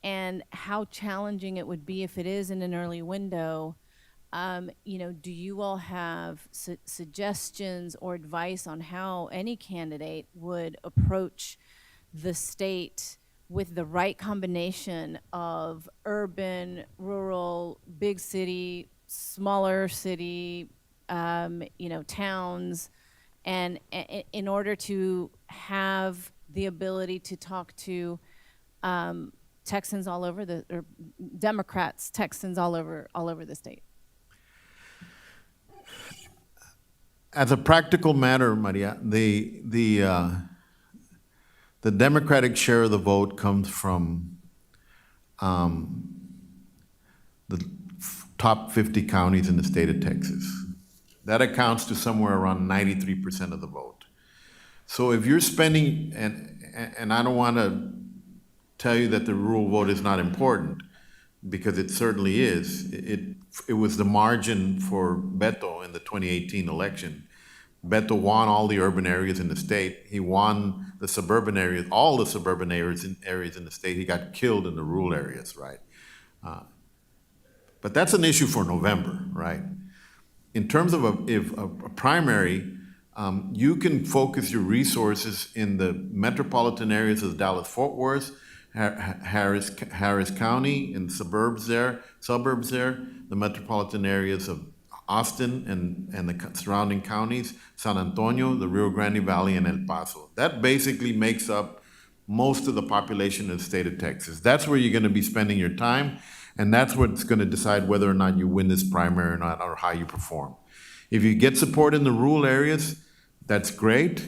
and how challenging it would be if it is in an early window. You know, do you all have suggestions or advice on how any candidate would approach the state with the right combination of urban, rural, big city, smaller city, you know, towns, and in order to have the ability to talk to Texans all over or Democrats, Texans all over the state? As a practical matter, Maria, the Democratic share of the vote comes from the top 50 counties in the state of Texas. That accounts to somewhere around 93% of the vote. So if you're spending, and I don't want to tell you that the rural vote is not important, because it certainly is. It was the margin for Beto in the 2018 election. Beto won all the urban areas in the state. He won the suburban areas, all the suburban areas in the state. He got killed in the rural areas, right? But that's an issue for November, right? In terms of a primary, you can focus your resources in the metropolitan areas of Dallas-Fort Worth, Harris County, in the suburbs there, the metropolitan areas of Austin and the surrounding counties, San Antonio, the Rio Grande Valley, and El Paso. That basically makes up most of the population of the state of Texas. That's where you're going to be spending your time, and that's what's going to decide whether or not you win this primary or not, or how you perform. If you get support in the rural areas, that's great,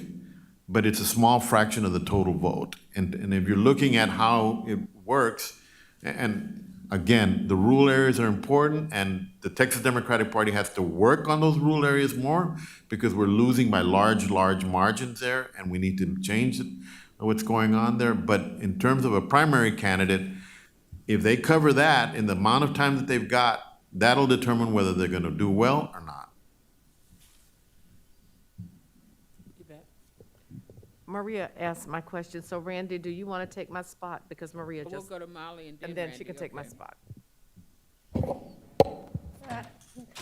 but it's a small fraction of the total vote. And if you're looking at how it works, and again, the rural areas are important, and the Texas Democratic Party has to work on those rural areas more because we're losing by large margins there, and we need to change what's going on there. But in terms of a primary candidate, if they cover that in the amount of time that they've got, that'll determine whether they're going to do well or not. Maria asked my question, so Randy, do you want to take my spot? Because Maria We'll just. go to Molly and then And then she Randy, can take my okay. spot.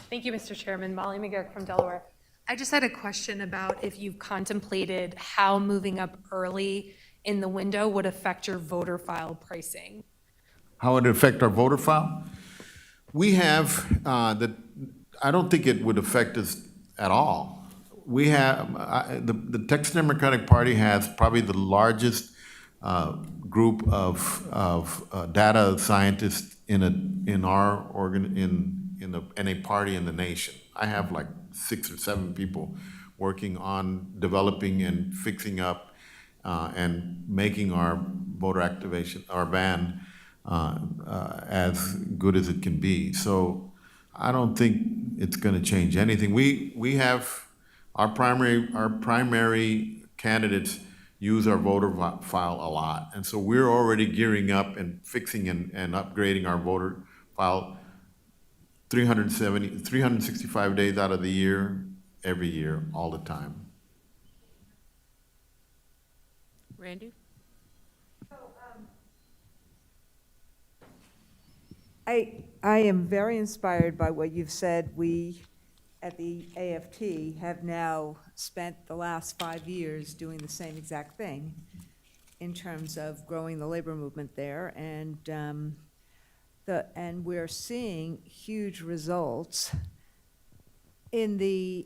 Thank you, Mr. Chairman. Molly McGarrick from Delaware. I just had a question about if you've contemplated how moving up early in the window would affect your voter file pricing. How would it affect our voter file? We have, I don't think it would affect us at all. We have, the Texas Democratic Party has probably the largest group of data scientists in a party in the nation. I have like 6 or 7 people working on developing and fixing up and making our voter activation, our van, as good as it can be. So I don't think it's going to change anything. We have our primary candidates use our voter file a lot, and so we're already gearing up and fixing and upgrading our voter file 365 days out of the year, every year, all the time. Randy? I am very inspired by what you've said. We, at the AFT, have now spent the last 5 years doing the same exact thing in terms of growing the labor movement there, and we're seeing huge results in the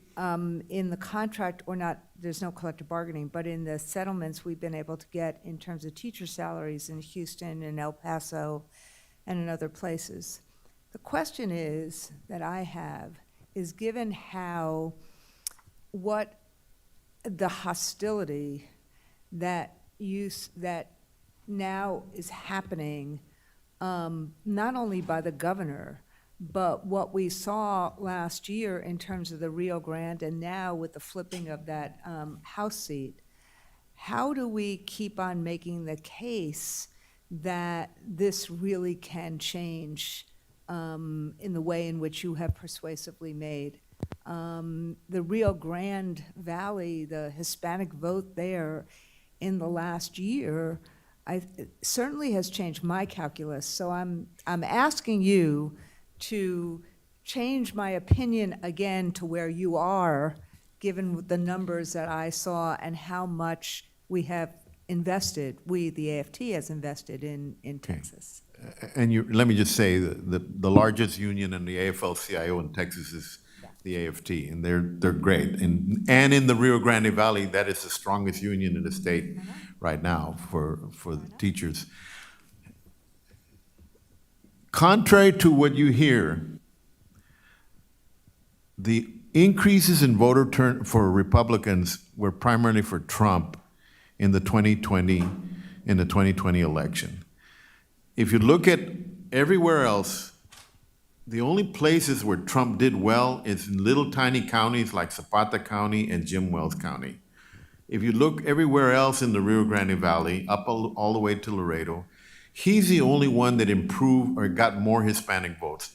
contract, or not, there's no collective bargaining, but in the settlements we've been able to get in terms of teacher salaries in Houston and El Paso and in other places. The question is, that I have, is given what the hostility that now is happening, not only by the governor, but what we saw last year in terms of the Rio Grande, and now with the flipping of that House seat, how do we keep on making the case that this really can change in the way in which you have persuasively made? The Rio Grande Valley, the Hispanic vote there in the last year, it certainly has changed my calculus. So I'm asking you to change my opinion again to where you are, given the numbers that I saw and how much we have invested, the AFT has invested in Texas. And let me just say, the largest union in the AFL-CIO in Texas is the AFT, and they're great. And in the Rio Grande Valley, that is the strongest union in the state right now for the teachers. Contrary to what you hear, the increases in voter turn for Republicans were primarily for Trump in the 2020 election. If you look at everywhere else, the only places where Trump did well is in little tiny counties like Zapata County and Jim Wells County. If you look everywhere else in the Rio Grande Valley, up all the way to Laredo, he's the only one that improved or got more Hispanic votes.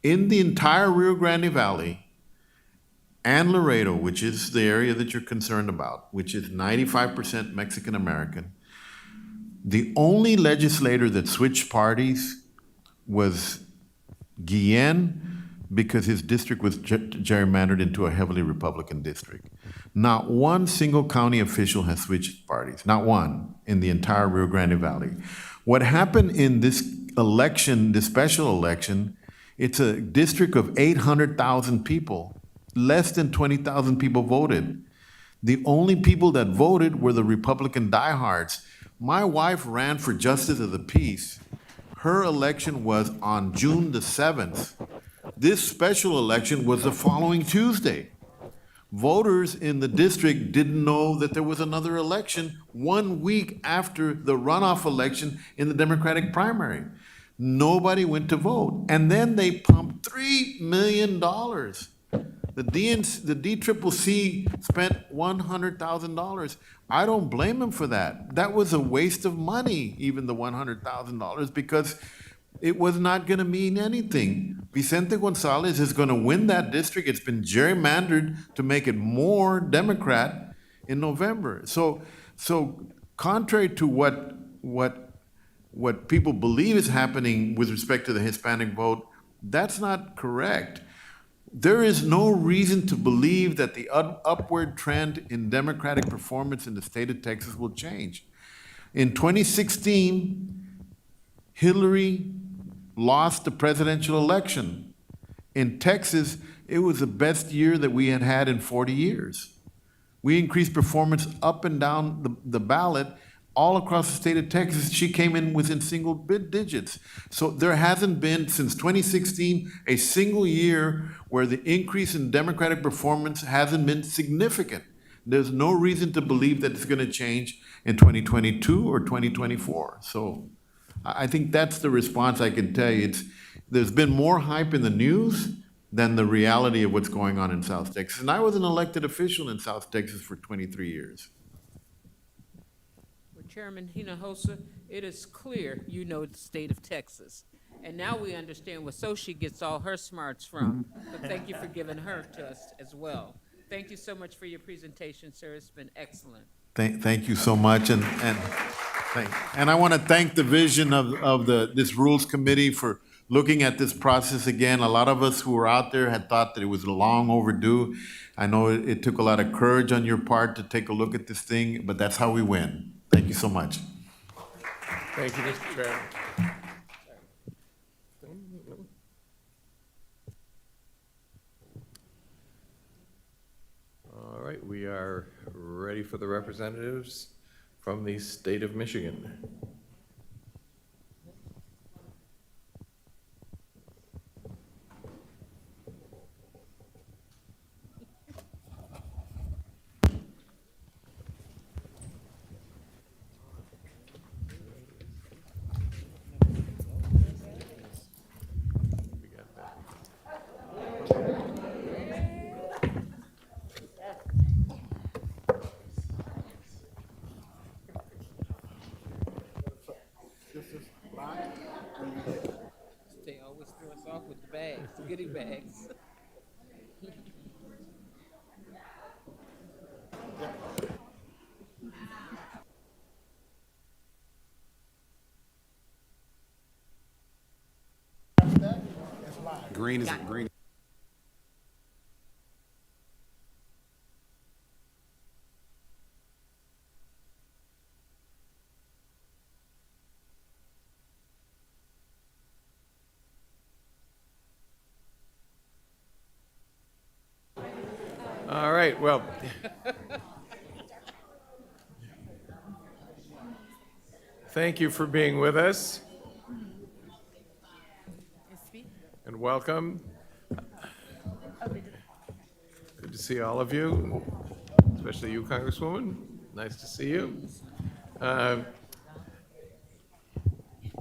In the entire Rio Grande Valley and Laredo, which is the area that you're concerned about, which is 95% Mexican American, the only legislator that switched parties was Guillen, because his district was gerrymandered into a heavily Republican district. Not one single county official has switched parties, not one, in the entire Rio Grande Valley. What happened in this election, this special election, it's a district of 800,000 people. Less than 20,000 people voted. The only people that voted were the Republican diehards. My wife ran for Justice of the Peace. Her election was on June the 7th. This special election was the following Tuesday. Voters in the district didn't know that there was another election 1 week after the runoff election in the Democratic primary. Nobody went to vote. And then they pumped $3 million. The DCCC spent $100,000. I don't blame them for that. That was a waste of money, even the $100,000, because it was not going to mean anything. Vicente Gonzalez is going to win that district. It's been gerrymandered to make it more Democrat in November. So contrary to what people believe is happening with respect to the Hispanic vote, that's not correct. There is no reason to believe that the upward trend in Democratic performance in the state of Texas will change. In 2016, Hillary lost the presidential election. In Texas, it was the best year that we had had in 40 years. We increased performance up and down the ballot all across the state of Texas, she came in within single digits. So there hasn't been, since 2016, a single year where the increase in Democratic performance hasn't been significant. There's no reason to believe that it's going to change in 2022 or 2024. So I think that's the response I can tell you. There's been more hype in the news than the reality of what's going on in South Texas. And I was an elected official in South Texas for 23 years. Well, Chairman Hinojosa, it is clear you know the state of Texas. And now we understand where Sochi gets all her smarts from. So thank you for giving her to us as well. Thank you so much for your presentation, sir. It's been excellent. Thank you so much, and I want to thank the vision of this Rules Committee for looking at this process again. A lot of us who were out there had thought that it was long overdue. I know it took a lot of courage on your part to take a look at this thing, but that's how we win. Thank you so much. Thank you, Mr. Chairman. All right, we are ready for the representatives from the state of Michigan. They always throw us off with the bags, the goodie bags. Green is green. All right, well. Thank you for being with us. And welcome. Good to see all of you, especially you, Congresswoman. Nice to see you.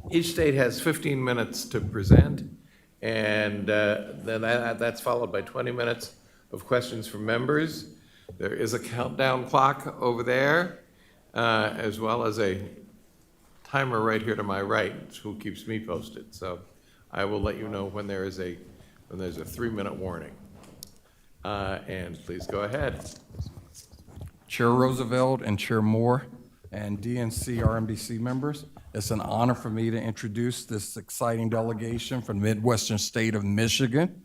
Each state has 15 minutes to present, and then that's followed by 20 minutes of questions from members. There is a countdown clock over there, as well as a timer right here to my right, who keeps me posted. So I will let you know when there's a 3-minute warning. And please go ahead. Chair Roosevelt and Chair Moore and DNC RMDC members, it's an honor for me to introduce this exciting delegation from the Midwestern state of Michigan.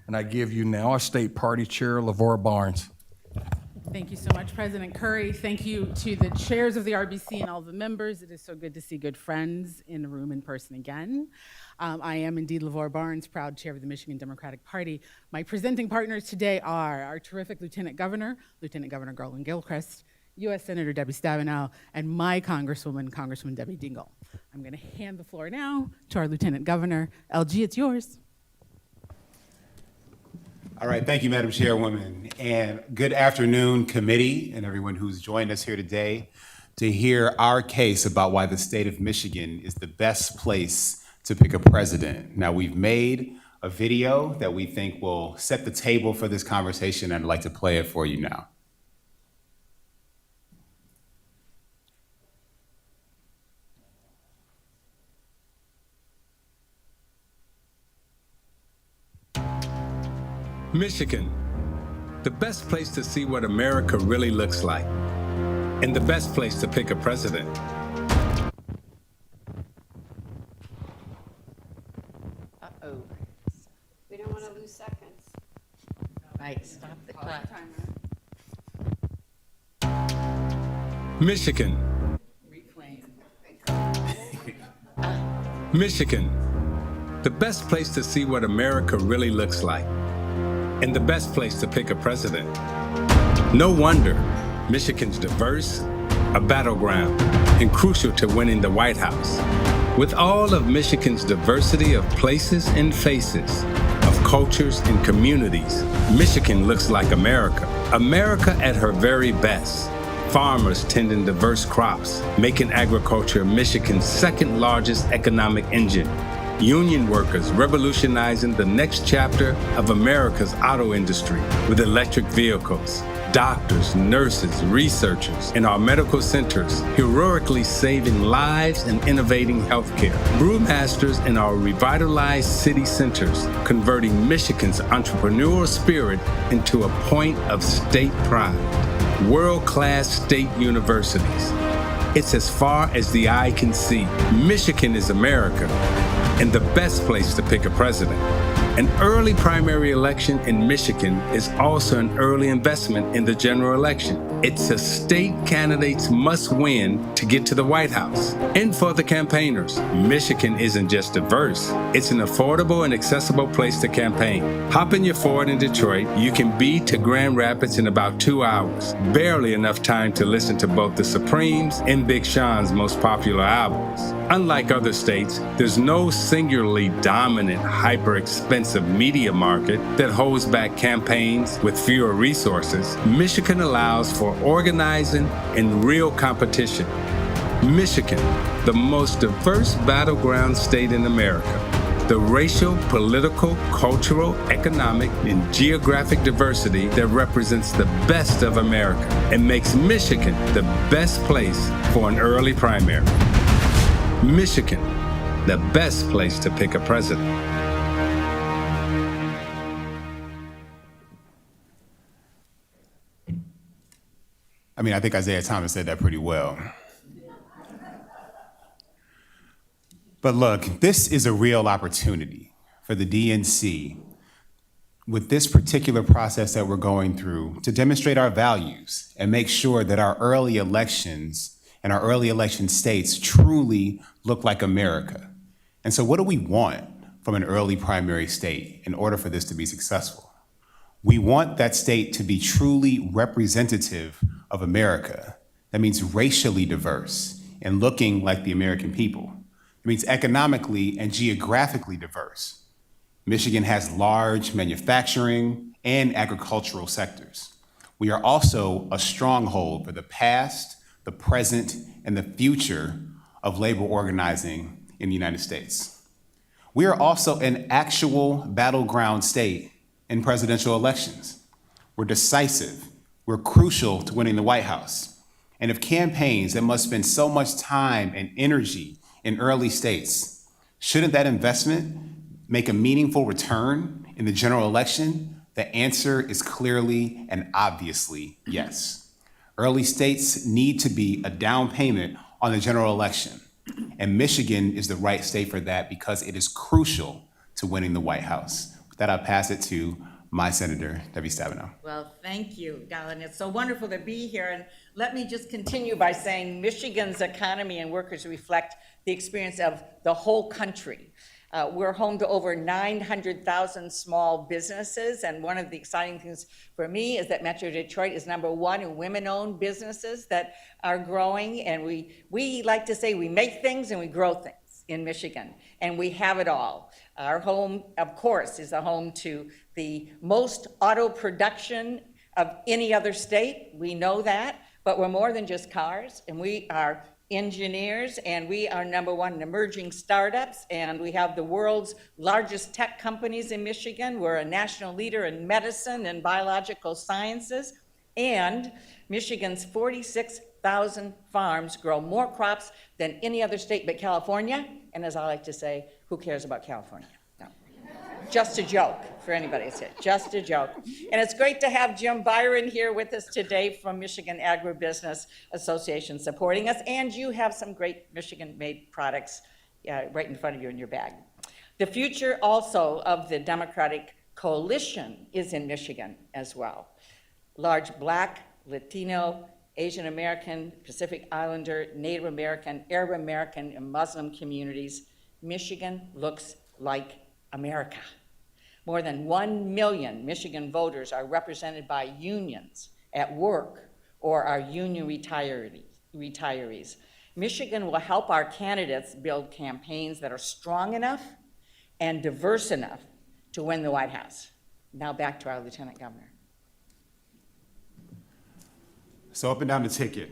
And I give you now our state party chair, LeVar Barnes. Thank you so much, President Curry. Thank you to the chairs of the RBC and all the members. It is so good to see good friends in the room in person again. I am indeed LeVar Barnes, proud chair of the Michigan Democratic Party. My presenting partners today are our terrific Lieutenant Governor Garland Gilchrist, U.S. Senator Debbie Stabenow, and my Congresswoman Debbie Dingell. I'm going to hand the floor now to our Lieutenant Governor. LG, it's yours. All right, thank you, Madam Chairwoman, and good afternoon, committee, and everyone who's joined us here today to hear our case about why the state of Michigan is the best place to pick a president. Now, we've made a video that we think will set the table for this conversation, and I'd like to play it for you now. Michigan, the best place to see what America really looks like, and the best place to pick a president. Uh-oh. We don't want to lose seconds. Right, stop the clock. Michigan. Michigan, the best place to see what America really looks like, and the best place to pick a president. No wonder Michigan's diverse, a battleground, and crucial to winning the White House. With all of Michigan's diversity of places and faces, of cultures and communities, Michigan looks like America. America at her very best. Farmers tending diverse crops, making agriculture Michigan's second largest economic engine. Union workers revolutionizing the next chapter of America's auto industry with electric vehicles. Doctors, nurses, researchers in our medical centers heroically saving lives and innovating healthcare. Brewmasters in our revitalized city centers converting Michigan's entrepreneurial spirit into a point of state pride. World-class state universities. It's as far as the eye can see. Michigan is America, and the best place to pick a president. An early primary election in Michigan is also an early investment in the general election. It's a state candidates must win to get to the White House. And for the campaigners, Michigan isn't just diverse, it's an affordable and accessible place to campaign. Hop in your Ford in Detroit, you can be to Grand Rapids in about 2 hours. Barely enough time to listen to both the Supremes and Big Sean's most popular albums. Unlike other states, there's no singularly dominant, hyper-expensive media market that holds back campaigns with fewer resources. Michigan allows for organizing and real competition. Michigan, the most diverse battleground state in America. The racial, political, cultural, economic, and geographic diversity that represents the best of America and makes Michigan the best place for an early primary. Michigan, the best place to pick a president. I mean, I think Isaiah Thomas said that pretty well. But look, this is a real opportunity for the DNC with this particular process that we're going through to demonstrate our values and make sure that our early elections and our early election states truly look like America. And so what do we want from an early primary state in order for this to be successful? We want that state to be truly representative of America. That means racially diverse and looking like the American people. It means economically and geographically diverse. Michigan has large manufacturing and agricultural sectors. We are also a stronghold for the past, the present, and the future of labor organizing in the United States. We are also an actual battleground state in presidential elections. We're decisive. We're crucial to winning the White House. And if campaigns that must spend so much time and energy in early states, shouldn't that investment make a meaningful return in the general election? The answer is clearly and obviously yes. Early states need to be a down payment on the general election. And Michigan is the right state for that because it is crucial to winning the White House. With that, I'll pass it to my Senator, Debbie Stabenow. Well, thank you, Galen. It's so wonderful to be here. And let me just continue by saying Michigan's economy and workers reflect the experience of the whole country. We're home to over 900,000 small businesses, and one of the exciting things for me is that Metro Detroit is #1 in women-owned businesses that are growing, and we like to say we make things and we grow things in Michigan, and we have it all. Our home, of course, is a home to the most auto production of any other state. We know that, but we're more than just cars, and we are engineers, and we are #1 in emerging startups, and we have the world's largest tech companies in Michigan. We're a national leader in medicine and biological sciences, and Michigan's 46,000 farms grow more crops than any other state but California, and as I like to say, who cares about California? No. Just a joke for anybody that's here, just a joke. And it's great to have Jim Byron here with us today from Michigan Agribusiness Association supporting us, and you have some great Michigan-made products right in front of you in your bag. The future also of the Democratic coalition is in Michigan as well. Large Black, Latino, Asian American, Pacific Islander, Native American, Arab American, and Muslim communities, Michigan looks like America. More than 1 million Michigan voters are represented by unions at work or are union retirees. retirees. Michigan will help our candidates build campaigns that are strong enough and diverse enough to win the White House. Now back to our Lieutenant Governor. So up and down the ticket,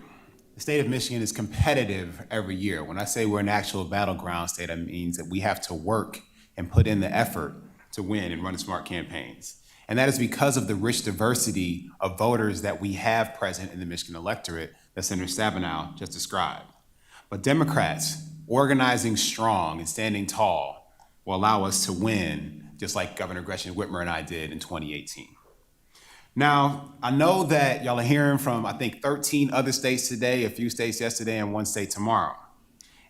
the state of Michigan is competitive every year. When I say we're an actual battleground state, that means that we have to work and put in the effort to win and run smart campaigns. And that is because of the rich diversity of voters that we have present in the Michigan electorate that Senator Stabenow just described. But Democrats, organizing strong and standing tall, will allow us to win, just like Governor Gretchen Whitmer and I did in 2018. Now, I know that y'all are hearing from, I think, 13 other states today, a few states yesterday, and one state tomorrow.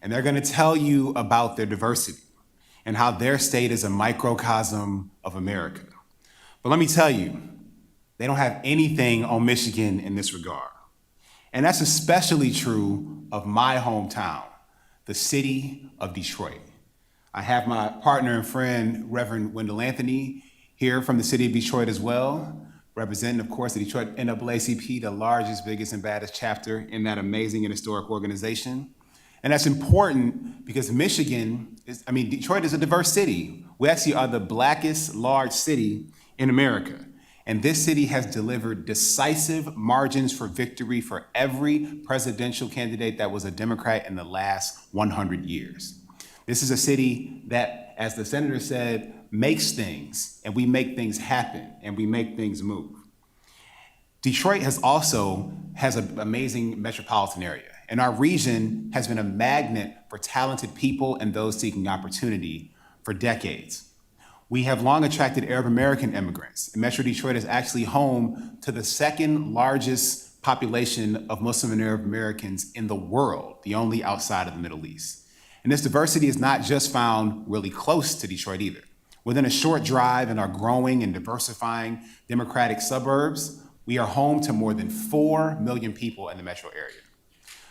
And they're gonna tell you about their diversity and how their state is a microcosm of America. But let me tell you, they don't have anything on Michigan in this regard. And that's especially true of my hometown, the city of Detroit. I have my partner and friend, Reverend Wendell Anthony, here from the city of Detroit as well, representing, of course, the Detroit NAACP, the largest, biggest, and baddest chapter in that amazing and historic organization. And that's important because Detroit is a diverse city. We actually are the blackest large city in America. And this city has delivered decisive margins for victory for every presidential candidate that was a Democrat in the last 100 years. This is a city that, as the senator said, makes things, and we make things happen, and we make things move. Detroit has an amazing metropolitan area, and our region has been a magnet for talented people and those seeking opportunity for decades. We have long attracted Arab American immigrants, and Metro Detroit is actually home to the second largest population of Muslim and Arab Americans in the world, the only outside of the Middle East. And this diversity is not just found really close to Detroit either. Within a short drive in our growing and diversifying Democratic suburbs, we are home to more than 4 million people in the metro area.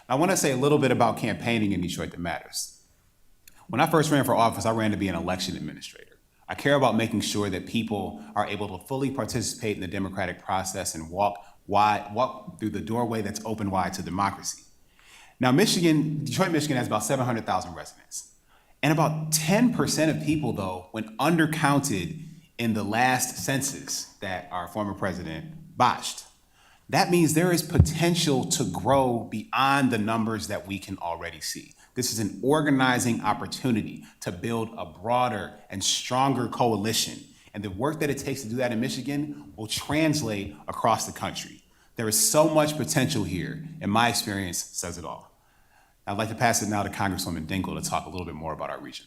I want to say a little bit about campaigning in Detroit that matters. When I first ran for office, I ran to be an election administrator. I care about making sure that people are able to fully participate in the democratic process and walk through the doorway that's open wide to democracy. Now, Detroit, Michigan has about 700,000 residents. And about 10% of people, though, when undercounted in the last census that our former president botched, that means there is potential to grow beyond the numbers that we can already see. This is an organizing opportunity to build a broader and stronger coalition. And the work that it takes to do that in Michigan will translate across the country. There is so much potential here, and my experience says it all. I'd like to pass it now to Congresswoman Dinkle to talk a little bit more about our region.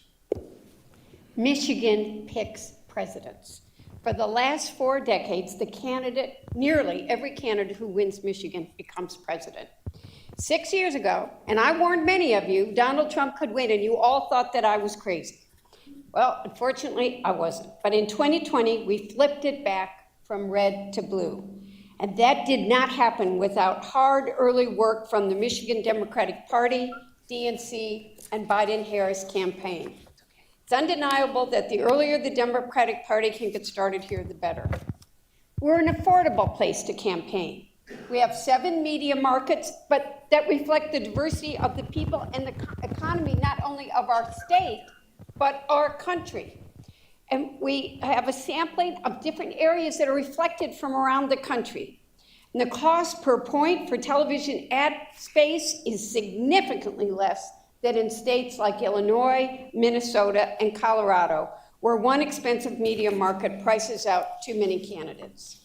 Michigan picks presidents. For the last 4 decades, nearly every candidate who wins Michigan becomes president. 6 years ago, and I warned many of you, Donald Trump could win, and you all thought that I was crazy. Well, unfortunately, I wasn't. But in 2020, we flipped it back from red to blue. And that did not happen without hard early work from the Michigan Democratic Party, DNC, and Biden-Harris campaign. It's undeniable that the earlier the Democratic Party can get started here, the better. We're an affordable place to campaign. We have 7 media markets, but that reflect the diversity of the people and the economy, not only of our state, but our country. And we have a sampling of different areas that are reflected from around the country. And the cost per point for television ad space is significantly less than in states like Illinois, Minnesota, and Colorado, where one expensive media market prices out too many candidates.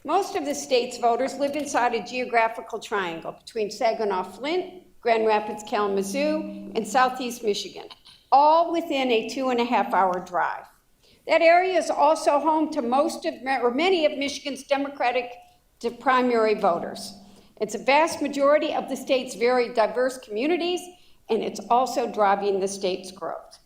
Most of the state's voters live inside a geographical triangle between Saginaw-Flint, Grand Rapids-Kalamazoo, and Southeast Michigan, all within a 2.5-hour drive. That area is also home to many of Michigan's Democratic primary voters. It's a vast majority of the state's very diverse communities, and it's also driving the state's growth.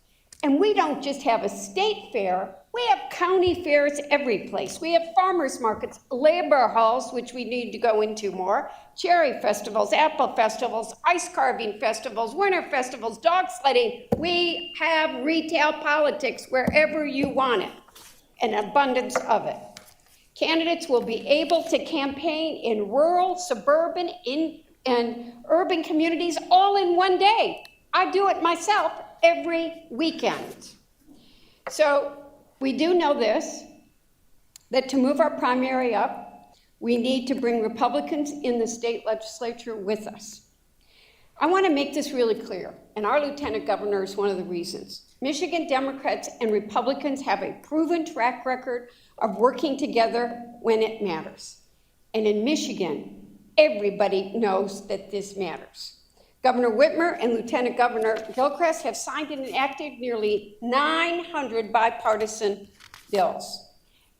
And we don't just have a state fair, we have county fairs every place. We have farmers markets, labor halls, which we need to go into more, cherry festivals, apple festivals, ice carving festivals, winter festivals, dog sledding. We have retail politics wherever you want it, an abundance of it. Candidates will be able to campaign in rural, suburban, and urban communities all in one day. I do it myself every weekend. So we do know this, that to move our primary up, we need to bring Republicans in the state legislature with us. I want to make this really clear, and our lieutenant governor is one of the reasons. Michigan Democrats and Republicans have a proven track record of working together when it matters. And in Michigan, everybody knows that this matters. Governor Whitmer and Lieutenant Governor Gilchrist have signed and enacted nearly 900 bipartisan bills.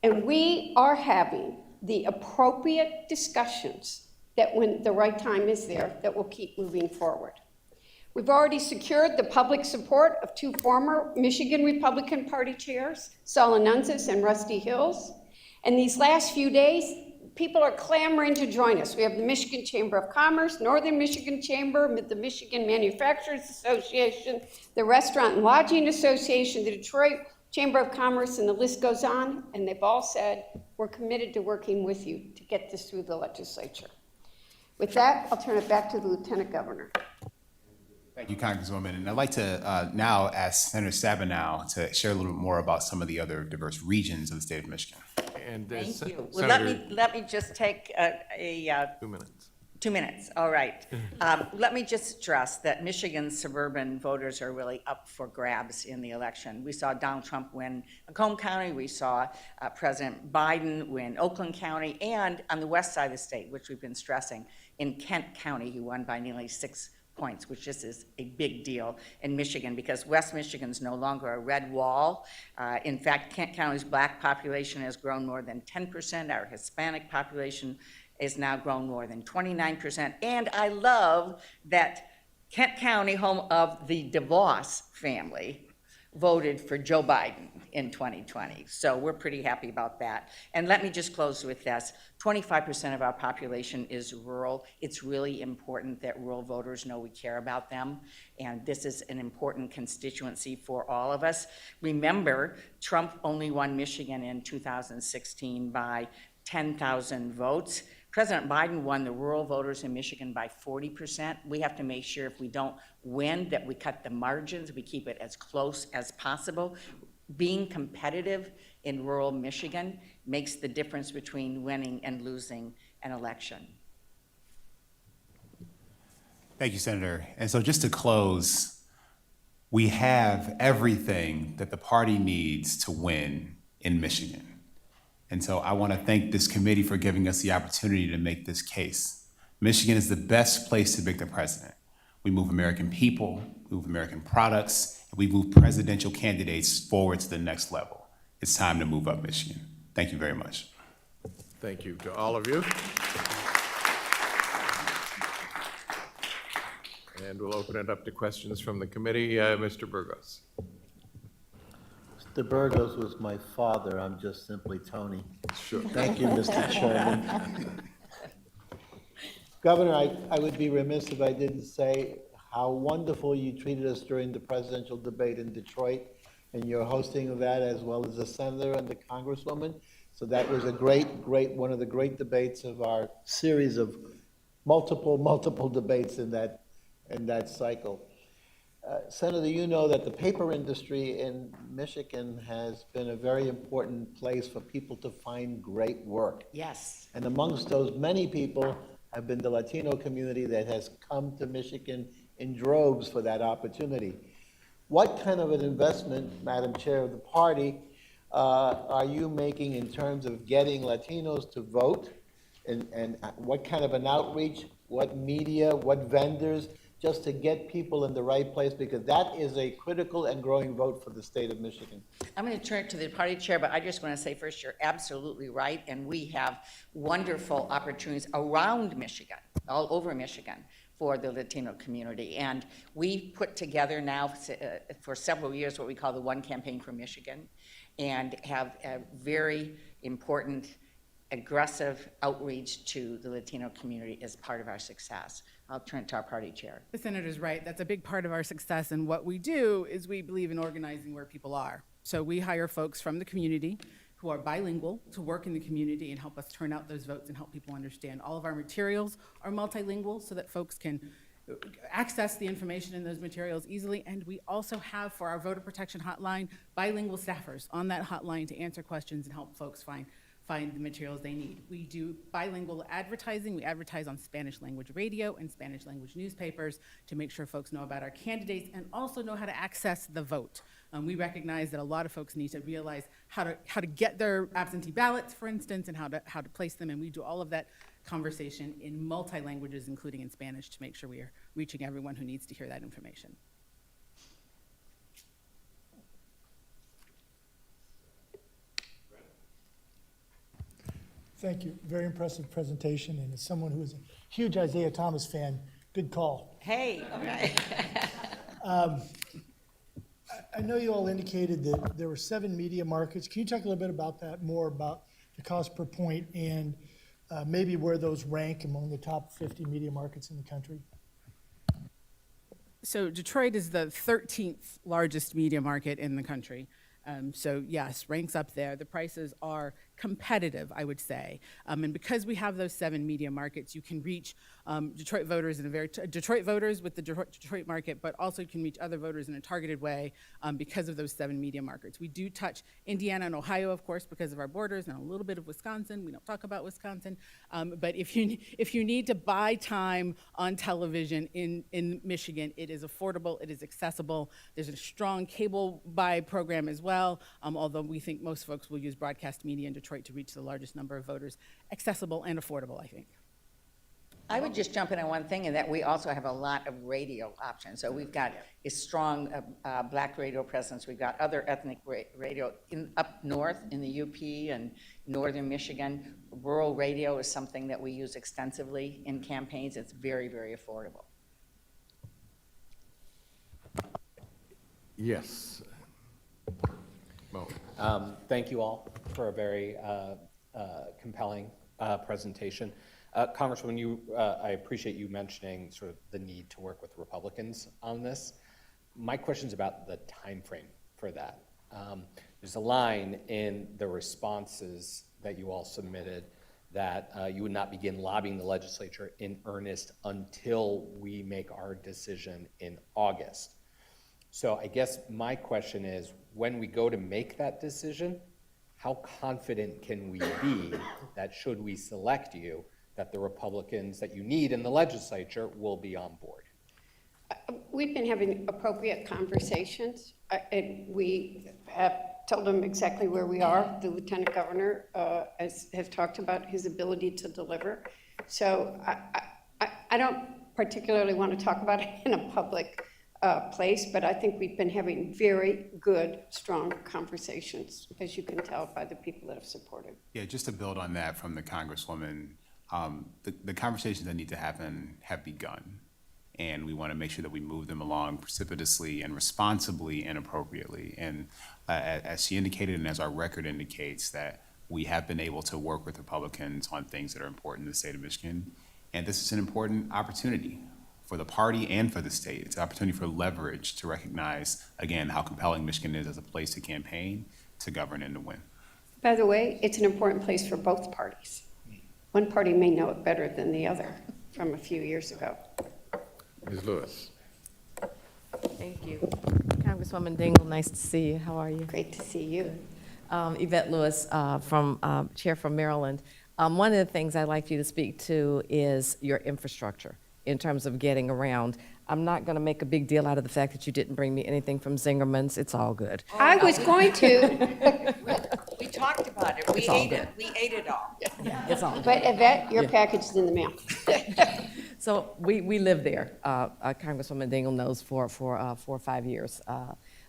And we are having the appropriate discussions that when the right time is there, that will keep moving forward. We've already secured the public support of two former Michigan Republican Party chairs, Saul Anunzis and Rusty Hills. And these last few days, people are clamoring to join us. We have the Michigan Chamber of Commerce, Northern Michigan Chamber, the Michigan Manufacturers Association, the Restaurant and Lodging Association, the Detroit Chamber of Commerce, and the list goes on. And they've all said, we're committed to working with you to get this through the legislature. With that, I'll turn it back to the Lieutenant Governor. Thank you, Congresswoman. And I'd like to now ask Senator Stabenow to share a little bit more about some of the other diverse regions of the state of Michigan. And Thank you. Well, Senator, let me just take 2 minutes. 2 minutes, all right. Let me just stress that Michigan's suburban voters are really up for grabs in the election. We saw Donald Trump win Macomb County, we saw President Biden win Oakland County, and on the west side of the state, which we've been stressing, in Kent County, he won by nearly 6 points, which just is a big deal in Michigan because West Michigan's no longer a red wall. In fact, Kent County's black population has grown more than 10%. Our Hispanic population is now grown more than 29%. And I love that Kent County, home of the DeVos family, voted for Joe Biden in 2020. So we're pretty happy about that. And let me just close with this. 25% of our population is rural. It's really important that rural voters know we care about them. And this is an important constituency for all of us. Remember, Trump only won Michigan in 2016 by 10,000 votes. President Biden won the rural voters in Michigan by 40%. We have to make sure if we don't win that we cut the margins, we keep it as close as possible. Being competitive in rural Michigan makes the difference between winning and losing an election. Thank you, Senator. And so just to close, we have everything that the party needs to win in Michigan. And so I want to thank this committee for giving us the opportunity to make this case. Michigan is the best place to pick the president. We move American people, we move American products, and we move presidential candidates forward to the next level. It's time to move up Michigan. Thank you very much. Thank you to all of you. And we'll open it up to questions from the committee. Mr. Burgos. Mr. Burgos was my father. I'm just simply Tony. Sure. Thank you, Mr. Chairman. Governor, I would be remiss if I didn't say how wonderful you treated us during the presidential debate in Detroit and your hosting of that, as well as the senator and the congresswoman. So that was a great, one of the great debates of our series of multiple debates in that cycle. Senator, you know that the paper industry in Michigan has been a very important place for people to find great work. Yes. And amongst those many people have been the Latino community that has come to Michigan in droves for that opportunity. What kind of an investment, Madam Chair of the party, are you making in terms of getting Latinos to vote? And what kind of an outreach, what media, what vendors, just to get people in the right place, because that is a critical and growing vote for the state of Michigan. I'm going to turn it to the party chair, but I just want to say first, you're absolutely right, and we have wonderful opportunities around Michigan, all over Michigan, for the Latino community. And we put together now for several years what we call the One Campaign for Michigan, and have a very important, aggressive outreach to the Latino community as part of our success. I'll turn it to our party chair. The senator's right. That's a big part of our success. And what we do is we believe in organizing where people are. So we hire folks from the community who are bilingual to work in the community and help us turn out those votes and help people understand. All of our materials are multilingual so that folks can access the information in those materials easily. And we also have, for our voter protection hotline, bilingual staffers on that hotline to answer questions and help folks find the materials they need. We do bilingual advertising. We advertise on Spanish language radio and Spanish language newspapers to make sure folks know about our candidates and also know how to access the vote. We recognize that a lot of folks need to realize how to get their absentee ballots, for instance, and how to place them, and we do all of that conversation in multi-languages, including in Spanish, to make sure we are reaching everyone who needs to hear that information. Thank you. Very impressive presentation, and as someone who is a huge Isaiah Thomas fan, good call. Hey, okay. I know you all indicated that there were 7 media markets. Can you talk a little bit about that, more about the cost per point and maybe where those rank among the top 50 media markets in the country? So Detroit is the 13th largest media market in the country. So yes, ranks up there. The prices are competitive, I would say. And because we have those 7 media markets, you can reach Detroit voters in a very, Detroit voters with the Detroit market, but also you can reach other voters in a targeted way because of those 7 media markets. We do touch Indiana and Ohio, of course, because of our borders, and a little bit of Wisconsin. We don't talk about Wisconsin. But if you need to buy time on television in Michigan, it is affordable, it is accessible. There's a strong cable buy program as well, although we think most folks will use broadcast media in Detroit to reach the largest number of voters. Accessible and affordable, I think. I would just jump in on one thing, in that we also have a lot of radio options. So we've got a strong black radio presence. We've got other ethnic radio up north in the UP and northern Michigan. Rural radio is something that we use extensively in campaigns. It's very, very affordable. Yes. Mo. Thank you all for a very compelling presentation. Congresswoman, I appreciate you mentioning sort of the need to work with Republicans on this. My question is about the time frame for that. There's a line in the responses that you all submitted that you would not begin lobbying the legislature in earnest until we make our decision in August. So I guess my question is, when we go to make that decision, how confident can we be that should we select you, that the Republicans that you need in the legislature will be on board? We've been having appropriate conversations, and we have told them exactly where we are. The Lieutenant Governor has talked about his ability to deliver. So I don't particularly want to talk about it in a public place, but I think we've been having very good, strong conversations, as you can tell by the people that have supported. Yeah, just to build on that from the Congresswoman, the conversations that need to happen have begun. And we want to make sure that we move them along precipitously and responsibly and appropriately. And as she indicated, and as our record indicates, that we have been able to work with Republicans on things that are important to the state of Michigan. And this is an important opportunity for the party and for the state. It's an opportunity for leverage to recognize, again, how compelling Michigan is as a place to campaign, to govern, and to win. By the way, it's an important place for both parties. One party may know it better than the other from a few years ago. Ms. Lewis. Thank you. Congresswoman Dingell, nice to see you. How are you? Great to see you. Yvette Lewis, Chair from Maryland. One of the things I'd like you to speak to is your infrastructure in terms of getting around. I'm not going to make a big deal out of the fact that you didn't bring me anything from Zingerman's. It's all good. I was going to. We talked about it. We ate it all. Yeah, it's all good. But Yvette, your package is in the mail. So we lived there, Congresswoman Dingell knows, for 4 or 5 years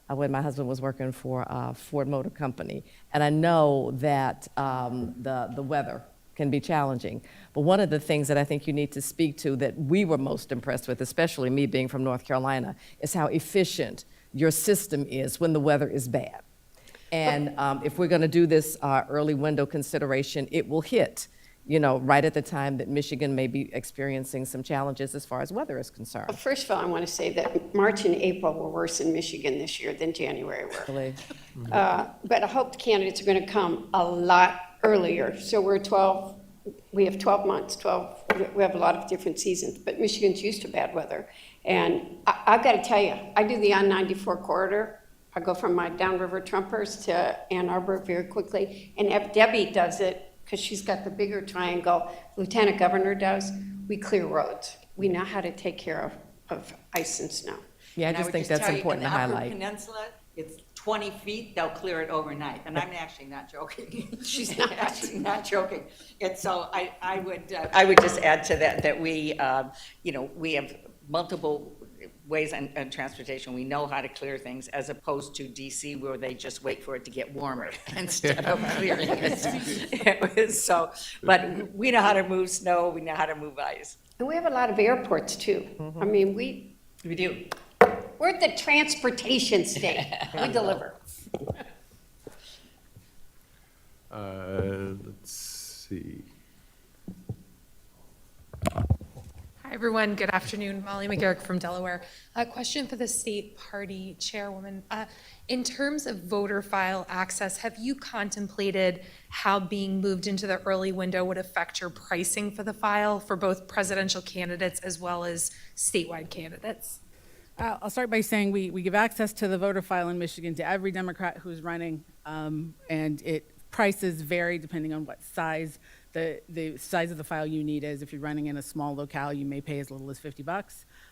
when my husband was working for Ford Motor Company. And I know that the weather can be challenging. But one of the things that I think you need to speak to that we were most impressed with, especially me being from North Carolina, is how efficient your system is when the weather is bad. And if we're going to do this early window consideration, it will hit, right at the time that Michigan may be experiencing some challenges as far as weather is concerned. Well, first of all, I want to say that March and April were worse in Michigan this year than January were. Really? But I hope the candidates are going to come a lot earlier. So we have 12 months, we have a lot of different seasons, but Michigan's used to bad weather. And I've got to tell you, I do the I-94 corridor. I go from my downriver Trumpers to Ann Arbor very quickly. And if Debbie does it, because she's got the bigger triangle, Lieutenant Governor does, we clear roads. We know how to take care of ice and snow. Yeah, I And just would think that's tell you, important to in the Upper highlight. Peninsula, it's 20 feet, they'll clear it overnight, and I'm actually not joking. She's not actually not joking. And so I would just add to that we, we have multiple ways and transportation. We know how to clear things as opposed to DC where they just wait for it to get warmer instead of clearing it. So, but we know how to move snow, we know how to move ice. And we have a lot of airports too. I mean, we do. We're the transportation state. We deliver. Let's see. Hi, everyone. Good afternoon. Molly McGarrick from Delaware. A question for the state party chairwoman. In terms of voter file access, have you contemplated how being moved into the early window would affect your pricing for the file for both presidential candidates as well as statewide candidates? I'll start by saying we give access to the voter file in Michigan to every Democrat who's running, and prices vary depending on what size the size of the file you need is. If you're running in a small locale, you may pay as little as $50.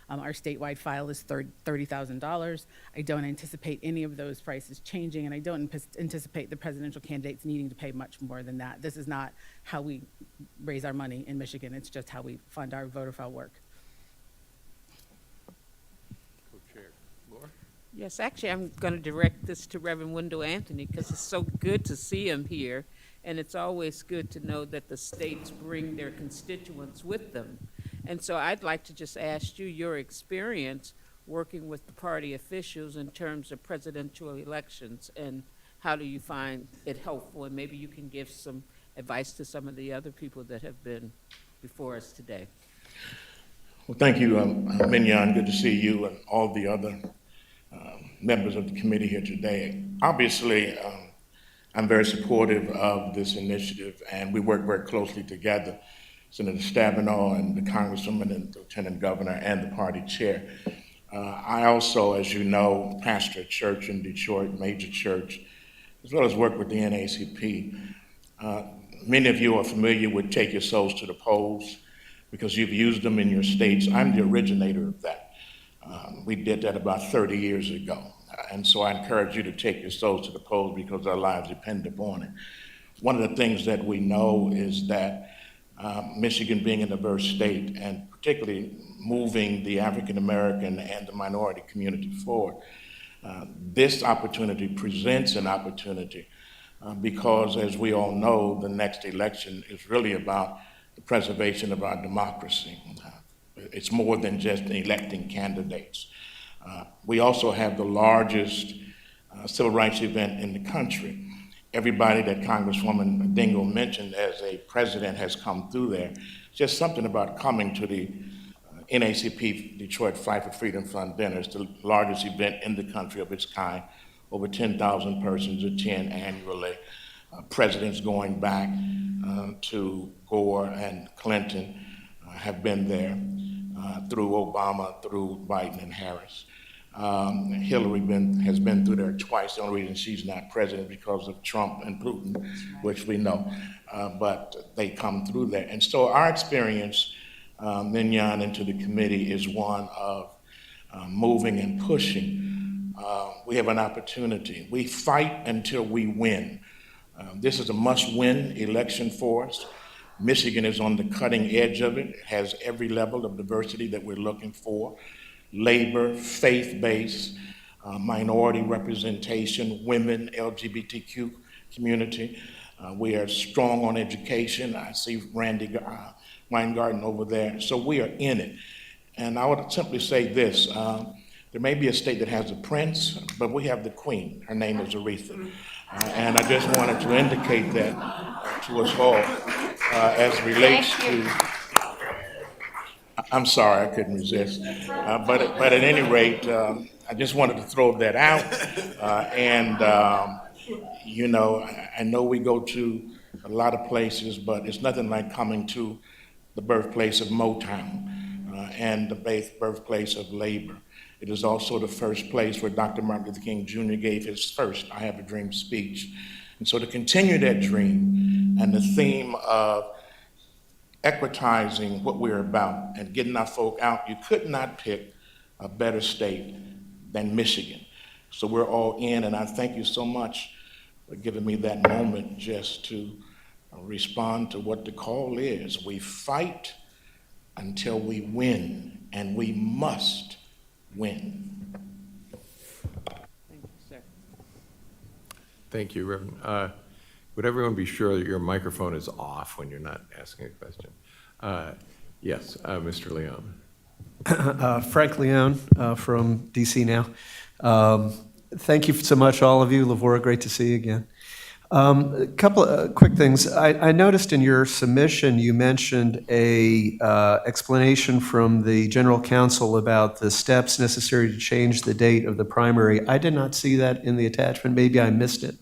Our statewide file is $30,000. I don't anticipate any of those prices changing, and I don't anticipate the presidential candidates needing to pay much more than that. This is not how we raise our money in Michigan. It's just how we fund our voter file work. Yes, actually, I'm going to direct this to Reverend Wendell Anthony because it's so good to see him here. And it's always good to know that the states bring their constituents with them. And so I'd like to just ask you your experience working with the party officials in terms of presidential elections, and how do you find it helpful? And maybe you can give some advice to some of the other people that have been before us today. Well, thank you, Mignon. Good to see you and all the other members of the committee here today. Obviously, I'm very supportive of this initiative, and we work very closely together, Senator Stabenow and the Congresswoman and the Lieutenant Governor and the party chair. I also, as you know, pastor a church in Detroit, major church, as well as work with the NAACP. Many of you are familiar with Take Your Souls to the Polls because you've used them in your states. I'm the originator of that. We did that about 30 years ago. And so I encourage you to take your souls to the polls because our lives depend upon it. One of the things that we know is that Michigan being a diverse state, and particularly moving the African American and the minority community forward, this opportunity presents an opportunity because, as we all know, the next election is really about the preservation of our democracy. It's more than just electing candidates. We also have the largest civil rights event in the country. Everybody that Congresswoman Dingle mentioned as a president has come through there. Just something about coming to the NAACP Detroit Fight for Freedom Fund dinner. It's the largest event in the country of its kind. Over 10,000 persons attend annually. Presidents going back to Gore and Clinton have been there, through Obama, through Biden and Harris. Hillary has been through there twice. The only reason she's not president because of Trump and Putin, which we know, but they come through there. And so our experience, Mignon, into the committee is one of moving and pushing. We have an opportunity. We fight until we win. This is a must-win election for us. Michigan is on the cutting edge of it. It has every level of diversity that we're looking for. Labor, faith-based, minority representation, women, LGBTQ community. We are strong on education. I see Randy Weingarten over there. So we are in it. And I would simply say this. There may be a state that has a prince, but we have the queen. Her name is Aretha. And I just wanted to indicate that to us all as relates to I'm sorry, I couldn't resist. But at any rate, I just wanted to throw that out. You know, I know we go to a lot of places, but it's nothing like coming to the birthplace of Motown and the birthplace of labor. It is also the first place where Dr. Martin Luther King Jr. gave his first I Have a Dream speech. And so to continue that dream and the theme of equitizing what we're about and getting our folk out, you could not pick a better state than Michigan. So we're all in, and I thank you so much for giving me that moment just to respond to what the call is. We fight until we win, and we must win. Thank you, sir. Thank you, Reverend. Would everyone be sure that your microphone is off when you're not asking a question? Yes, Mr. Leon. Frank Leon from DC now. Thank you so much, all of you. Lavora, great to see you again. A couple of quick things. I noticed in your submission you mentioned a explanation from the General Counsel about the steps necessary to change the date of the primary. I did not see that in the attachment. Maybe I missed it.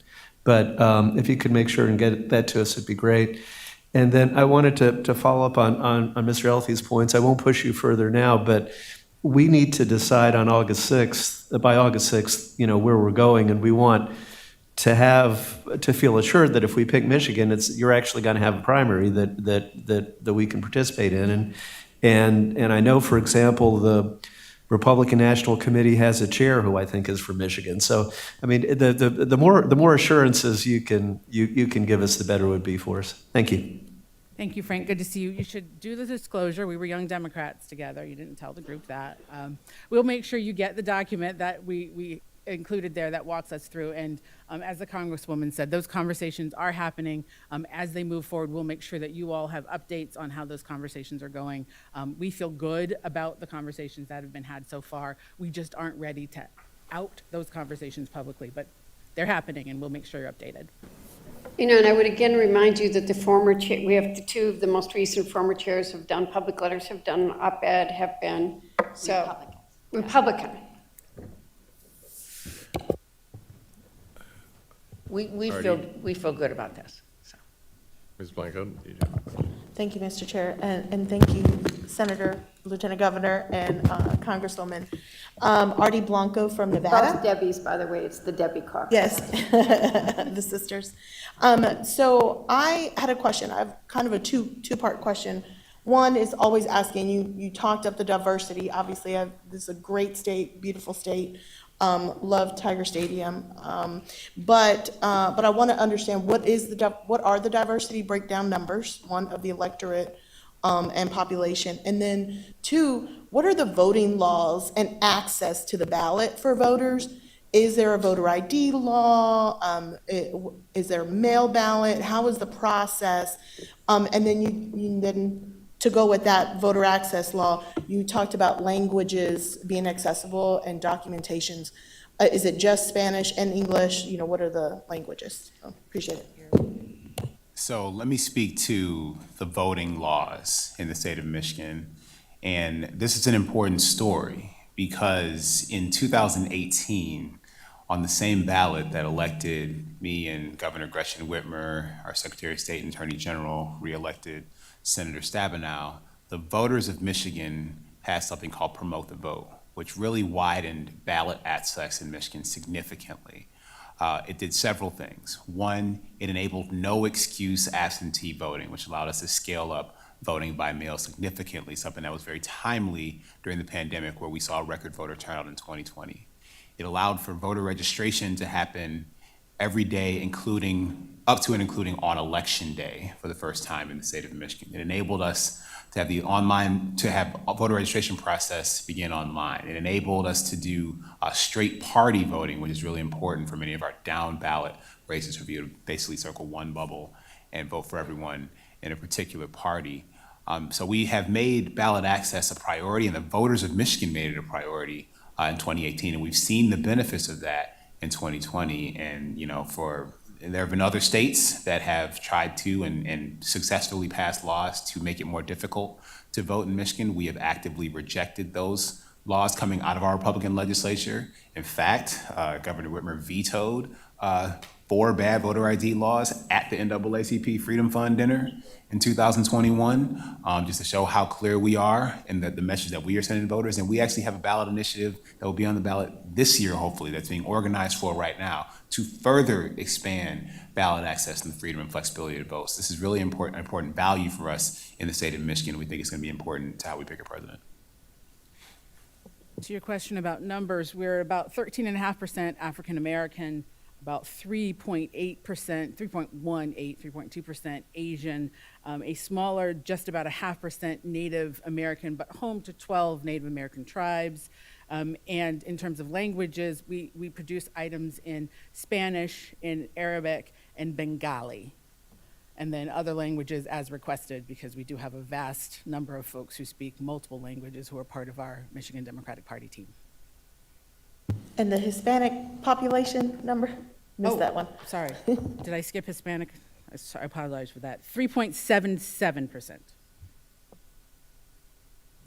But if you could make sure and get that to us, it'd be great. And then I wanted to follow up on Mr. Elthy's points. I won't push you further now, but we need to decide on August 6th, by August 6th, you know, where we're going, and we want to feel assured that if we pick Michigan, you're actually going to have a primary that we can participate in. And I know, for example, the Republican National Committee has a chair who I think is from Michigan. So, I mean, the more assurances you can give us, the better it would be for us. Thank you. Thank you, Frank. Good to see you. You should do the disclosure. We were Young Democrats together. You didn't tell the group that. We'll make sure you get the document that we included there that walks us through. And as the Congresswoman said, those conversations are happening. As they move forward, we'll make sure that you all have updates on how those conversations are going. We feel good about the conversations that have been had so far. We just aren't ready to out those conversations publicly, but they're happening, and we'll make sure you're updated. You know, and I would again remind you that the former chair, we have two of the most recent former chairs have done public letters, have done op-ed, have been, so. Republican. We feel good about this, so. Ms. Blanco, did you have a question? Thank you, Mr. Chair, and thank you, Senator, Lieutenant Governor, and Congresswoman. Artie Blanco from Nevada. Both Debbie's, by the way, it's the Debbie caucus. Yes, the sisters. So I had a question. I have kind of a two-part question. One is always asking, you talked up the diversity. Obviously, this is a great state, beautiful state. Love Tiger Stadium. But I want to understand what are the diversity breakdown numbers, one, of the electorate and population, and then two, what are the voting laws and access to the ballot for voters? Is there a voter ID law? Is there a mail ballot? How is the process? And then then to go with that voter access law, you talked about languages being accessible and documentations. Is it just Spanish and English? You know, what are the languages? Appreciate it. So let me speak to the voting laws in the state of Michigan. And this is an important story because in 2018, on the same ballot that elected me and Governor Gretchen Whitmer, our Secretary of State and Attorney General, reelected Senator Stabenow, the voters of Michigan passed something called Promote the Vote, which really widened ballot access in Michigan significantly. It did several things. One, it enabled no excuse absentee voting, which allowed us to scale up voting by mail significantly, something that was very timely during the pandemic where we saw record voter turnout in 2020. It allowed for voter registration to happen every day, up to and including on election day for the first time in the state of Michigan. It enabled us to have a voter registration process begin online. It enabled us to do straight party voting, which is really important for many of our down ballot races for you to basically circle one bubble and vote for everyone in a particular party. So we have made ballot access a priority, and the voters of Michigan made it a priority in 2018, and we've seen the benefits of that in 2020. And for There have been other states that have tried to and successfully passed laws to make it more difficult to vote in Michigan. We have actively rejected those laws coming out of our Republican legislature. In fact, Governor Whitmer vetoed 4 bad voter ID laws at the NAACP Freedom Fund dinner in 2021, just to show how clear we are and the message that we are sending to voters. And we actually have a ballot initiative that will be on the ballot this year, hopefully, that's being organized for right now to further expand ballot access and the freedom and flexibility to vote. So this is really important value for us in the state of Michigan. We think it's going to be important to how we pick a president. To your question about numbers, we're about 13.5% African American, about 3.8%, 3.2% Asian, a smaller, just about 0.5% Native American, but home to 12 Native American tribes. And in terms of languages, we produce items in Spanish, in Arabic, and Bengali. And then other languages as requested, because we do have a vast number of folks who speak multiple languages who are part of our Michigan Democratic Party team. And the Hispanic population number? Missed that one. Sorry, did I skip Hispanic? I apologize for that. 3.77%.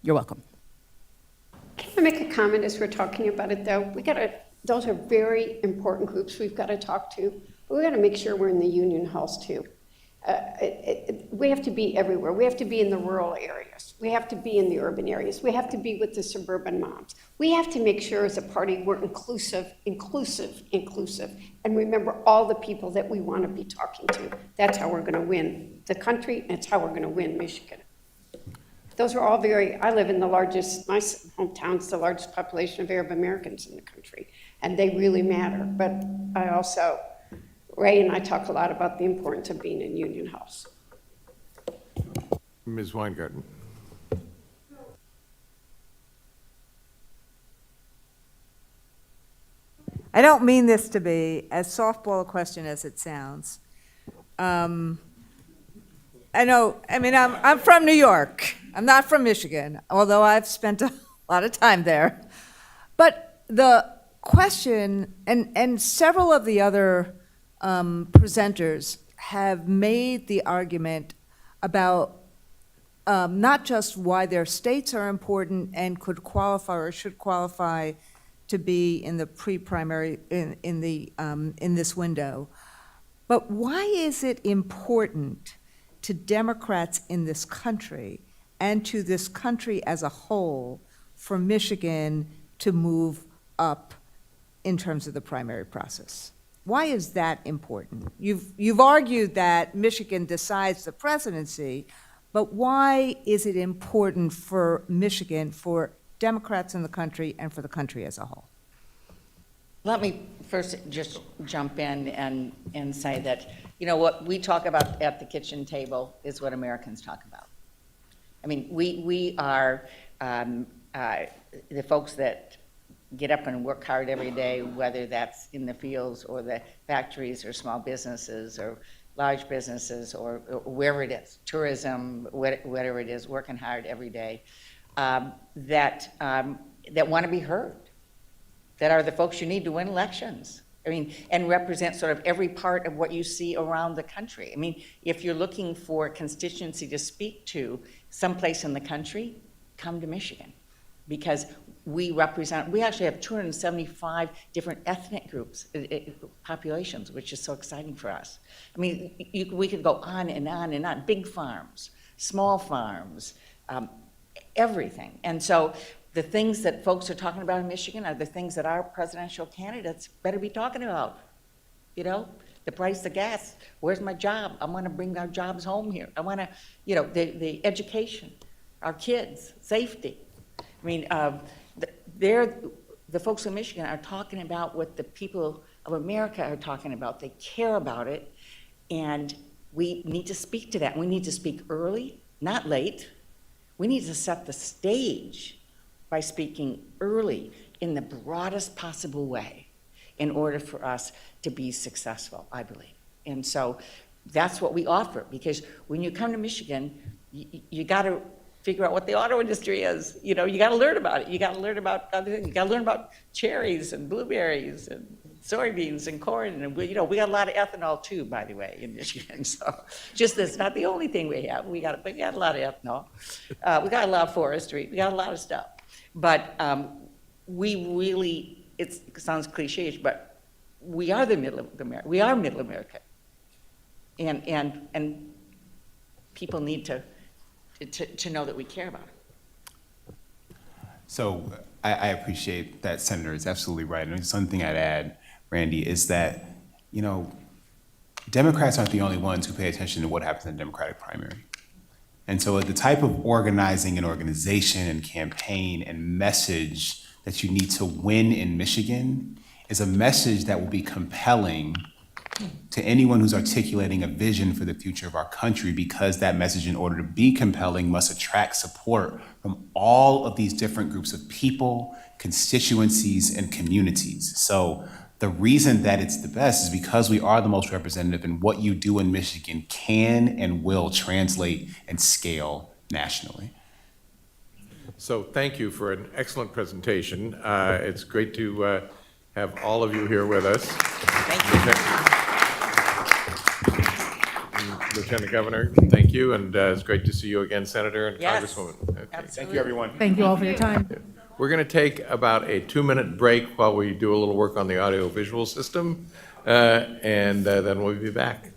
You're welcome. Can I make a comment as we're talking about it, though? Those are very important groups we've got to talk to, but we got to make sure we're in the union halls too. We have to be everywhere. We have to be in the rural areas. We have to be in the urban areas. We have to be with the suburban moms. We have to make sure as a party we're inclusive, and remember all the people that we want to be talking to. That's how we're going to win the country, and it's how we're going to win Michigan. Those are all I live in my hometown's the largest population of Arab Americans in the country, and they really matter. But Ray and I talk a lot about the importance of being in union halls. Ms. Weingarten. I don't mean this to be as softball a question as it sounds. I'm from New York. I'm not from Michigan, although I've spent a lot of time there. But the question, and several of the other presenters have made the argument about not just why their states are important and could qualify or should qualify to be in the pre-primary in this window, but why is it important to Democrats in this country and to this country as a whole for Michigan to move up in terms of the primary process? Why is that important? You've argued that Michigan decides the presidency, but why is it important for Michigan, for Democrats in the country, and for the country as a whole? Let me first just jump in and say that, what we talk about at the kitchen table is what Americans talk about. I mean, we are the folks that get up and work hard every day, whether that's in the fields or the factories or small businesses or large businesses or wherever it is, tourism, whatever it is, working hard every day, that want to be heard, that are the folks you need to win elections. I mean, and represent sort of every part of what you see around the country. I mean, if you're looking for a constituency to speak to someplace in the country, come to Michigan, because we actually have 275 different ethnic groups, populations, which is so exciting for us. I mean, we could go on and on and on, big farms, small farms, everything. And so the things that folks are talking about in Michigan are the things that our presidential candidates better be talking about. The price of gas, where's my job? I want to bring our jobs home here. I want to, the education, our kids, safety. I mean, the folks in Michigan are talking about what the people of America are talking about. They care about it, and we need to speak to that. We need to speak early, not late. We need to set the stage by speaking early in the broadest possible way in order for us to be successful, I believe. And so that's what we offer, because when you come to Michigan, you got to figure out what the auto industry is. You got to learn about it. You got to learn about other things. You got to learn about cherries and blueberries and soybeans and corn, and we got a lot of ethanol too, by the way, in Michigan. So just that's not the only thing we have. We got a lot of ethanol. We got a lot of forestry. We got a lot of stuff. But we really, it sounds cliche, but we are the middle of America. We are middle America, and people need to know that we care about it. So I appreciate that, Senator. It's absolutely right. And something I'd add, Randy, is that, Democrats aren't the only ones who pay attention to what happens in the Democratic primary. And so the type of organizing and organization and campaign and message that you need to win in Michigan is a message that will be compelling to anyone who's articulating a vision for the future of our country, because that message, in order to be compelling, must attract support from all of these different groups of people, constituencies, and communities. So the reason that it's the best is because we are the most representative, and what you do in Michigan can and will translate and scale nationally. So thank you for an excellent presentation. It's great to have all of you here with us. Thank you. Lieutenant Governor, thank you, and it's great to see you again, Senator and Yes, Congresswoman. Okay. absolutely. Thank you, everyone. Thank you all for your time. We're going to take about a 2-minute break while we do a little work on the audio-visual system, and then we'll be back.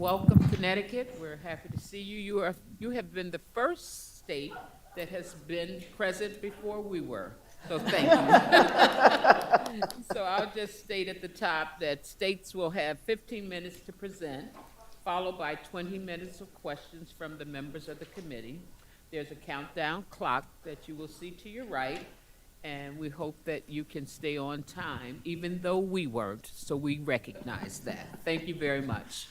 welcome Connecticut. We're happy to see you. You have been the first state that has been present before we were. So thank you. So I'll just state at the top that states will have 15 minutes to present, followed by 20 minutes of questions from the members of the committee. There's a countdown clock that you will see to your right, and we hope that you can stay on time, even though we weren't, so we recognize that. Thank you very much.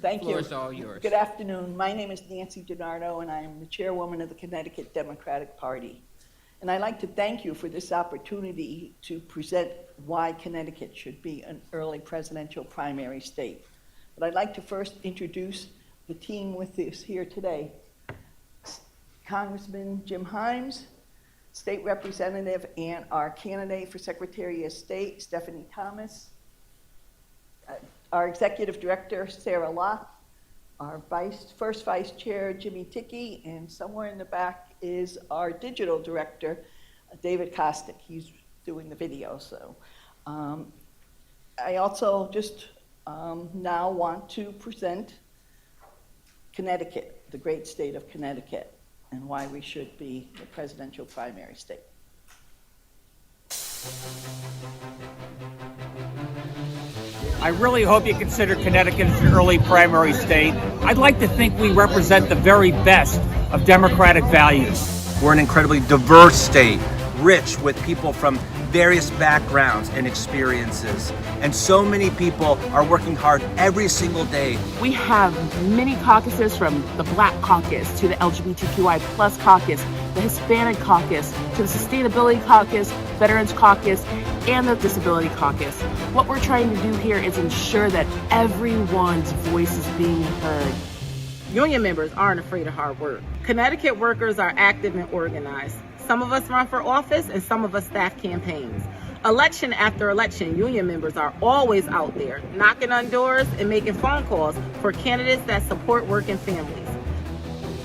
Thank The you. floor is all yours. Good afternoon. My name is Nancy DiNardo, and I am the chairwoman of the Connecticut Democratic Party. And I'd like to thank you for this opportunity to present why Connecticut should be an early presidential primary state. But I'd like to first introduce the team with us here today. Congressman Jim Himes, State Representative and our candidate for Secretary of State, Stephanie Thomas, our Executive Director, Sarah Locke, our First Vice Chair, Jimmy Tickey, and somewhere in the back is our Digital Director, David Kostick. He's doing the video. So I also just now want to present Connecticut, the great state of Connecticut, and why we should be the presidential primary state. I really hope you consider Connecticut as an early primary state. I'd like to think we represent the very best of democratic values. We're an incredibly diverse state, rich with people from various backgrounds and experiences. And so many people are working hard every single day. We have many caucuses, from the Black Caucus to the LGBTQI plus caucus, the Hispanic Caucus to the Sustainability Caucus, Veterans Caucus, and the Disability Caucus. What we're trying to do here is ensure that everyone's voice is being heard. Union members aren't afraid of hard work. Connecticut workers are active and organized. Some of us run for office and some of us staff campaigns. Election after election, union members are always out there, knocking on doors and making phone calls for candidates that support working families.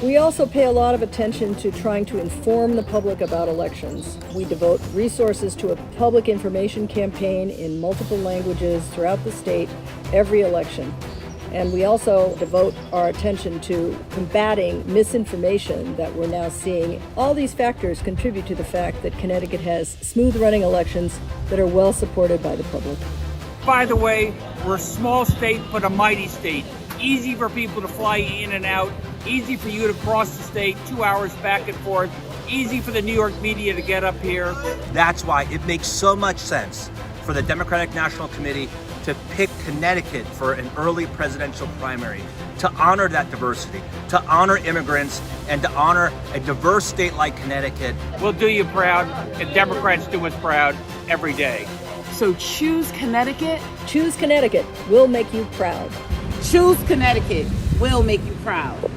We also pay a lot of attention to trying to inform the public about elections. We devote resources to a public information campaign in multiple languages throughout the state every election. And we also devote our attention to combating misinformation that we're now seeing. All these factors contribute to the fact that Connecticut has smooth-running elections that are well supported by the public. By the way, we're a small state, but a mighty state. Easy for people to fly in and out, easy for you to cross the state 2 hours back and forth, easy for the New York media to get up here. That's why it makes so much sense for the Democratic National Committee to pick Connecticut for an early presidential primary, to honor that diversity, to honor immigrants, and to honor a diverse state like Connecticut. We'll do you proud, and Democrats do us proud every day. So choose Connecticut. Choose Connecticut. We'll make you proud. Choose Connecticut. We'll make you proud.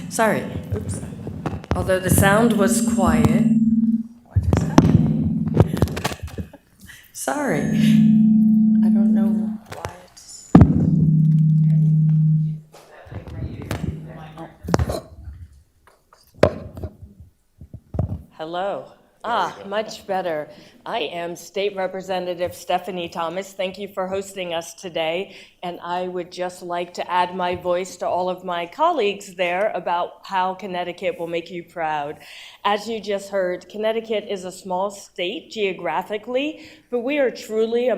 Sorry. Oops. Although the sound was quiet. What is happening? Sorry. I don't know why it's. Hello. Much better. I am State Representative Stephanie Thomas. Thank you for hosting us today. And I would just like to add my voice to all of my colleagues there about how Connecticut will make you proud. As you just heard, Connecticut is a small state geographically, but we are truly a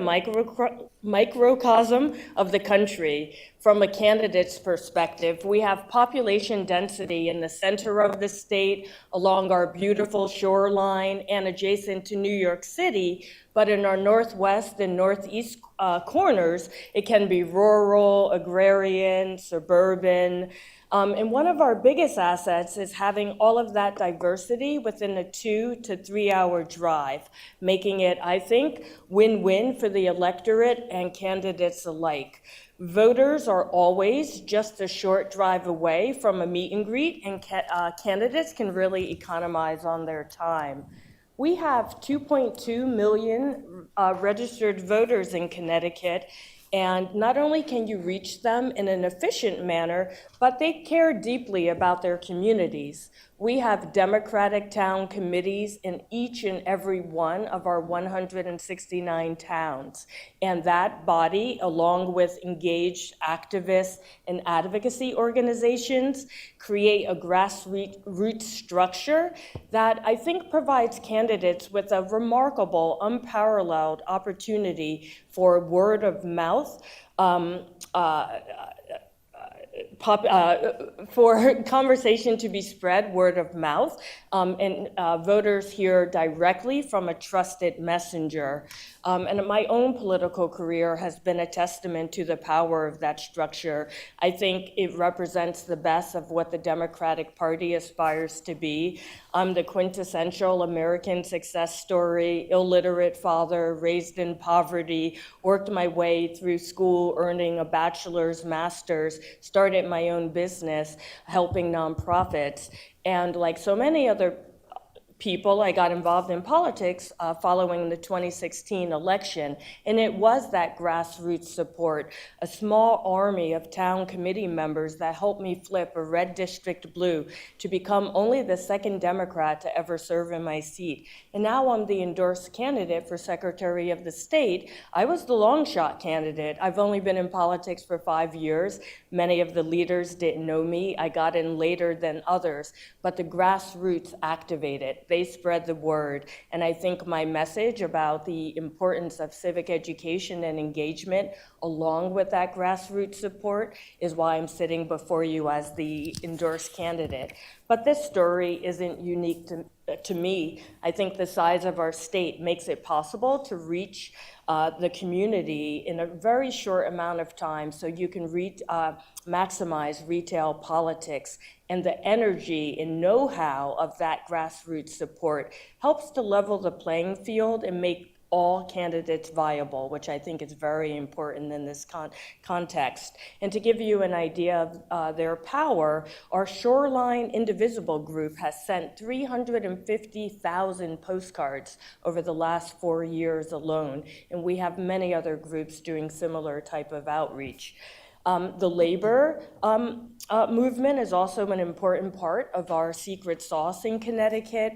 microcosm of the country. From a candidate's perspective, we have population density in the center of the state, along our beautiful shoreline and adjacent to New York City, but in our northwest and northeast corners, it can be rural, agrarian, suburban. And one of our biggest assets is having all of that diversity within a 2 to 3 hour drive, making it, I think, win-win for the electorate and candidates alike. Voters are always just a short drive away from a meet and greet, and candidates can really economize on their time. We have 2.2 million registered voters in Connecticut, and not only can you reach them in an efficient manner, but they care deeply about their communities. We have Democratic town committees in each and every one of our 169 towns. And that body, along with engaged activists and advocacy organizations, create a grassroots structure that I think provides candidates with a remarkable, unparalleled opportunity for word of mouth, for conversation to be spread word of mouth, and voters hear directly from a trusted messenger. And my own political career has been a testament to the power of that structure. I think it represents the best of what the Democratic Party aspires to be. I'm the quintessential American success story, illiterate father, raised in poverty, worked my way through school, earning a bachelor's, master's, started my own business, helping nonprofits. And like so many other people, I got involved in politics following the 2016 election, and it was that grassroots support, a small army of town committee members that helped me flip a red district blue to become only the second Democrat to ever serve in my seat. And now I'm the endorsed candidate for Secretary of the State. I was the long shot candidate. I've only been in politics for 5 years. Many of the leaders didn't know me. I got in later than others, but the grassroots activated. They spread the word. And I think my message about the importance of civic education and engagement, along with that grassroots support, is why I'm sitting before you as the endorsed candidate. But this story isn't unique to me. I think the size of our state makes it possible to reach the community in a very short amount of time, so you can maximize retail politics. And the energy and know-how of that grassroots support helps to level the playing field and make all candidates viable, which I think is very important in this context. And to give you an idea of their power, our Shoreline Indivisible group has sent 350,000 postcards over the last 4 years alone, and we have many other groups doing similar type of outreach. The labor movement is also an important part of our secret sauce in Connecticut.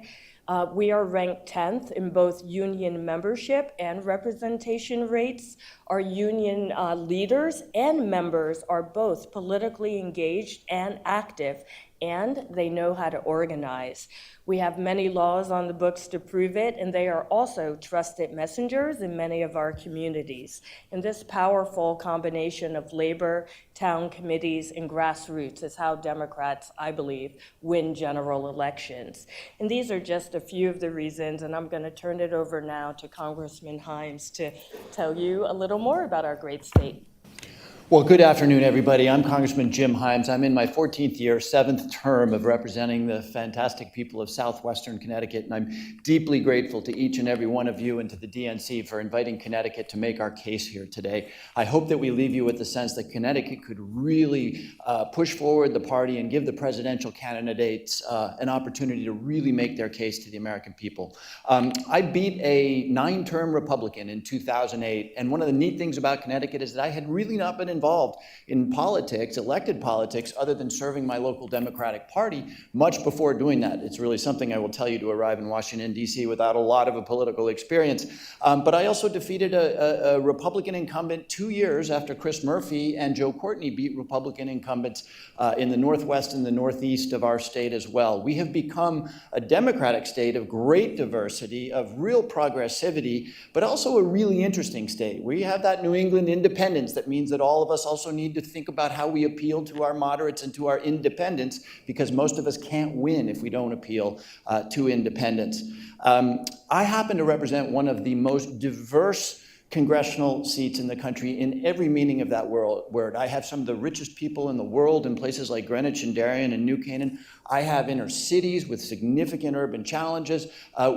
We are ranked 10th in both union membership and representation rates. Our union leaders and members are both politically engaged and active, and they know how to organize. We have many laws on the books to prove it, and they are also trusted messengers in many of our communities. And this powerful combination of labor, town committees, and grassroots is how Democrats, I believe, win general elections. And these are just a few of the reasons, and I'm going to turn it over now to Congressman Himes to tell you a little more about our great state. Well, good afternoon, everybody. I'm Congressman Jim Himes. I'm in my 14th year, 7th term of representing the fantastic people of southwestern Connecticut, and I'm deeply grateful to each and every one of you and to the DNC for inviting Connecticut to make our case here today. I hope that we leave you with the sense that Connecticut could really push forward the party and give the presidential candidates an opportunity to really make their case to the American people. I beat a 9-term Republican in 2008, and one of the neat things about Connecticut is that I had really not been involved in politics, elected politics, other than serving my local Democratic Party much before doing that. It's really something I will tell you to arrive in Washington, D.C. without a lot of a political experience. But I also defeated a Republican incumbent 2 years after Chris Murphy and Joe Courtney beat Republican incumbents in the Northwest and the Northeast of our state as well. We have become a Democratic state of great diversity, of real progressivity, but also a really interesting state. We have that New England independence that means that all of us also need to think about how we appeal to our moderates and to our independents, because most of us can't win if we don't appeal to independents. I happen to represent one of the most diverse congressional seats in the country in every meaning of that word. I have some of the richest people in the world in places like Greenwich and Darien and New Canaan. I have inner cities with significant urban challenges.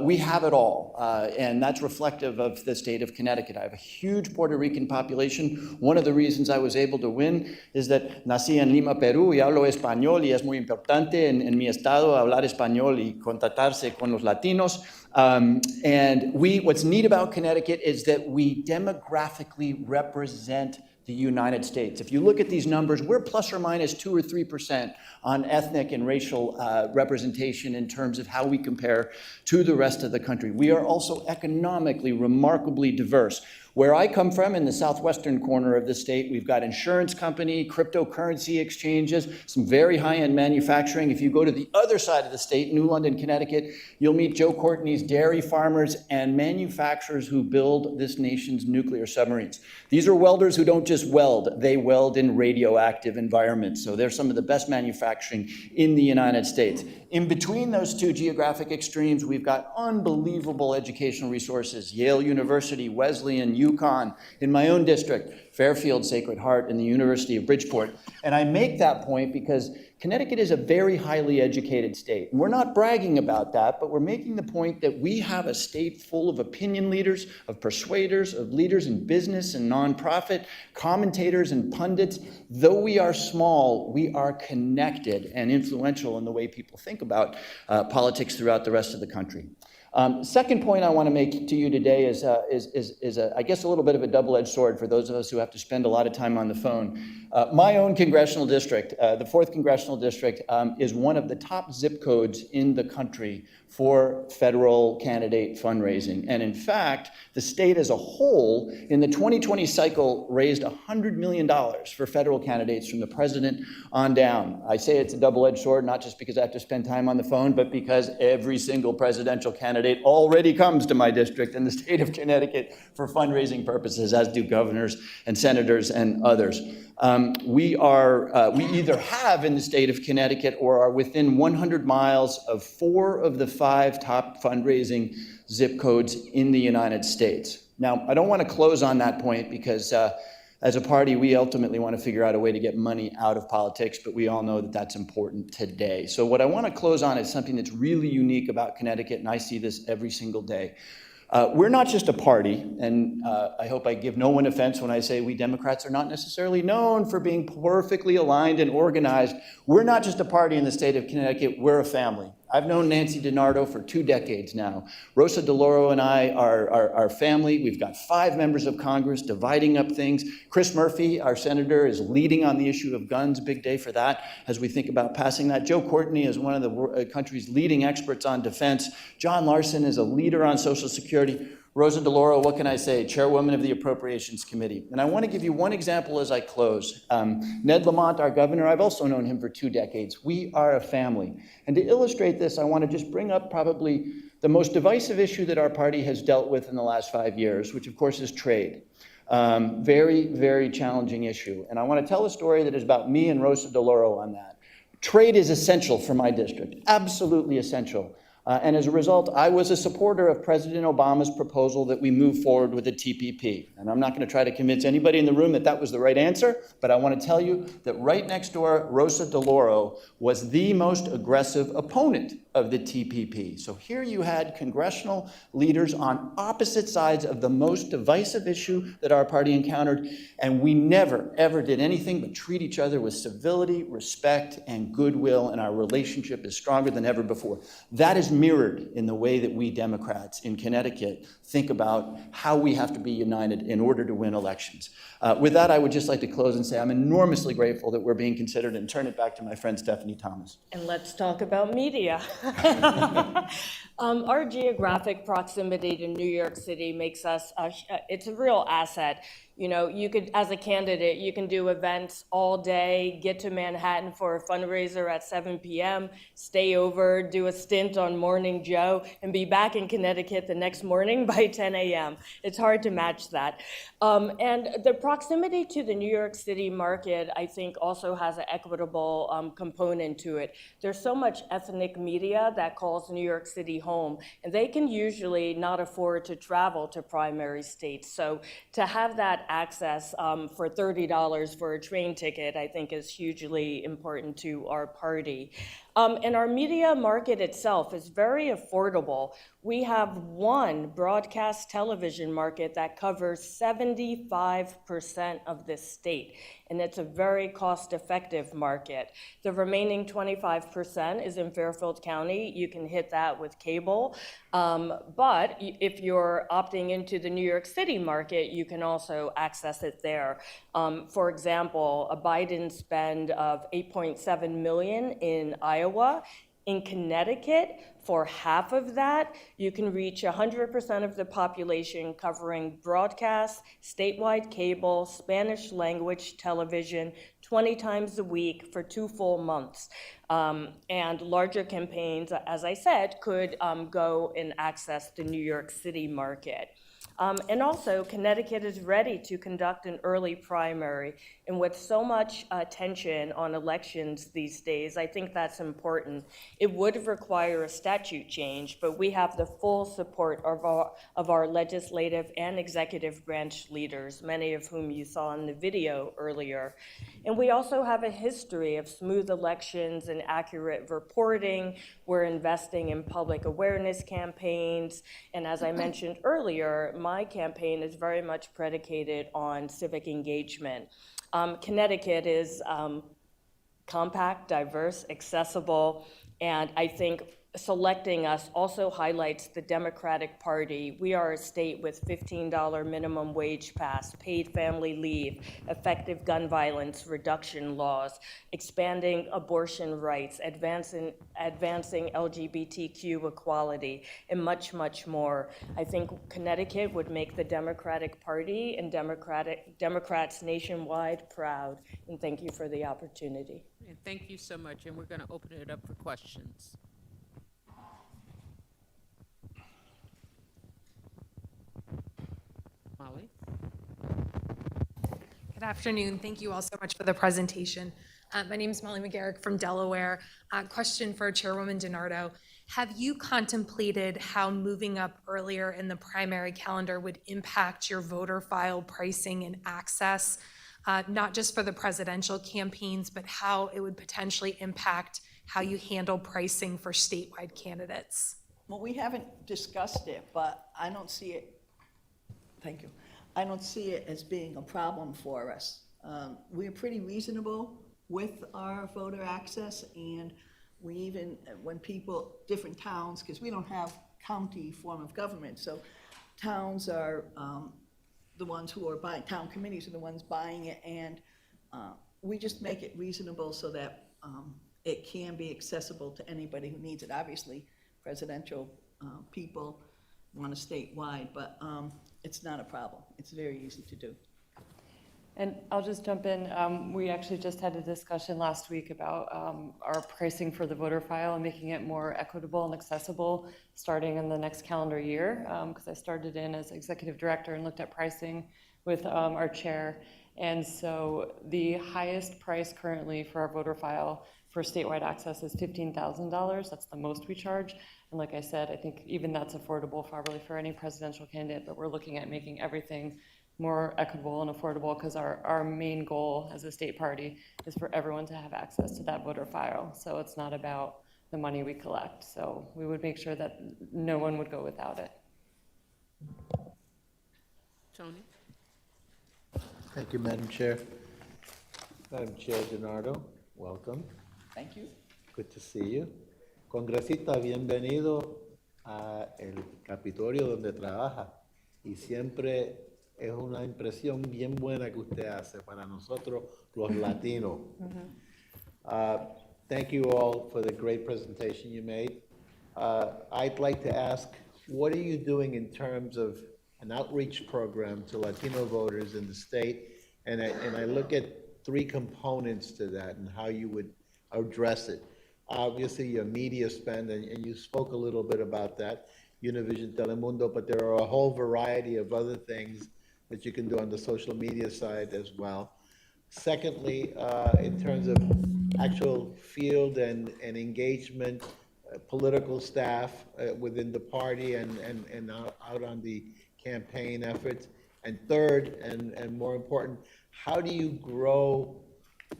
We have it all, and that's reflective of the state of Connecticut. I have a huge Puerto Rican population. One of the reasons I was able to win is that nací en Lima, Perú, y hablo español, y es muy importante en mi estado hablar español y contactarse con los latinos. And what's neat about Connecticut is that we demographically represent the United States. If you look at these numbers, we're plus or minus 2 or 3% on ethnic and racial representation in terms of how we compare to the rest of the country. We are also economically remarkably diverse. Where I come from, in the southwestern corner of the state, we've got insurance company, cryptocurrency exchanges, some very high-end manufacturing. If you go to the other side of the state, New London, Connecticut, you'll meet Joe Courtney's dairy farmers and manufacturers who build this nation's nuclear submarines. These are welders who don't just weld, they weld in radioactive environments. So they're some of the best manufacturing in the United States. In between those two geographic extremes, we've got unbelievable educational resources. Yale University, Wesleyan, UConn, in my own district, Fairfield, Sacred Heart, and the University of Bridgeport. And I make that point because Connecticut is a very highly educated state. And we're not bragging about that, but we're making the point that we have a state full of opinion leaders, of persuaders, of leaders in business and nonprofit, commentators and pundits. Though we are small, we are connected and influential in the way people think about politics throughout the rest of the country. Second point I want to make to you today is I guess a little bit of a double-edged sword for those of us who have to spend a lot of time on the phone. My own congressional district, the 4th Congressional District, is one of the top zip codes in the country for federal candidate fundraising. And in fact, the state as a whole in the 2020 cycle raised $100 million for federal candidates from the president on down. I say it's a double-edged sword, not just because I have to spend time on the phone, but because every single presidential candidate already comes to my district in the state of Connecticut for fundraising purposes, as do governors and senators and others. We either have in the state of Connecticut or are within 100 miles of 4 of the 5 top fundraising zip codes in the United States. Now, I don't want to close on that point because as a party, we ultimately want to figure out a way to get money out of politics, but we all know that that's important today. So what I want to close on is something that's really unique about Connecticut, and I see this every single day. We're not just a party, and I hope I give no one offense when I say we Democrats are not necessarily known for being perfectly aligned and organized. We're not just a party in the state of Connecticut, we're a family. I've known Nancy DiNardo for 2 decades now. Rosa DeLauro and I are family. We've got 5 members of Congress dividing up things. Chris Murphy, our senator, is leading on the issue of guns. Big day for that as we think about passing that. Joe Courtney is one of the country's leading experts on defense. John Larson is a leader on Social Security. Rosa DeLauro, what can I say? Chairwoman of the Appropriations Committee. And I want to give you one example as I close. Ned Lamont, our governor, I've also known him for 2 decades. We are a family. And to illustrate this, I want to just bring up probably the most divisive issue that our party has dealt with in the last 5 years, which of course is trade. Very, very challenging issue. And I want to tell a story that is about me and Rosa DeLauro on that. Trade is essential for my district, absolutely essential. And as a result, I was a supporter of President Obama's proposal that we move forward with the TPP. And I'm not going to try to convince anybody in the room that that was the right answer, but I want to tell you that right next door, Rosa DeLauro was the most aggressive opponent of the TPP. So here you had congressional leaders on opposite sides of the most divisive issue that our party encountered, and we never, ever did anything but treat each other with civility, respect, and goodwill, and our relationship is stronger than ever before. That is mirrored in the way that we Democrats in Connecticut think about how we have to be united in order to win elections. With that, I would just like to close and say I'm enormously grateful that we're being considered, and turn it back to my friend Stephanie Thomas. And let's talk about media. Our geographic proximity to New York City makes us, it's a real asset. You know, you could, as a candidate, you can do events all day, get to Manhattan for a fundraiser at 7 p.m., stay over, do a stint on Morning Joe, and be back in Connecticut the next morning by 10 a.m. It's hard to match that. And the proximity to the New York City market, I think, also has an equitable component to it. There's so much ethnic media that calls New York City home, and they can usually not afford to travel to primary states. So to have that access for $30 for a train ticket, I think is hugely important to our party. And our media market itself is very affordable. We have one broadcast television market that covers 75% of this state, and it's a very cost-effective market. The remaining 25% is in Fairfield County. You can hit that with cable. But if you're opting into the New York City market, you can also access it there. For example, a Biden spend of $8.7 million in Iowa. In Connecticut, for half of that, you can reach 100% of the population, covering broadcast, statewide cable, Spanish language television, 20 times a week for 2 full months. And larger campaigns, as I said, could go and access the New York City market. And also, Connecticut is ready to conduct an early primary. And with so much attention on elections these days, I think that's important. It would require a statute change, but we have the full support of our legislative and executive branch leaders, many of whom you saw in the video earlier. And we also have a history of smooth elections and accurate reporting. We're investing in public awareness campaigns. And as I mentioned earlier, my campaign is very much predicated on civic engagement. Connecticut is compact, diverse, accessible, and I think selecting us also highlights the Democratic Party. We are a state with $15 minimum wage passed, paid family leave, effective gun violence reduction laws, expanding abortion rights, advancing LGBTQ equality, and much, much more. I think Connecticut would make the Democratic Party and Democrats nationwide proud, and thank you for the opportunity. And thank you so much, and we're going to open it up for questions. Molly? Good afternoon. Thank you all so much for the presentation. My name is Molly McGarrick from Delaware. Question for Chairwoman DiNardo. Have you contemplated how moving up earlier in the primary calendar would impact your voter file pricing and access, not just for the presidential campaigns, but how it would potentially impact how you handle pricing for statewide candidates? Well, we haven't discussed it, but I don't see it, thank you. I don't see it as being a problem for us. We're pretty reasonable with our voter access, and we even, when people, different towns, because we don't have county form of government, so towns are the ones who are buying, town committees are the ones buying it, and we just make it reasonable so that it can be accessible to anybody who needs it. Obviously, presidential people want a statewide, but it's not a problem. It's very easy to do. And I'll just jump in. We actually just had a discussion last week about our pricing for the voter file and making it more equitable and accessible starting in the next calendar year, because I started in as executive director and looked at pricing with our chair. And so the highest price currently for our voter file for statewide access is $15,000. That's the most we charge. And like I said, I think even that's affordable probably for any presidential candidate, but we're looking at making everything more equitable and affordable, because our main goal as a state party is for everyone to have access to that voter file. So it's not about the money we collect. So we would make sure that no one would go without it. Tony? Thank you, Madam Chair. Madam Chair DiNardo, welcome. Thank you. Good to see you. Congresista, bienvenido a el Capitolio donde trabaja. Y siempre es una impresión bien buena que usted hace para nosotros los latinos. Thank you all for the great presentation you made. I'd like to ask, what are you doing in terms of an outreach program to Latino voters in the state? And I look at 3 components to that and how you would address it. Obviously, your media spend, and you spoke a little bit about that, Univision, Telemundo, but there are a whole variety of other things that you can do on the social media side as well. Secondly, in terms of actual field and engagement, political staff within the party and out on the campaign efforts. And third, and more important, how do you grow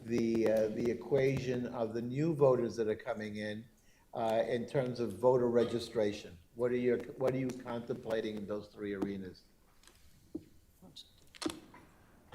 the equation of the new voters that are coming in terms of voter registration? What are you contemplating in those three arenas?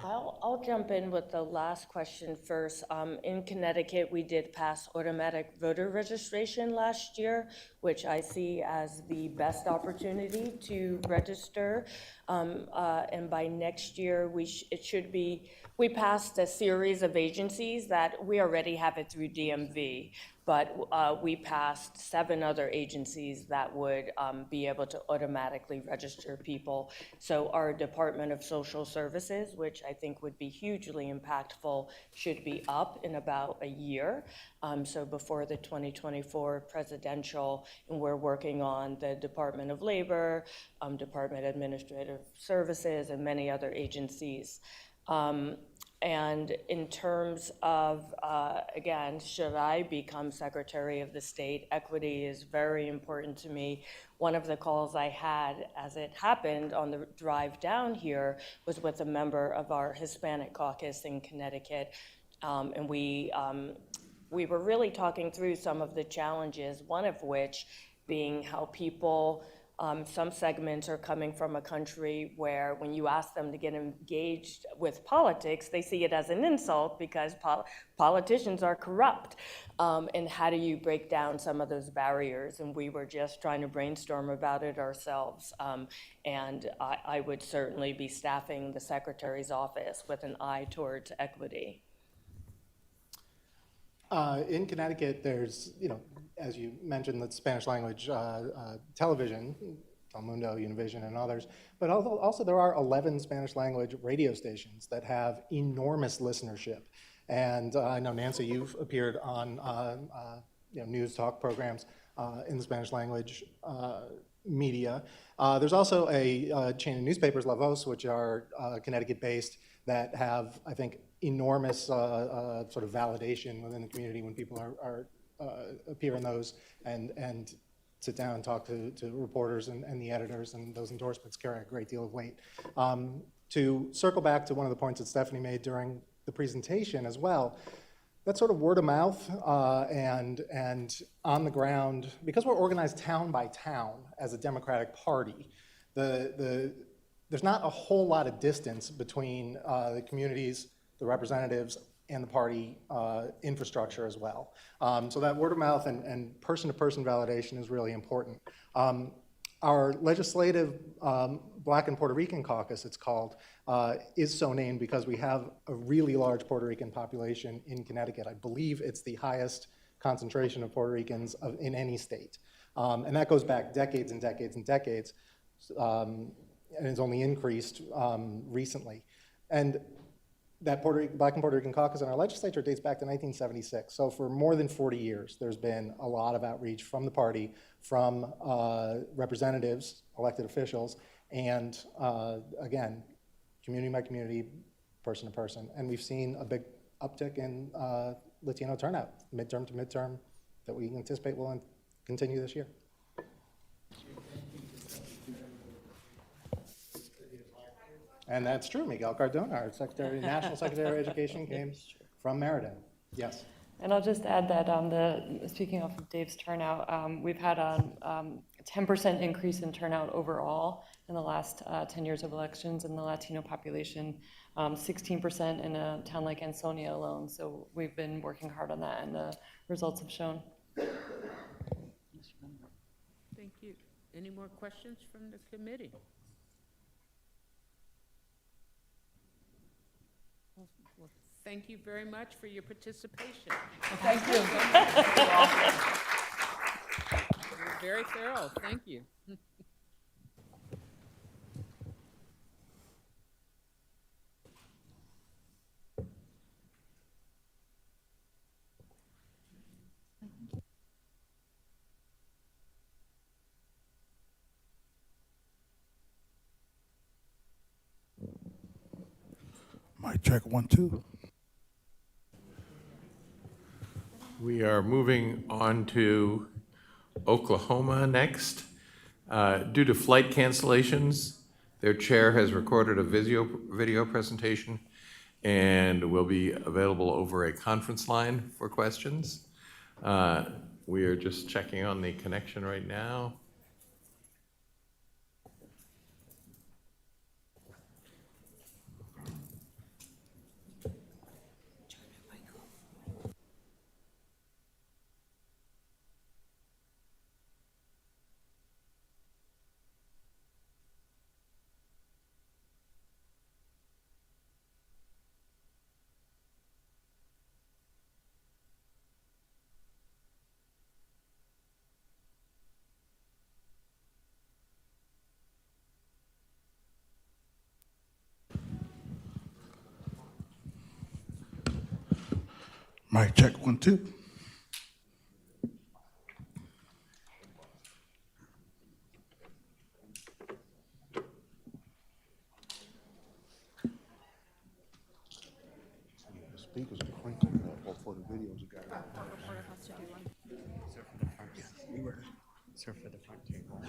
I'll jump in with the last question first. In Connecticut, we did pass automatic voter registration last year, which I see as the best opportunity to register. And by next year, we passed a series of agencies that we already have it through DMV, but we passed 7 other agencies that would be able to automatically register people. So our Department of Social Services, which I think would be hugely impactful, should be up in about a year. So before the 2024 presidential, and we're working on the Department of Labor, Department of Administrative Services, and many other agencies. And in terms of, again, should I become Secretary of the State, equity is very important to me. One of the calls I had as it happened on the drive down here was with a member of our Hispanic caucus in Connecticut. And we were really talking through some of the challenges, one of which being how people, some segments are coming from a country where when you ask them to get engaged with politics, they see it as an insult because politicians are corrupt. And how do you break down some of those barriers? And we were just trying to brainstorm about it ourselves. And I would certainly be staffing the Secretary's office with an eye towards equity. In Connecticut, there's, as you mentioned, the Spanish language television, Telemundo, Univision, and others, but also there are 11 Spanish language radio stations that have enormous listenership. And I know, Nancy, you've appeared on news talk programs in the Spanish language media. There's also a chain of newspapers, La Voz, which are Connecticut-based, that have, I think, enormous sort of validation within the community when people appear in those and sit down and talk to reporters and the editors, and those endorsements carry a great deal of weight. To circle back to one of the points that Stephanie made during the presentation as well, that sort of word of mouth and on the ground, because we're organized town by town as a Democratic Party, there's not a whole lot of distance between the communities, the representatives, and the party infrastructure as well. So that word of mouth and person-to-person validation is really important. Our legislative Black and Puerto Rican caucus, it's called, is so named because we have a really large Puerto Rican population in Connecticut. I believe it's the highest concentration of Puerto Ricans in any state. And that goes back decades and decades and decades, and it's only increased recently. And that Black and Puerto Rican caucus in our legislature dates back to 1976. So for more than 40 years, there's been a lot of outreach from the party, from representatives, elected officials, and again, community by community, person to person. And we've seen a big uptick in Latino turnout, midterm to midterm, that we anticipate will continue this year. And that's true. Miguel Cardona, our National Secretary of Education, came from Meriden. Yes. And I'll just add that speaking of Dave's turnout, we've had a 10% increase in turnout overall in the last 10 years of elections in the Latino population, 16% in a town like Ansonia alone. So we've been working hard on that, and the results have shown. Thank you. Any more questions from the committee? Well, thank you very much for your participation. Thank you. You were very thorough. Thank you. Mic check 1, 2. We are moving on to Oklahoma next. Due to flight cancellations, their chair has recorded a video presentation, and will be available over a conference line for questions. We are just checking on the connection right now. Mic check 1, 2. The speakers are cranking up for the videos you got. Sir, for the front table.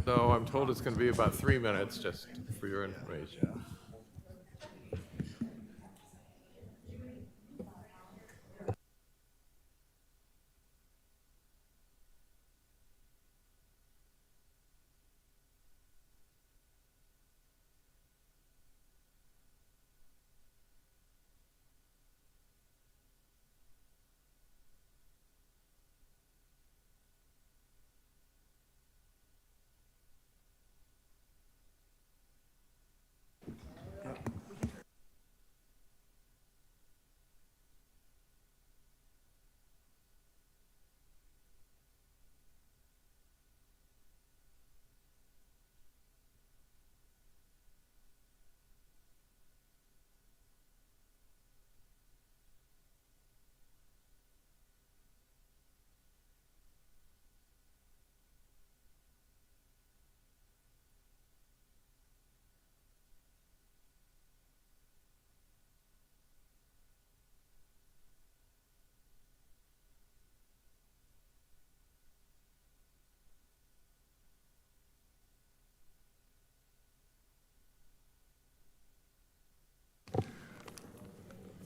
So I'm told it's going to be about 3 minutes, just for your information.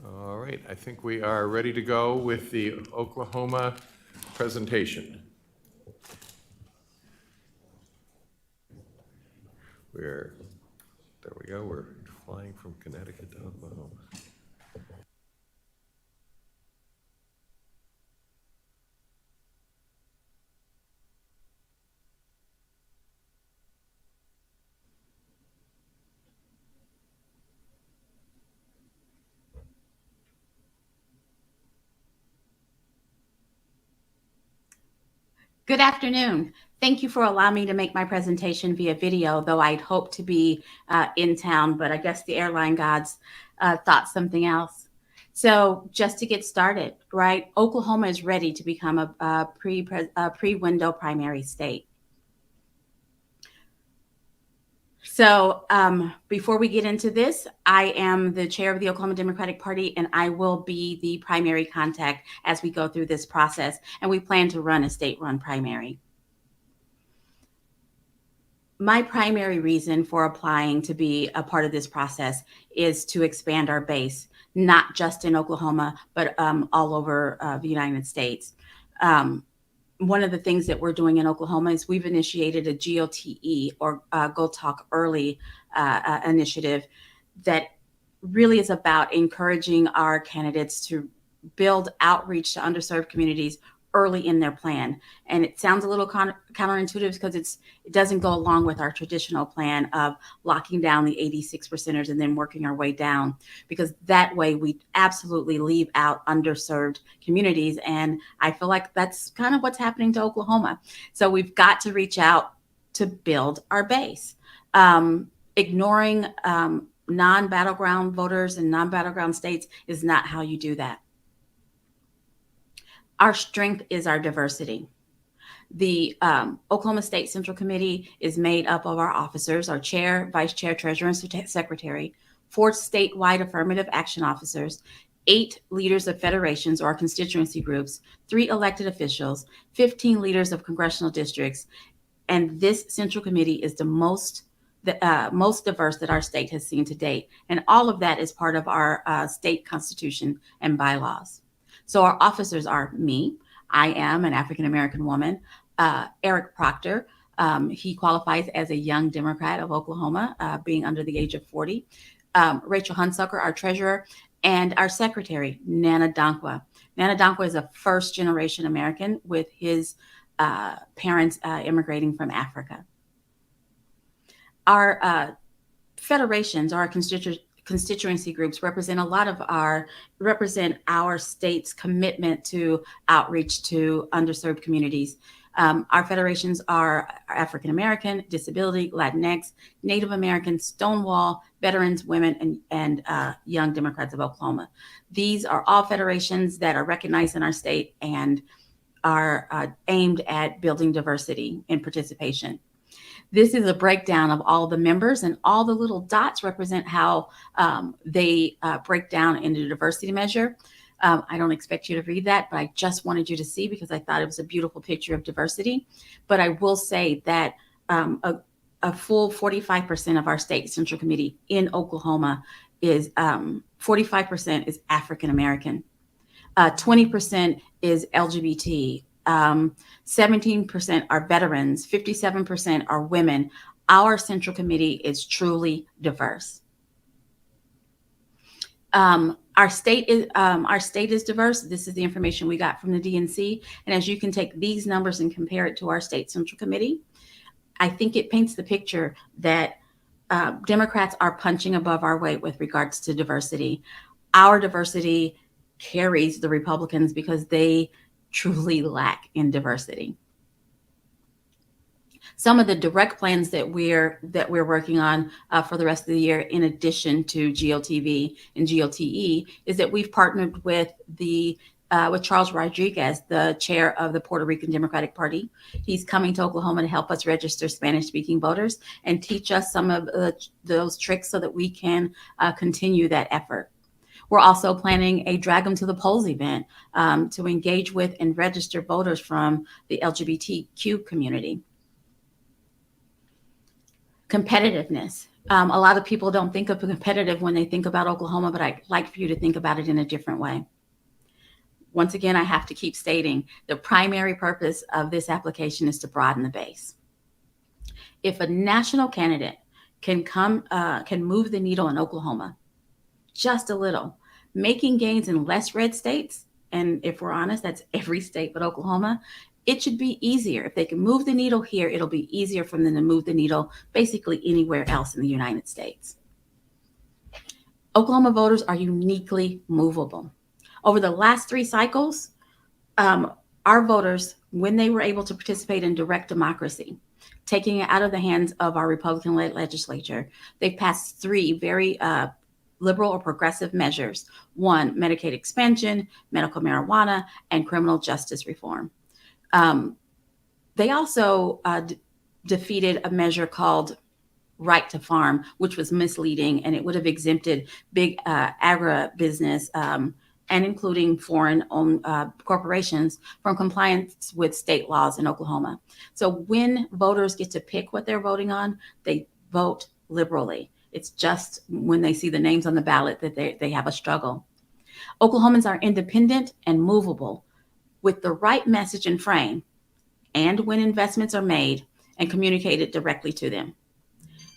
All right, I think we are ready to go with the Oklahoma presentation. There we go, we're flying from Connecticut to Oklahoma. Good afternoon. Thank you for allowing me to make my presentation via video, though I'd hoped to be in town, but I guess the airline gods thought something else. So just to get started, right, Oklahoma is ready to become a pre-window primary state. So before we get into this, I am the chair of the Oklahoma Democratic Party, and I will be the primary contact as we go through this process. And we plan to run a state-run primary. My primary reason for applying to be a part of this process is to expand our base, not just in Oklahoma, but all over the United States. One of the things that we're doing in Oklahoma is we've initiated a GOTE, or Go Talk Early initiative that really is about encouraging our candidates to build outreach to underserved communities early in their plan. And it sounds a little counterintuitive because it doesn't go along with our traditional plan of locking down the 86%ers and then working our way down, because that way we absolutely leave out underserved communities. And I feel like that's kind of what's happening to Oklahoma. So we've got to reach out to build our base. Ignoring non-battleground voters and non-battleground states is not how you do that. Our strength is our diversity. The Oklahoma State Central Committee is made up of our officers, our chair, vice chair, treasurer, and secretary, 4 statewide affirmative action officers, 8 leaders of federations or constituency groups, 3 elected officials, 15 leaders of congressional districts, and this Central Committee is the most diverse that our state has seen to date. And all of that is part of our state constitution and bylaws. So our officers are me. I am an African-American woman. Eric Proctor, he qualifies as a young Democrat of Oklahoma, being under the age of 40. Rachel Hunsucker, our treasurer, and our secretary, Nana Dankwa. Nana Dankwa is a first-generation American with his parents immigrating from Africa. Our federations, our constituency groups represent our state's commitment to outreach to underserved communities. Our federations are African American, Disability, Latinx, Native American, Stonewall, Veterans, Women, and Young Democrats of Oklahoma. These are all federations that are recognized in our state and are aimed at building diversity and participation. This is a breakdown of all the members, and all the little dots represent how they break down into the diversity measure. I don't expect you to read that, but I just wanted you to see because I thought it was a beautiful picture of diversity. But I will say that a full 45% of our state central committee in Oklahoma is 45% is African American, 20% is LGBT. 17% are veterans, 57% are women. Our central committee is truly diverse. Our state is diverse. This is the information we got from the DNC. And as you can take these numbers and compare it to our state central committee, I think it paints the picture that Democrats are punching above our weight with regards to diversity. Our diversity carries the Republicans because they truly lack in diversity. Some of the direct plans that we're working on for the rest of the year, in addition to GOTV and GOTE, is that we've partnered with with Charles Rodriguez, the chair of the Puerto Rican Democratic Party. He's coming to Oklahoma to help us register Spanish-speaking voters and teach us some of those tricks so that we can continue that effort. We're also planning a Drag 'em to the Polls event to engage with and register voters from the LGBTQ community. Competitiveness. A lot of people don't think of competitive when they think about Oklahoma, but I'd like for you to think about it in a different way. Once again, I have to keep stating the primary purpose of this application is to broaden the base. If a national candidate can move the needle in Oklahoma, just a little, making gains in less red states, and if we're honest, that's every state but Oklahoma, it should be easier. If they can move the needle here, it'll be easier for them to move the needle basically anywhere else in the United States. Oklahoma voters are uniquely movable. Over the last 3 cycles, our voters, when they were able to participate in direct democracy, taking it out of the hands of our Republican-led legislature, they've passed 3 very liberal or progressive measures. 1, Medicaid expansion, medical marijuana, and criminal justice reform. They also defeated a measure called Right to Farm, which was misleading, and it would have exempted big agribusiness and including foreign-owned corporations from compliance with state laws in Oklahoma. So when voters get to pick what they're voting on, they vote liberally. It's just when they see the names on the ballot that they have a struggle. Oklahomans are independent and movable with the right message and frame, and when investments are made and communicated directly to them.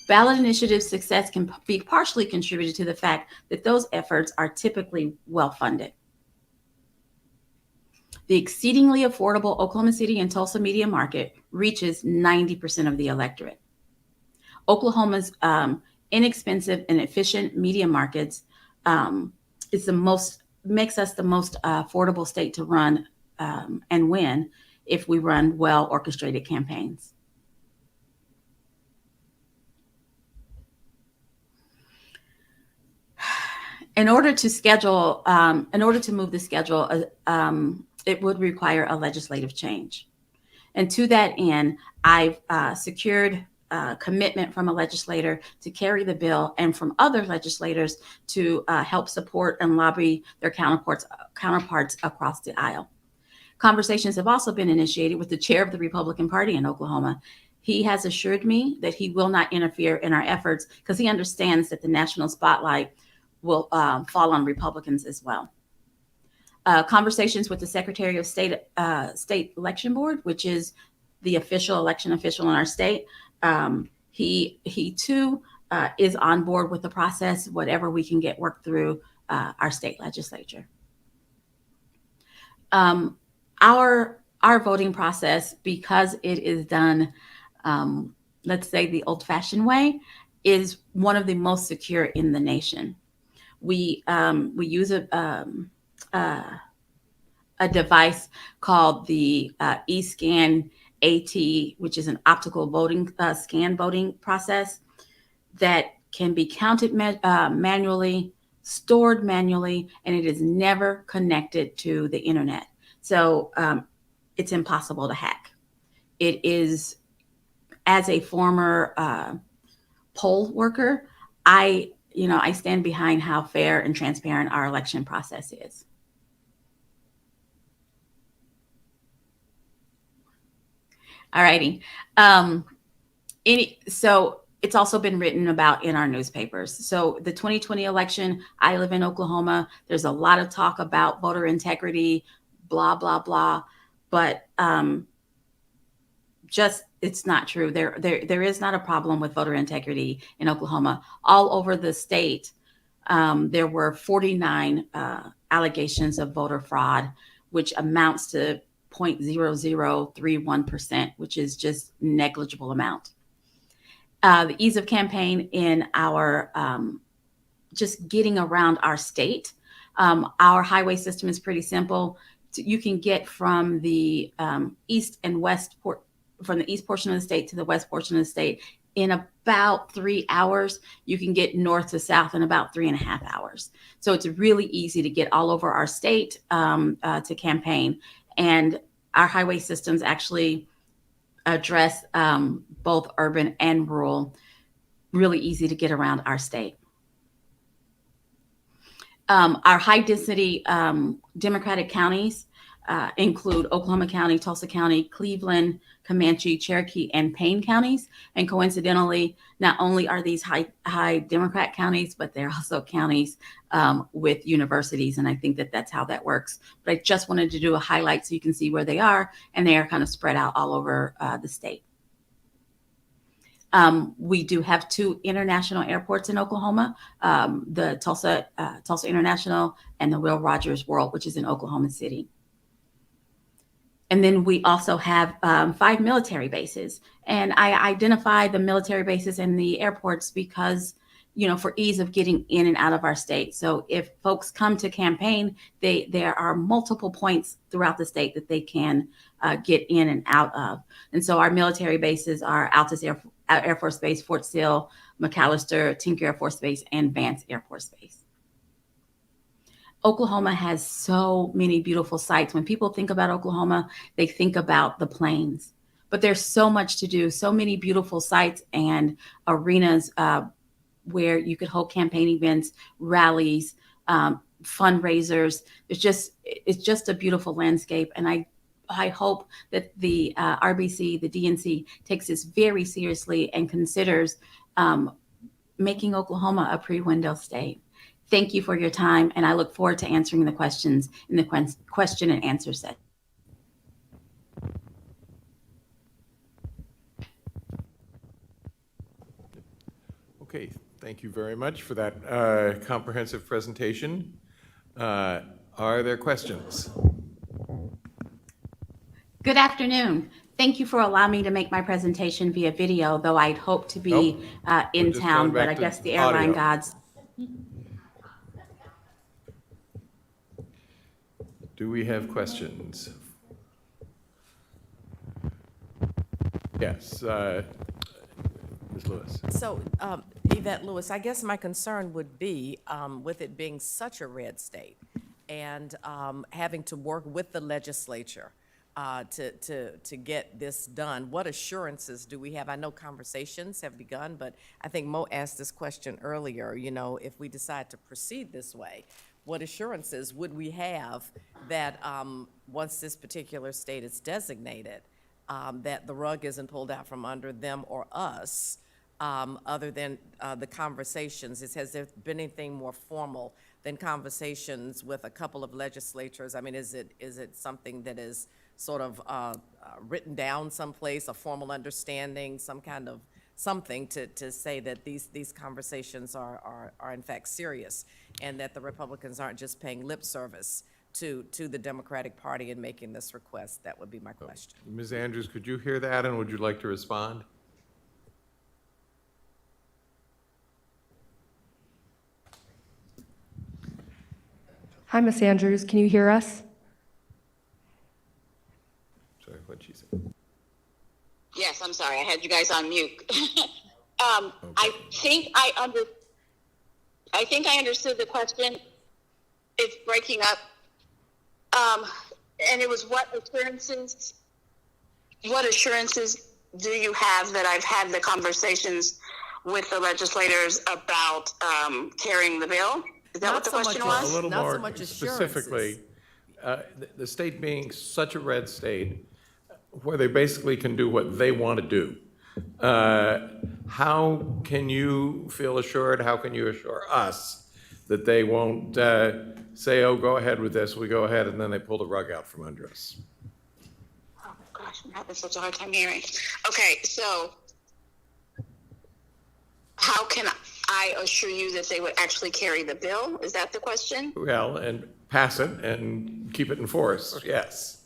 Ballot initiative success can be partially contributed to the fact that those efforts are typically well-funded. The exceedingly affordable Oklahoma City and Tulsa media market reaches 90% of the electorate. Oklahoma's inexpensive and efficient media markets makes us the most affordable state to run and win if we run well-orchestrated campaigns. In order to move the schedule, it would require a legislative change. And to that end, I've secured commitment from a legislator to carry the bill and from other legislators to help support and lobby their counterparts across the aisle. Conversations have also been initiated with the chair of the Republican Party in Oklahoma. He has assured me that he will not interfere in our efforts because he understands that the national spotlight will fall on Republicans as well. Conversations with the Secretary of State Election Board, which is the election official in our state. He too is on board with the process, whatever we can get worked through our state legislature. Our voting process, because it is done, let's say the old-fashioned way, is one of the most secure in the nation. We use a device called the eScan AT, which is an optical voting scan voting process that can be counted manually, stored manually, and it is never connected to the internet. So it's impossible to hack. It is, as a former poll worker, I stand behind how fair and transparent our election process is. All righty. So it's also been written about in our newspapers. So the 2020 election, I live in Oklahoma. There's a lot of talk about voter integrity, blah, blah, blah. But it's not true. There is not a problem with voter integrity in Oklahoma. All over the state, there were 49 allegations of voter fraud, which amounts to 0.0031%, which is just negligible amount. The ease of campaign in our just getting around our state. Our highway system is pretty simple. You can get from the east and west from the east portion of the state to the west portion of the state in about 3 hours. You can get north to south in about 3.5 hours. So it's really easy to get all over our state to campaign. And our highway systems actually address both urban and rural, really easy to get around our state. Our high density Democratic counties include Oklahoma County, Tulsa County, Cleveland, Comanche, Cherokee, and Payne counties. And coincidentally, not only are these high Democrat counties, but they're also counties with universities. And I think that that's how that works. But I just wanted to do a highlight so you can see where they are, and they are kind of spread out all over the state. We do have 2 international airports in Oklahoma, the Tulsa International and the Will Rogers World, which is in Oklahoma City. And then we also have 5 military bases. And I identify the military bases and the airports because, for ease of getting in and out of our state. So if folks come to campaign, there are multiple points throughout the state that they can get in and out of. And so our military bases are Altus Air Force Base, Fort Sill, McAllister, Tinker Air Force Base, and Vance Air Force Base. Oklahoma has so many beautiful sites. When people think about Oklahoma, they think about the plains. But there's so much to do, so many beautiful sites and arenas where you could hold campaign events, rallies, fundraisers. It's just a beautiful landscape. And I hope that the RBC, the DNC, takes this very seriously and considers making Oklahoma a pre-window state. Thank you for your time, and I look forward to answering the questions in the question and answer session. Okay, thank you very much for that comprehensive presentation. Are there questions? Good afternoon. Thank you for allowing me to make my presentation via video, though I'd hoped to be in town, but I guess the airline gods. Do we have questions? Yes, Ms. Lewis. So, Yvette Lewis, I guess my concern would be with it being such a red state and having to work with the legislature to get this done. What assurances do we have? I know conversations have begun, but I think Mo asked this question earlier, you know, if we decide to proceed this way, what assurances would we have that once this particular state is designated, that the rug isn't pulled out from under them or us, other than the conversations? Has there been anything more formal than conversations with a couple of legislatures? I mean, is it something that is sort of written down someplace, a formal understanding, some kind of something to say that these conversations are in fact serious, and that the Republicans aren't just paying lip service to the Democratic Party in making this request? That would be my question. Ms. Andrews, could you hear that, and would you like to respond? Hi, Ms. Andrews. Can you hear us? Sorry, what'd she say? Yes, I'm sorry. I had you guys on mute. I think I understood the question. It's breaking up. And it was what assurances do you have that I've had the conversations with the legislators about carrying the bill? Is that what the question was? A little Not so more much specifically, the state being such a red state, where they basically can do what they want to do. How can you feel assured, how can you assure us that they won't say, oh, go ahead with this, we go ahead, and then they pull the rug out from under us? Oh, gosh, I'm having such a hard time hearing. Okay, so how can I assure you that they would actually carry the bill? Is that the question? Well, and pass it and keep it in force, yes.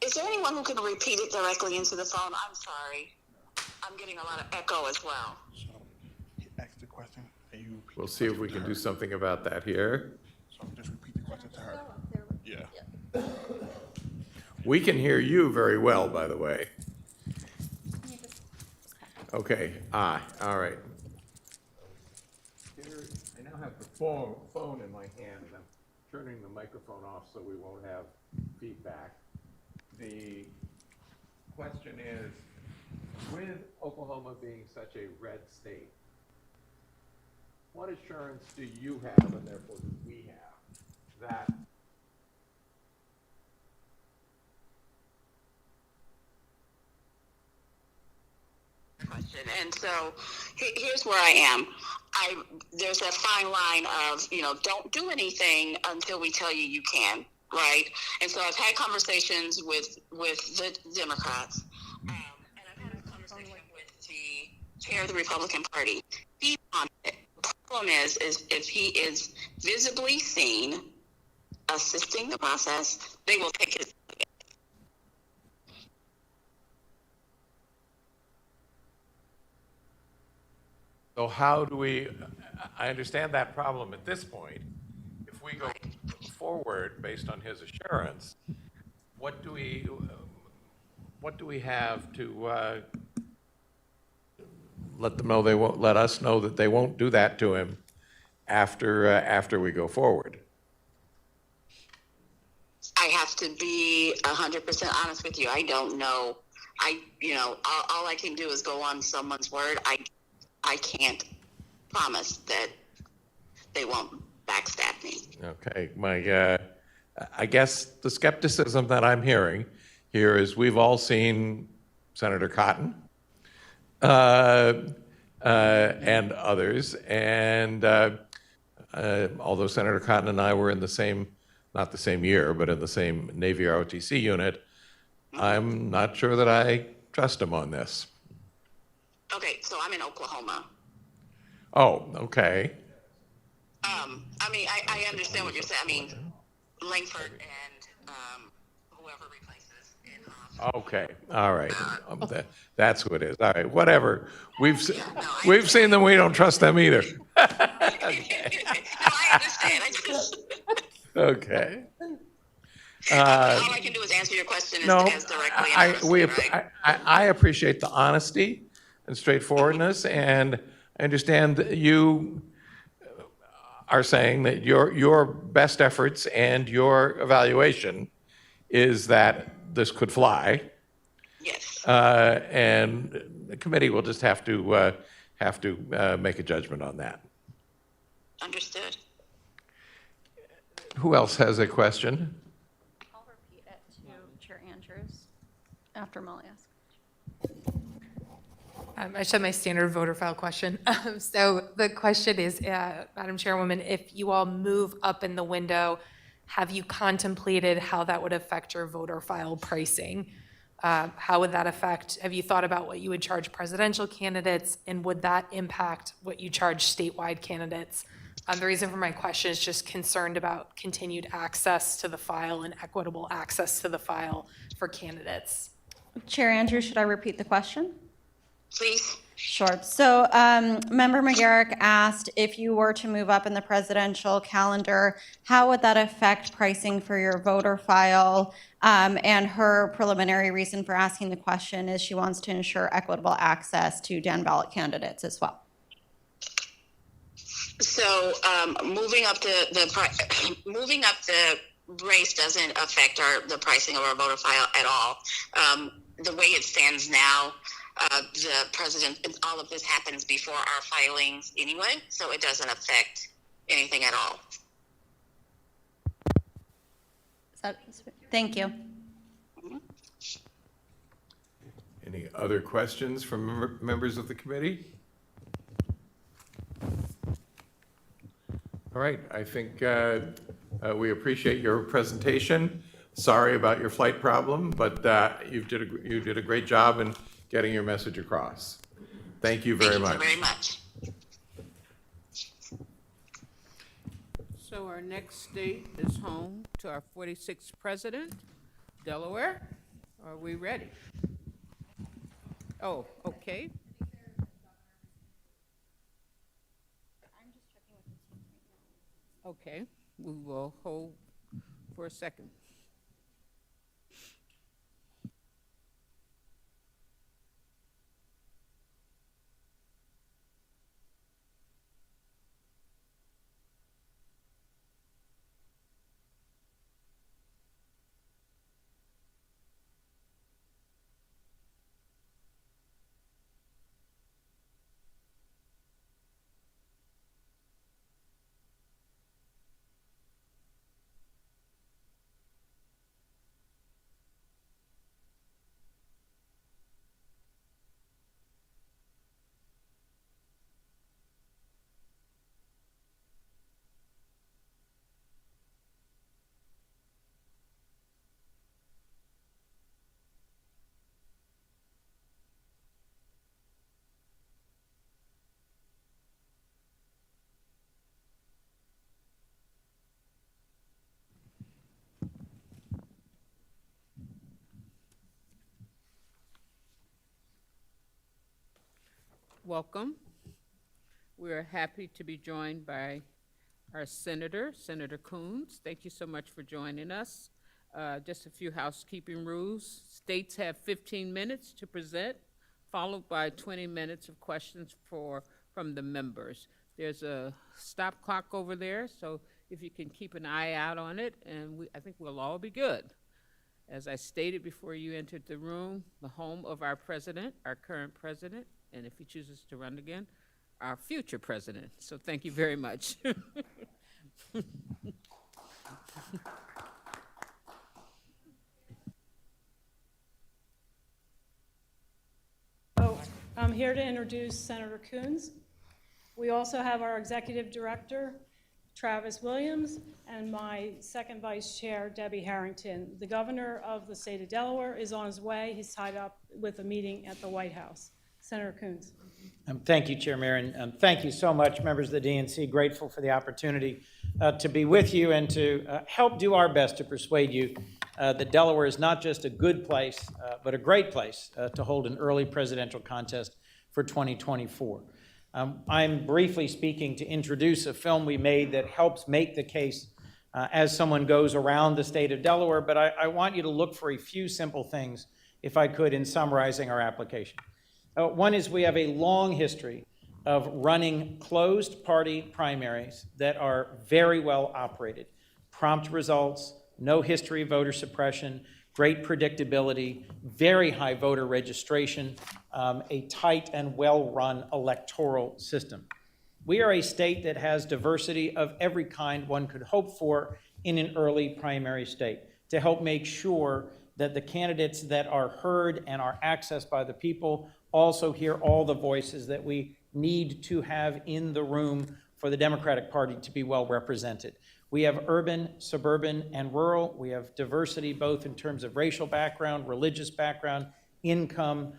Is there anyone who can repeat it directly into the phone? I'm sorry. I'm getting a lot of echo as well. So, he asked the question, and you repeat We'll the see if question we to can her. do something about that here. So just repeat the question to her. Yeah. We can hear you very well, by the way. Okay, all right. Here, I now have the phone in my hand, and I'm turning the microphone off so we won't have feedback. The question is, with Oklahoma being such a red state, what assurance do you have, and therefore do we have, that question. And so here's where I am. There's that fine line of, don't do anything until we tell you you can, right? And so I've had conversations with the Democrats, and I've had a conversation with the chair of the Republican Party. He's on it. The problem is if he is visibly seen assisting the process, they will take his. So how do we, I understand that problem at this point. If we go forward based on his assurance, what do we have to let them know they won't, let us know that they won't do that to him after we go forward? I have to be 100% honest with you. I don't know. All I can do is go on someone's word. I can't promise that they won't backstab me. Okay, I guess the skepticism that I'm hearing here is we've all seen Senator Cotton and others, and although Senator Cotton and I were in the same, not the same year, but in the same Navy ROTC unit, I'm not sure that I trust him on this. Okay, so I'm in Oklahoma. Oh, okay. I understand what you're saying. I mean, Langford and whoever replaces in office. Okay, all right. That's who it is. All right, whatever. We've seen them. We don't trust them either. No, I understand. Okay. All I can do is answer your question as directly and honestly, right? I appreciate the honesty and straightforwardness, and I understand that you are saying that your best efforts and your evaluation is that this could fly. Yes. And the committee will just have to make a judgment on that. Understood. Who else has a question? I'll repeat it to Chair Andrews after Molly asks. I just have my standard voter file question. So the question is, Madam Chairwoman, if you all move up in the window, have you contemplated how that would affect your voter file pricing? How would that affect, have you thought about what you would charge presidential candidates, and would that impact what you charge statewide candidates? The reason for my question is just concerned about continued access to the file and equitable access to the file for candidates. Chair Andrews, should I repeat the question? Please. Sure. So Member McGarrick asked if you were to move up in the presidential calendar, how would that affect pricing for your voter file? And her preliminary reason for asking the question is she wants to ensure equitable access to down ballot candidates as well. So moving up the race doesn't affect the pricing of our voter file at all. The way it stands now, the president, all of this happens before our filings anyway, so it doesn't affect anything at all. Thank you. Any other questions from members of the committee? All right, I think we appreciate your presentation. Sorry about your flight problem, but you did a great job in getting your message across. Thank you very much. Thank you very much. So our next state is home to our 46th president, Delaware. Are we ready? Oh, okay. Okay, we will hold for a second. Welcome. We're happy to be joined by our Senator Coons. Thank you so much for joining us. Just a few housekeeping rules. States have 15 minutes to present, followed by 20 minutes of questions from the members. There's a stop clock over there, so if you can keep an eye out on it, and I think we'll all be good. As I stated before you entered the room, the home of our president, our current president, and if he chooses to run again, our future president. So thank you very much. I'm here to introduce Senator Coons. We also have our Executive Director, Travis Williams, and my second Vice Chair, Debbie Harrington. The Governor of the state of Delaware is on his way. He's tied up with a meeting at the White House. Senator Coons. Thank you, Chair Mayor, and thank you so much, members of the DNC. Grateful for the opportunity to be with you and to help do our best to persuade you that Delaware is not just a good place, but a great place to hold an early presidential contest for 2024. I'm briefly speaking to introduce a film we made that helps make the case as someone goes around the state of Delaware, but I want you to look for a few simple things, if I could, in summarizing our application. One is we have a long history of running closed party primaries that are very well operated. Prompt results, no history of voter suppression, great predictability, very high voter registration, a tight and well-run electoral system. We are a state that has diversity of every kind one could hope for in an early primary state to help make sure that the candidates that are heard and are accessed by the people also hear all the voices that we need to have in the room for the Democratic Party to be well represented. We have urban, suburban, and rural. We have diversity both in terms of racial background, religious background, income,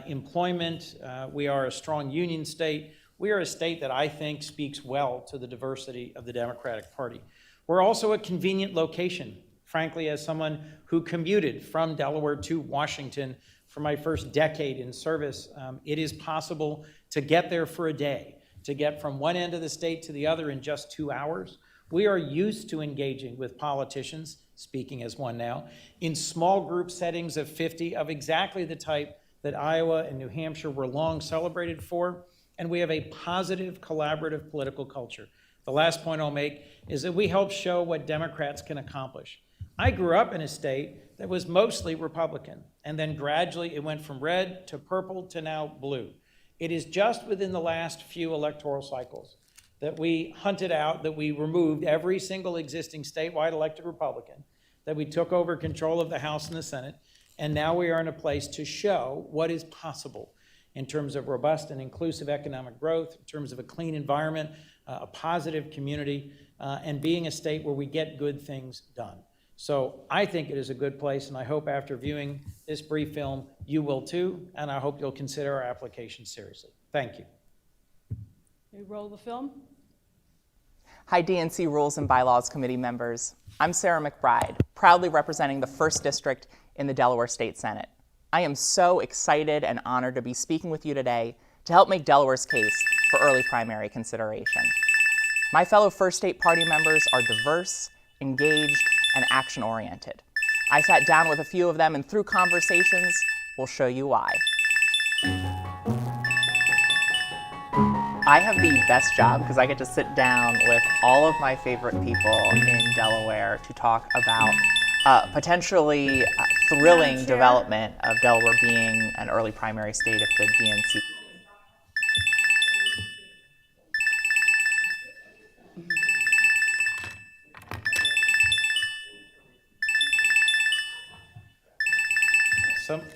employment. We are a strong union state. We are a state that I think speaks well to the diversity of the Democratic Party. We're also a convenient location. Frankly, as someone who commuted from Delaware to Washington for my first decade in service, it is possible to get there for a day, to get from one end of the state to the other in just 2 hours. We are used to engaging with politicians, speaking as one now, in small group settings of 50 of exactly the type that Iowa and New Hampshire were long celebrated for, and we have a positive, collaborative political culture. The last point I'll make is that we help show what Democrats can accomplish. I grew up in a state that was mostly Republican, and then gradually it went from red to purple to now blue. It is just within the last few electoral cycles that we hunted out, that we removed every single existing statewide elected Republican, that we took over control of the House and the Senate, and now we are in a place to show what is possible in terms of robust and inclusive economic growth, in terms of a clean environment, a positive community, and being a state where we get good things done. So I think it is a good place, and I hope after viewing this brief film, you will too, and I hope you'll consider our application seriously. Thank you. We roll the film. Hi, DNC Rules and Bylaws Committee members. I'm Sarah McBride, proudly representing the 1st District in the Delaware State Senate. I am so excited and honored to be speaking with you today to help make Delaware's case for early primary consideration. My fellow First State Party members are diverse, engaged, and action-oriented. I sat down with a few of them, and through conversations, we'll show you why. I have the best job because I get to sit down with all of my favorite people in Delaware to talk about potentially thrilling development of Delaware being an early primary state if the DNC.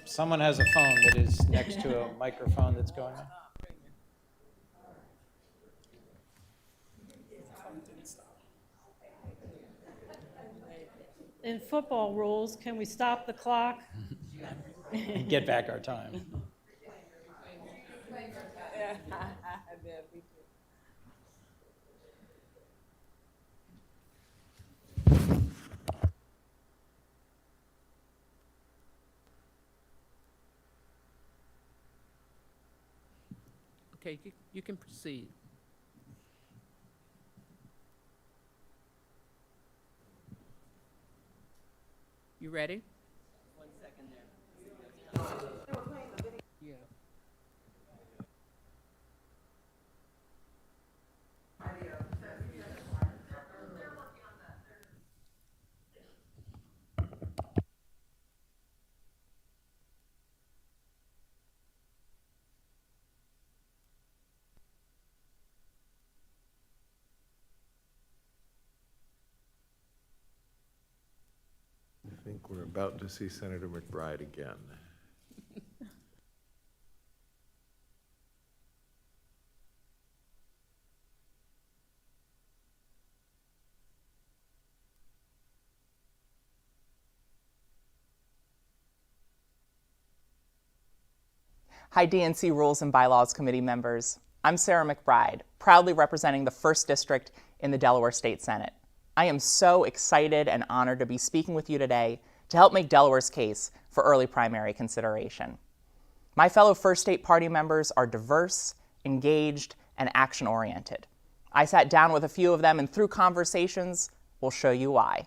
Someone has a phone that is next to a microphone that's going on. In football rules, can we stop the clock? Get back our time. Okay, you can proceed. You ready? 1 second there. Yeah. I think we're about to see Senator McBride again. Hi, DNC Rules and Bylaws Committee members. I'm Sarah McBride, proudly representing the 1st District in the Delaware State Senate. I am so excited and honored to be speaking with you today to help make Delaware's case for early primary consideration. My fellow First State Party members are diverse, engaged, and action-oriented. I sat down with a few of them, and through conversations, we'll show you why.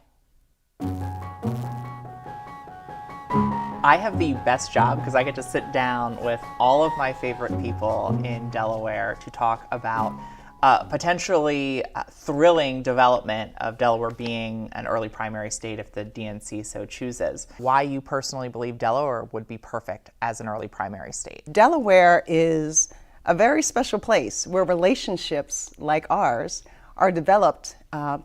I have the best job because I get to sit down with all of my favorite people in Delaware to talk about potentially thrilling development of Delaware being an early primary state if the DNC so chooses. Why you personally believe Delaware would be perfect as an early primary state. Delaware is a very special place where relationships like ours are developed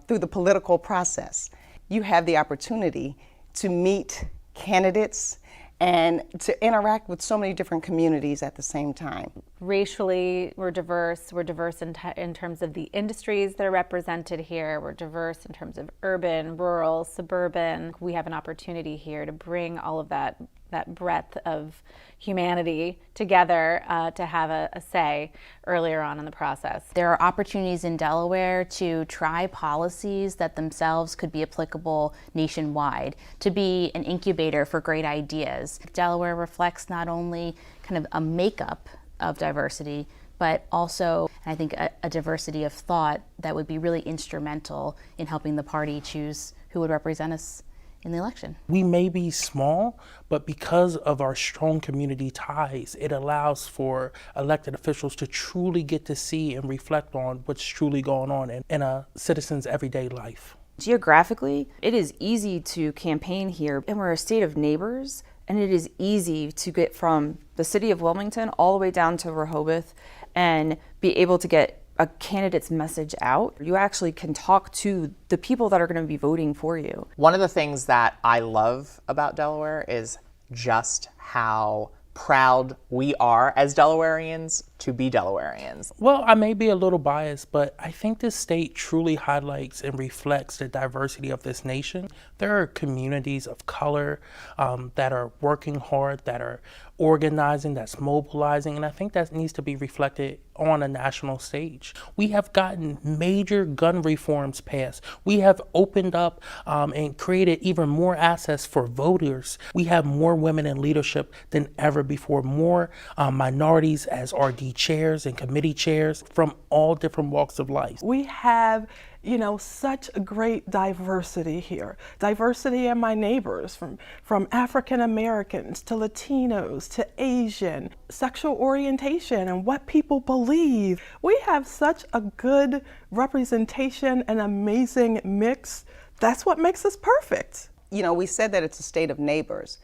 through the political process. You have the opportunity to meet candidates and to interact with so many different communities at the same time. Racially, we're diverse. We're diverse in terms of the industries that are represented here. We're diverse in terms of urban, rural, suburban. We have an opportunity here to bring all of that breadth of humanity together to have a say earlier on in the process. There are opportunities in Delaware to try policies that themselves could be applicable nationwide, to be an incubator for great ideas. Delaware reflects not only kind of a makeup of diversity, but also, I think, a diversity of thought that would be really instrumental in helping the party choose who would represent us in the election. We may be small, but because of our strong community ties, it allows for elected officials to truly get to see and reflect on what's truly going on in a citizen's everyday life. Geographically, it is easy to campaign here, and we're a state of neighbors, and it is easy to get from the city of Wilmington all the way down to Rehoboth and be able to get a candidate's message out. You actually can talk to the people that are going to be voting for you. One of the things that I love about Delaware is just how proud we are as Delawareans to be Delawareans. Well, I may be a little biased, but I think this state truly highlights and reflects the diversity of this nation. There are communities of color that are working hard, that are organizing, that's mobilizing, and I think that needs to be reflected on a national stage. We have gotten major gun reforms passed. We have opened up and created even more access for voters. We have more women in leadership than ever before, more minorities as RD chairs and committee chairs from all different walks of life. We have such a great diversity here. Diversity in my neighbors, from African Americans to Latinos to Asian, sexual orientation and what people believe. We have such a good representation and amazing mix. That's what makes us perfect. We said that it's a state of neighbors.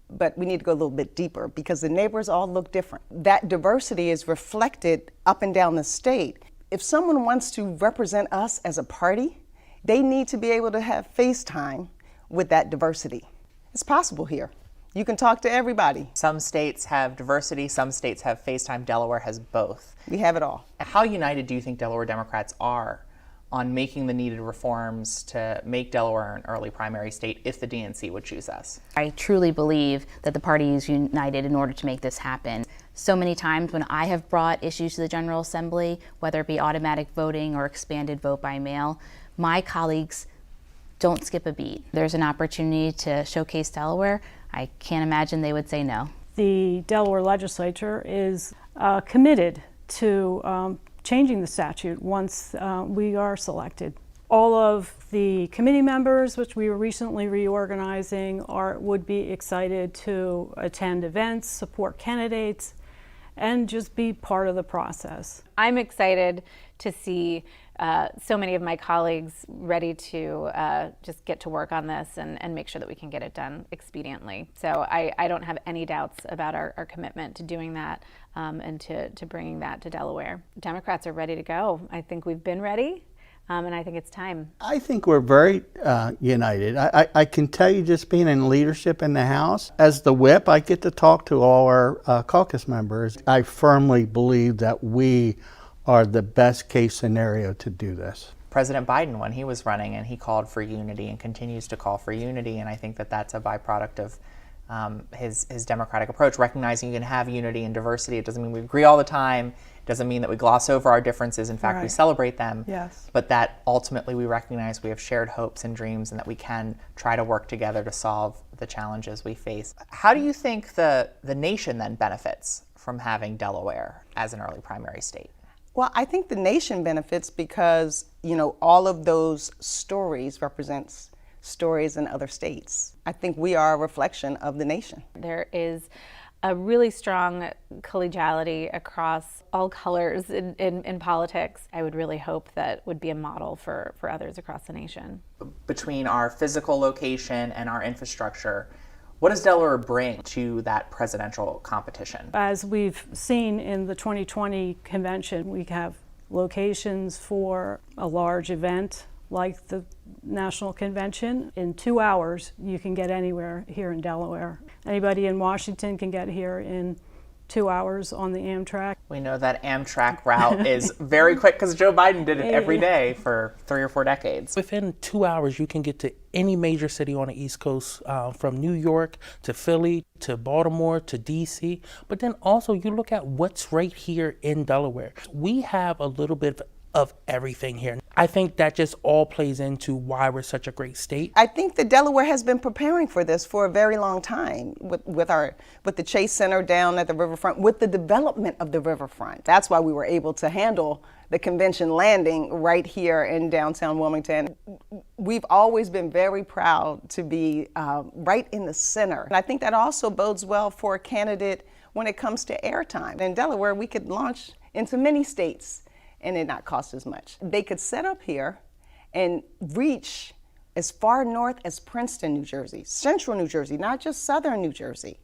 But we need to go a little bit deeper because the neighbors all look different. That diversity is reflected up and down the state. If someone wants to represent us as a party, they need to be able to have FaceTime with that diversity. It's possible here. You can talk to everybody. Some states have diversity, some states have FaceTime. Delaware has both. We have it all. How united do you think Delaware Democrats are on making the needed reforms to make Delaware an early primary state if the DNC would choose us? I truly believe that the party is united in order to make this happen. So many times when I have brought issues to the General Assembly, whether it be automatic voting or expanded vote by mail, my colleagues don't skip a beat. There's an opportunity to showcase Delaware. I can't imagine they would say no. The Delaware legislature is committed to changing the statute once we are selected. All of the committee members, which we were recently reorganizing, would be excited to attend events, support candidates, and just be part of the process. I'm excited to see so many of my colleagues ready to just get to work on this and make sure that we can get it done expediently. So I don't have any doubts about our commitment to doing that and to bringing that to Delaware. Democrats are ready to go. I think we've been ready. And I think it's time. I think we're very united. I can tell you, just being in leadership in the House, as the whip, I get to talk to all our caucus members. I firmly believe that we are the best case scenario to do this. President Biden, when he was running, and he called for unity and continues to call for unity, and I think that that's a byproduct of his democratic approach, recognizing you can have unity and diversity. It doesn't mean we agree all the time. It doesn't mean that we gloss over our differences. In fact, we celebrate them. Yes. But that ultimately we recognize we have shared hopes and dreams and that we can try to work together to solve the challenges we face. How do you think the nation then benefits from having Delaware as an early primary state? Well, I think the nation benefits because, all of those stories represents stories in other states. I think we are a reflection of the nation. There is a really strong collegiality across all colors in politics. I would really hope that would be a model for others across the nation. Between our physical location and our infrastructure, what does Delaware bring to that presidential competition? As we've seen in the 2020 convention, we have locations for a large event like the National Convention. In 2 hours, you can get anywhere here in Delaware. Anybody in Washington can get here in 2 hours on the Amtrak. We know that Amtrak route is very quick because Joe Biden did it every day for 3 or 4 decades. Within 2 hours, you can get to any major city on the East Coast, from New York to Philly to Baltimore to DC. But then also you look at what's right here in Delaware. We have a little bit of everything here. I think that just all plays into why we're such a great state. I think that Delaware has been preparing for this for a very long time with the Chase Center down at the riverfront, with the development of the riverfront. That's why we were able to handle the convention landing right here in downtown Wilmington. We've always been very proud to be right in the center. And I think that also bodes well for a candidate when it comes to airtime. In Delaware, we could launch into many states and it not cost as much. They could set up here and reach as far north as Princeton, New Jersey, central New Jersey, not just southern New Jersey,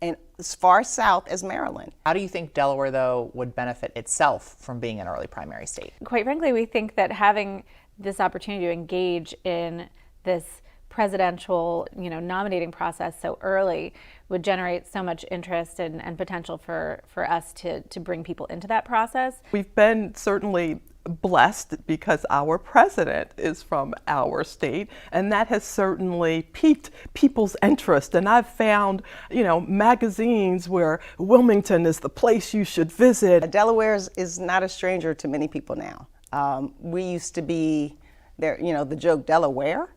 and as far south as Maryland. How do you think Delaware, though, would benefit itself from being an early primary state? Quite frankly, we think that having this opportunity to engage in this presidential, nominating process so early would generate so much interest and potential for us to bring people into that process. We've been certainly blessed because our president is from our state, and that has certainly piqued people's interest. And I've found, magazines where Wilmington is the place you should visit. Delaware is not a stranger to many people now. We used to be there, the joke Delaware.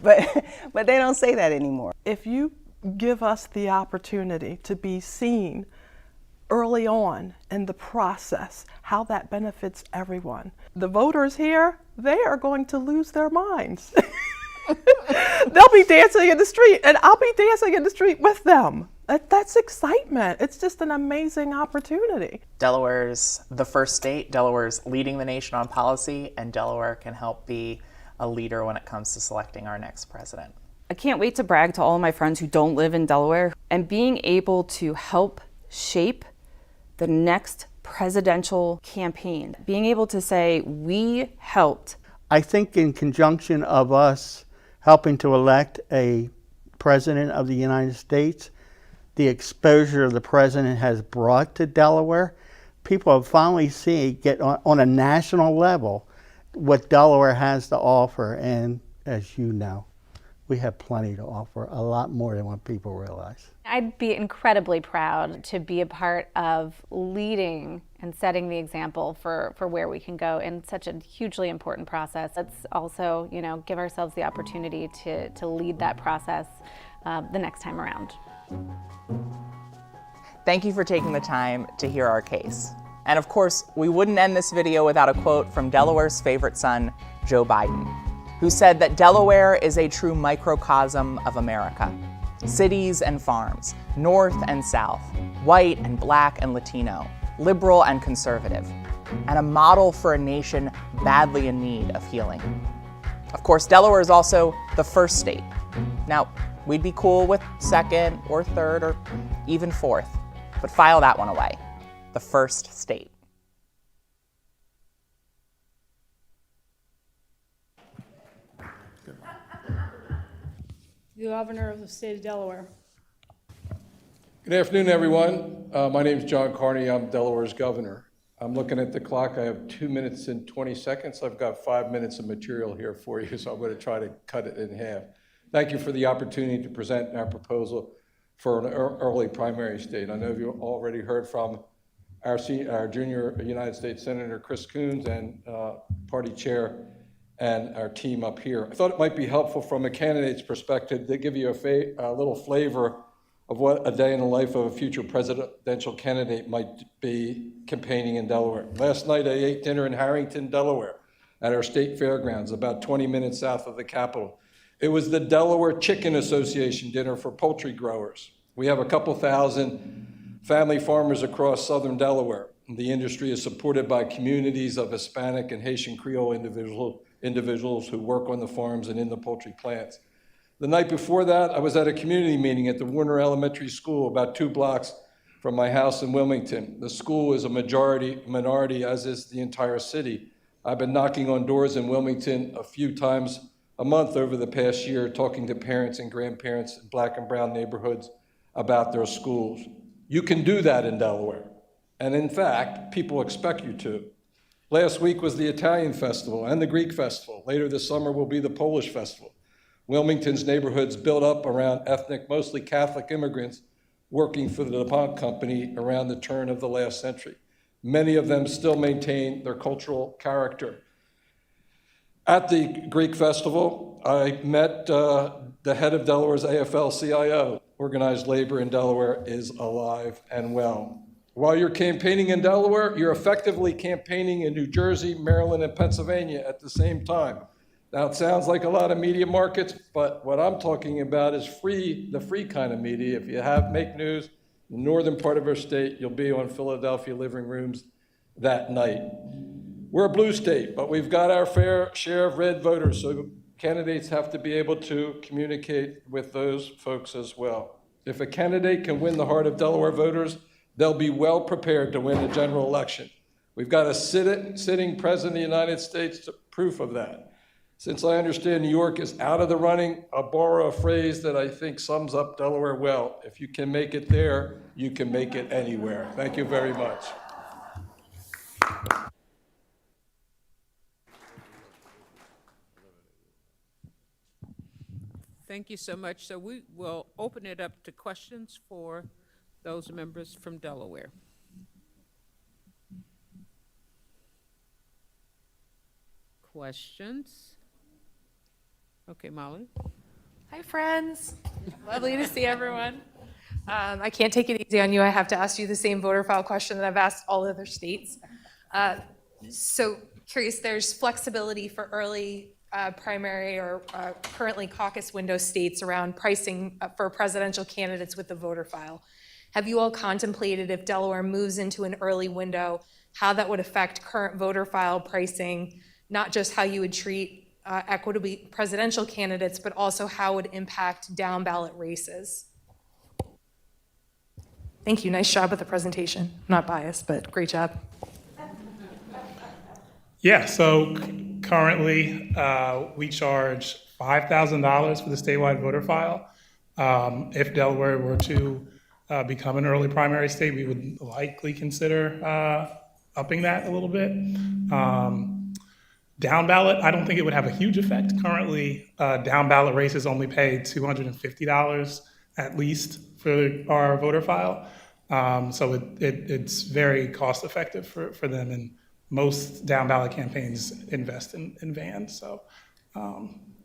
But they don't say that anymore. If you give us the opportunity to be seen early on in the process, how that benefits everyone. The voters here, they are going to lose their minds. They'll be dancing in the street, and I'll be dancing in the street with them. That's excitement. It's just an amazing opportunity. Delaware's the first state, Delaware's leading the nation on policy, and Delaware can help be a leader when it comes to selecting our next president. I can't wait to brag to all of my friends who don't live in Delaware, and being able to help shape the next presidential campaign. Being able to say, we helped. I think in conjunction of us helping to elect a president of the United States, the exposure the president has brought to Delaware, people have finally seen, get on a national level, what Delaware has to offer. And as you know, we have plenty to offer, a lot more than what people realize. I'd be incredibly proud to be a part of leading and setting the example for where we can go in such a hugely important process. Let's also, give ourselves the opportunity to lead that process the next time around. Thank you for taking the time to hear our case. And of course, we wouldn't end this video without a quote from Delaware's favorite son, Joe Biden, who said that Delaware is a true microcosm of America. Cities and farms, north and south, white and black and Latino, liberal and conservative, and a model for a nation badly in need of healing. Of course, Delaware is also the first state. Now, we'd be cool with second or third or even fourth, but file that one away. The first state. The Governor of the State of Delaware. Good afternoon, everyone. My name is John Carney. I'm Delaware's governor. I'm looking at the clock. I have 2 minutes and 20 seconds. I've got 5 minutes of material here for you, so I'm going to try to cut it in half. Thank you for the opportunity to present our proposal for an early primary state. I know you've already heard from our junior United States Senator Chris Coons and party chair and our team up here. I thought it might be helpful from a candidate's perspective to give you a little flavor of what a day in the life of a future presidential candidate might be campaigning in Delaware. Last night I ate dinner in Harrington, Delaware at our state fairgrounds, about 20 minutes south of the Capitol. It was the Delaware Chicken Association dinner for poultry growers. We have a couple thousand family farmers across southern Delaware. The industry is supported by communities of Hispanic and Haitian Creole individuals who work on the farms and in the poultry plants. The night before that, I was at a community meeting at the Warner Elementary School about 2 blocks from my house in Wilmington. The school is a minority, as is the entire city. I've been knocking on doors in Wilmington a few times a month over the past year, talking to parents and grandparents in Black and brown neighborhoods about their schools. You can do that in Delaware. And in fact, people expect you to. Last week was the Italian Festival and the Greek Festival. Later this summer will be the Polish Festival. Wilmington's neighborhoods built up around ethnic, mostly Catholic immigrants working for the DuPont Company around the turn of the last century. Many of them still maintain their cultural character. At the Greek Festival, I met the head of Delaware's AFL-CIO. Organized labor in Delaware is alive and well. While you're campaigning in Delaware, you're effectively campaigning in New Jersey, Maryland, and Pennsylvania at the same time. Now, it sounds like a lot of media markets, but what I'm talking about is the free kind of media. If you make news in the northern part of our state, you'll be on Philadelphia living rooms that night. We're a blue state, but we've got our fair share of red voters, so candidates have to be able to communicate with those folks as well. If a candidate can win the heart of Delaware voters, they'll be well prepared to win the general election. We've got a sitting president of the United States, proof of that. Since I understand New York is out of the running, I'll borrow a phrase that I think sums up Delaware well. If you can make it there, you can make it anywhere. Thank you very much. Thank you so much. So we will open it up to questions for those members from Delaware. Questions? Okay, Molly. Hi, friends. Lovely to see everyone. I can't take it easy on you. I have to ask you the same voter file question that I've asked all other states. So curious, there's flexibility for early primary or currently caucus window states around pricing for presidential candidates with the voter file. Have you all contemplated if Delaware moves into an early window, how that would affect current voter file pricing, not just how you would treat equitably presidential candidates, but also how it would impact down ballot races? Thank you. Nice job with the presentation. I'm not biased, but great job. Yeah, so currently we charge $5,000 for the statewide voter file. If Delaware were to become an early primary state, we would likely consider upping that a little bit. Down ballot, I don't think it would have a huge effect. Currently, down ballot races only pay $250 at least for our voter file. So it's very cost effective for them, and most down ballot campaigns invest in vans. So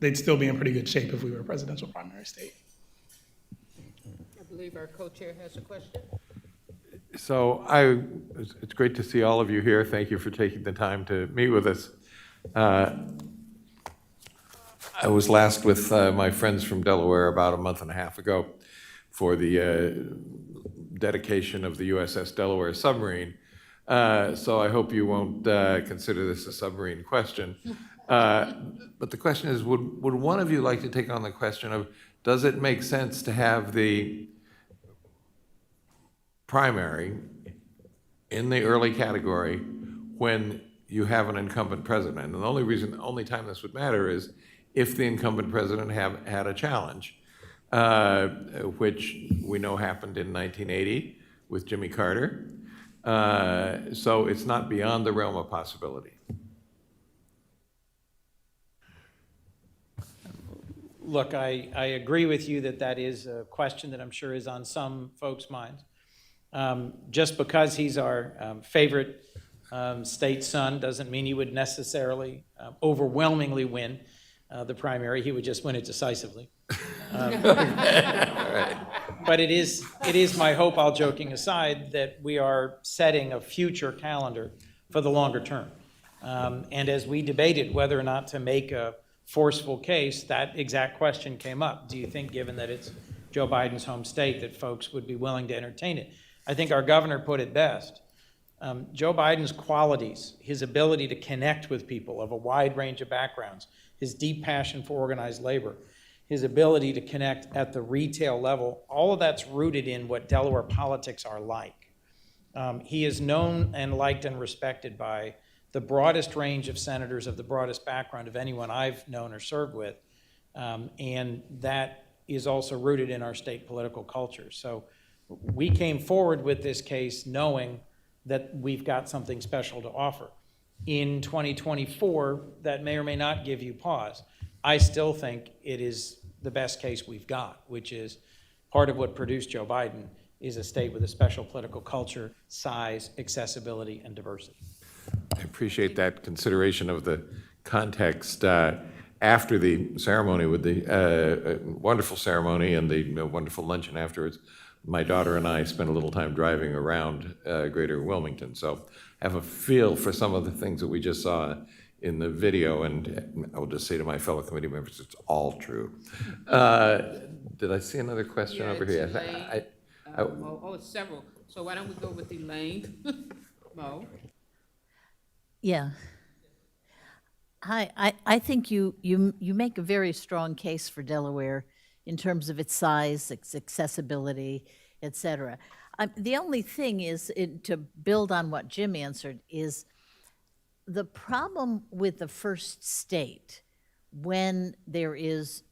they'd still be in pretty good shape if we were a presidential primary state. I believe our co-chair has a question. So it's great to see all of you here. Thank you for taking the time to meet with us. I was last with my friends from Delaware about a month and a half ago for the dedication of the USS Delaware submarine. So I hope you won't consider this a submarine question. But the question is, would one of you like to take on the question of, does it make sense to have the primary in the early category when you have an incumbent president? And the only time this would matter is if the incumbent president had a challenge, which we know happened in 1980 with Jimmy Carter. So it's not beyond the realm of possibility. Look, I agree with you that is a question that I'm sure is on some folks' minds. Just because he's our favorite state son doesn't mean he would necessarily overwhelmingly win the primary. He would just win it decisively. But it is my hope, all joking aside, that we are setting a future calendar for the longer term. And as we debated whether or not to make a forceful case, that exact question came up. Do you think, given that it's Joe Biden's home state, that folks would be willing to entertain it? I think our governor put it best. Joe Biden's qualities, his ability to connect with people of a wide range of backgrounds, his deep passion for organized labor, his ability to connect at the retail level, all of that's rooted in what Delaware politics are like. He is known and liked and respected by the broadest range of senators of the broadest background of anyone I've known or served with, and that is also rooted in our state political culture. So we came forward with this case knowing that we've got something special to offer. In 2024, that may or may not give you pause. I still think it is the best case we've got, which is part of what produced Joe Biden is a state with a special political culture, size, accessibility, and diversity. I appreciate that consideration of the context after the ceremony, with the wonderful ceremony and the wonderful luncheon afterwards. My daughter and I spent a little time driving around greater Wilmington, so I have a feel for some of the things that we just saw in the video, and I will just say to my fellow committee members, it's all true. Did I see another question over here? It's several. So why don't we go with Elaine? Mo? Yeah. Hi, I think you make a very strong case for Delaware in terms of its size, its accessibility, et cetera. The only thing is, to build on what Jim answered, is the problem with the first state when there is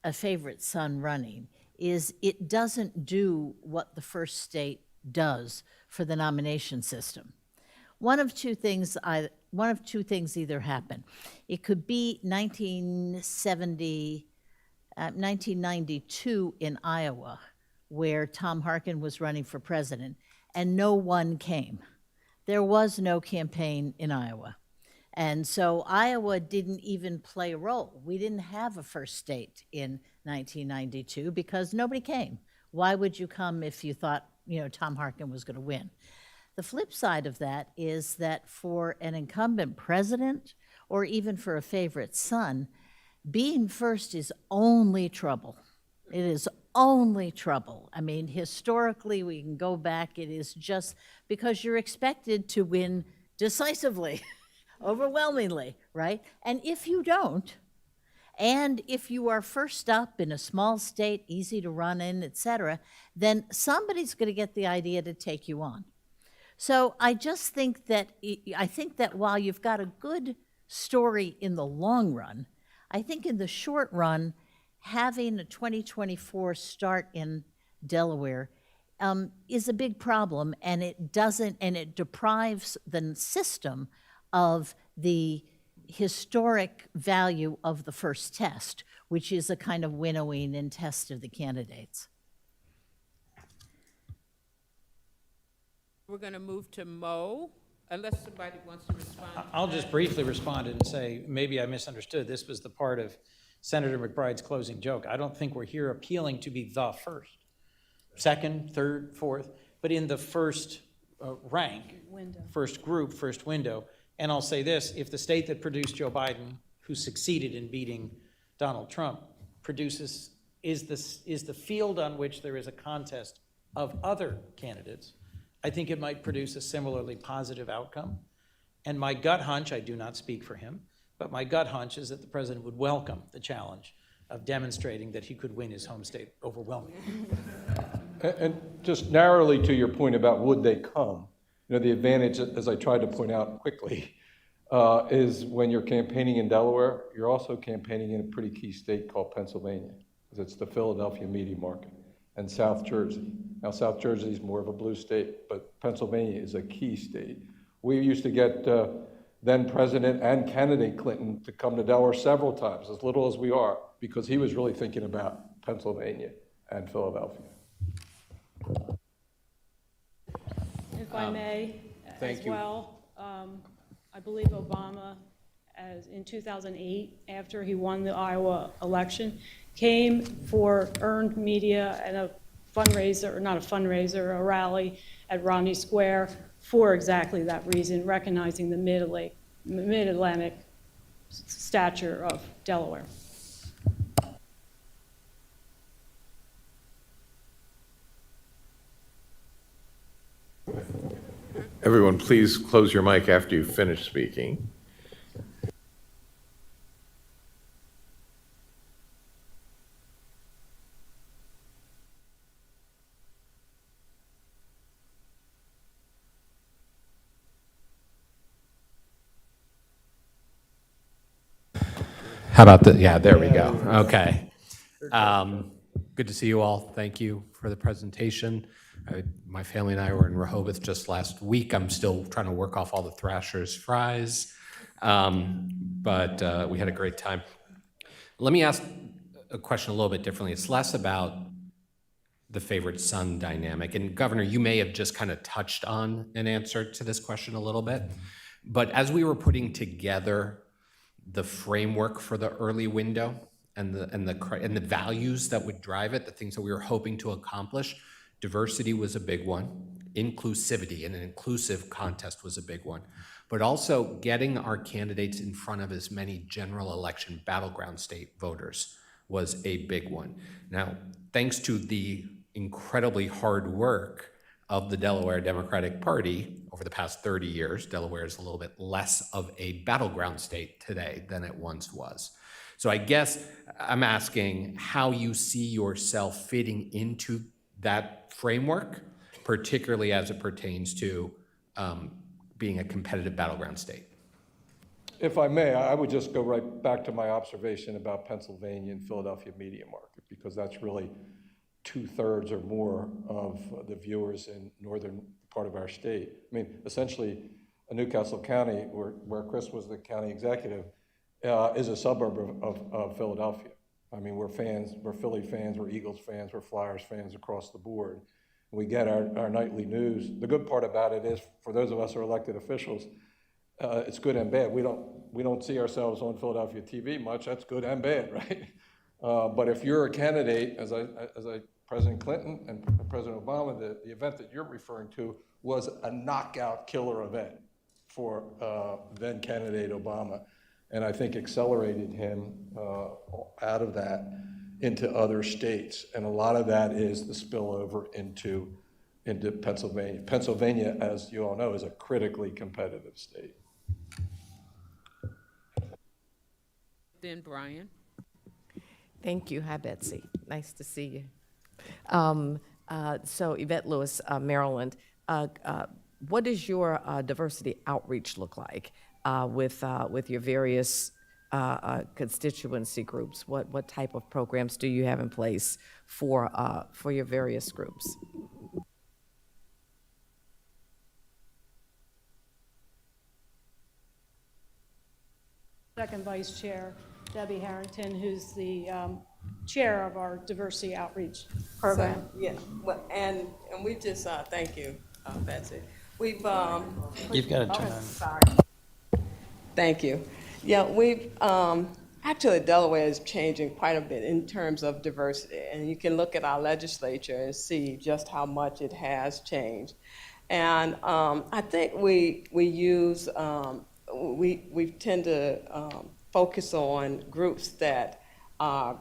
a favorite son running is it doesn't do what the first state does for the nomination system. One of two things either happen. It could be 1992 in Iowa, where Tom Harkin was running for president, and no one came. There was no campaign in Iowa. And so Iowa didn't even play a role. We didn't have a first state in 1992 because nobody came. Why would you come if you thought, Tom Harkin was going to win? The flip side of that is that for an incumbent president or even for a favorite son, being first is only trouble. It is only trouble. I mean, historically, we can go back. It is just because you're expected to win decisively, overwhelmingly, right? And if you don't, and if you are first up in a small state, easy to run in, et cetera, then somebody's going to get the idea to take you on. So I just think that, while you've got a good story in the long run, I think in the short run, having a 2024 start in Delaware is a big problem, and it deprives the system of the historic value of the first test, which is a kind of winnowing and test of the candidates. We're going to move to Mo, unless somebody wants to respond. I'll just briefly respond and say, maybe I misunderstood. This was the part of Senator McBride's closing joke. I don't think we're here appealing to be the first, second, third, fourth, but in the first rank, first group, first window. And I'll say this, if the state that produced Joe Biden, who succeeded in beating Donald Trump, is the field on which there is a contest of other candidates, I think it might produce a similarly positive outcome. And my gut hunch, I do not speak for him, but my gut hunch is that the president would welcome the challenge of demonstrating that he could win his home state overwhelmingly. And just narrowly to your point about would they come, the advantage, as I tried to point out quickly, is when you're campaigning in Delaware, you're also campaigning in a pretty key state called Pennsylvania, because it's the Philadelphia media market, and South Jersey. Now, South Jersey is more of a blue state, but Pennsylvania is a key state. We used to get then President and candidate Clinton to come to Delaware several times, as little as we are, because he was really thinking about Pennsylvania and Philadelphia. If I may, thank as you. well, I believe Obama, in 2008, after he won the Iowa election, came for earned media and a fundraiser, or not a fundraiser, a rally at Romney Square for exactly that reason, recognizing the Mid-Atlantic stature of Delaware. Everyone, please close your mic after you finish speaking. How about the, yeah, there we go. Okay. Good to see you all. Thank you for the presentation. My family and I were in Rehoboth just last week. I'm still trying to work off all the Thrasher's fries, but we had a great time. Let me ask a question a little bit differently. It's less about the favorite son dynamic. And Governor, you may have just kind of touched on an answer to this question a little bit. But as we were putting together the framework for the early window and the values that would drive it, the things that we were hoping to accomplish, diversity was a big one. Inclusivity and an inclusive contest was a big one. But also getting our candidates in front of as many general election battleground state voters was a big one. Now, thanks to the incredibly hard work of the Delaware Democratic Party over the past 30 years, Delaware is a little bit less of a battleground state today than it once was. So I guess I'm asking how you see yourself fitting into that framework, particularly as it pertains to being a competitive battleground state. If I may, I would just go right back to my observation about Pennsylvania and Philadelphia media market, because that's really 2/3 or more of the viewers in northern part of our state. I mean, essentially, Newcastle County, where Chris was the county executive, is a suburb of Philadelphia. I mean, we're fans, we're Philly fans, we're Eagles fans, we're Flyers fans across the board. We get our nightly news. The good part about it is, for those of us who are elected officials, it's good and bad. We don't see ourselves on Philadelphia TV much. That's good and bad, right? But if you're a candidate, as President Clinton and President Obama, the event that you're referring to was a knockout killer event for then candidate Obama, and I think accelerated him out of that into other states. And a lot of that is the spillover into Pennsylvania. Pennsylvania, as you all know, is a critically competitive state. Then Brian. Thank you. Hi, Betsy. Nice to see you. So Yvette Lewis, Maryland, what does your diversity outreach look like with your various constituency groups? What type of programs do you have in place for your various groups? Second Vice Chair Debbie Harrington, who's the chair of our diversity outreach program. So, yeah, well, and we just thank you, Betsy. We've You've got to turn oh, on. sorry. Thank you. Yeah, we've actually Delaware is changing quite a bit in terms of diversity, and you can look at our legislature and see just how much it has changed. And I think we use we tend to focus on groups that are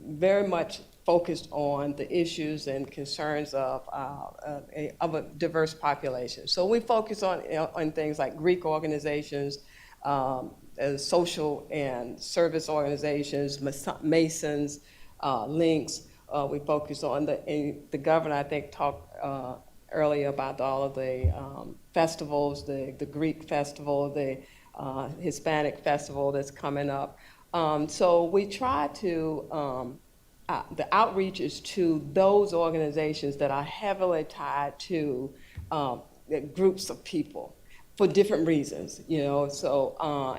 very much focused on the issues and concerns of a diverse population. So we focus on things like Greek organizations, social and service organizations, Masons, Links. We focus on the governor, I think, talked earlier about all of the festivals, the Greek festival, the Hispanic festival that's coming up. So we try to, the outreach is to those organizations that are heavily tied to groups of people for different reasons, you know. So,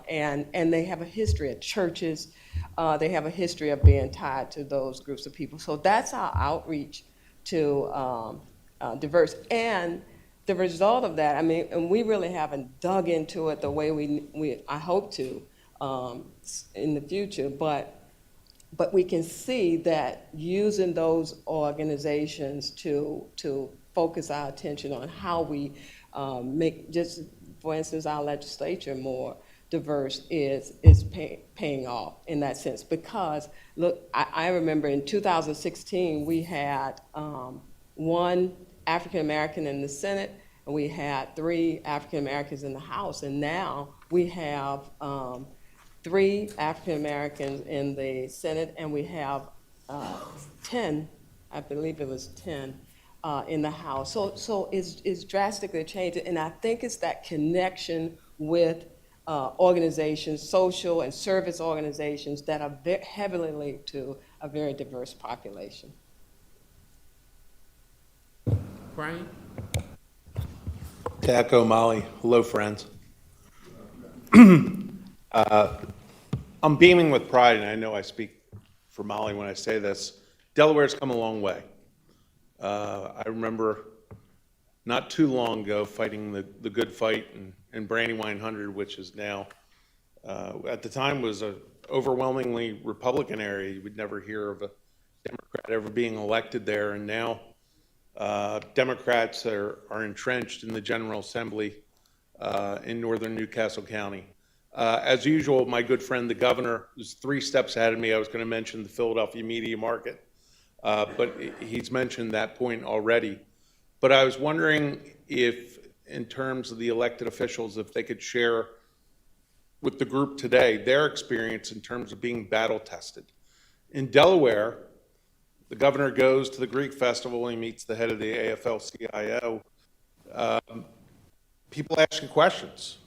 and they have a history at churches. They have a history of being tied to those groups of people. So that's our outreach to diverse. And the result of that, I mean, and we really haven't dug into it the way I hope to in the future, but we can see that using those organizations to focus our attention on how we make, just for instance, our legislature more diverse is paying off in that sense. Because, look, I remember in 2016, we had one African American in the Senate, and we had 3 African Americans in the House, and now we have 3 African Americans in the Senate, and we have 10, I believe it was 10, in the House. So it's drastically changed, and I think it's that connection with organizations, social and service organizations that are heavily linked to a very diverse population. Brian? To echo Molly, hello, friends. I'm beaming with pride, and I know I speak for Molly when I say this. Delaware's come a long way. I remember not too long ago fighting the good fight in Brandywine 100, which is now, at the time, was an overwhelmingly Republican area. You would never hear of a Democrat ever being elected there, and now Democrats are entrenched in the General Assembly in northern Newcastle County. As usual, my good friend, the governor, was 3 steps ahead of me. I was going to mention the Philadelphia media market, but he's mentioned that point already. But I was wondering if, in terms of the elected officials, if they could share with the group today their experience in terms of being battle tested. In Delaware, the governor goes to the Greek festival, he meets the head of the AFL-CIO. People asking questions,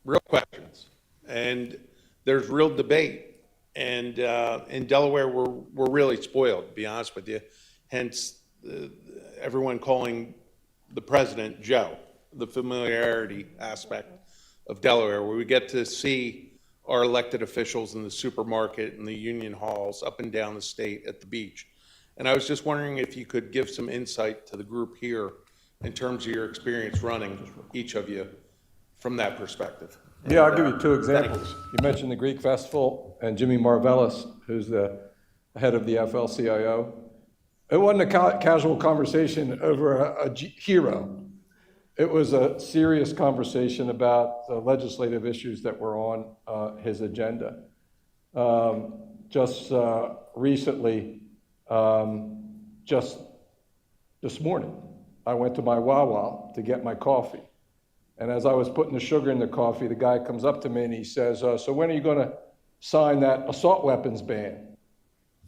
real questions, and there's real debate. And in Delaware, we're really spoiled, to be honest with you. Hence, everyone calling the president Joe, the familiarity aspect of Delaware, where we get to see our elected officials in the supermarket and the union halls up and down the state at the beach. And I was just wondering if you could give some insight to the group here in terms of your experience running, each of you, from that perspective. Yeah, I'll give you 2 examples. You mentioned the Greek festival and Jimmy Marvellis, who's the head of the FL-CIO. It wasn't a casual conversation over a hero. It was a serious conversation about the legislative issues that were on his agenda. Just recently, just this morning, I went to my Wawa to get my coffee. And as I was putting the sugar in the coffee, the guy comes up to me and he says, so when are you going to sign that assault weapons ban?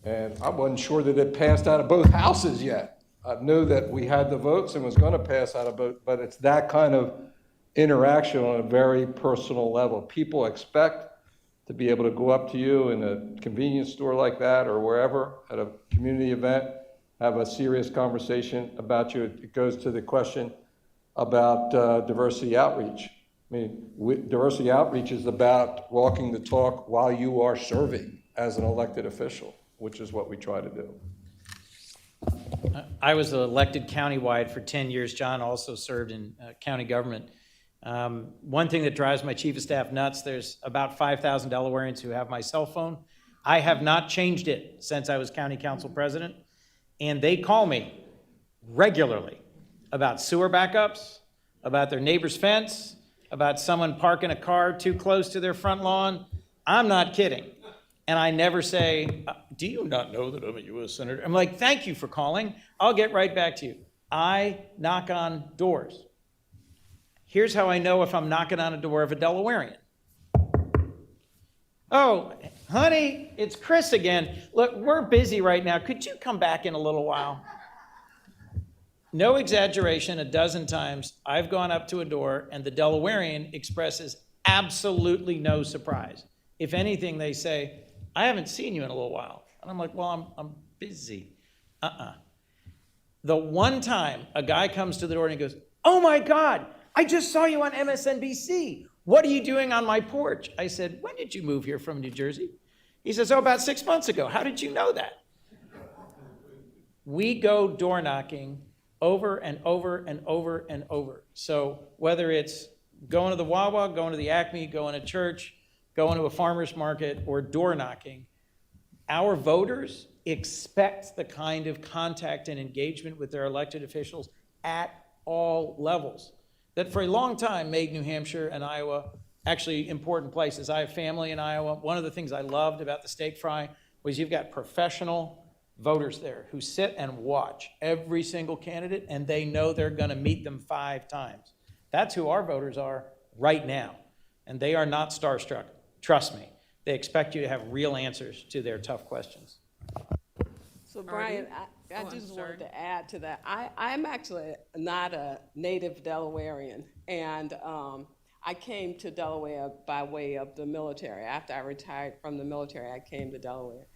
And I wasn't sure that it passed out of both houses yet. I knew that we had the votes and was going to pass out of both, but it's that kind of interaction on a very personal level. People expect to be able to go up to you in a convenience store like that or wherever at a community event, have a serious conversation about you. It goes to the question about diversity outreach. I mean, diversity outreach is about walking the talk while you are serving as an elected official, which is what we try to do. I was elected countywide for 10 years. John also served in county government. One thing that drives my chief of staff nuts, there's about 5,000 Delawareans who have my cell phone. I have not changed it since I was county council president, and they call me regularly about sewer backups, about their neighbor's fence, about someone parking a car too close to their front lawn. I'm not kidding. And I never say, do you not know that I'm a U.S. Senator? I'm like, thank you for calling. I'll get right back to you. I knock on doors. Here's how I know if I'm knocking on a door of a Delawarean. Oh, honey, it's Chris again. Look, we're busy right now. Could you come back in a little while? No exaggeration, a dozen times I've gone up to a door and the Delawarean expresses absolutely no surprise. If anything, they say, I haven't seen you in a little while. And I'm like, well, I'm busy. The one time a guy comes to the door and he goes, oh my God, I just saw you on MSNBC. What are you doing on my porch? I said, when did you move here from New Jersey? He says, oh, about 6 months ago. How did you know that? We go door knocking over and over and over and over. So whether it's going to the Wawa, going to the Acme, going to church, going to a farmer's market, or door knocking, our voters expect the kind of contact and engagement with their elected officials at all levels that for a long time made New Hampshire and Iowa actually important places. I have family in Iowa. One of the things I loved about the steak fry was you've got professional voters there who sit and watch every single candidate, and they know they're going to meet them 5 times. That's who our voters are right now, and they are not starstruck. Trust me. They expect you to have real answers to their tough questions. So Brian, I just wanted to add to that. I'm actually not a native Delawarean, and I came to Delaware by way of the military. After I retired from the military, I came to Delaware.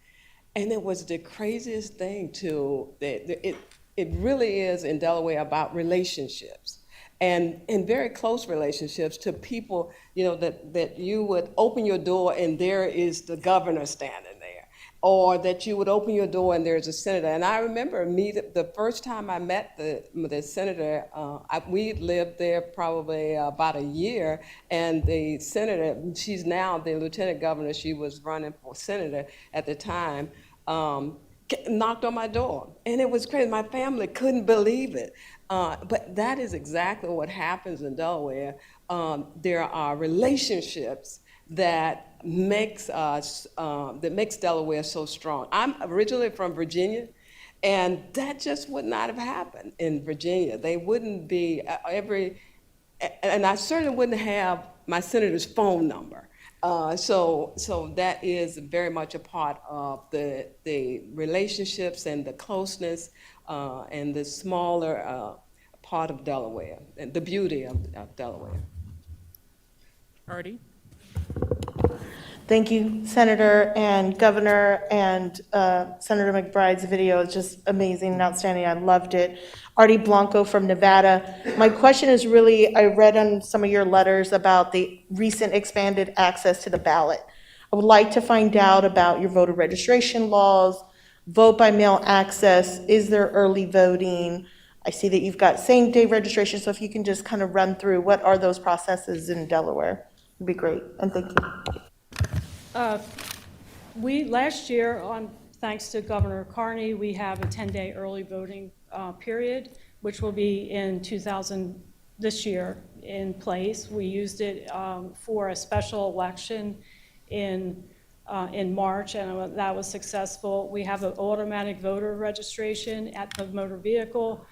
And it was the craziest thing it really is in Delaware about relationships and very close relationships to people, that you would open your door and there is the governor standing there, or that you would open your door and there's a senator. And I remember the first time I met the senator, we lived there probably about a year, and the senator, she's now the lieutenant governor, she was running for senator at the time, knocked on my door. And it was crazy. My family couldn't believe it. But that is exactly what happens in Delaware. There are relationships that makes Delaware so strong. I'm originally from Virginia, and that just would not have happened in Virginia. They wouldn't be and I certainly wouldn't have my senator's phone number. So that is very much a part of the relationships and the closeness and the smaller part of Delaware, and the beauty of Delaware. Artie? Thank you, Senator and Governor, and Senator McBride's video is just amazing and outstanding. I loved it. Artie Blanco from Nevada. My question is really, I read on some of your letters about the recent expanded access to the ballot. I would like to find out about your voter registration laws, vote by mail access, is there early voting? I see that you've got same-day registration, so if you can just kind of run through what are those processes in Delaware, it'd be great, and thank you. Last year, thanks to Governor Carney, we have a 10-day early voting period, which will be in this year in place. We used it for a special election in March, and that was successful. We have an automatic voter registration at the motor vehicle.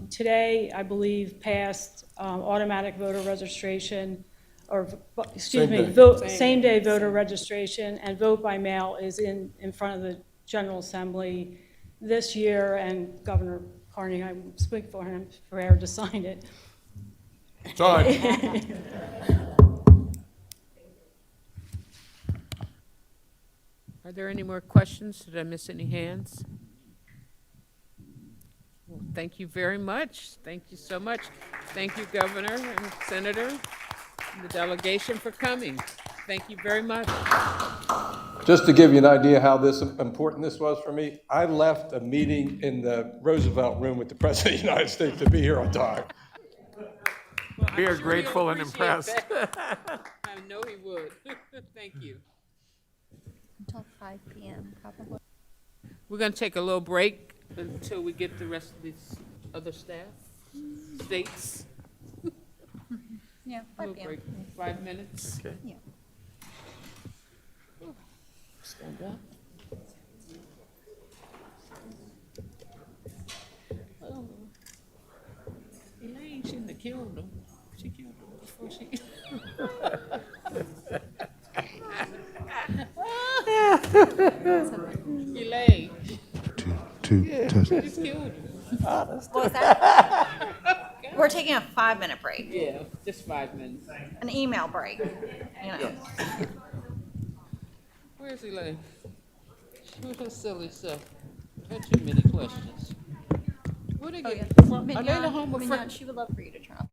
Today, I believe, passed automatic voter registration, or excuse me, same-day voter registration, and vote by mail is in front of the General Assembly this year, and Governor Carney, I speak for him, prepared to sign it. Signed. Are there any more questions? Did I miss any hands? Well, thank you very much. Thank you so much. Thank you, Governor and Senator, and the delegation for coming. Thank you very much. Just to give you an idea how important this was for me, I left a meeting in the Roosevelt Room with the President of the United States to be here on time. Well, We are sure grateful and appreciate impressed. that. I know he would. Thank you. Until 5 p.m. probably. We're going to take a little break until we get the rest of these other staff, states. Yeah, 5 p.m. Break, 5 minutes. Okay. Yeah. Stand up. Oh. Elaine shouldn't have killed him. She killed him before she. Elaine. Just killed him. What was that? We're taking a 5-minute break. Yeah, just 5 minutes. An email break, Yes. Where's Elaine? Where's her silly self? Had too many questions. Where they get from? Are they the home of Mignon, she would love for you to turn off.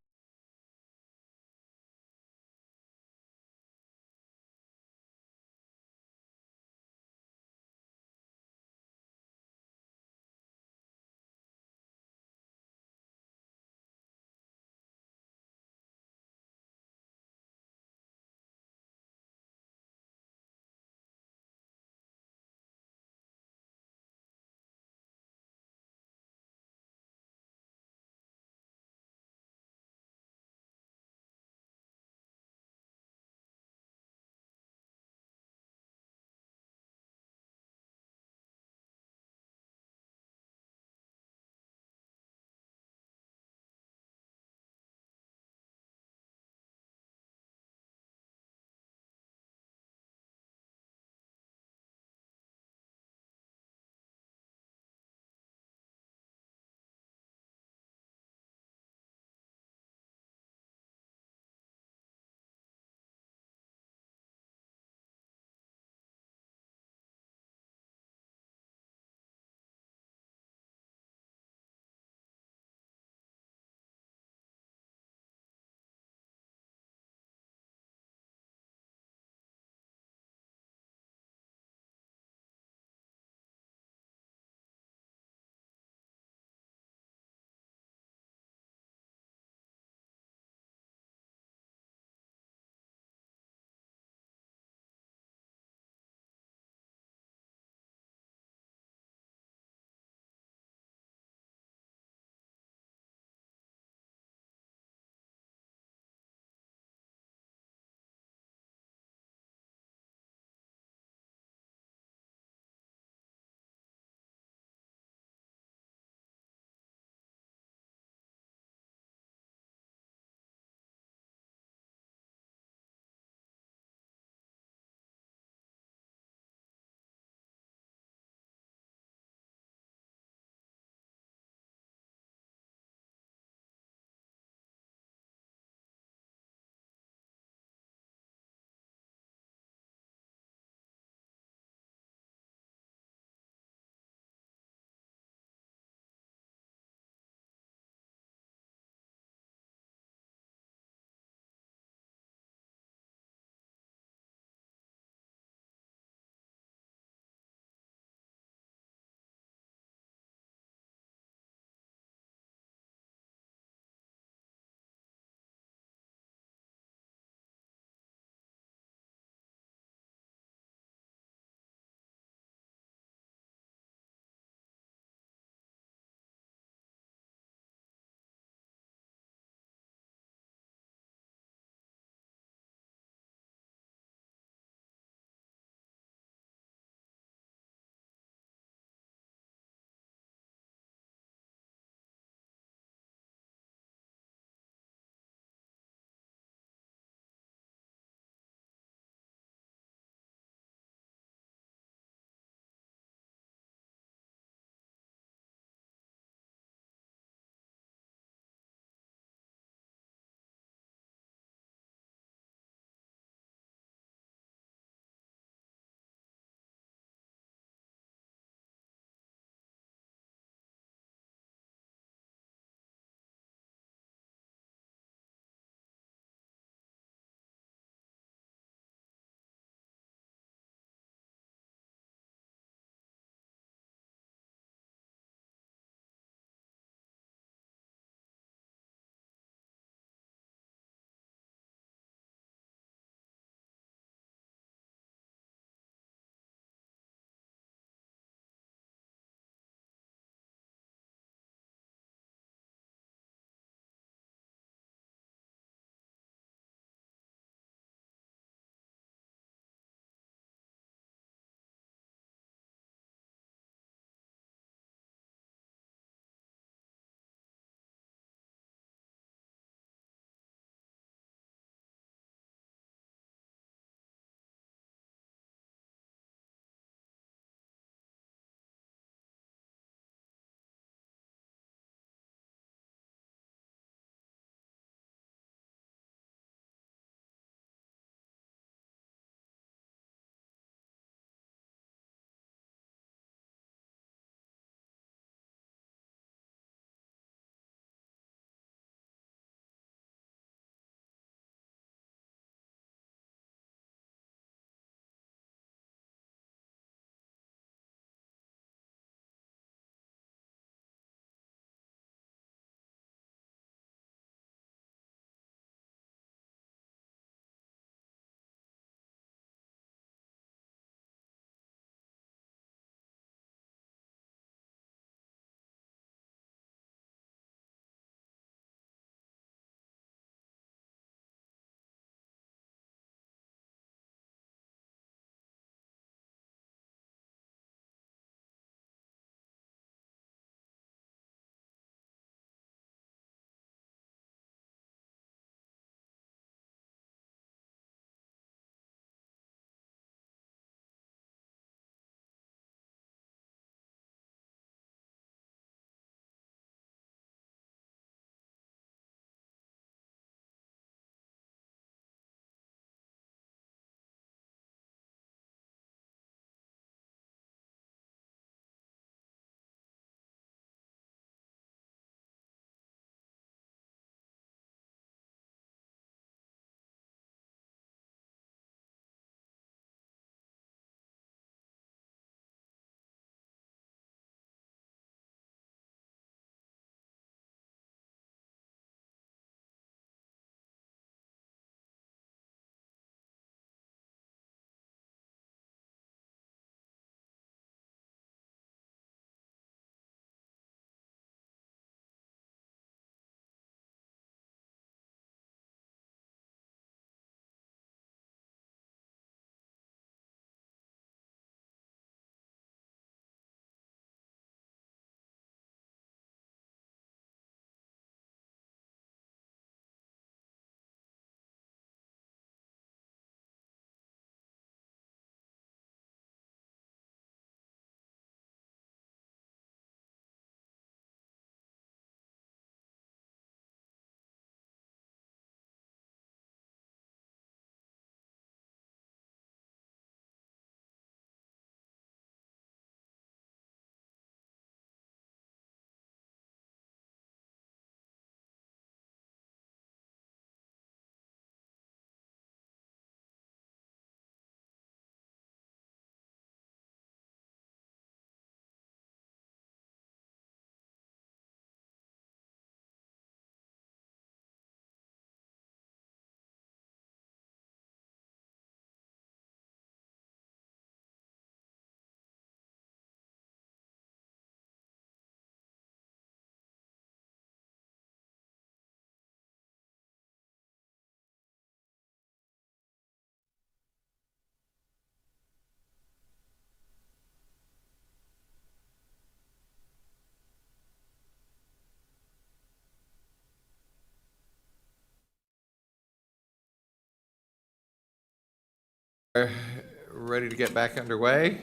Ready to get back underway.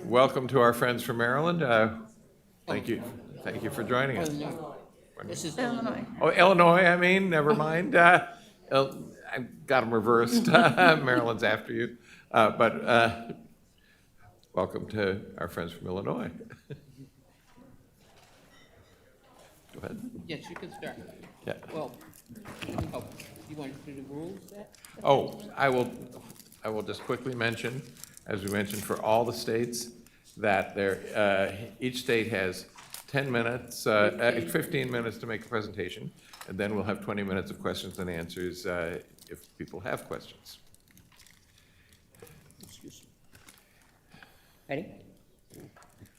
Welcome to our friends from Maryland. Thank you for joining us. This is Illinois. Oh, Illinois, I mean, never mind. I got them reversed. Maryland's after you. But welcome to our friends from Illinois. Go ahead. Yes, you can start. Yeah. Well, you want to do the rules there? Oh, I will just quickly mention, as we mentioned for all the states, that each state has 10 minutes, 15 minutes to make a presentation, and then we'll have 20 minutes of questions and answers if people have questions. Ready?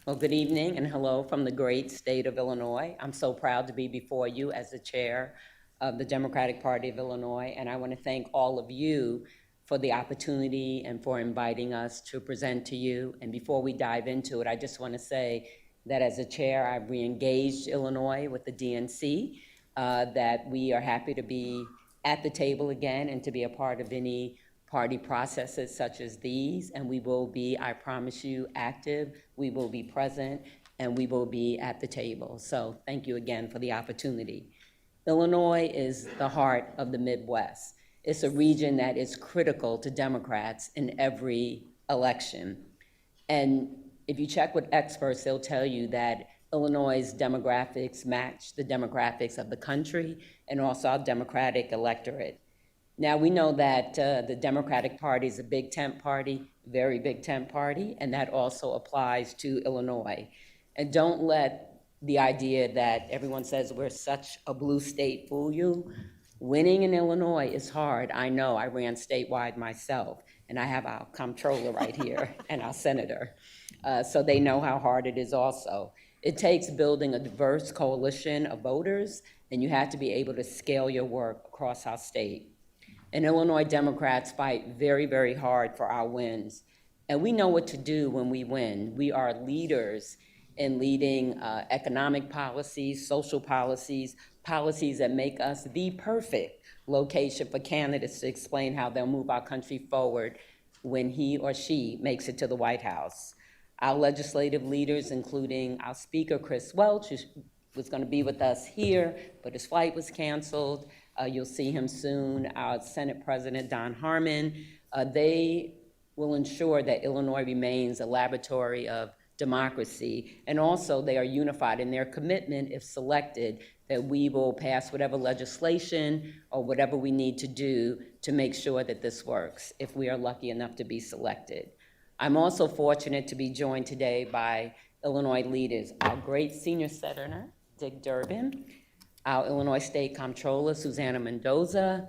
Well, good evening and hello from the great state of Illinois. I'm so proud to be before you as the chair of the Democratic Party of Illinois, and I want to thank all of you for the opportunity and for inviting us to present to you. And before we dive into it, I just want to say that as a chair, I've re-engaged Illinois with the DNC, that we are happy to be at the table again and to be a part of any party processes such as these, and we will be, I promise you, active, we will be present, and we will be at the table. So thank you again for the opportunity. Illinois is the heart of the Midwest. It's a region that is critical to Democrats in every election. And if you check with experts, they'll tell you that Illinois' demographics match the demographics of the country and also our Democratic electorate. Now, we know that the Democratic Party is a big tent party, very big tent party, and that also applies to Illinois. And don't let the idea that everyone says we're such a blue state fool you. Winning in Illinois is hard. I know, I ran statewide myself, and I have our comptroller right here and our senator. So they know how hard it is also. It takes building a diverse coalition of voters, and you have to be able to scale your work across our state. And Illinois Democrats fight very, very hard for our wins. And we know what to do when we win. We are leaders in leading economic policies, social policies, policies that make us the perfect location for candidates to explain how they'll move our country forward when he or she makes it to the White House. Our legislative leaders, including our Speaker, Chris Welch, who was going to be with us here, but his flight was canceled. You'll see him soon. Our Senate President, Don Harmon. They will ensure that Illinois remains a laboratory of democracy, and also they are unified in their commitment, if selected, that we will pass whatever legislation or whatever we need to do to make sure that this works, if we are lucky enough to be selected. I'm also fortunate to be joined today by Illinois leaders, our great senior senator, Dick Durbin, our Illinois State Comptroller, Susanna Mendoza,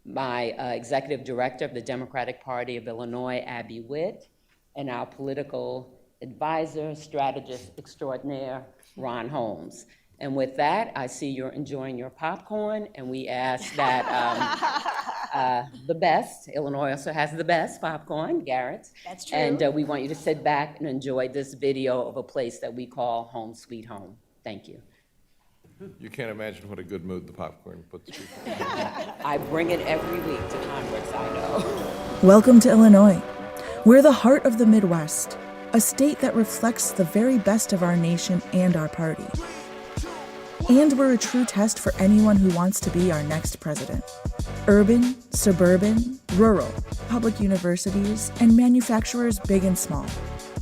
my executive director of the Democratic Party of Illinois, Abby Witt, and our political advisor, strategist extraordinaire, Ron Holmes. And with that, I see you're enjoying your popcorn, and we ask that the best, Illinois also has the best popcorn, Garrett's. That's true. And we want you to sit back and enjoy this video of a place that we call Home Sweet Home. Thank you. You can't imagine what a good mood the popcorn puts people in. I bring it every week to Congress, I know. Welcome to Illinois. We're the heart of the Midwest, a state that reflects the very best of our nation and our party. And we're a true test for anyone who wants to be our next president. Urban, suburban, rural, public universities, and manufacturers big and small,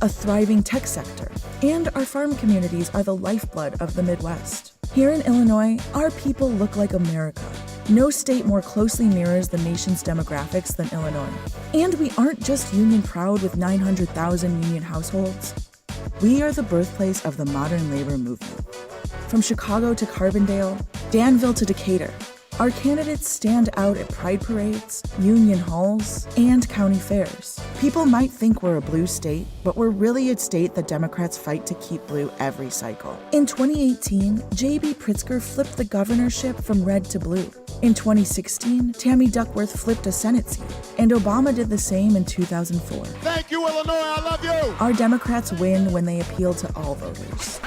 a thriving tech sector, and our farm communities are the lifeblood of the Midwest. Here in Illinois, our people look like America. No state more closely mirrors the nation's demographics than Illinois. And we aren't just union proud with 900,000 union households. We are the birthplace of the modern labor movement. From Chicago to Carbondale, Danville to Decatur, our candidates stand out at pride parades, union halls, and county fairs. People might think we're a blue state, but we're really a state that Democrats fight to keep blue every cycle. In 2018, J.B. Pritzker flipped the governorship from red to blue. In 2016, Tammy Duckworth flipped a Senate seat, and Obama did the same in 2004. Thank you you, Illinois. I love you. Our Democrats win when they appeal to all voters.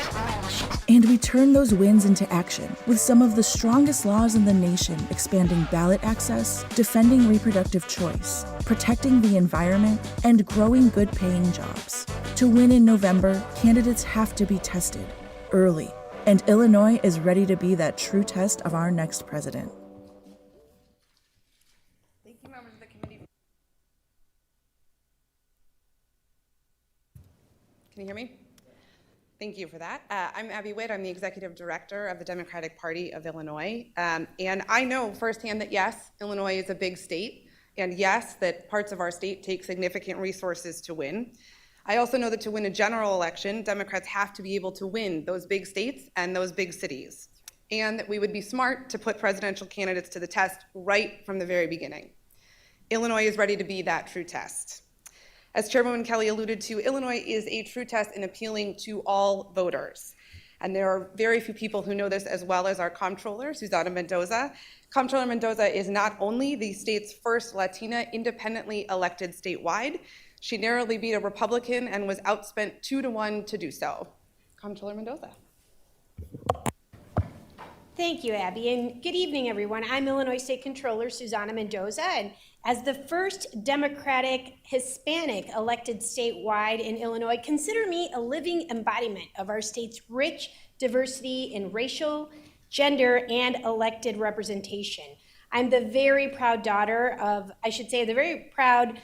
And we turn those wins into action with some of the strongest laws in the nation, expanding ballot access, defending reproductive choice, protecting the environment, and growing good-paying jobs. To win in November, candidates have to be tested early, and Illinois is ready to be that true test of our next president. Thank you, members of the committee. Can you hear me? Thank you for that. I'm Abby Witt. I'm the Executive Director of the Democratic Party of Illinois. And I know firsthand that, yes, Illinois is a big state, and yes, that parts of our state take significant resources to win. I also know that to win a general election, Democrats have to be able to win those big states and those big cities, and that we would be smart to put presidential candidates to the test right from the very beginning. Illinois is ready to be that true test. As Chairwoman Kelly alluded to, Illinois is a true test in appealing to all voters. And there are very few people who know this as well as our comptroller, Susana Mendoza. Comptroller Mendoza is not only the state's first Latina independently elected statewide, she narrowly beat a Republican and was outspent 2-1 to do so. Comptroller Mendoza. Thank you, Abby, and good evening, everyone. I'm Illinois State Controller Susana Mendoza, and as the first Democratic Hispanic elected statewide in Illinois, consider me a living embodiment of our state's rich diversity in racial, gender, and elected representation. I'm the very proud daughter of, I should say, the very proud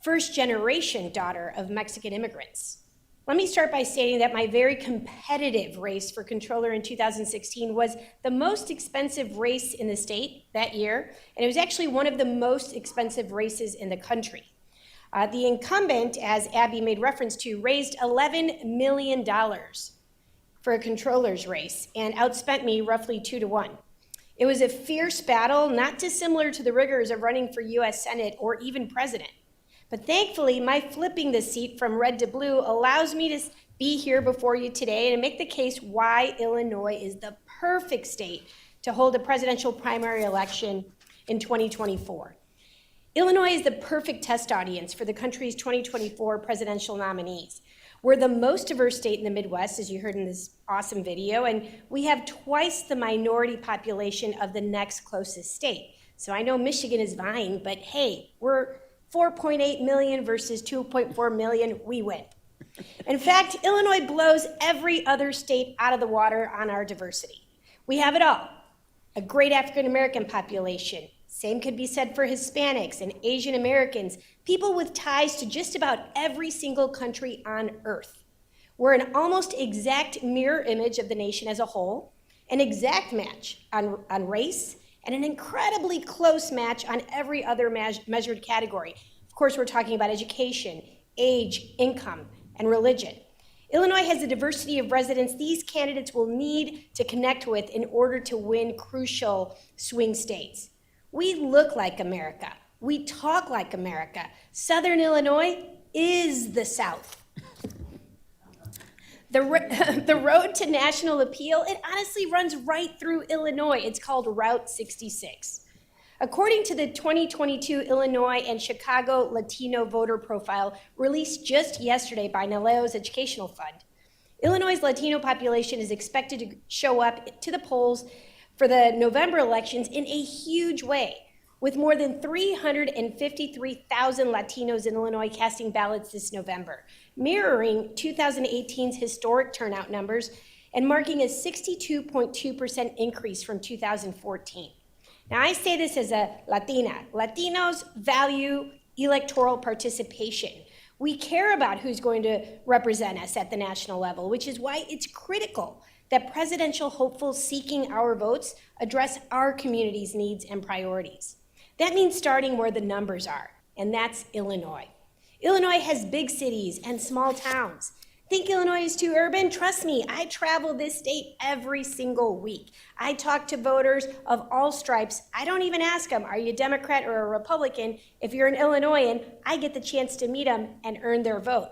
first-generation daughter of Mexican immigrants. Let me start by stating that my very competitive race for controller in 2016 was the most expensive race in the state that year, and it was actually one of the most expensive races in the country. The incumbent, as Abby made reference to, raised $11 million for a controller's race and outspent me roughly 2-1. It was a fierce battle, not dissimilar to the rigors of running for US Senate or even president. But thankfully, my flipping the seat from red to blue allows me to be here before you today and make the case why Illinois is the perfect state to hold a presidential primary election in 2024. Illinois is the perfect test audience for the country's 2024 presidential nominees. We're the most diverse state in the Midwest, as you heard in this awesome video, and we have twice the minority population of the next closest state. So I know Michigan is vying, but hey, we're 4.8 million versus 2.4 million, we win. In fact, Illinois blows every other state out of the water on our diversity. We have it all. A great African American population. Same could be said for Hispanics and Asian Americans, people with ties to just about every single country on earth. We're an almost exact mirror image of the nation as a whole, an exact match on race, and an incredibly close match on every other measured category. Of course, we're talking about education, age, income, and religion. Illinois has a diversity of residents these candidates will need to connect with in order to win crucial swing states. We look like America. We talk like America. Southern Illinois is the South. The road to national appeal, it honestly runs right through Illinois. It's called Route 66. According to the 2022 Illinois and Chicago Latino voter profile released just yesterday by Naleo's Educational Fund, Illinois' Latino population is expected to show up to the polls for the November elections in a huge way, with more than 353,000 Latinos in Illinois casting ballots this November, mirroring 2018's historic turnout numbers and marking a 62.2% increase from 2014. Now, I say this as a Latina. Latinos value electoral participation. We care about who's going to represent us at the national level, which is why it's critical that presidential hopefuls seeking our votes address our community's needs and priorities. That means starting where the numbers are, and that's Illinois. Illinois has big cities and small towns. Think Illinois is too urban? Trust me, I travel this state every single week. I talk to voters of all stripes. I don't even ask them, are you a Democrat or a Republican? If you're an Illinoisan, I get the chance to meet them and earn their vote.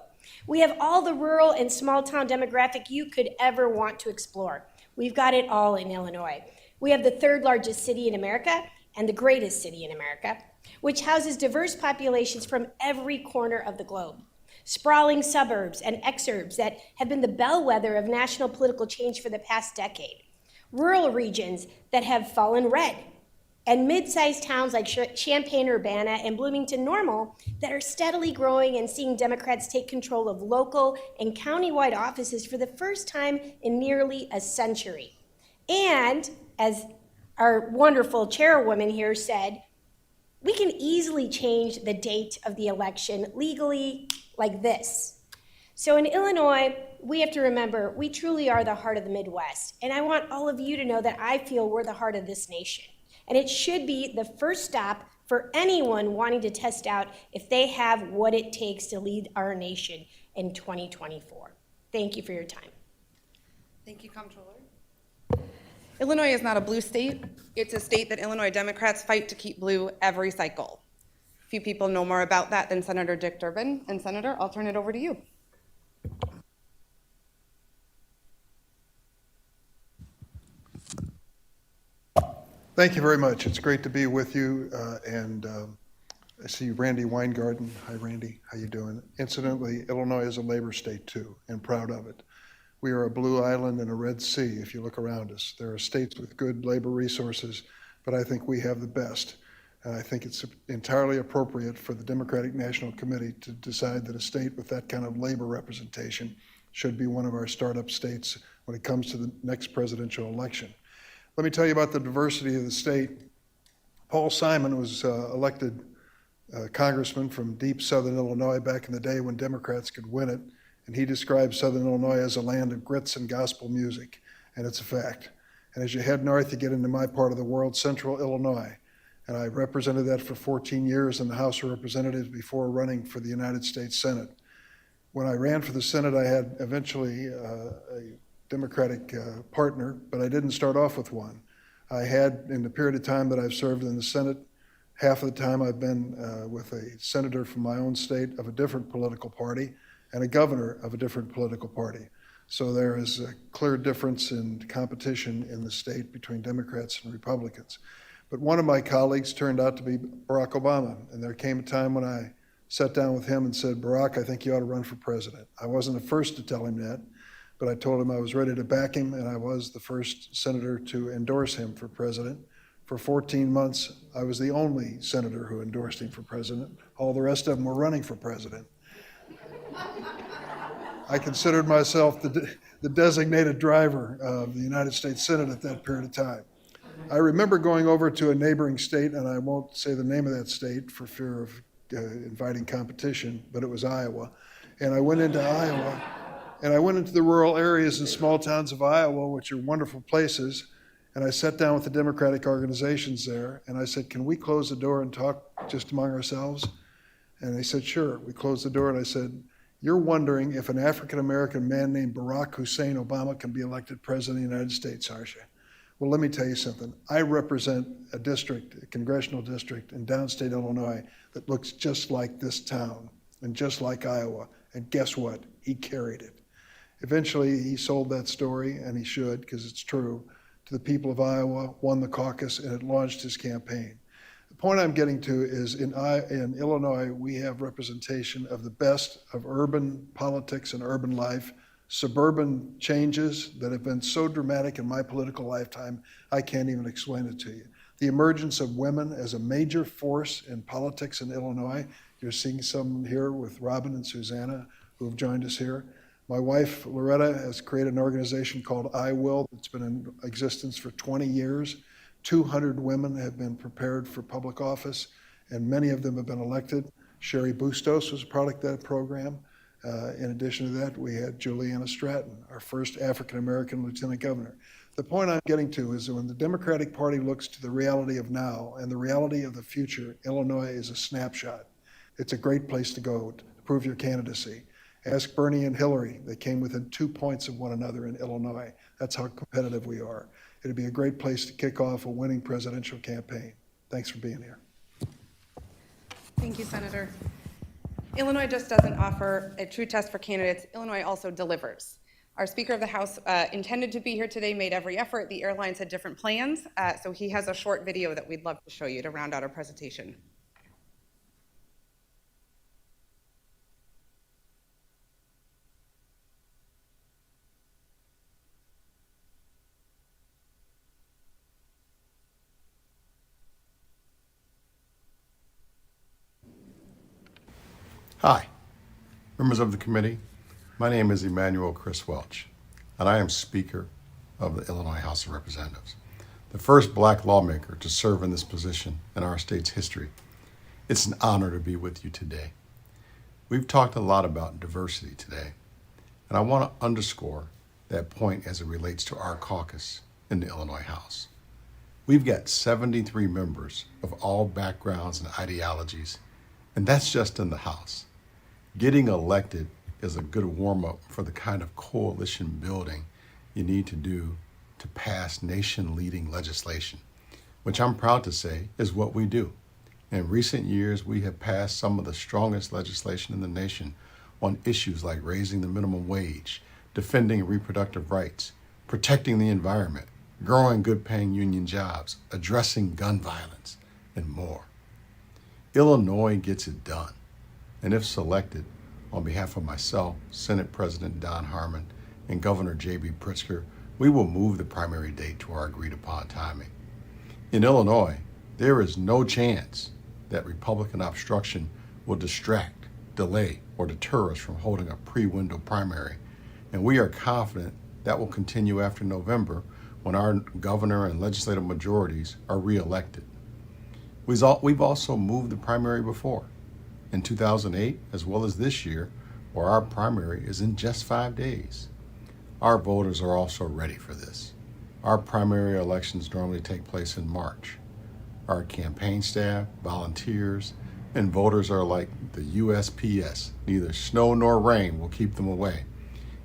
We have all the rural and small town demographic you could ever want to explore. We've got it all in Illinois. We have the third largest city in America and the greatest city in America, which houses diverse populations from every corner of the globe. sprawling suburbs and exurbs that have been the bellwether of national political change for the past decade, rural regions that have fallen red, and mid-sized towns like Champaign-Urbana and Bloomington-Normal that are steadily growing and seeing Democrats take control of local and county-wide offices for the first time in nearly a century. And, as our wonderful chairwoman here said, we can easily change the date of the election legally like this. So in Illinois, we have to remember we truly are the heart of the Midwest. And I want all of you to know that I feel we're the heart of this nation. And it should be the first stop for anyone wanting to test out if they have what it takes to lead our nation in 2024. Thank you for your time. Thank you, Comptroller. Illinois is not a blue state. It's a state that Illinois Democrats fight to keep blue every cycle. Few people know more about that than Senator Dick Durbin. And Senator, I'll turn it over to you. Thank you very much. It's great to be with you. I see Randy Weingarten. Hi, Randy. How you doing? Incidentally, Illinois is a labor state too, and proud of it. We are a blue island in a red sea if you look around us. There are states with good labor resources, but I think we have the best. And I think it's entirely appropriate for the Democratic National Committee to decide that a state with that kind of labor representation should be one of our startup states when it comes to the next presidential election. Let me tell you about the diversity of the state. Paul Simon was elected congressman from deep southern Illinois back in the day when Democrats could win it. And he described southern Illinois as a land of grits and gospel music, and it's a fact. And as you head north, you get into my part of the world, central Illinois. And I represented that for 14 years in the House of Representatives before running for the United States Senate. When I ran for the Senate, I had eventually a Democratic partner, but I didn't start off with one. I had, in the period of time that I've served in the Senate, half of the time I've been with a senator from my own state of a different political party, and a governor of a different political party. So there is a clear difference in competition in the state between Democrats and Republicans. But one of my colleagues turned out to be Barack Obama, and there came a time when I sat down with him and said, Barack, I think you ought to run for president. I wasn't the first to tell him that, but I told him I was ready to back him, and I was the first senator to endorse him for president. For 14 months, I was the only senator who endorsed him for president. All the rest of them were running for president. I considered myself the designated driver of the United States Senate at that period of time. I remember going over to a neighboring state, and I won't say the name of that state for fear of inviting competition, but it was Iowa. And I went into Iowa, and I went into the rural areas and small towns of Iowa, which are wonderful places, and I sat down with the Democratic organizations there, and I said, can we close the door and talk just among ourselves? And they said, sure. We closed the door, and I said, you're wondering if an African-American man named Barack Hussein Obama can be elected president of the United States, aren't you? Well, let me tell you something. I represent a district, a congressional district in downstate Illinois that looks just like this town and just like Iowa. And guess what? He carried it. Eventually, he sold that story, and he should, because it's true, to the people of Iowa, won the caucus, and it launched his campaign. The point I'm getting to is in Illinois, we have representation of the best of urban politics and urban life, suburban changes that have been so dramatic in my political lifetime, I can't even explain it to you. The emergence of women as a major force in politics in Illinois. You're seeing some here with Robin and Susanna who have joined us here. My wife, Loretta, has created an organization called I Will that's been in existence for 20 years. 200 women have been prepared for public office, and many of them have been elected. Sherry Bustos was a product of that program. In addition to that, we had Juliana Stratton, our first African-American lieutenant governor. The point I'm getting to is that when the Democratic Party looks to the reality of now and the reality of the future, Illinois is a snapshot. It's a great place to go to prove your candidacy. Ask Bernie and Hillary. They came within 2 points of one another in Illinois. That's how competitive we are. It'd be a great place to kick off a winning presidential campaign. Thanks for being here. Thank you, Senator. Illinois just doesn't offer a true test for candidates. Illinois also delivers. Our Speaker of the House intended to be here today, made every effort. The airlines had different plans, so he has a short video that we'd love to show you to round out our presentation. Hi, members of the committee. My name is Emmanuel Chris Welch, and I am Speaker of the Illinois House of Representatives, the first black lawmaker to serve in this position in our state's history. It's an honor to be with you today. We've talked a lot about diversity today, and I want to underscore that point as it relates to our caucus in the Illinois House. We've got 73 members of all backgrounds and ideologies, and that's just in the House. Getting elected is a good warm-up for the kind of coalition building you need to do to pass nation-leading legislation, which I'm proud to say is what we do. In recent years, we have passed some of the strongest legislation in the nation on issues like raising the minimum wage, defending reproductive rights, protecting the environment, growing good-paying union jobs, addressing gun violence, and more. Illinois gets it done, and if selected, on behalf of myself, Senate President Don Harmon, and Governor J.B. Pritzker, we will move the primary date to our agreed-upon timing. In Illinois, there is no chance that Republican obstruction will distract, delay, or deter us from holding a pre-window primary, and we are confident that will continue after November when our governor and legislative majorities are re-elected. We've also moved the primary before, in 2008 as well as this year, where our primary is in just 5 days. Our voters are also ready for this. Our primary elections normally take place in March. Our campaign staff, volunteers, and voters are like the USPS. Neither snow nor rain will keep them away.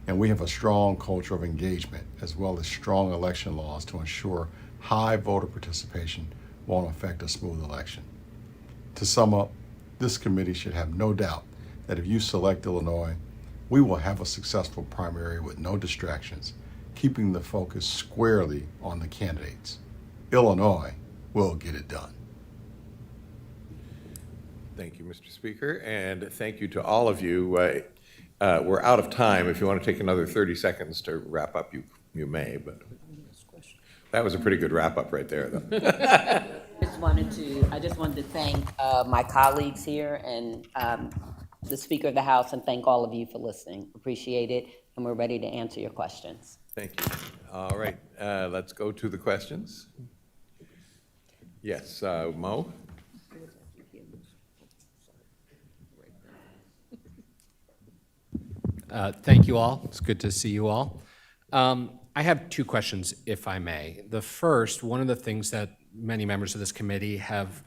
And we have a strong culture of engagement as well as strong election laws to ensure high voter participation won't affect a smooth election. To sum up, this committee should have no doubt that if you select Illinois, we will have a successful primary with no distractions, keeping the focus squarely on the candidates. Illinois will get it done. Thank you, Mr. Speaker, and thank you to all of you. We're out of time. If you want to take another 30 seconds to wrap up, you may, but that was a pretty good wrap up right there, though. I just wanted to thank my colleagues here and the Speaker of the House, and thank all of you for listening. Appreciate it, and we're ready to answer your questions. Thank you. All right, let's go to the questions. Yes, Mo? Thank you all. It's good to see you all. I have two questions, if I may. The first, one of the things that many members of this committee have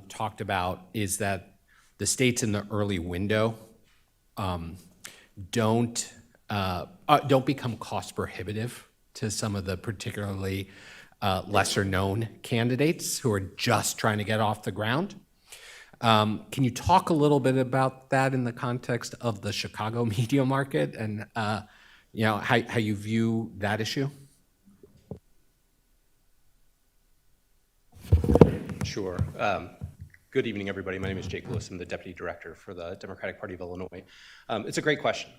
talked about is that the states in the early window don't become cost prohibitive to some of the particularly lesser-known candidates who are just trying to get off the ground. Can you talk a little bit about that in the context of the Chicago media market and how you view that issue? Sure. Good evening, everybody. My name is Jake Lewis. I'm the Deputy Director for the Democratic Party of Illinois. It's a great question.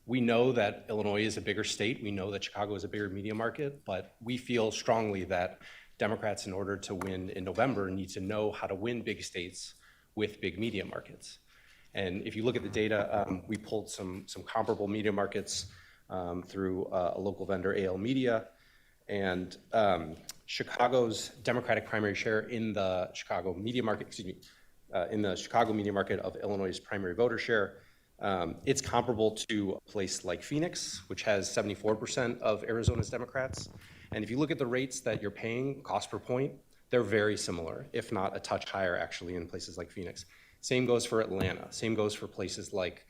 We know that Illinois is a bigger state. We know that Chicago is a bigger media market, but we feel strongly that Democrats, in order to win in November, need to know how to win big states with big media markets. And if you look at the data, we pulled some comparable media markets through a local vendor, AL Media, and Chicago's Democratic primary share in the Chicago media market, in the Chicago media market of Illinois' primary voter share, it's comparable to a place like Phoenix, which has 74% of Arizona's Democrats. And if you look at the rates that you're paying, cost per point, they're very similar, if not a touch higher, actually, in places like Phoenix. Same goes for Atlanta. Same goes for places like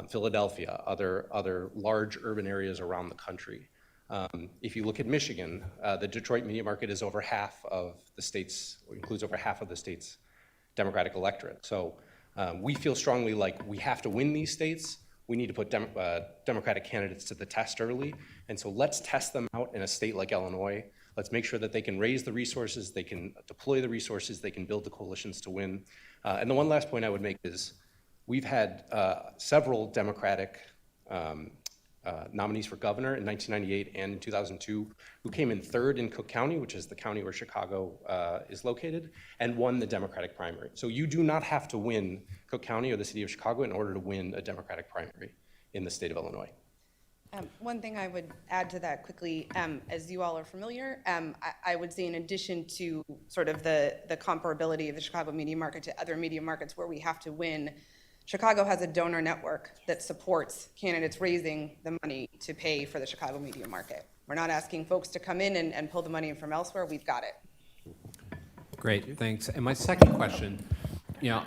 Philadelphia, other large urban areas around the country. If you look at Michigan, the Detroit media market is over half of the state's, includes over half of the state's Democratic electorate. So we feel strongly like we have to win these states. We need to put Democratic candidates to the test early. And so let's test them out in a state like Illinois. Let's make sure that they can raise the resources, they can deploy the resources, they can build the coalitions to win. And the one last point I would make is we've had several Democratic nominees for governor in 1998 and in 2002 who came in third in Cook County, which is the county where Chicago is located, and won the Democratic primary. So you do not have to win Cook County or the city of Chicago in order to win a Democratic primary in the state of Illinois. One thing I would add to that quickly, as you all are familiar, I would say in addition to sort of the comparability of the Chicago media market to other media markets where we have to win, Chicago has a donor network that supports candidates raising the money to pay for the Chicago media market. We're not asking folks to come in and pull the money from elsewhere. We've got it. Great, thanks. And my second question,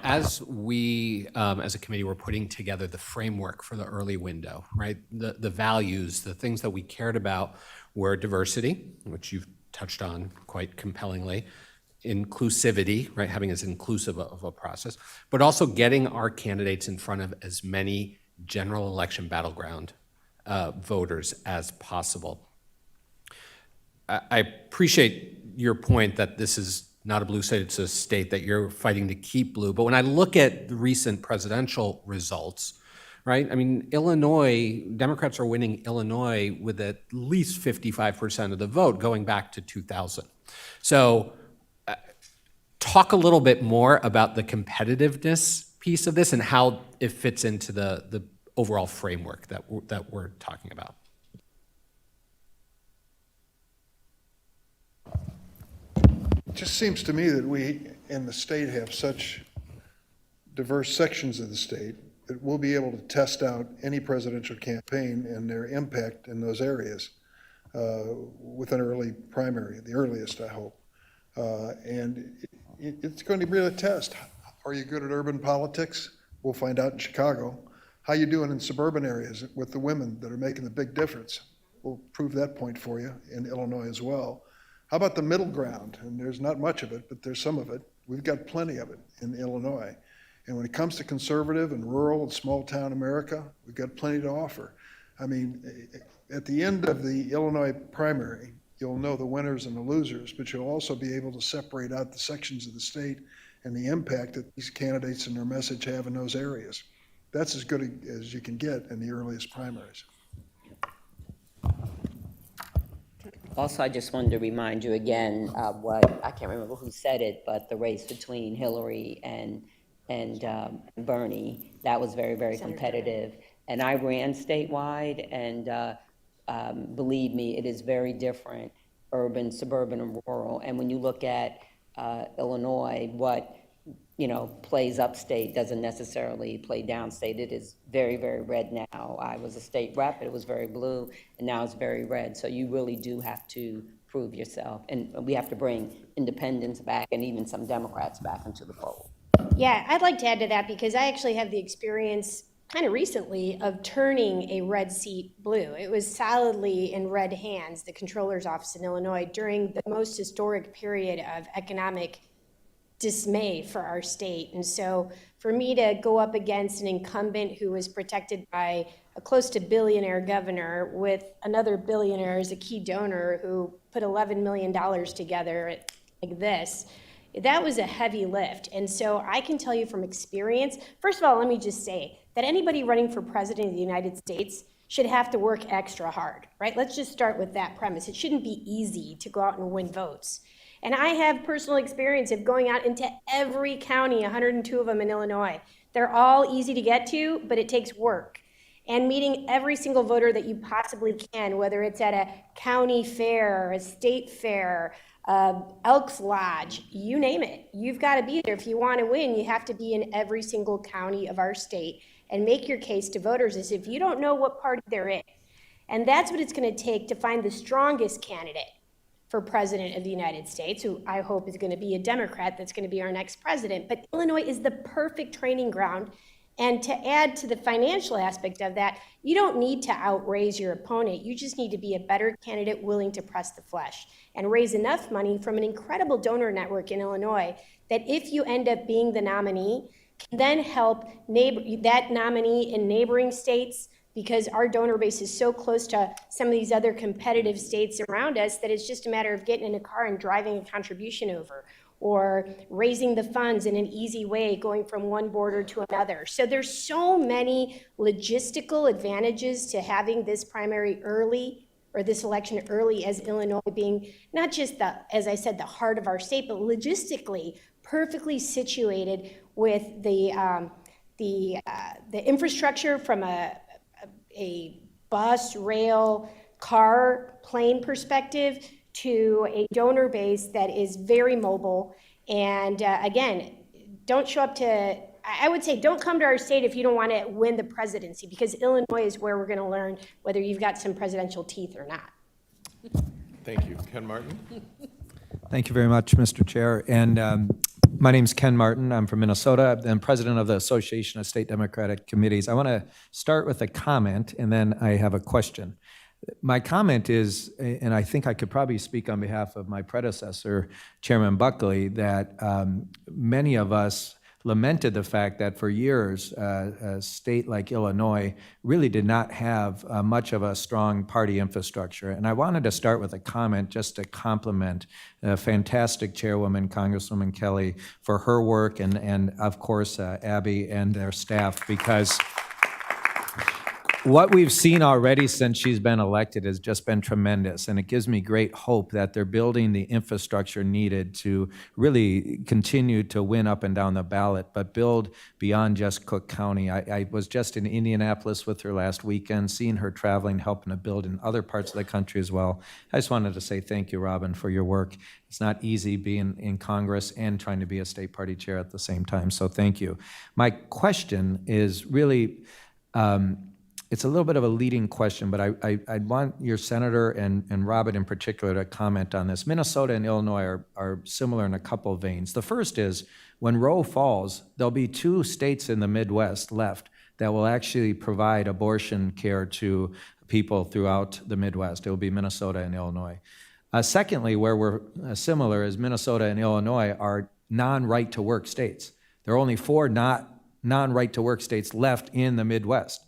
as we, as a committee, were putting together the framework for the early window, right? The values, the things that we cared about were diversity, which you've touched on quite compellingly, inclusivity, right? Having as inclusive of a process, but also getting our candidates in front of as many general election battleground voters as possible. I appreciate your point that this is not a blue state, it's a state that you're fighting to keep blue. But when I look at the recent presidential results, right? I mean, Illinois, Democrats are winning Illinois with at least 55% of the vote going back to 2000. So talk a little bit more about the competitiveness piece of this and how it fits into the overall framework that we're talking about. It just seems to me that we in the state have such diverse sections of the state that we'll be able to test out any presidential campaign and their impact in those areas with an early primary, the earliest, I hope. And it's going to be a test. Are you good at urban politics? We'll find out in Chicago. How you doing in suburban areas with the women that are making the big difference? We'll prove that point for you in Illinois as well. How about the middle ground? And there's not much of it, but there's some of it. We've got plenty of it in Illinois. And when it comes to conservative and rural and small town America, we've got plenty to offer. I mean, at the end of the Illinois primary, you'll know the winners and the losers, but you'll also be able to separate out the sections of the state and the impact that these candidates and their message have in those areas. That's as good as you can get in the earliest primaries. Also, I just wanted to remind you again what, I can't remember who said it, but the race between Hillary and Bernie, that was very, very competitive. And I ran statewide, and believe me, it is very different, urban, suburban, and rural. And when you look at Illinois, what plays upstate doesn't necessarily play downstate. It is very, very red now. I was a state rep, it was very blue, and now it's very red. So you really do have to prove yourself. And we have to bring independents back and even some Democrats back into the fold. Yeah, I'd like to add to that because I actually have the experience kind of recently of turning a red seat blue. It was solidly in red hands, the controller's office in Illinois, during the most historic period of economic dismay for our state. And so for me to go up against an incumbent who was protected by a close to billionaire governor with another billionaire as a key donor who put $11 million together like this, that was a heavy lift. And so I can tell you from experience, first of all, let me just say that anybody running for president of the United States should have to work extra hard, right? Let's just start with that premise. It shouldn't be easy to go out and win votes. And I have personal experience of going out into every county, 102 of them in Illinois. They're all easy to get to, but it takes work. And meeting every single voter that you possibly can, whether it's at a county fair, a state fair, Elks Lodge, you name it. You've got to be there. If you want to win, you have to be in every single county of our state and make your case to voters as if you don't know what party they're in. And that's what it's going to take to find the strongest candidate for president of the United States, who I hope is going to be a Democrat that's going to be our next president. But Illinois is the perfect training ground. And to add to the financial aspect of that, you don't need to outraise your opponent. You just need to be a better candidate willing to press the flesh and raise enough money from an incredible donor network in Illinois that if you end up being the nominee, can then help that nominee in neighboring states, because our donor base is so close to some of these other competitive states around us that it's just a matter of getting in a car and driving a contribution over. or raising the funds in an easy way going from one border to another. So there's so many logistical advantages to having this primary early, or this election early, as Illinois being not just the, as I said, the heart of our state, but logistically perfectly situated with the infrastructure from a bus, rail, car, plane perspective to a donor base that is very mobile. And again, don't show up to, I would say don't come to our state if you don't want to win the presidency, because Illinois is where we're going to learn whether you've got some presidential teeth or not. Thank you. Ken Martin? Thank you very much, Mr. Chair. And my name's Ken Martin. I'm from Minnesota. I'm president of the Association of State Democratic Committees. I want to start with a comment, and then I have a question. My comment is, and I think I could probably speak on behalf of my predecessor, Chairman Buckley, that many of us lamented the fact that for years, a state like Illinois really did not have much of a strong party infrastructure. And I wanted to start with a comment just to compliment fantastic Chairwoman, Congresswoman Kelly, for her work, and of course, Abby and their staff, because what we've seen already since she's been elected has just been tremendous, and it gives me great hope that they're building the infrastructure needed to really continue to win up and down the ballot, but build beyond just Cook County. I was just in Indianapolis with her last weekend, seeing her traveling, helping to build in other parts of the country as well. I just wanted to say thank you, Robin, for your work. It's not easy being in Congress and trying to be a state party chair at the same time, so thank you. My question is really, it's a little bit of a leading question, but I want your senator and Robert in particular to comment on this. Minnesota and Illinois are similar in a couple of veins. The first is, when Roe falls, there'll be 2 states in the Midwest left that will actually provide abortion care to people throughout the Midwest. It will be Minnesota and Illinois. Secondly, where we're similar is Minnesota and Illinois are non-right-to-work states. There are only 4 non-right-to-work states left in the Midwest.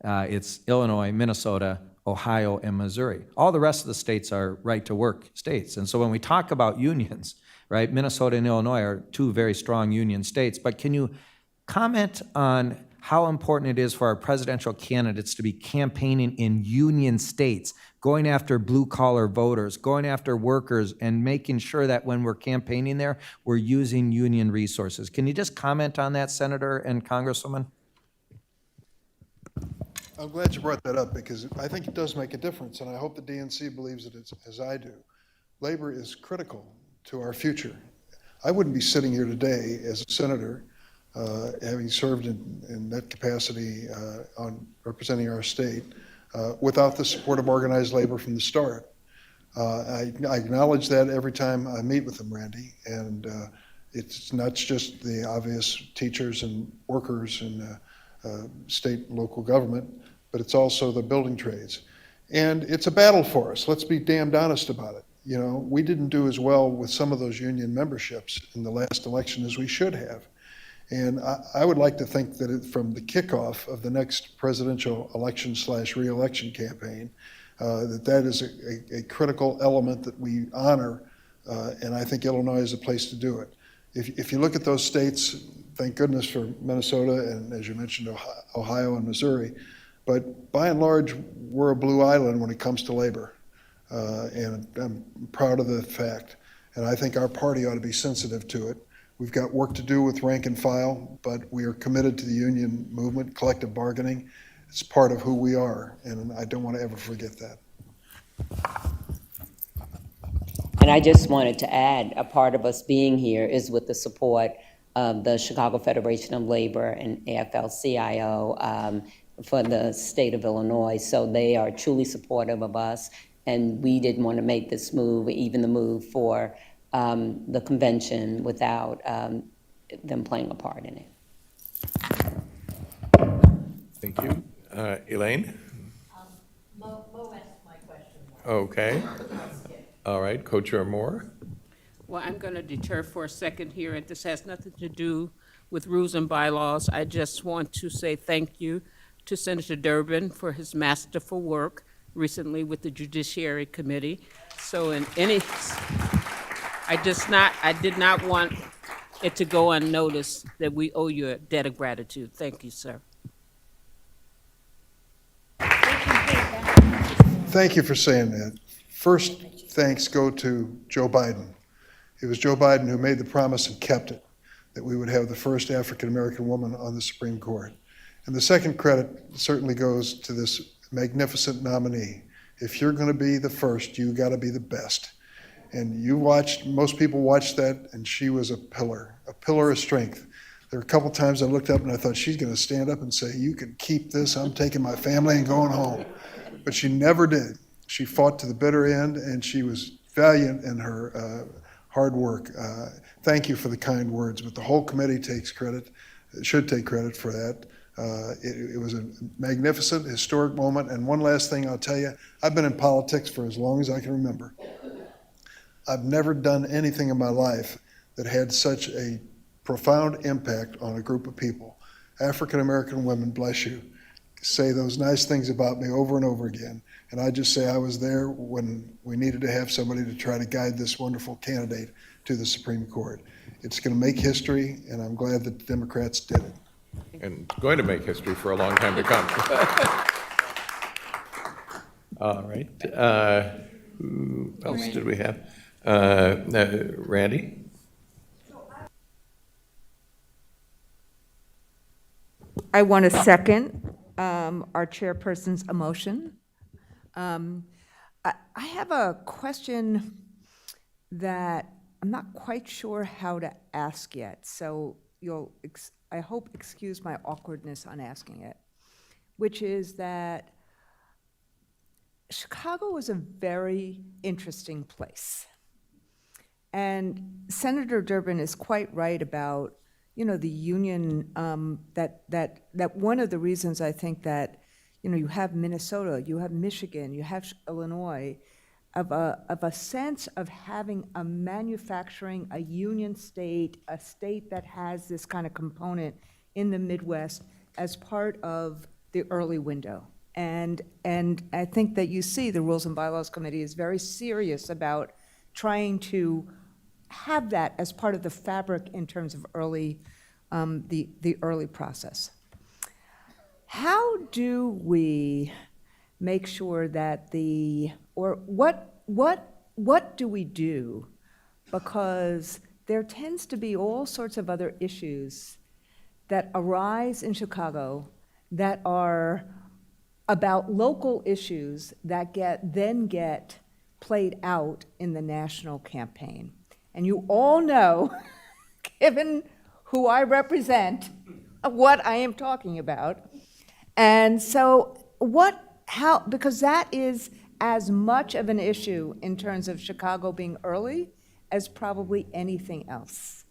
It's Illinois, Minnesota, Ohio, and Missouri. All the rest of the states are right-to-work states. And so when we talk about unions, right, Minnesota and Illinois are 2 very strong union states. But can you comment on how important it is for our presidential candidates to be campaigning in union states, going after blue-collar voters, going after workers, and making sure that when we're campaigning there, we're using union resources? Can you just comment on that, Senator and Congresswoman? I'm glad you brought that up, because I think it does make a difference, and I hope the DNC believes it as I do. Labor is critical to our future. I wouldn't be sitting here today as a senator, having served in that capacity on representing our state, without the support of organized labor from the start. I acknowledge that every time I meet with them, Randy, and it's not just the obvious teachers and workers and state and local government, but it's also the building trades. And it's a battle for us. Let's be damned honest about it. You know, we didn't do as well with some of those union memberships in the last election as we should have. And I would like to think that from the kickoff of the next presidential election / re-election campaign, that is a critical element that we honor, and I think Illinois is a place to do it. If you look at those states, thank goodness for Minnesota and, as you mentioned, Ohio and Missouri, but by and large, we're a blue island when it comes to labor, and I'm proud of the fact, and I think our party ought to be sensitive to it. We've got work to do with rank and file, but we are committed to the union movement, collective bargaining. It's part of who we are, and I don't want to ever forget that. And I just wanted to add, a part of us being here is with the support of the Chicago Federation of Labor and AFL-CIO for the state of Illinois. So they are truly supportive of us, and we didn't want to make this move, even the move for the convention, without them playing a part in it. Thank you. Elaine? Mo asked my question. Okay. All right, Co-Chair Moore? Well, I'm going to deter for a second here, and this has nothing to do with rules and bylaws. I just want to say thank you to Senator Durbin for his masterful work recently with the Judiciary Committee. So in any I did not want it to go unnoticed that we owe you a debt of gratitude. Thank you, sir. Thank you for saying that. First, thanks go to Joe Biden. It was Joe Biden who made the promise and kept it, that we would have the first African-American woman on the Supreme Court. And the second credit certainly goes to this magnificent nominee. If you're going to be the first, you got to be the best. And most people watched that, and she was a pillar of strength. There were a couple times I looked up and I thought, she's going to stand up and say, you can keep this, I'm taking my family and going home. But she never did. She fought to the bitter end, and she was valiant in her hard work. Thank you for the kind words, but the whole committee should take credit for that. It was a magnificent, historic moment. And one last thing I'll tell you, I've been in politics for as long as I can remember. I've never done anything in my life that had such a profound impact on a group of people. African-American women, bless you, say those nice things about me over and over again. And I just say I was there when we needed to have somebody to try to guide this wonderful candidate to the Supreme Court. It's going to make history, and I'm glad that the Democrats did it. And going to make history for a long time to come. All right. Who else did we have? Randy? I want to second our chairperson's emotion. I have a question that I'm not quite sure how to ask yet, so you'll, I hope, excuse my awkwardness on asking it, which is that Chicago is a very interesting place. And Senator Durbin is quite right about, the union, that one of the reasons I think that, you have Minnesota, you have Michigan, you have Illinois, of a sense of having a manufacturing, a union state, a state that has this kind of component in the Midwest as part of the early window. And I think that you see the Rules and Bylaws Committee is very serious about trying to have that as part of the fabric in terms of early, the early process. How do we make sure that what do we do? Because there tends to be all sorts of other issues that arise in Chicago that are about local issues that then get played out in the national campaign. And you all know, given who I represent, what I am talking about. And so because that is as much of an issue in terms of Chicago being early as probably anything else.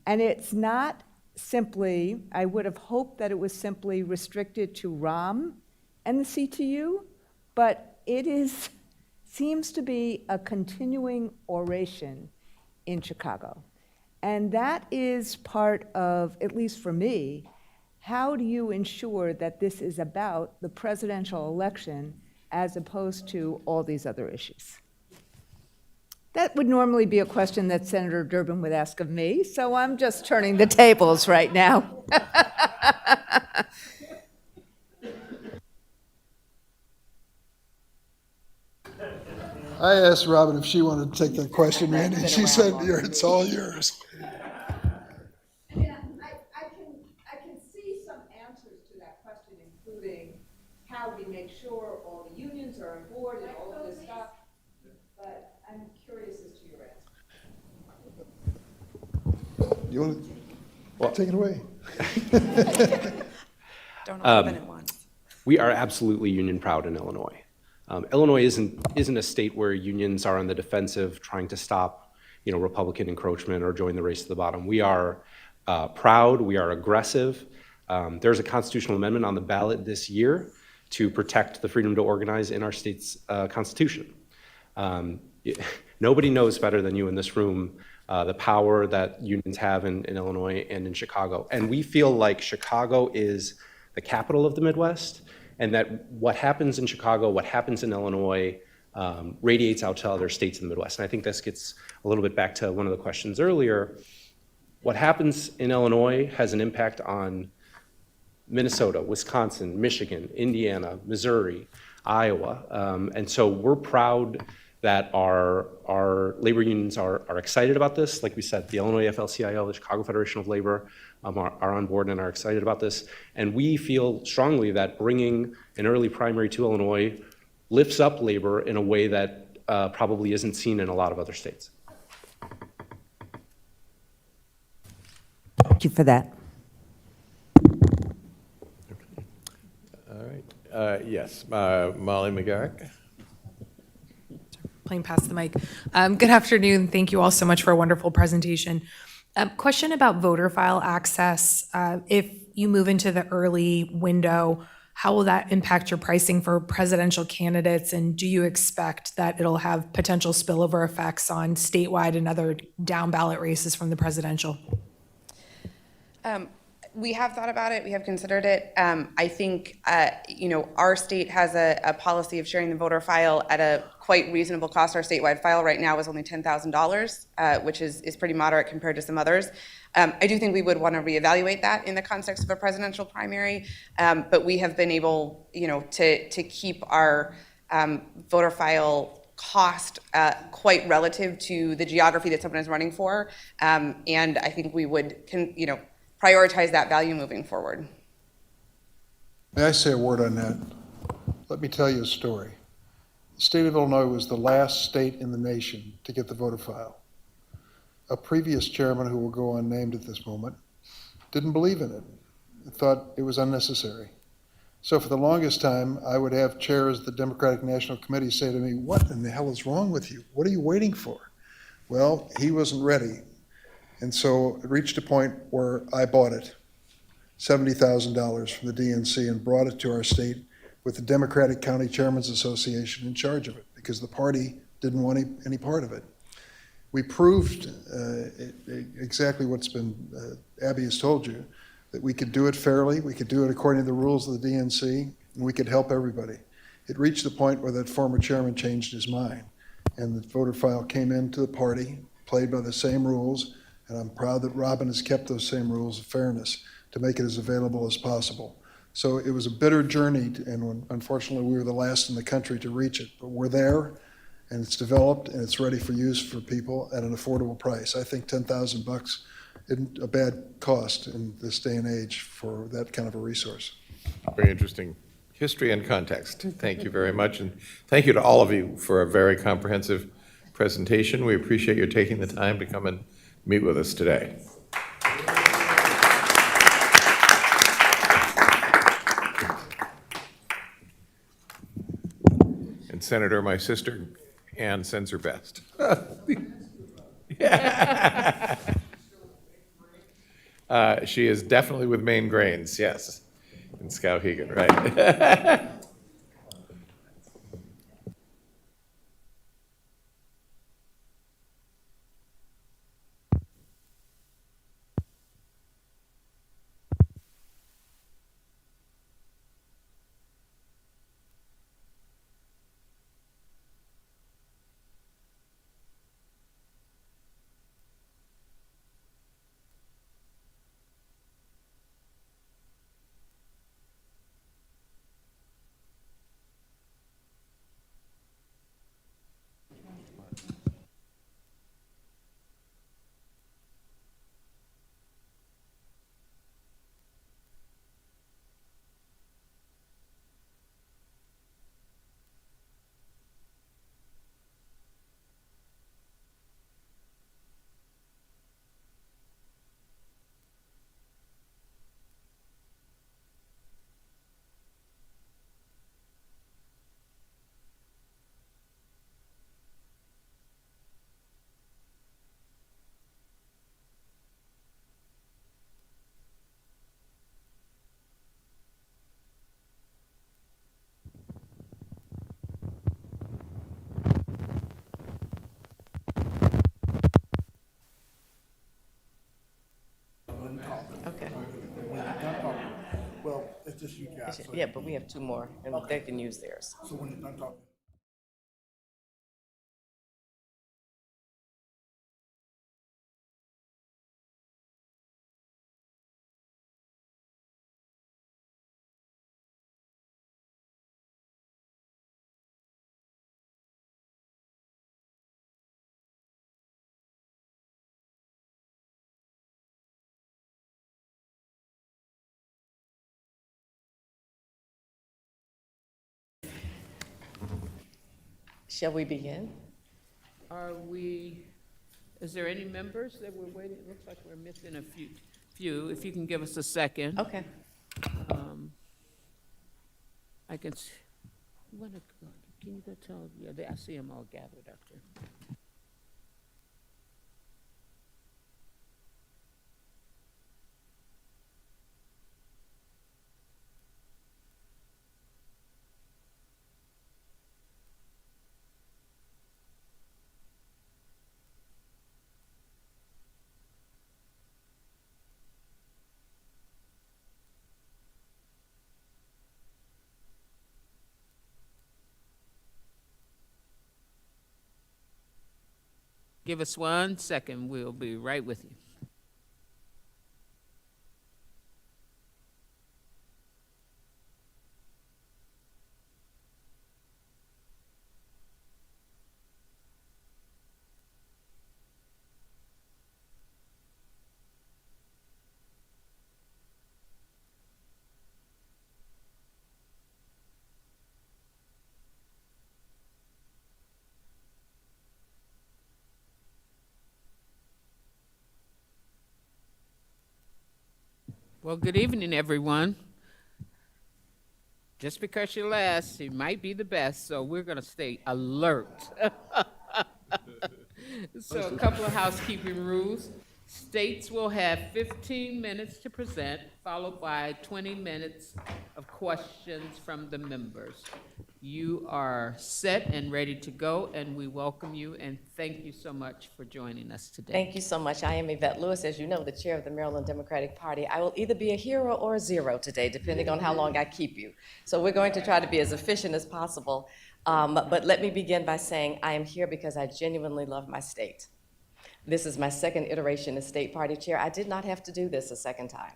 And it's not simply, I would have hoped that it was simply restricted to ROM and the CTU, but seems to be a continuing oration in Chicago. And that is part of, at least for me, how do you ensure that this is about the presidential election as opposed to all these other issues? That would normally be a question that Senator Durbin would ask of me, so I'm just turning the tables right now. I asked Robin if she wanted to take that question, Randy, and she said, it's all yours. I can see some answers to that question, including how we make sure all the unions are on board and all of this stuff, but I'm curious as to your answer. You want to take it away? Don't open it once. We are absolutely union proud in Illinois. Illinois isn't a state where unions are on the defensive trying to stop, Republican encroachment or join the race to the bottom. We are proud, we are aggressive. There's a constitutional amendment on the ballot this year to protect the freedom to organize in our state's constitution. Nobody knows better than you in this room the power that unions have in Illinois and in Chicago. And we feel like Chicago is the capital of the Midwest, and that what happens in Chicago, what happens in Illinois, radiates out to other states in the Midwest. And I think this gets a little bit back to one of the questions earlier. What happens in Illinois has an impact on Minnesota, Wisconsin, Michigan, Indiana, Missouri, Iowa. And so we're proud that our labor unions are excited about this. Like we said, the Illinois AFL-CIO, the Chicago Federation of Labor are on board and are excited about this. And we feel strongly that bringing an early primary to Illinois lifts up labor in a way that probably isn't seen in a lot of other states. Thank you for that. All right. Yes, Molly McGarrick. Playing past the mic. Good afternoon. Thank you all so much for a wonderful presentation. Question about voter file access. If you move into the early window, how will that impact your pricing for presidential candidates? And do you expect that it'll have potential spillover effects on statewide and other down ballot races from the presidential? We have thought about it. We have considered it. I think, our state has a policy of sharing the voter file at a quite reasonable cost. Our statewide file right now is only $10,000, which is pretty moderate compared to some others. I do think we would want to reevaluate that in the context of a presidential primary, but we have been able, to keep our voter file cost quite relative to the geography that someone is running for, and I think we would, prioritize that value moving forward. May I say a word on that? Let me tell you a story. The state of Illinois was the last state in the nation to get the voter file. A previous chairman, who will go unnamed at this moment, didn't believe in it, thought it was unnecessary. So for the longest time, I would have chairs of the Democratic National Committee say to me, "What in the hell is wrong with you? What are you waiting for?" Well, he wasn't ready. And so it reached a point where I bought it, $70,000 from the DNC, and brought it to our state with the Democratic County Chairman's Association in charge of it, because the party didn't want any part of it. We proved exactly what's been, Abby has told you, that we could do it fairly, we could do it according to the rules of the DNC, and we could help everybody. It reached the point where that former chairman changed his mind, and the voter file came into the party, played by the same rules, and I'm proud that Robin has kept those same rules of fairness to make it as available as possible. So it was a bitter journey, and unfortunately we were the last in the country to reach it, but we're there, and it's developed, and it's ready for use for people at an affordable price. I think $10,000 isn't a bad cost in this day and age for that kind of a resource. Very interesting history and context. Thank you very much, and thank you to all of you for a very comprehensive presentation. We appreciate your taking the time to come and meet with us today. And Senator, my sister, Ann, sends her best. She is definitely with Maine Grains, yes, in Skowhegan, right? Okay. Well, it's just you guys. Yeah, but we have two more, and they can use theirs. So when you're done talking. Shall we begin? Is there any members that we're waiting? It looks like we're missing a few. If you can give us a second. Okay. I can, can you go tell, yeah, I see them all gathered up there. Give us 1 second, we'll be right with you. Well, good evening, everyone. Just because you're last, you might be the best, so we're going to stay alert. So a couple of housekeeping rules. States will have 15 minutes to present, followed by 20 minutes of questions from the members. You are set and ready to go, and we welcome you, and thank you so much for joining us today. Thank you so much. I am Yvette Lewis, as you know, the chair of the Maryland Democratic Party. I will either be a hero or a zero today, depending on how long I keep you. So we're going to try to be as efficient as possible. But let me begin by saying I am here because I genuinely love my state. This is my second iteration as state party chair. I did not have to do this a second time.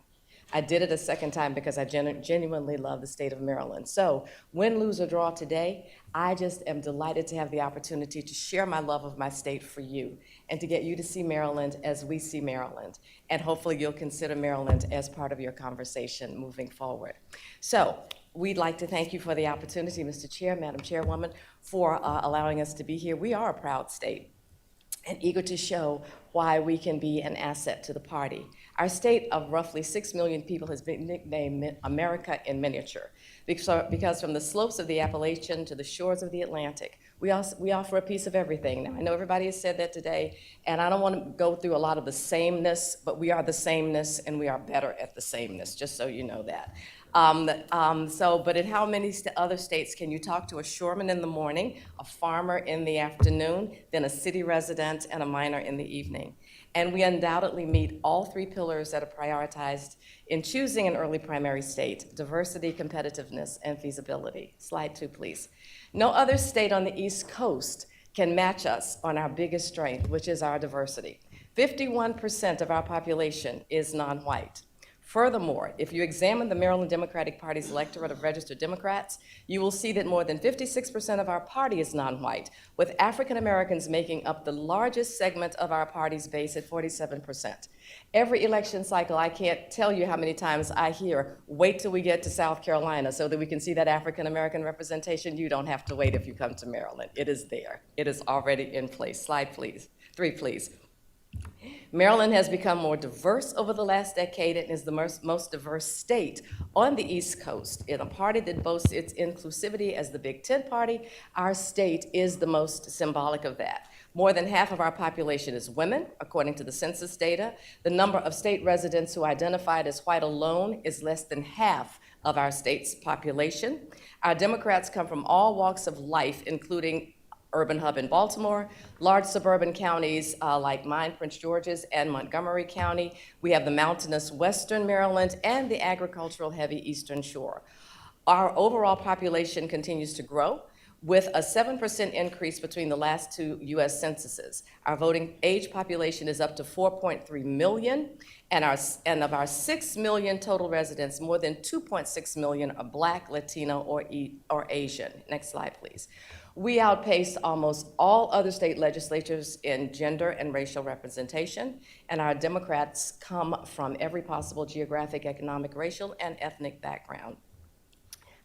I did it a second time because I genuinely love the state of Maryland. So win, lose, or draw today, I just am delighted to have the opportunity to share my love of my state for you and to get you to see Maryland as we see Maryland. And hopefully you'll consider Maryland as part of your conversation moving forward. So we'd like to thank you for the opportunity, Mr. Chair, Madam Chairwoman, for allowing us to be here. We are a proud state and eager to show why we can be an asset to the party. Our state of roughly 6 million people has been nicknamed America in miniature because from the slopes of the Appalachian to the shores of the Atlantic, we offer a piece of everything. Now, I know everybody has said that today, and I don't want to go through a lot of the sameness, but we are the sameness, and we are better at the sameness, just so you know that. But in how many other states can you talk to a shoreman in the morning, a farmer in the afternoon, then a city resident, and a miner in the evening? And we undoubtedly meet all three pillars that are prioritized in choosing an early primary state: diversity, competitiveness, and feasibility. Slide 2, please. No other state on the East Coast can match us on our biggest strength, which is our diversity. 51% of our population is non-white. Furthermore, if you examine the Maryland Democratic Party's electorate of registered Democrats, you will see that more than 56% of our party is non-white, with African Americans making up the largest segment of our party's base at 47%. Every election cycle, I can't tell you how many times I hear, wait till we get to South Carolina so that we can see that African American representation. You don't have to wait if you come to Maryland. It is there. It is already in place. Slide, please. 3, please. Maryland has become more diverse over the last decade and is the most diverse state on the East Coast. In a party that boasts its inclusivity as the Big Tent party, our state is the most symbolic of that. More than half of our population is women, according to the census data. The number of state residents who identified as white alone is less than half of our state's population. Our Democrats come from all walks of life, including urban hub in Baltimore, large suburban counties like mine, Prince George's, and Montgomery County. We have the mountainous Western Maryland and the agricultural heavy Eastern Shore. Our overall population continues to grow, with a 7% increase between the last two U.S. censuses. Our voting age population is up to 4.3 million, and of our 6 million total residents, more than 2.6 million are Black, Latino, or Asian. Next slide, please. We outpace almost all other state legislatures in gender and racial representation, and our Democrats come from every possible geographic, economic, racial, and ethnic background.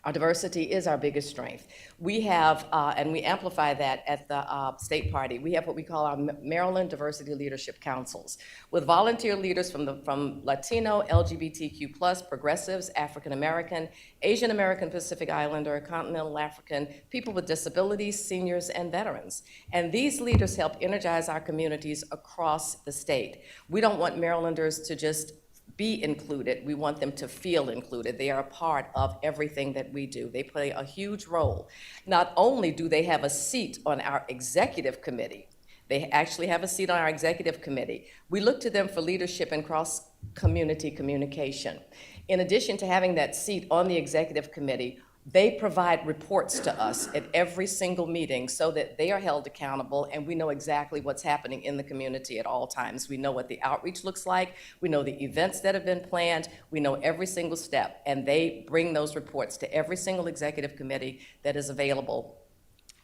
Our diversity is our biggest strength. We have, and we amplify that at the state party, we have what we call our Maryland Diversity Leadership Councils, with volunteer leaders from Latino, LGBTQ+, progressives, African American, Asian American, Pacific Islander, Continental African, people with disabilities, seniors, and veterans. And these leaders help energize our communities across the state. We don't want Marylanders to just be included. We want them to feel included. They are a part of everything that we do. They play a huge role. Not only do they have a seat on our executive committee, they actually have a seat on our executive committee. We look to them for leadership and cross-community communication. In addition to having that seat on the executive committee, they provide reports to us at every single meeting so that they are held accountable and we know exactly what's happening in the community at all times. We know what the outreach looks like, we know the events that have been planned, we know every single step, and they bring those reports to every single executive committee that is available.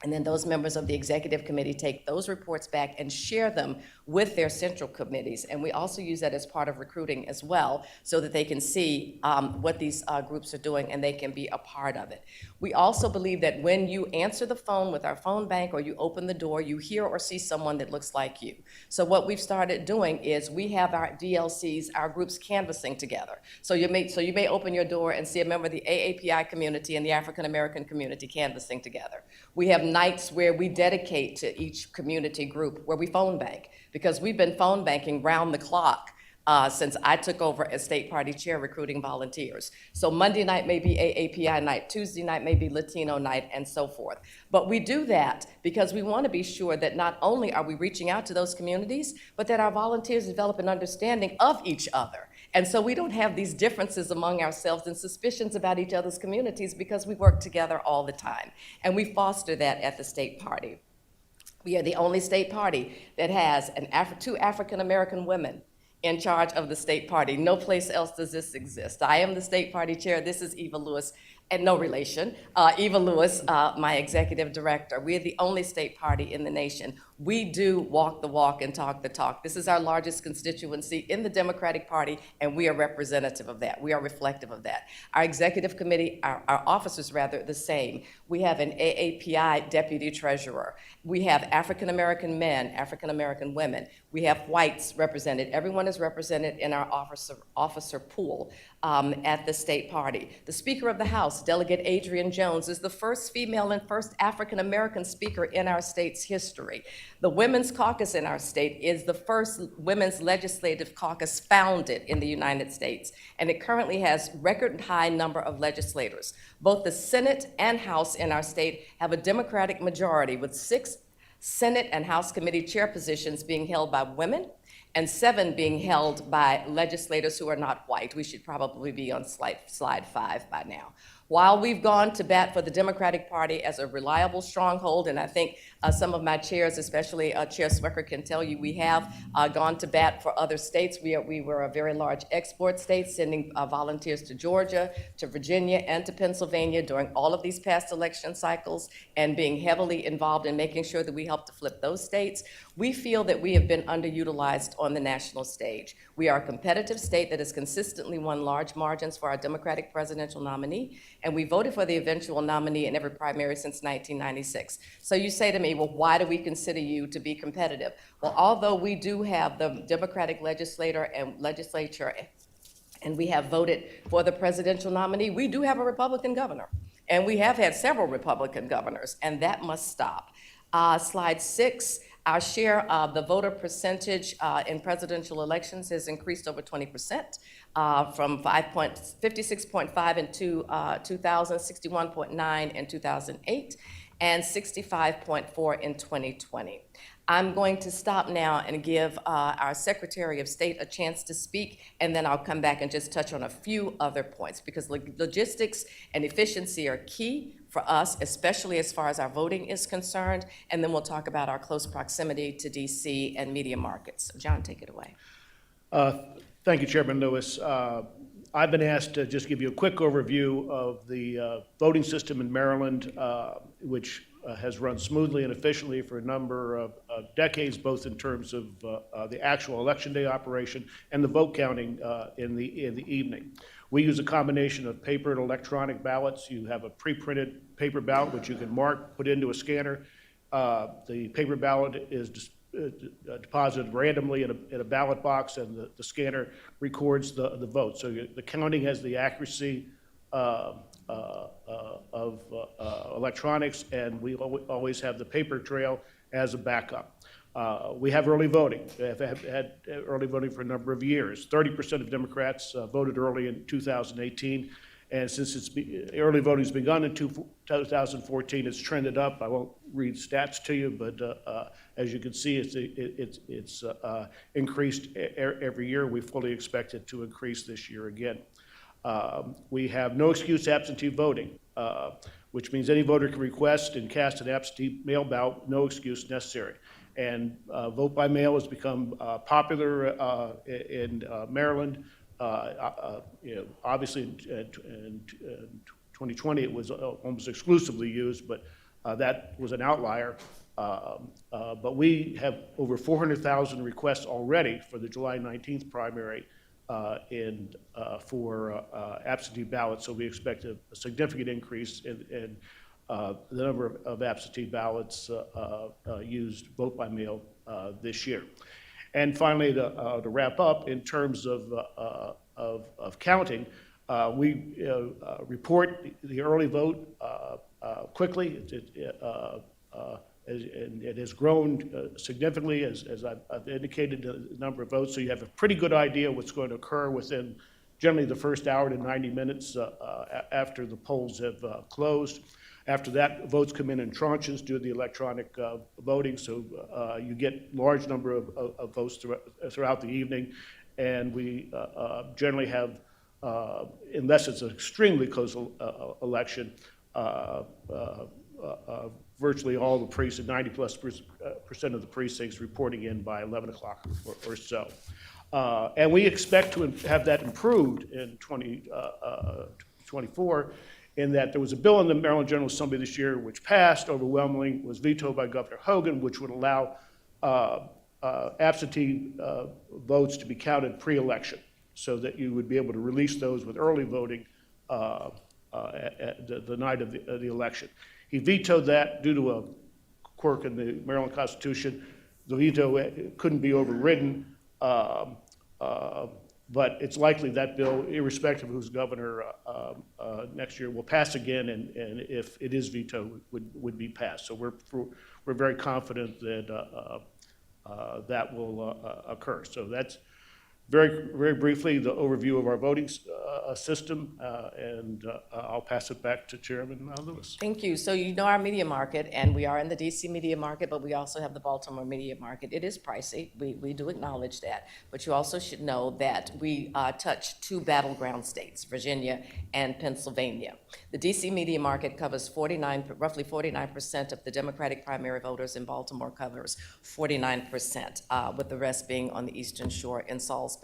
And then those members of the executive committee take those reports back and share them with their central committees. And we also use that as part of recruiting as well, so that they can see what these groups are doing and they can be a part of it. We also believe that when you answer the phone with our phone bank or you open the door, you hear or see someone that looks like you. So what we've started doing is we have our DLCs, our groups canvassing together. So you may open your door and see a member of the AAPI community and the African American community canvassing together. We have nights where we dedicate to each community group where we phone bank, because we've been phone banking round the clock since I took over as state party chair recruiting volunteers. So Monday night may be AAPI night, Tuesday night may be Latino night, and so forth. But we do that because we want to be sure that not only are we reaching out to those communities, but that our volunteers develop an understanding of each other. And so we don't have these differences among ourselves and suspicions about each other's communities, because we work together all the time. And we foster that at the state party. We are the only state party that has two African American women in charge of the state party. No place else does this exist. I am the state party chair. This is Eva Lewis, and no relation. Eva Lewis, my executive director. We are the only state party in the nation. We do walk the walk and talk the talk. This is our largest constituency in the Democratic Party, and we are representative of that. We are reflective of that. Our executive committee, our officers rather, the same. We have an AAPI deputy treasurer. We have African American men, African American women. We have whites represented. Everyone is represented in our officer pool at the state party. The Speaker of the House, Delegate Adrienne Jones, is the first female and first African American speaker in our state's history. The Women's Caucus in our state is the first women's legislative caucus founded in the United States, and it currently has record high number of legislators. Both the Senate and House in our state have a Democratic majority, with 6 Senate and House committee chair positions being held by women and 7 being held by legislators who are not white. We should probably be on slide 5 by now. While we've gone to bat for the Democratic Party as a reliable stronghold, and I think some of my chairs, especially Chair Swicker, can tell you we have gone to bat for other states. We were a very large export state, sending volunteers to Georgia, to Virginia, and to Pennsylvania during all of these past election cycles, and being heavily involved in making sure that we help to flip those states. We feel that we have been underutilized on the national stage. We are a competitive state that has consistently won large margins for our Democratic presidential nominee, and we voted for the eventual nominee in every primary since 1996. So you say to me, well, why do we consider you to be competitive? Well, although we do have the Democratic legislature, and we have voted for the presidential nominee, we do have a Republican governor. And we have had several Republican governors, and that must stop. Slide 6. Our share of the voter percentage in presidential elections has increased over 20%, from 56.5 in 2000, 61.9 in 2008, and 65.4 in 2020. I'm going to stop now and give our Secretary of State a chance to speak, and then I'll come back and just touch on a few other points, because logistics and efficiency are key for us, especially as far as our voting is concerned, and then we'll talk about our close proximity to DC and media markets. So John, take it away. Thank you, Chairman Lewis. I've been asked to just give you a quick overview of the voting system in Maryland, which has run smoothly and efficiently for a number of decades, both in terms of the actual election day operation and the vote counting in the evening. We use a combination of paper and electronic ballots. You have a pre-printed paper ballot, which you can mark, put into a scanner. The paper ballot is deposited randomly in a ballot box, and the scanner records the vote. So the counting has the accuracy of electronics, and we always have the paper trail as a backup. We have early voting. We have had early voting for a number of years. 30% of Democrats voted early in 2018, and since early voting's begun in 2014, it's trended up. I won't read stats to you, but as you can see, it's increased every year. We fully expect it to increase this year again. We have no excuse absentee voting, which means any voter can request and cast an absentee mail ballot, no excuse necessary. And vote by mail has become popular in Maryland. Obviously in 2020 it was almost exclusively used, but that was an outlier. But we have over 400,000 requests already for the July 19th primary for absentee ballots, so we expect a significant increase in the number of absentee ballots used vote by mail this year. And finally, to wrap up, in terms of counting, we report the early vote quickly. It has grown significantly, as I've indicated, the number of votes. So you have a pretty good idea what's going to occur within generally the first hour to 90 minutes after the polls have closed. After that, votes come in tranches due to the electronic voting, so you get large number of votes throughout the evening. And we generally have, unless it's an extremely close election, virtually all the precincts, 90+% of the precincts reporting in by 11 o'clock or so. And we expect to have that improved in 2024, in that there was a bill in the Maryland General Assembly this year which passed overwhelmingly, was vetoed by Governor Hogan, which would allow absentee votes to be counted pre-election, so that you would be able to release those with early voting at the night of the election. He vetoed that due to a quirk in the Maryland Constitution. The veto couldn't be overridden, but it's likely that bill, irrespective of who's governor next year, will pass again, and if it is vetoed, would be passed. So we're very confident that that will occur. So that's very briefly the overview of our voting system, and I'll pass it back to Chairman Lewis. Thank you. So you know our media market, and we are in the DC media market, but we also have the Baltimore media market. It is pricey. We do acknowledge that. But you also should know that we touch two battleground states, Virginia and Pennsylvania. The DC media market covers roughly 49% of the Democratic primary voters, in Baltimore covers 49%, with the rest being on the Eastern Shore in Salisbury.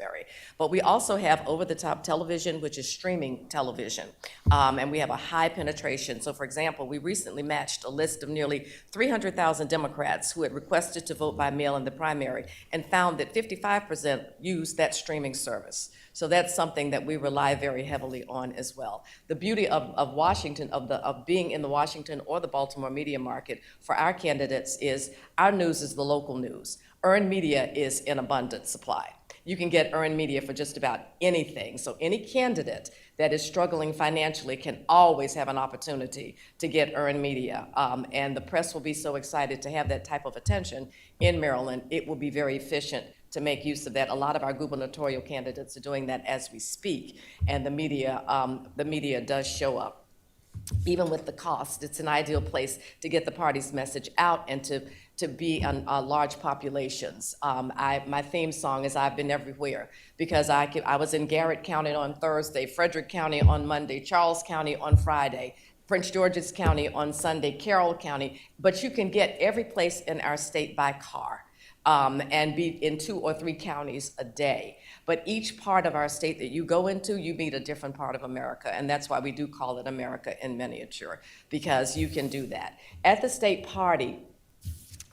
But we also have over-the-top television, which is streaming television, and we have a high penetration. So for example, we recently matched a list of nearly 300,000 Democrats who had requested to vote by mail in the primary, and found that 55% used that streaming service. So that's something that we rely very heavily on as well. The beauty of Washington, of being in the Washington or the Baltimore media market for our candidates is our news is the local news. Earned media is in abundant supply. You can get earned media for just about anything. So any candidate that is struggling financially can always have an opportunity to get earned media. And the press will be so excited to have that type of attention in Maryland. It will be very efficient to make use of that. A lot of our gubernatorial candidates are doing that as we speak, and the media does show up. Even with the cost, it's an ideal place to get the party's message out and to be on large populations. My theme song is I've Been Everywhere, because I was in Garrett County on Thursday, Frederick County on Monday, Charles County on Friday, Prince George's County on Sunday, Carroll County, but you can get every place in our state by car. And be in 2 or 3 counties a day. But each part of our state that you go into, you meet a different part of America, and that's why we do call it America in Miniature, because you can do that. At the state party,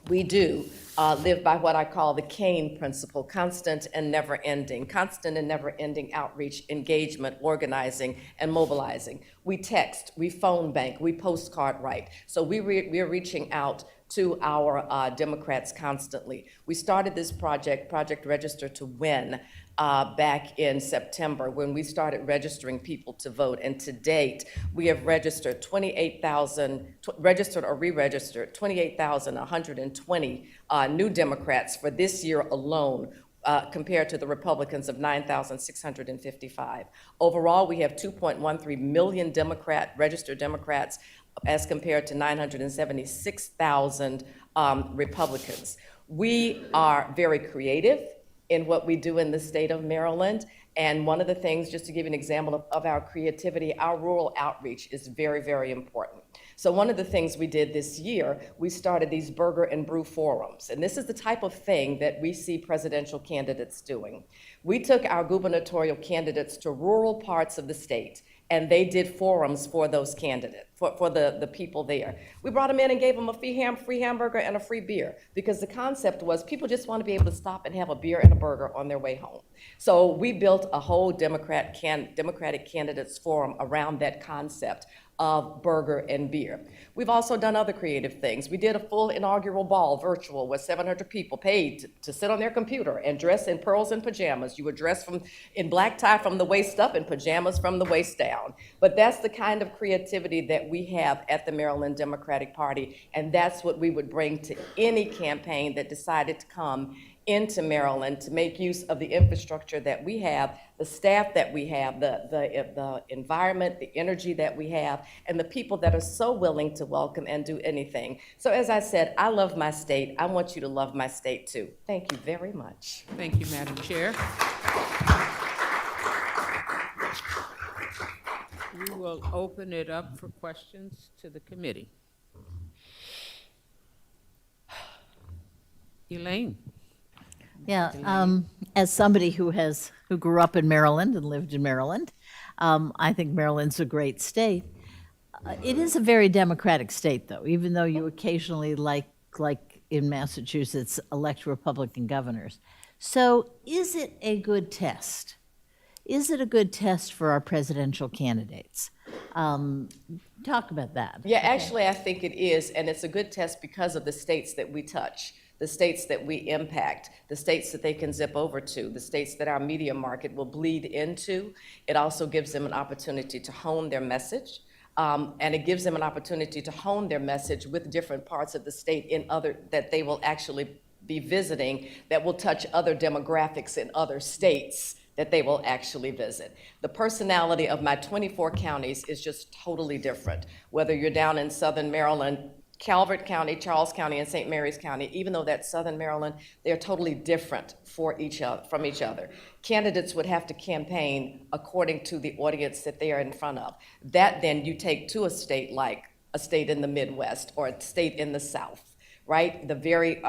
we do live by what I call the Kane principle, constant and never-ending outreach, engagement, organizing, and mobilizing. We text, we phone bank, we postcard write. So we're reaching out to our Democrats constantly. We started this Project Register to Win, back in September when we started registering people to vote. And to date, we have registered 28,000, registered or re-registered 28,120 new Democrats for this year alone, compared to the Republicans of 9,655. Overall, we have 2.13 million registered Democrats as compared to 976,000 Republicans. We are very creative in what we do in the state of Maryland. And one of the things, just to give you an example of our creativity, our rural outreach is very, very important. So one of the things we did this year, we started these burger and brew forums. And this is the type of thing that we see presidential candidates doing. We took our gubernatorial candidates to rural parts of the state, and they did forums for those candidates, for the people there. We brought them in and gave them a free hamburger and a free beer, because the concept was people just want to be able to stop and have a beer and a burger on their way home. So we built a whole Democratic candidates forum around that concept of burger and beer. We've also done other creative things. We did a full inaugural ball, virtual, with 700 people paid to sit on their computer and dress in pearls and pajamas. You were dressed in black tie from the waist up and pajamas from the waist down. But that's the kind of creativity that we have at the Maryland Democratic Party, and that's what we would bring to any campaign that decided to come into Maryland to make use of the infrastructure that we have, the staff that we have, the environment, the energy that we have, and the people that are so willing to welcome and do anything. So as I said, I love my state. I want you to love my state too. Thank you very much. Thank you, Madam Chair. We will open it up for questions to the committee. Elaine. Yeah, as somebody who grew up in Maryland and lived in Maryland, I think Maryland's a great state. It is a very democratic state, though, even though you occasionally, like in Massachusetts, elect Republican governors. So is it a good test? Is it a good test for our presidential candidates? Talk about that. Yeah, actually, I think it is, and it's a good test because of the states that we touch, the states that we impact, the states that they can zip over to, the states that our media market will bleed into. It also gives them an opportunity to hone their message, and it gives them an opportunity to hone their message with different parts of the state that they will actually be visiting, that will touch other demographics in other states that they will actually visit. The personality of my 24 counties is just totally different. Whether you're down in Southern Maryland, Calvert County, Charles County, and St. Mary's County, even though that's Southern Maryland, they're totally different from each other. Candidates would have to campaign according to the audience that they are in front of. That then you take to a state like a state in the Midwest or a state in the South, right? The very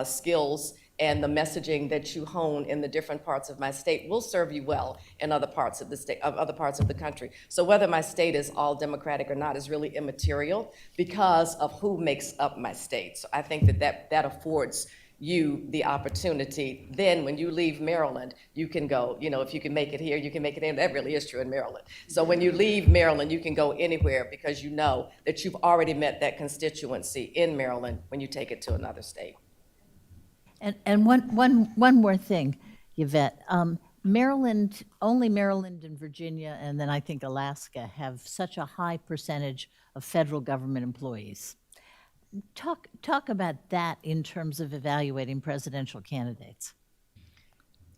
skills and the messaging that you hone in the different parts of my state will serve you well in other parts of the state, other parts of the country. So whether my state is all Democratic or not is really immaterial because of who makes up my state. So I think that affords you the opportunity. Then when you leave Maryland, you can go, if you can make it here, you can make it in. That really is true in Maryland. So when you leave Maryland, you can go anywhere because you know that you've already met that constituency in Maryland when you take it to another state. And one more thing, Yvette. Maryland, only Maryland and Virginia, and then I think Alaska have such a high percentage of federal government employees. Talk about that in terms of evaluating presidential candidates.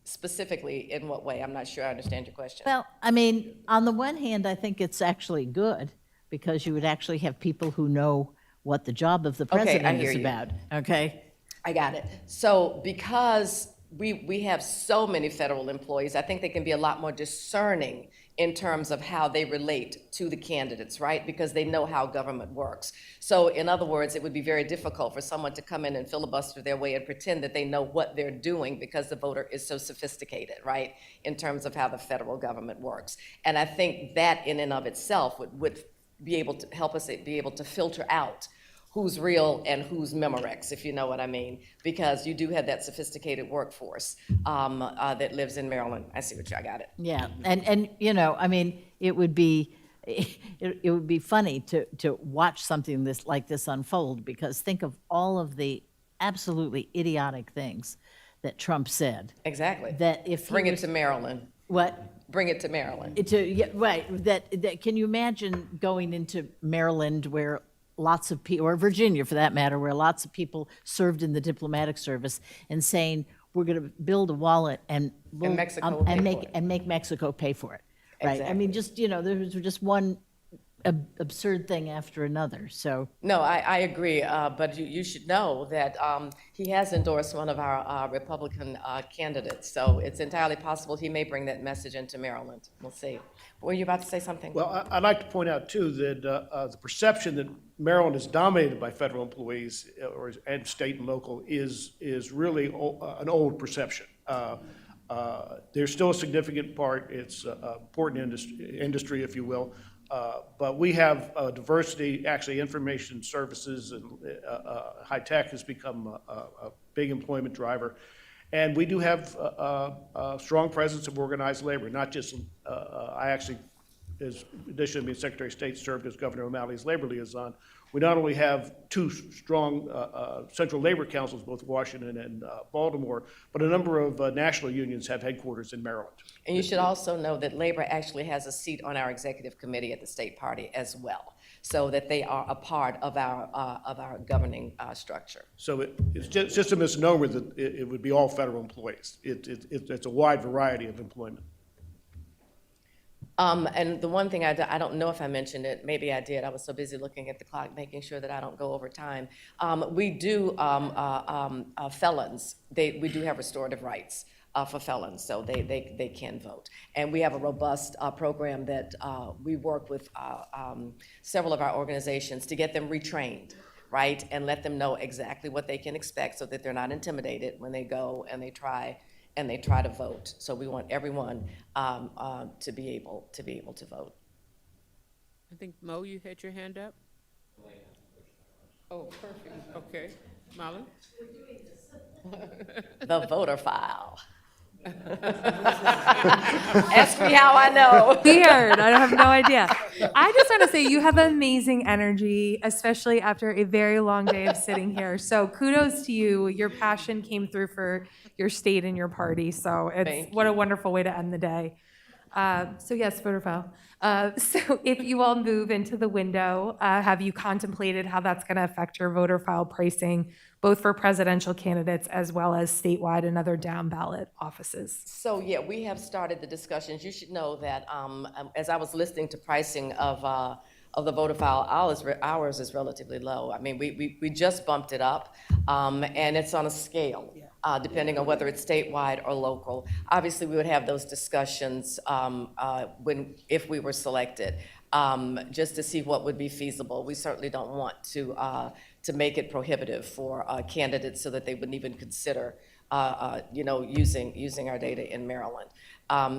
Specifically, in what way? I'm not sure I understand your question. Well, I mean, on the one hand, I think it's actually good because you would actually have people who know what the job of the president is about. Okay. I got it. So because we have so many federal employees, I think they can be a lot more discerning in terms of how they relate to the candidates, right? Because they know how government works. So in other words, it would be very difficult for someone to come in and filibuster their way and pretend that they know what they're doing because the voter is so sophisticated, right? In terms of how the federal government works. And I think that in and of itself would be able to help us be able to filter out who's real and who's Memorex, if you know what I mean, because you do have that sophisticated workforce that lives in Maryland. I see what you, I got it. Yeah, and you know, I mean, it would be funny to watch something like this unfold, because think of all of the absolutely idiotic things that Trump said. Exactly. That if he Bring it was- to Maryland. What? Bring it to Maryland. Yeah, right, that, can you imagine going into Maryland where lots of people, or Virginia for that matter, where lots of people served in the diplomatic service, and saying, we're gonna build a wallet and we'll, Mexico will pay and for make, it. and make Mexico pay for it, right? I mean, Exactly. just, you know, there's just one absurd thing after another, so. No, I agree, but you should know that he has endorsed one of our Republican candidates, so it's entirely possible he may bring that message into Maryland. We'll see. Were you about to say something? Well, I'd like to point out, too, that the perception that Maryland is dominated by federal employees and state and local is really an old perception. There's still a significant part. It's an important industry, if you will. But we have diversity, actually information services and high tech has become a big employment driver. And we do have a strong presence of organized labor, not just, I actually, in addition to being Secretary of State, served as Governor O'Malley's labor liaison. We not only have two strong central labor councils, both Washington and Baltimore, but a number of national unions have headquarters in Maryland. And you should also know that labor actually has a seat on our executive committee at the state party as well, so that they are a part of our governing structure. So it's just a misnomer that it would be all federal employees. It's a wide variety of employment. And the one thing I don't know if I mentioned it, maybe I did, I was so busy looking at the clock, making sure that I don't go over time. We do, felons, we do have restorative rights for felons, so they can vote. And we have a robust program that we work with several of our organizations to get them retrained, right? And let them know exactly what they can expect so that they're not intimidated when they go and they try to vote. So we want everyone to be able to vote. I think, Mo, you had your hand up? Oh, perfect, okay. Marlon? The voter file. Ask me how I know. Weird. I have no idea. I just want to say you have amazing energy, especially after a very long day of sitting here. So kudos to you. Your passion came through for your state and your party. So what a wonderful way to end the day. So yes, voter file. So if you all move into the window, have you contemplated how that's going to affect your voter file pricing, both for presidential candidates as well as statewide and other down ballot offices? So yeah, we have started the discussions. You should know that as I was listening to pricing of the voter file, ours is relatively low. I mean, we just bumped it up, and it's on a scale. Depending on whether it's statewide or local. Obviously, we would have those discussions if we were selected, just to see what would be feasible. We certainly don't want to make it prohibitive for candidates so that they wouldn't even consider using our data in Maryland.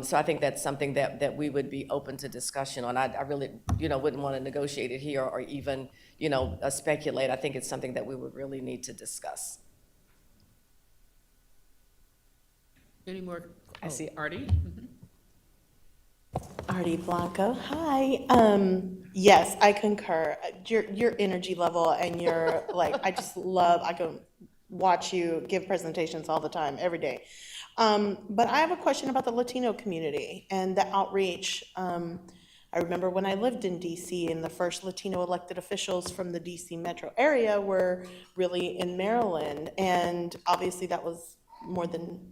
So I think that's something that we would be open to discussion on. I really wouldn't want to negotiate it here or even speculate. I think it's something that we would really need to discuss. Any more? I see Artie? Artie Blanco, hi. Yes, I concur. Your energy level and your, I just love, I can watch you give presentations all the time, every day. But I have a question about the Latino community and the outreach. I remember when I lived in DC and the first Latino elected officials from the DC metro area were really in Maryland. And obviously that was more than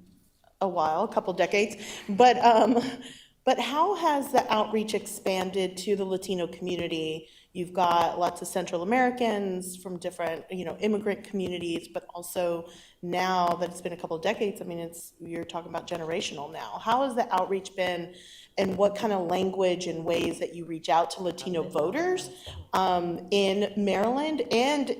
a while, a couple decades, but how has the outreach expanded to the Latino community? You've got lots of Central Americans from different, immigrant communities, but also now that it's been a couple of decades, I mean, you're talking about generational now. How has the outreach been, and what kind of language and ways that you reach out to Latino voters in Maryland? And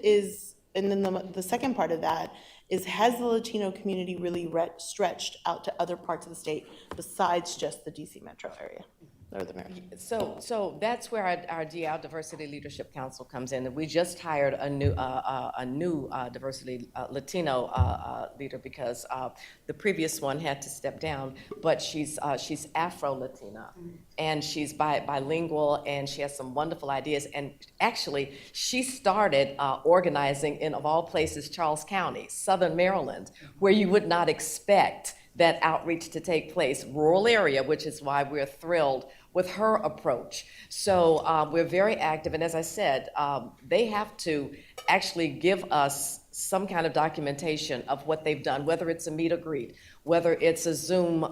then the second part of that is, has the Latino community really stretched out to other parts of the state besides just the DC metro area? or the mayor? So that's where our DL Diversity Leadership Council comes in. And we just hired a new diversity Latino leader because the previous one had to step down. But she's Afro-Latina, and she's bilingual, and she has some wonderful ideas. And actually, she started organizing in, of all places, Charles County, Southern Maryland, where you would not expect that outreach to take place, rural area, which is why we're thrilled with her approach. So we're very active, and as I said, they have to actually give us some kind of documentation of what they've done, whether it's a meet or greet, whether it's a Zoom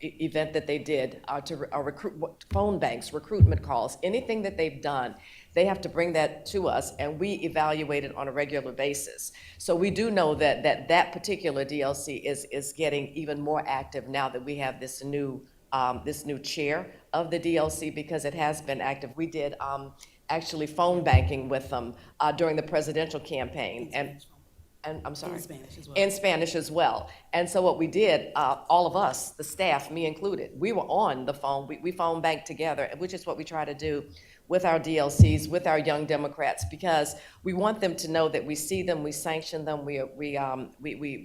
event that they did, to recruit phone banks, recruitment calls, anything that they've done. They have to bring that to us, and we evaluate it on a regular basis. So we do know that particular DLC is getting even more active now that we have this new chair of the DLC, because it has been active. We did actually phone banking with them during the presidential campaign, and I'm sorry, in Spanish as well. And so what we did, all of us, the staff, me included, we were on the phone. We phone banked together, which is what we try to do with our DLCs, with our young Democrats, because we want them to know that we see them, we sanction them, we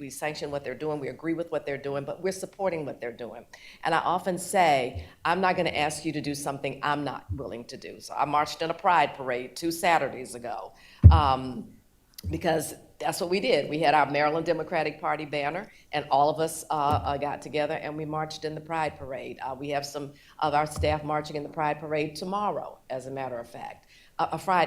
sanction what they're doing, we agree with what they're doing, but we're supporting what they're doing. And I often say, I'm not gonna ask you to do something I'm not willing to do. So I marched in a pride parade 2 Saturdays ago, because that's what we did. We had our Maryland Democratic Party banner, and all of us got together and we marched in the Pride Parade. We have some of our staff marching in the Pride Parade tomorrow, as a matter of fact,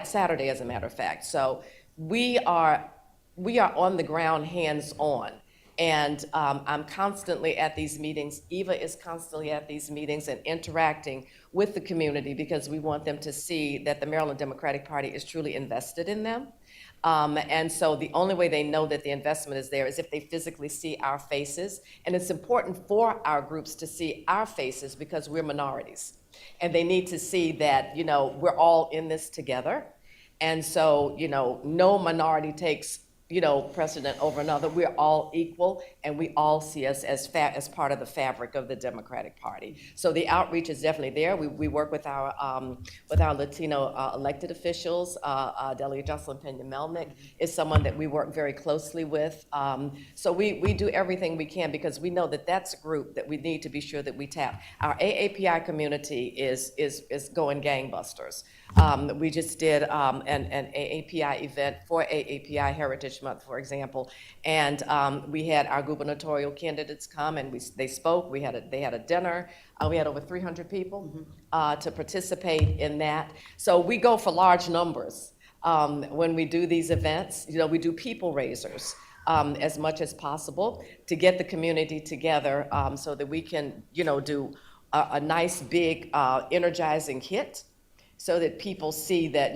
Saturday, as a matter of fact. So we are on the ground, hands-on. And I'm constantly at these meetings. Eva is constantly at these meetings and interacting with the community, because we want them to see that the Maryland Democratic Party is truly invested in them. And so the only way they know that the investment is there is if they physically see our faces. And it's important for our groups to see our faces, because we're minorities. And they need to see that, we're all in this together. And so, no minority takes, precedent over another. We're all equal, and we all see us as part of the fabric of the Democratic Party. So the outreach is definitely there. We work with our Latino elected officials. Delegate Jocelyn Pena-Melnick is someone that we work very closely with. So we do everything we can, because we know that that's a group that we need to be sure that we tap. Our AAPI community is going gangbusters. We just did an AAPI event for AAPI Heritage Month, for example, and we had our gubernatorial candidates come, and they spoke. They had a dinner. We had over 300 people to participate in that. So we go for large numbers when we do these events. We do people raisers as much as possible to get the community together, so that we can do a nice big energizing hit, so that people see that,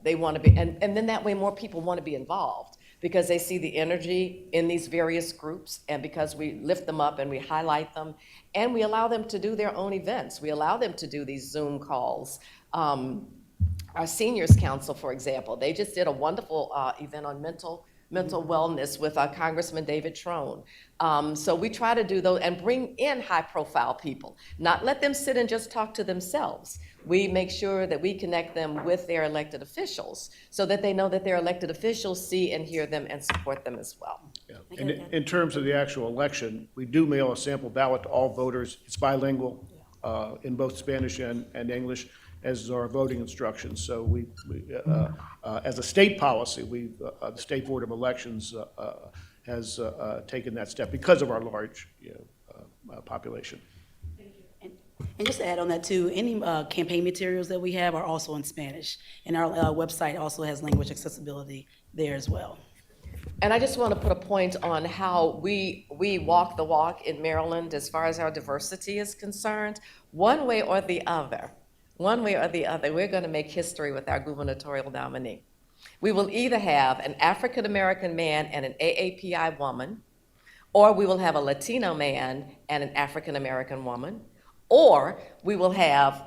they want to be, and then that way more people want to be involved, because they see the energy in these various groups, and because we lift them up and we highlight them, and we allow them to do their own events. We allow them to do these Zoom calls. Our Seniors Council, for example, they just did a wonderful event on mental wellness with Congressman David Trone. So we try to do those and bring in high-profile people, not let them sit and just talk to themselves. We make sure that we connect them with their elected officials, so that they know that their elected officials see and hear them and support them as well. Yeah. And in terms of the actual election, we do mail a sample ballot to all voters. It's bilingual in both Spanish and English, as are voting instructions. So we as a state policy, the State Board of Elections has taken that step because of our large population. And just to add on that too, any campaign materials that we have are also in Spanish, and our website also has language accessibility there as well. And I just want to put a point on how we walk the walk in Maryland as far as our diversity is concerned. One way or the other, we're going to make history with our gubernatorial nominee. We will either have an African-American man and an AAPI woman, or we will have a Latino man and an African-American woman, or we will have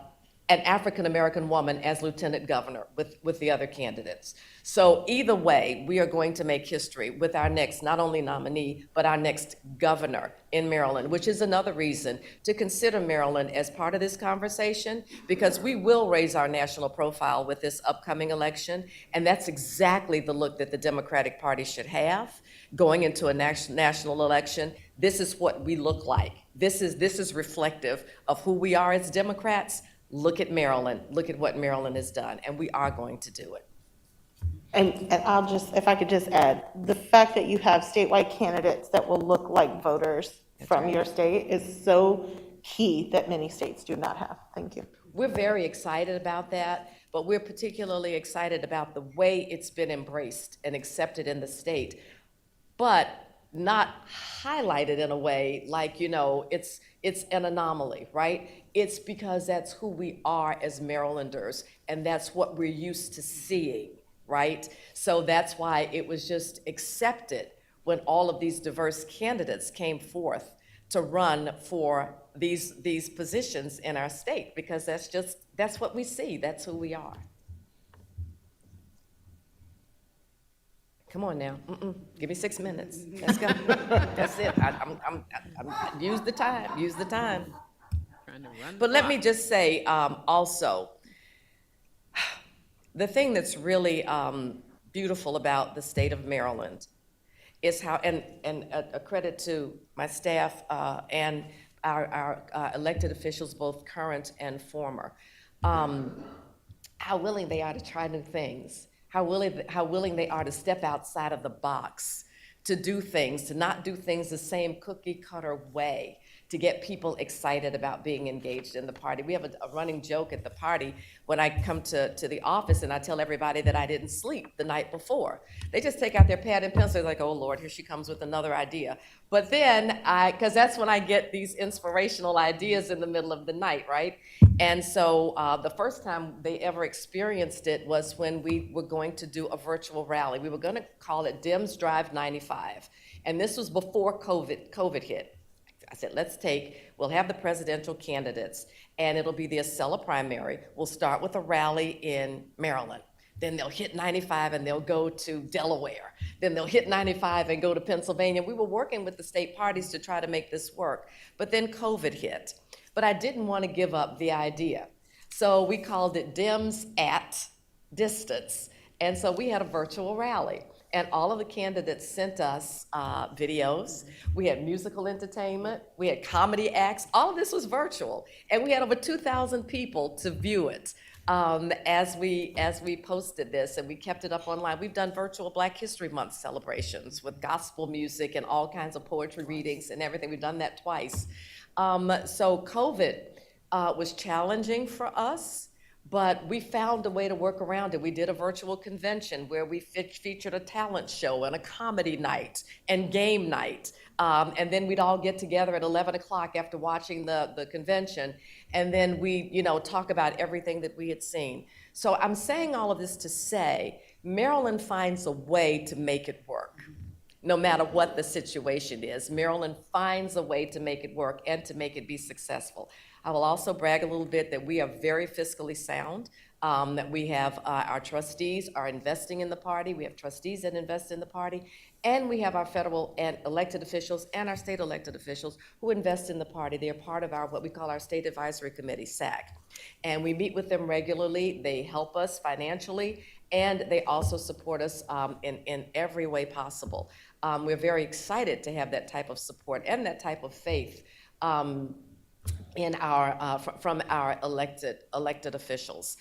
an African-American woman as lieutenant governor with the other candidates. So either way, we are going to make history with our next, not only nominee, but our next governor in Maryland, which is another reason to consider Maryland as part of this conversation, because we will raise our national profile with this upcoming election, and that's exactly the look that the Democratic Party should have going into a national election. This is what we look like. This is reflective of who we are as Democrats. Look at Maryland. Look at what Maryland has done, and we are going to do it. And I'll just, if I could just add, the fact that you have statewide candidates that will look like voters from your state is so key that many states do not have. Thank you. We're very excited about that, but we're particularly excited about the way it's been embraced and accepted in the state, but not highlighted in a way like, you know, it's an anomaly, right? It's because that's who we are as Marylanders, and that's what we're used to seeing, right? So that's why it was just accepted when all of these diverse candidates came forth to run for these positions in our state, because that's what we see, that's who we are. Come on now, give me 6 minutes. Let's go. That's it. I'm use the time. But let me just say also, the thing that's really beautiful about the state of Maryland is how, and a credit to my staff and our elected officials, both current and former, how willing they are to try new things. How willing they are to step outside of the box, to do things, to not do things the same cookie cutter way, to get people excited about being engaged in the party. We have a running joke at the party when I come to the office and I tell everybody that I didn't sleep the night before. They just take out their pad and pencil, they're like, oh Lord, here she comes with another idea. But then because that's when I get these inspirational ideas in the middle of the night, right? And so the first time they ever experienced it was when we were going to do a virtual rally. We were going to call it Dems Drive 95. And this was before COVID hit. I said, we'll have the presidential candidates, and it'll be the Acela primary. We'll start with a rally in Maryland. Then they'll hit 95 and they'll go to Delaware. Then they'll hit 95 and go to Pennsylvania. We were working with the state parties to try to make this work. But then COVID hit. But I didn't want to give up the idea. So we called it Dems at Distance. And so we had a virtual rally. And all of the candidates sent us videos. We had musical entertainment. We had comedy acts. All of this was virtual. And we had over 2,000 people to view it as we posted this, and we kept it up online. We've done virtual Black History Month celebrations with gospel music and all kinds of poetry readings and everything. We've done that twice. So COVID was challenging for us, but we found a way to work around it. We did a virtual convention where we featured a talent show and a comedy night and game night. And then we'd all get together at 11 o'clock after watching the convention. And then we, talk about everything that we had seen. So I'm saying all of this to say, Maryland finds a way to make it work. No matter what the situation is, Maryland finds a way to make it work and to make it be successful. I will also brag a little bit that we are very fiscally sound, that we have our trustees are investing in the party, we have trustees that invest in the party, and we have our federal and elected officials and our state elected officials who invest in the party. They are part of our, what we call our State Advisory Committee, SAC. And we meet with them regularly, they help us financially, and they also support us in every way possible. We're very excited to have that type of support and that type of faith in our from our elected officials.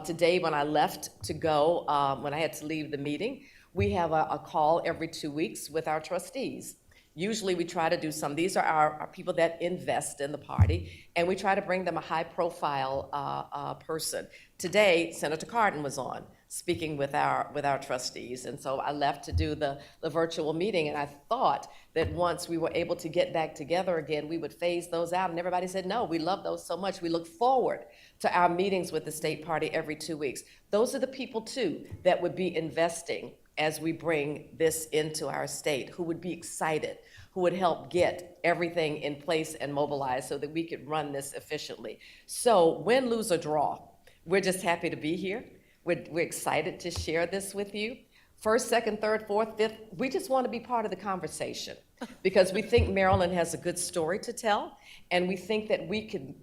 Today, when I left to go, when I had to leave the meeting, we have a call every 2 weeks with our trustees. Usually we try to do some, these are our people that invest in the party, and we try to bring them a high-profile person. Today, Senator Cardin was on, speaking with our trustees, and so I left to do the virtual meeting, and I thought that once we were able to get back together again, we would phase those out, and everybody said, no, we love those so much. We look forward to our meetings with the state party every 2 weeks. Those are the people, too, that would be investing as we bring this into our state, who would be excited, who would help get everything in place and mobilized so that we could run this efficiently. So win, lose, or draw, we're just happy to be here. We're excited to share this with you. First, second, third, fourth, fifth, we just want to be part of the conversation because we think Maryland has a good story to tell, and we think that we can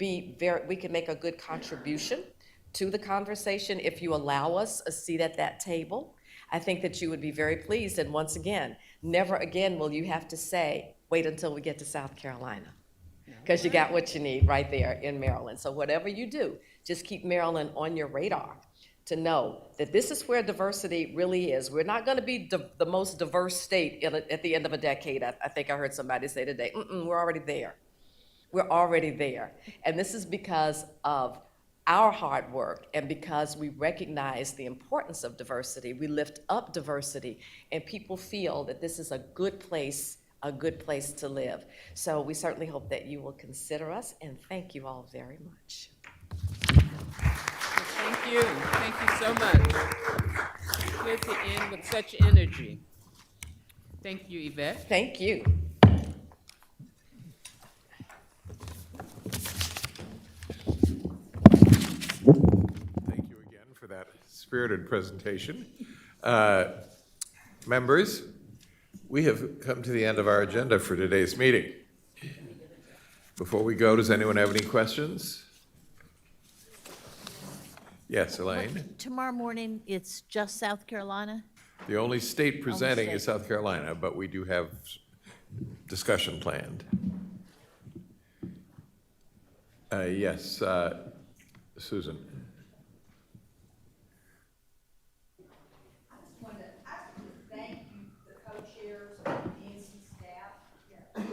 make a good contribution to the conversation if you allow us a seat at that table. I think that you would be very pleased, and once again, never again will you have to say, wait until we get to South Carolina, because you got what you need right there in Maryland. So whatever you do, just keep Maryland on your radar to know that this is where diversity really is. We're not going to be the most diverse state at the end of a decade. I think I heard somebody say today, we're already there. We're already there. And this is because of our hard work and because we recognize the importance of diversity. We lift up diversity and people feel that this is a good place to live. So we certainly hope that you will consider us, and thank you all very much. Thank you. Thank you so much. Here to end with such energy. Thank you, Yvette. Thank you. Thank you again for that spirited presentation. Members, we have come to the end of our agenda for today's meeting. Before we go, does anyone have any questions? Yes, Elaine? Tomorrow morning, it's just South Carolina? The only state presenting state. is South Carolina, but we do have discussion planned. Yes, Susan. Thank you, the co-chairs, and DNC staff,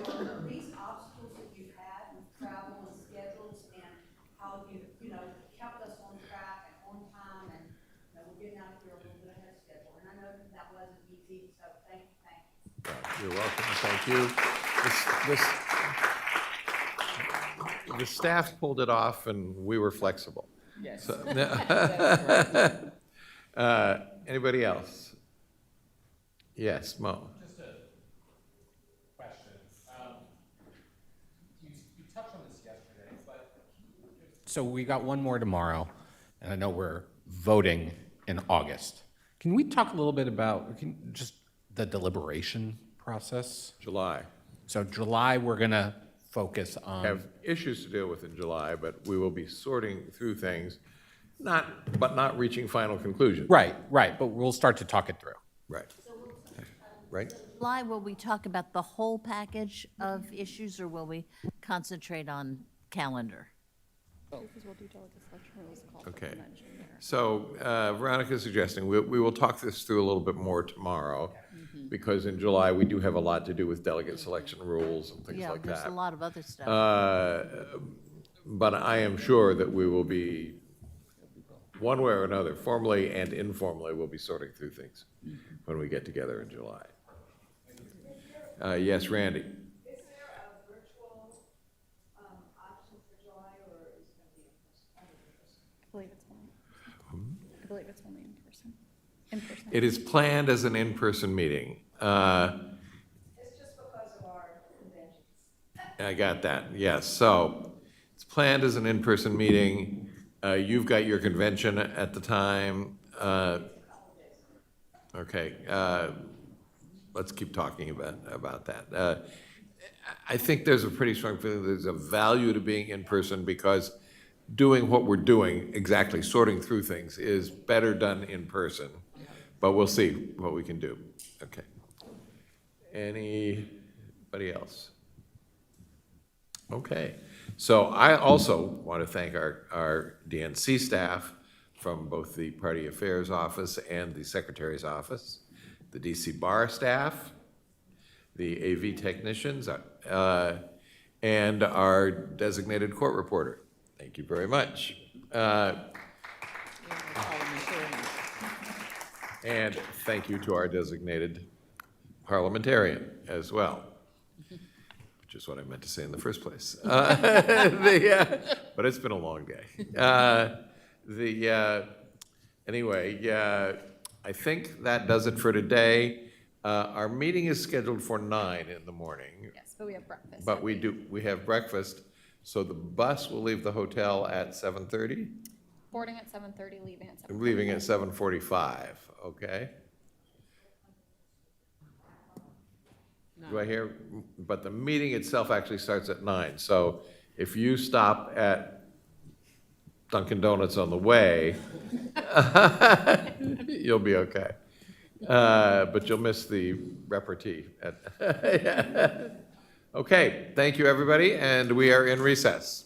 for these obstacles that you've had with travel and schedules and how you kept us on track and on time, and we're getting out here a little bit ahead of schedule. And I know that wasn't easy, so thank you. You're welcome, thank you. The staff pulled it off and we were flexible. Yes. So- Anybody else? Yes, Mo. Just a question. You touched on this yesterday, but so we got one more tomorrow, and I know we're voting in August. Can we talk a little bit about just the deliberation process? July. So July, we're gonna focus on. Have issues to deal with in July, but we will be sorting through things, but not reaching final conclusions. Right, but we'll start to talk it through. Right. Right? July, will we talk about the whole package of issues, or will we concentrate on calendar? Okay. So Veronica's suggesting we will talk this through a little bit more tomorrow, because in July, we do have a lot to do with delegate selection rules and things like that. Yeah, there's a lot of other stuff. But I am sure that we will be, one way or another, formally and informally, we'll be sorting through things when we get together in July. Yes, Randy? Is there a virtual option for July, or is it going to be in person? I believe it's only in person. In person. It is planned as an in-person meeting. It's just because of our conventions. I got that, yes. So it's planned as an in-person meeting. You've got your convention at the time. Okay, let's keep talking about that. I think there's a pretty strong feeling there's a value to being in person because doing what we're doing, exactly sorting through things, is better done in person. But we'll see what we can do. Okay. Anybody else? Okay. So I also want to thank our DNC staff from both the Party Affairs Office and the Secretary's Office, the DC Bar staff, the AV technicians, and our designated court reporter. Thank you very much. And thank you to our designated parliamentarian as well, which is what I meant to say in the first place. But it's been a long day. Anyway, I think that does it for today. Our meeting is scheduled for 9 in the morning, Yes, but we have breakfast. but we have breakfast. So the bus will leave the hotel at 7:30, Boarding at 7:30, leaving at 7:45. leaving at 7:45, okay? Do I hear, but the meeting itself actually starts at 9. So if you stop at Dunkin' Donuts on the way, you'll be okay. But you'll miss the repartee. Okay, thank you, everybody, and we are in recess.